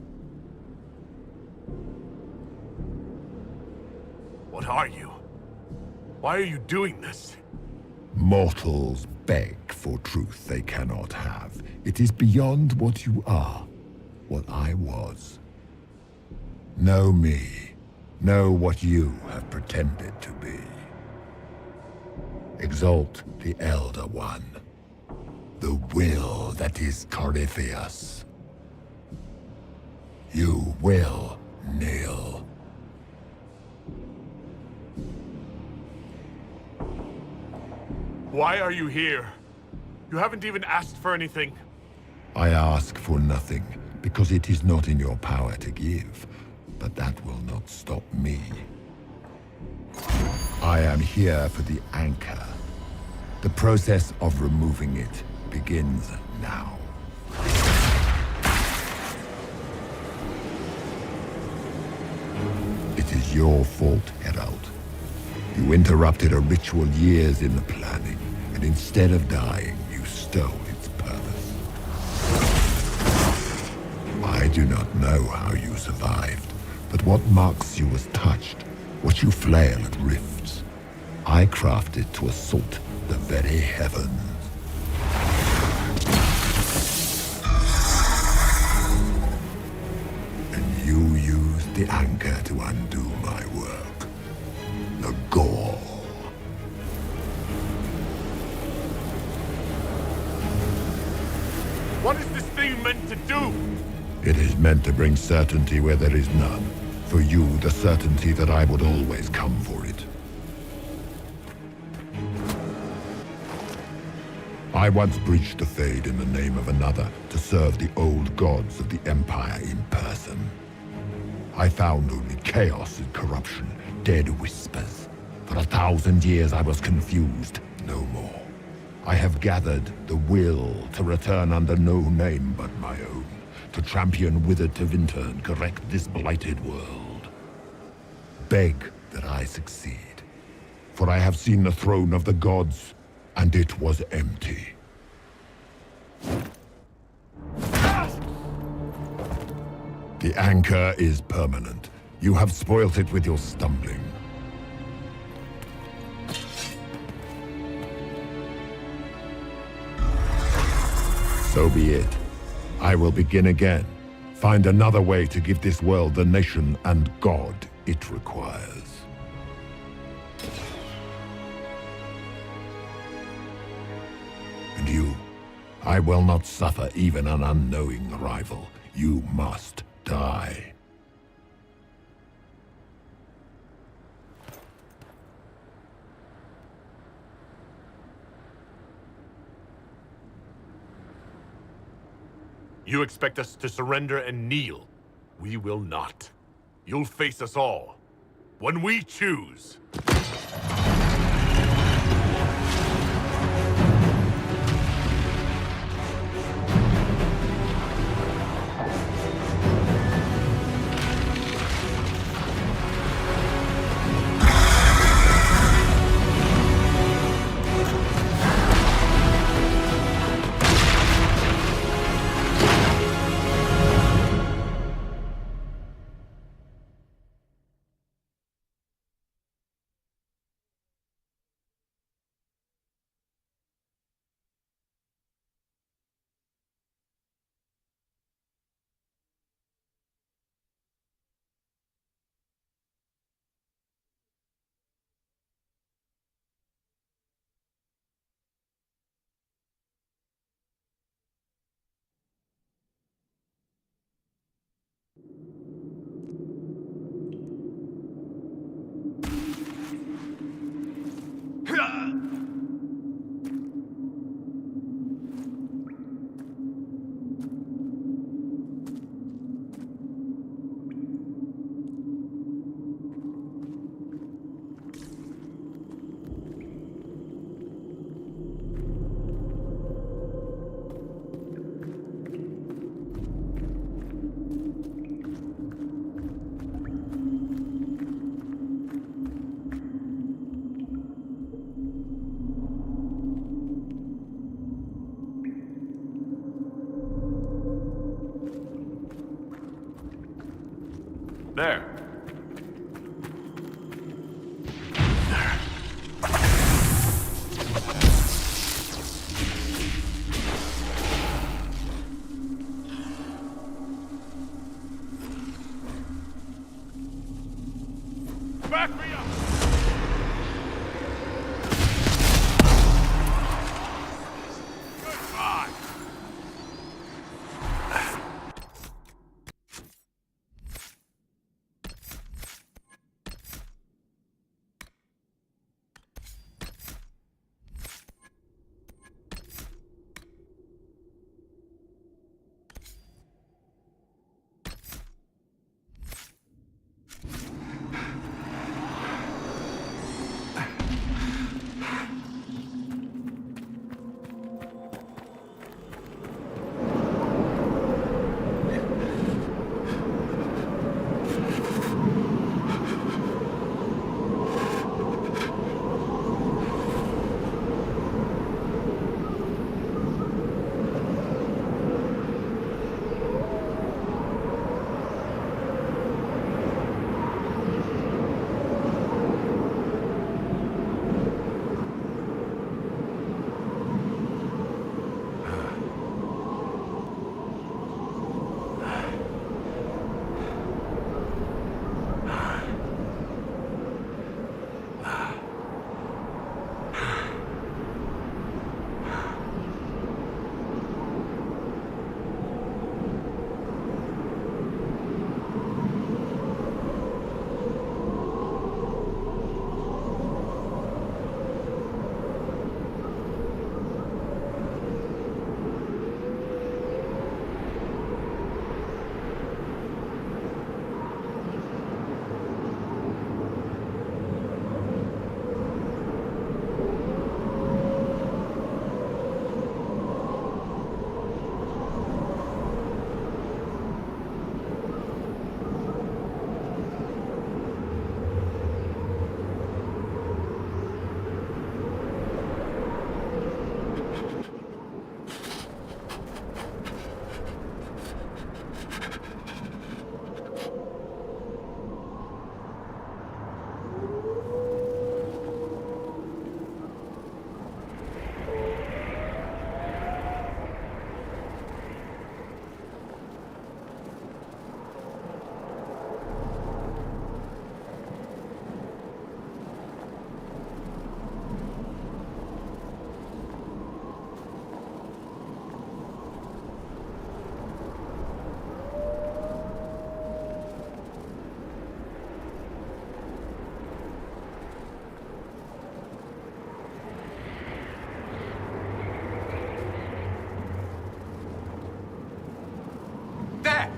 What are you? Why are you doing this? Mortals beg for truth they cannot have. It is beyond what you are, what I was. Know me. Know what you have pretended to be. Exalt the Elder One. The will that is Corypheus. You will kneel. Why are you here? You haven't even asked for anything. I ask for nothing, because it is not in your power to give. But that will not stop me. I am here for the anchor. The process of removing it begins now. It is your fault, Herald. You interrupted a ritual years in the planning, and instead of dying, you stole its purpose. I do not know how you survived. But what marks you as touched, what you flail at rifts, I crafted to assault the very heavens. And you used the anchor to undo my work. The gore. What is this thing meant to do? It is meant to bring certainty where there is none. For you, the certainty that I would always come for it. I once breached the Fade in the name of another to serve the old gods of the Empire in person. I found only chaos and corruption, dead whispers. For 1,000 years I was confused, no more. I have gathered the will to return under no name but my own. To champion withered Tevinter and correct this blighted world. Beg that I succeed, for I have seen the throne of the gods, and it was empty. The anchor is permanent. You have spoilt it with your stumbling. So be it. I will begin again. Find another way to give this world the nation and God it requires. And you, I will not suffer even an unknowing rival. You must die. You expect us to surrender and kneel. We will not. You'll face us all. When we choose. There. Back me up! Goodbye!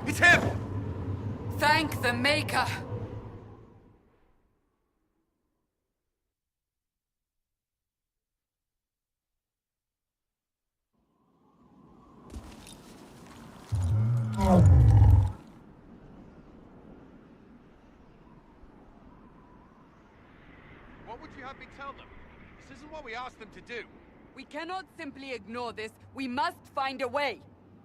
It's him! Thank the Maker! What would you have me tell them? This isn't what we asked them to do. We cannot simply ignore this. We must find a way.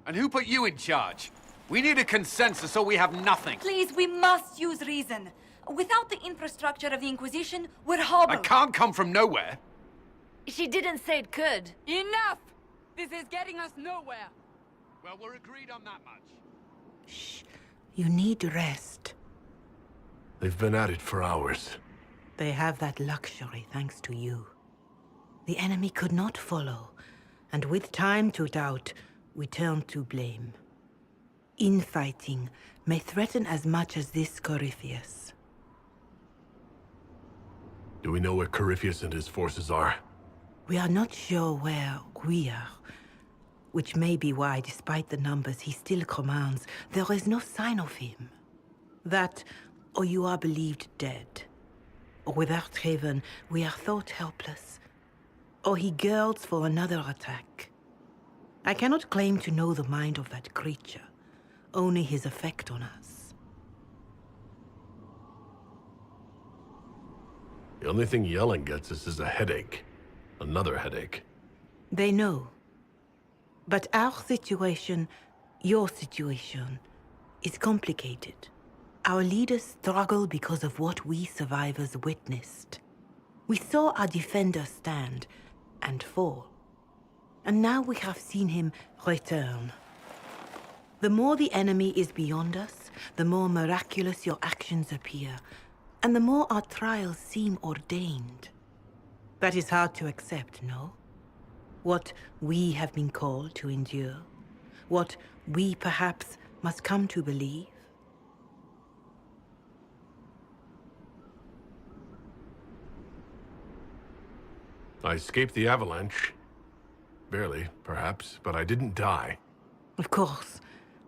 And who put you in charge? We need a consensus or we have nothing. Please, we must use reason. Without the infrastructure of the Inquisition, we're hobbled. I can't come from nowhere. She didn't say it could. Enough! This is getting us nowhere. Well, we're agreed on that much. Shh. You need rest. They've been at it for hours. They have that luxury thanks to you. The enemy could not follow, and with time to doubt, we turn to blame. Infighting may threaten as much as this Corypheus. Do we know where Corypheus and his forces are? We are not sure where we are, which may be why, despite the numbers he still commands, there is no sign of him. That, or you are believed dead. Or without Haven, we are thought helpless. Or he girds for another attack. I cannot claim to know the mind of that creature, only his effect on us. The only thing yelling gets us is a headache. Another headache. They know. But our situation, your situation, is complicated. Our leaders struggle because of what we survivors witnessed. We saw our defender stand and fall. And now we have seen him return. The more the enemy is beyond us, the more miraculous your actions appear, and the more our trials seem ordained. That is hard to accept, no? What we have been called to endure, what we perhaps must come to believe. I escaped the avalanche. Barely, perhaps, but I didn't die. Of course,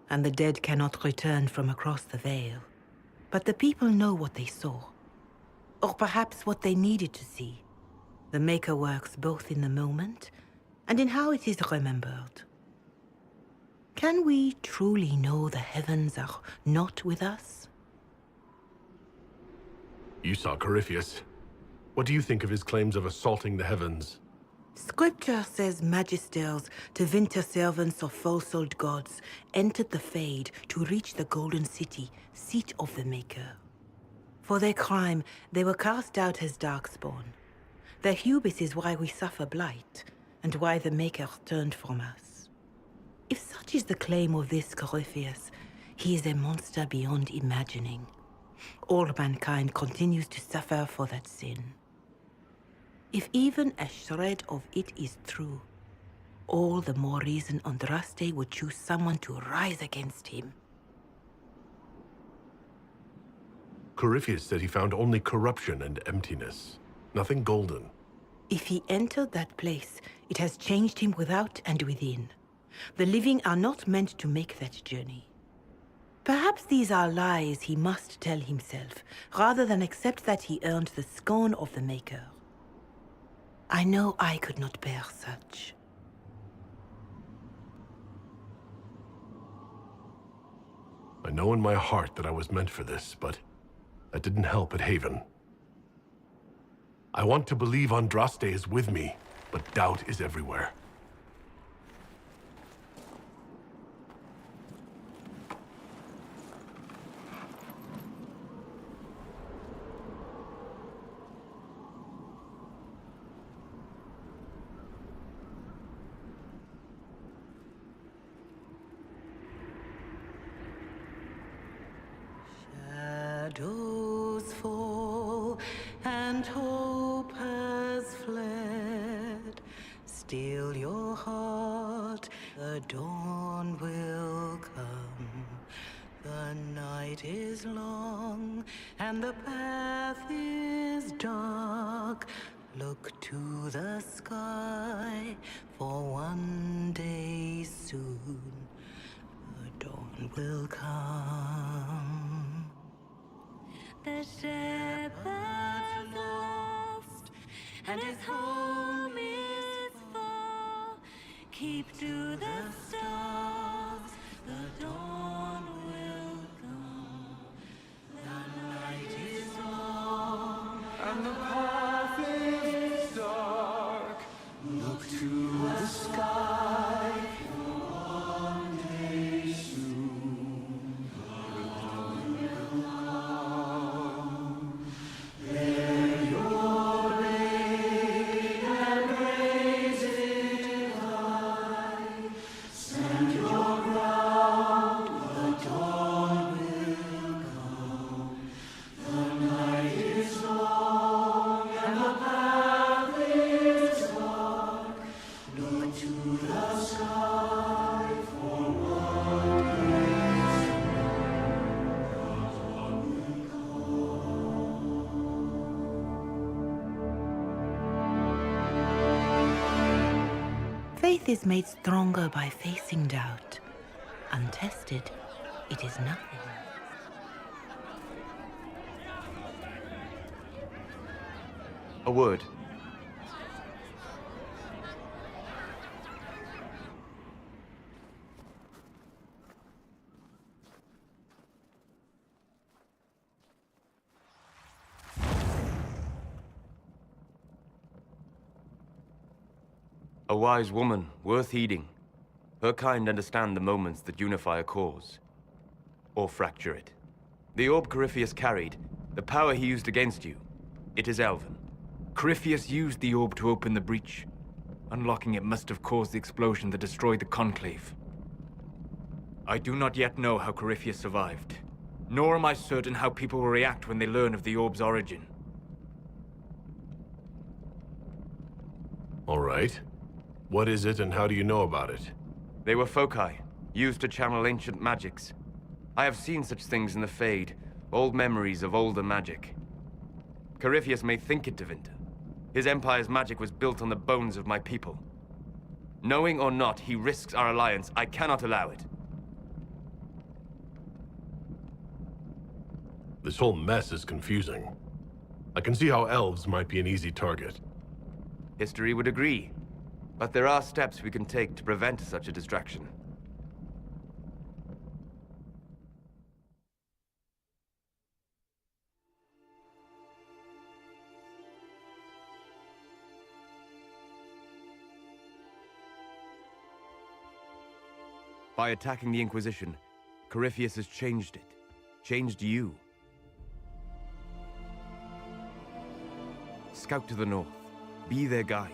and the dead cannot return from across the veil. But the people know what they saw. Or perhaps what they needed to see. The Maker works both in the moment and in how it is remembered. Can we truly know the heavens are not with us? You saw Corypheus. What do you think of his claims of assaulting the heavens? Scripture says magisters, to winter servants of false-souled gods, entered the Fade to reach the Golden City, seat of the Maker. For their crime, they were cast out as darkspawn. Their hubris is why we suffer blight, and why the Maker turned from us. If such is the claim of this Corypheus, he is a monster beyond imagining. All mankind continues to suffer for that sin. If even a shred of it is true, all the more reason Andraste would choose someone to rise against him. Corypheus said he found only corruption and emptiness. Nothing golden. If he entered that place, it has changed him without and within. The living are not meant to make that journey. Perhaps these are lies he must tell himself, rather than accept that he earned the scorn of the Maker. I know I could not bear such. I know in my heart that I was meant for this, but that didn't help at Haven. I want to believe Andraste is with me, but doubt is everywhere. Shadows fall and hope has fled. Still your heart, the dawn will come. The night is long and the path is dark. Look to the sky, for one day soon the dawn will come. The shepherd's lost, and his home is far. Keep to the stars, the dawn will come. The night is long, and the path is dark. Look to the sky, for one day soon the dawn will come. Bear your blade and raise it high. Stand your ground, the dawn will come. The night is long and the path is dark. Look to the sky, for one day soon the dawn will come. Faith is made stronger by facing doubt. Untested, it is nothing. A word. A wise woman, worth heeding. Her kind understand the moments that unify a cause, or fracture it. The orb Corypheus carried, the power he used against you, it is Elven. Corypheus used the orb to open the breach. Unlocking it must have caused the explosion that destroyed the Conclave. I do not yet know how Corypheus survived, nor am I certain how people will react when they learn of the orb's origin. All right. What is it and how do you know about it? They were foci, used to channel ancient magics. I have seen such things in the Fade, old memories of older magic. Corypheus may think it Tevinter. His empire's magic was built on the bones of my people. Knowing or not, he risks our alliance. I cannot allow it. This whole mess is confusing. I can see how elves might be an easy target. History would agree. But there are steps we can take to prevent such a distraction. By attacking the Inquisition, Corypheus has changed it. Changed you. Scout to the north. Be their guide.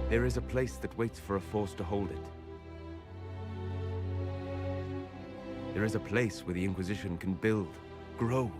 There is a place that waits for a force to hold it. There is a place where the Inquisition can build, grow.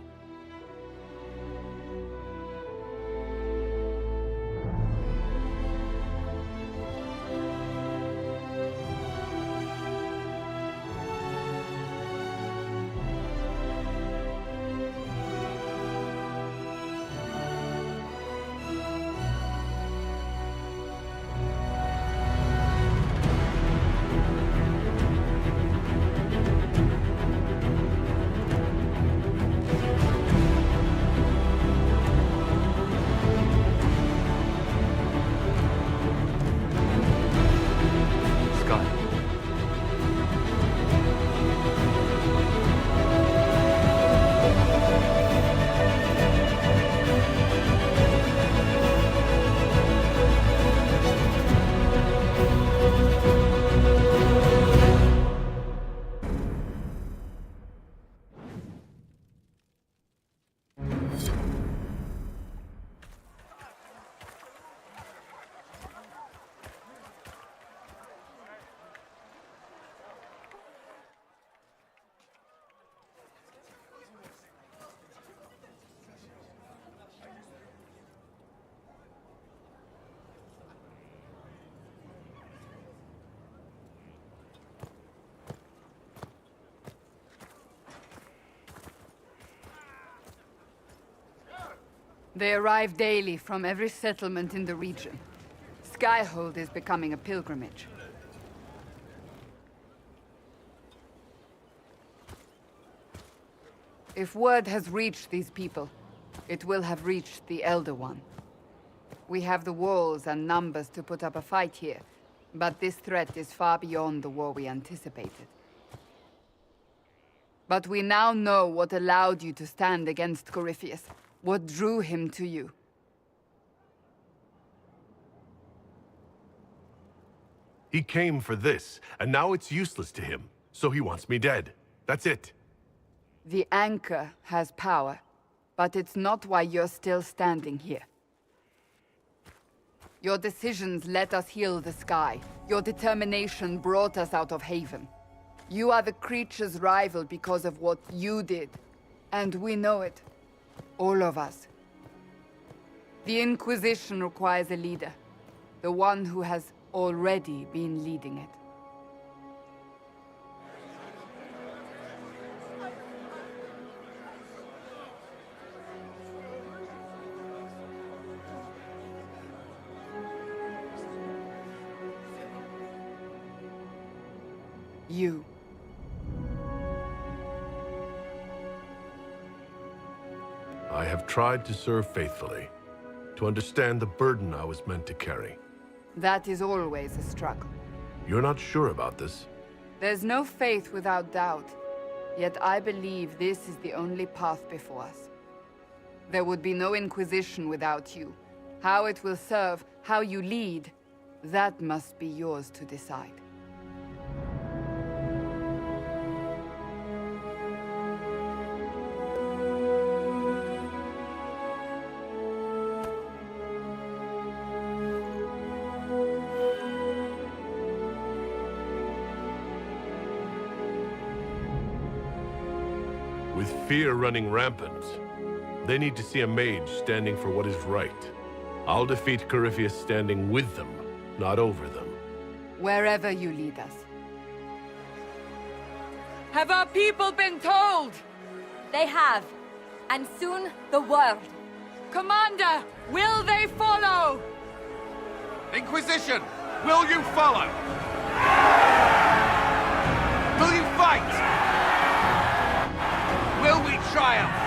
They arrive daily from every settlement in the region. Skyhold is becoming a pilgrimage. If word has reached these people, it will have reached the Elder One. We have the walls and numbers to put up a fight here, but this threat is far beyond the war we anticipated. But we now know what allowed you to stand against Corypheus. What drew him to you? He came for this, and now it's useless to him, so he wants me dead. That's it. The Anchor has power, but it's not why you're still standing here. Your decisions let us heal the sky. Your determination brought us out of Haven. You are the creature's rival because of what you did, and we know it. All of us. The Inquisition requires a leader. The one who has already been leading it. You. I have tried to serve faithfully, to understand the burden I was meant to carry. That is always a struggle. You're not sure about this? There's no faith without doubt. Yet I believe this is the only path before us. There would be no Inquisition without you. How it will serve, how you lead, that must be yours to decide. With fear running rampant, they need to see a mage standing for what is right. I'll defeat Corypheus standing with them, not over them. Wherever you lead us. Have our people been told? They have. And soon, the world. Commander, will they follow? Inquisition, will you follow? Will you fight? Will we triumph?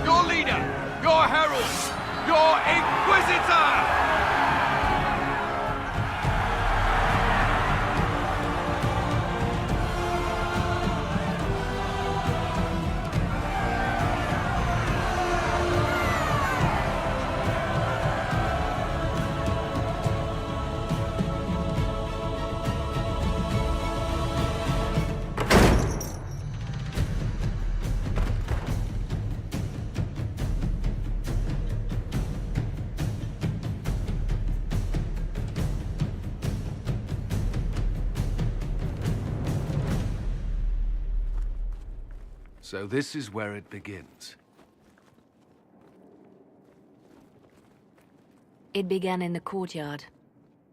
Your leader, your herald, your Inquisitor! So this is where it begins. It began in the courtyard.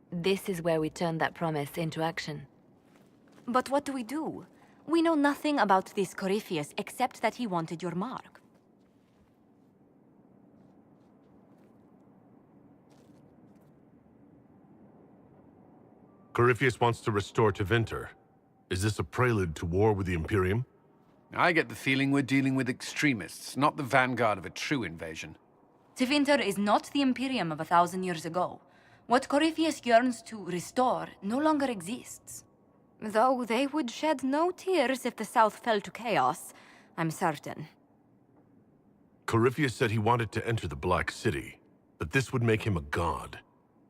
This is where we turned that promise into action. But what do we do? We know nothing about this Corypheus except that he wanted your mark. Corypheus wants to restore Tevinter. Is this a prelude to war with the Imperium? I get the feeling we're dealing with extremists, not the vanguard of a true invasion. Tevinter is not the Imperium of 1,000 years ago. What Corypheus yearns to restore no longer exists. Though they would shed no tears if the South fell to chaos, I'm certain. Corypheus said he wanted to enter the Black City, that this would make him a god.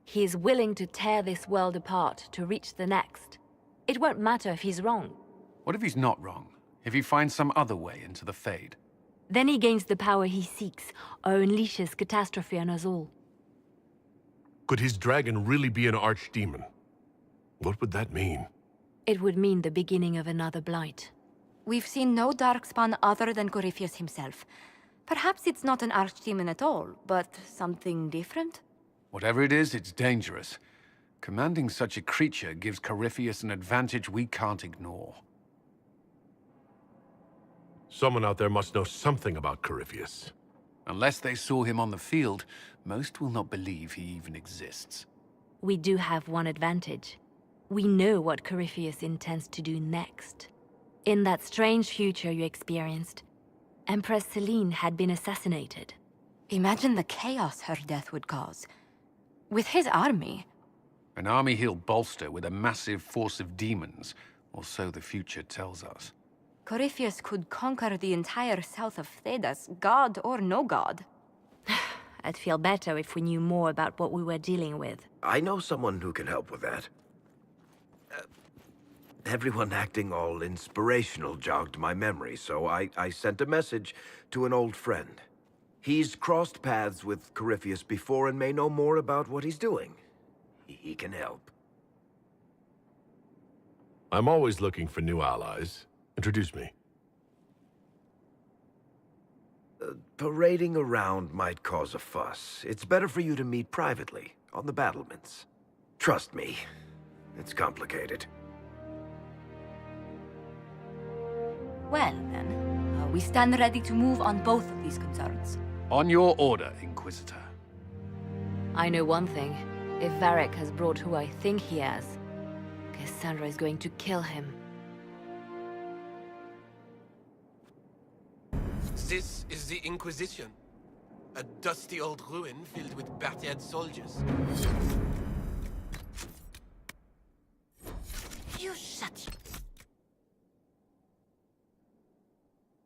He is willing to tear this world apart to reach the next. It won't matter if he's wrong. What if he's not wrong? If he finds some other way into the Fade? Then he gains the power he seeks, or unleashes catastrophe on us all. Could his dragon really be an archdemon? What would that mean? It would mean the beginning of another blight. We've seen no darkspawn other than Corypheus himself. Perhaps it's not an archdemon at all, but something different? Whatever it is, it's dangerous. Commanding such a creature gives Corypheus an advantage we can't ignore. Someone out there must know something about Corypheus. Unless they saw him on the field, most will not believe he even exists. We do have one advantage. We know what Corypheus intends to do next. In that strange future you experienced, Empress Selene had been assassinated. Imagine the chaos her death would cause. With his army. An army he'll bolster with a massive force of demons, or so the future tells us. Corypheus could conquer the entire south of Thedas, god or no god. I'd feel better if we knew more about what we were dealing with. I know someone who can help with that. Everyone acting all inspirational jogged my memory, so I sent a message to an old friend. He's crossed paths with Corypheus before and may know more about what he's doing. He can help. I'm always looking for new allies. Introduce me. Parading around might cause a fuss. It's better for you to meet privately, on the battlements. Trust me, it's complicated. Well, then, we stand ready to move on both of these concerns. On your order, Inquisitor. I know one thing. If Varric has brought who I think he has, Cassandra is going to kill him. This is the Inquisition. A dusty old ruin filled with battered soldiers. You shut your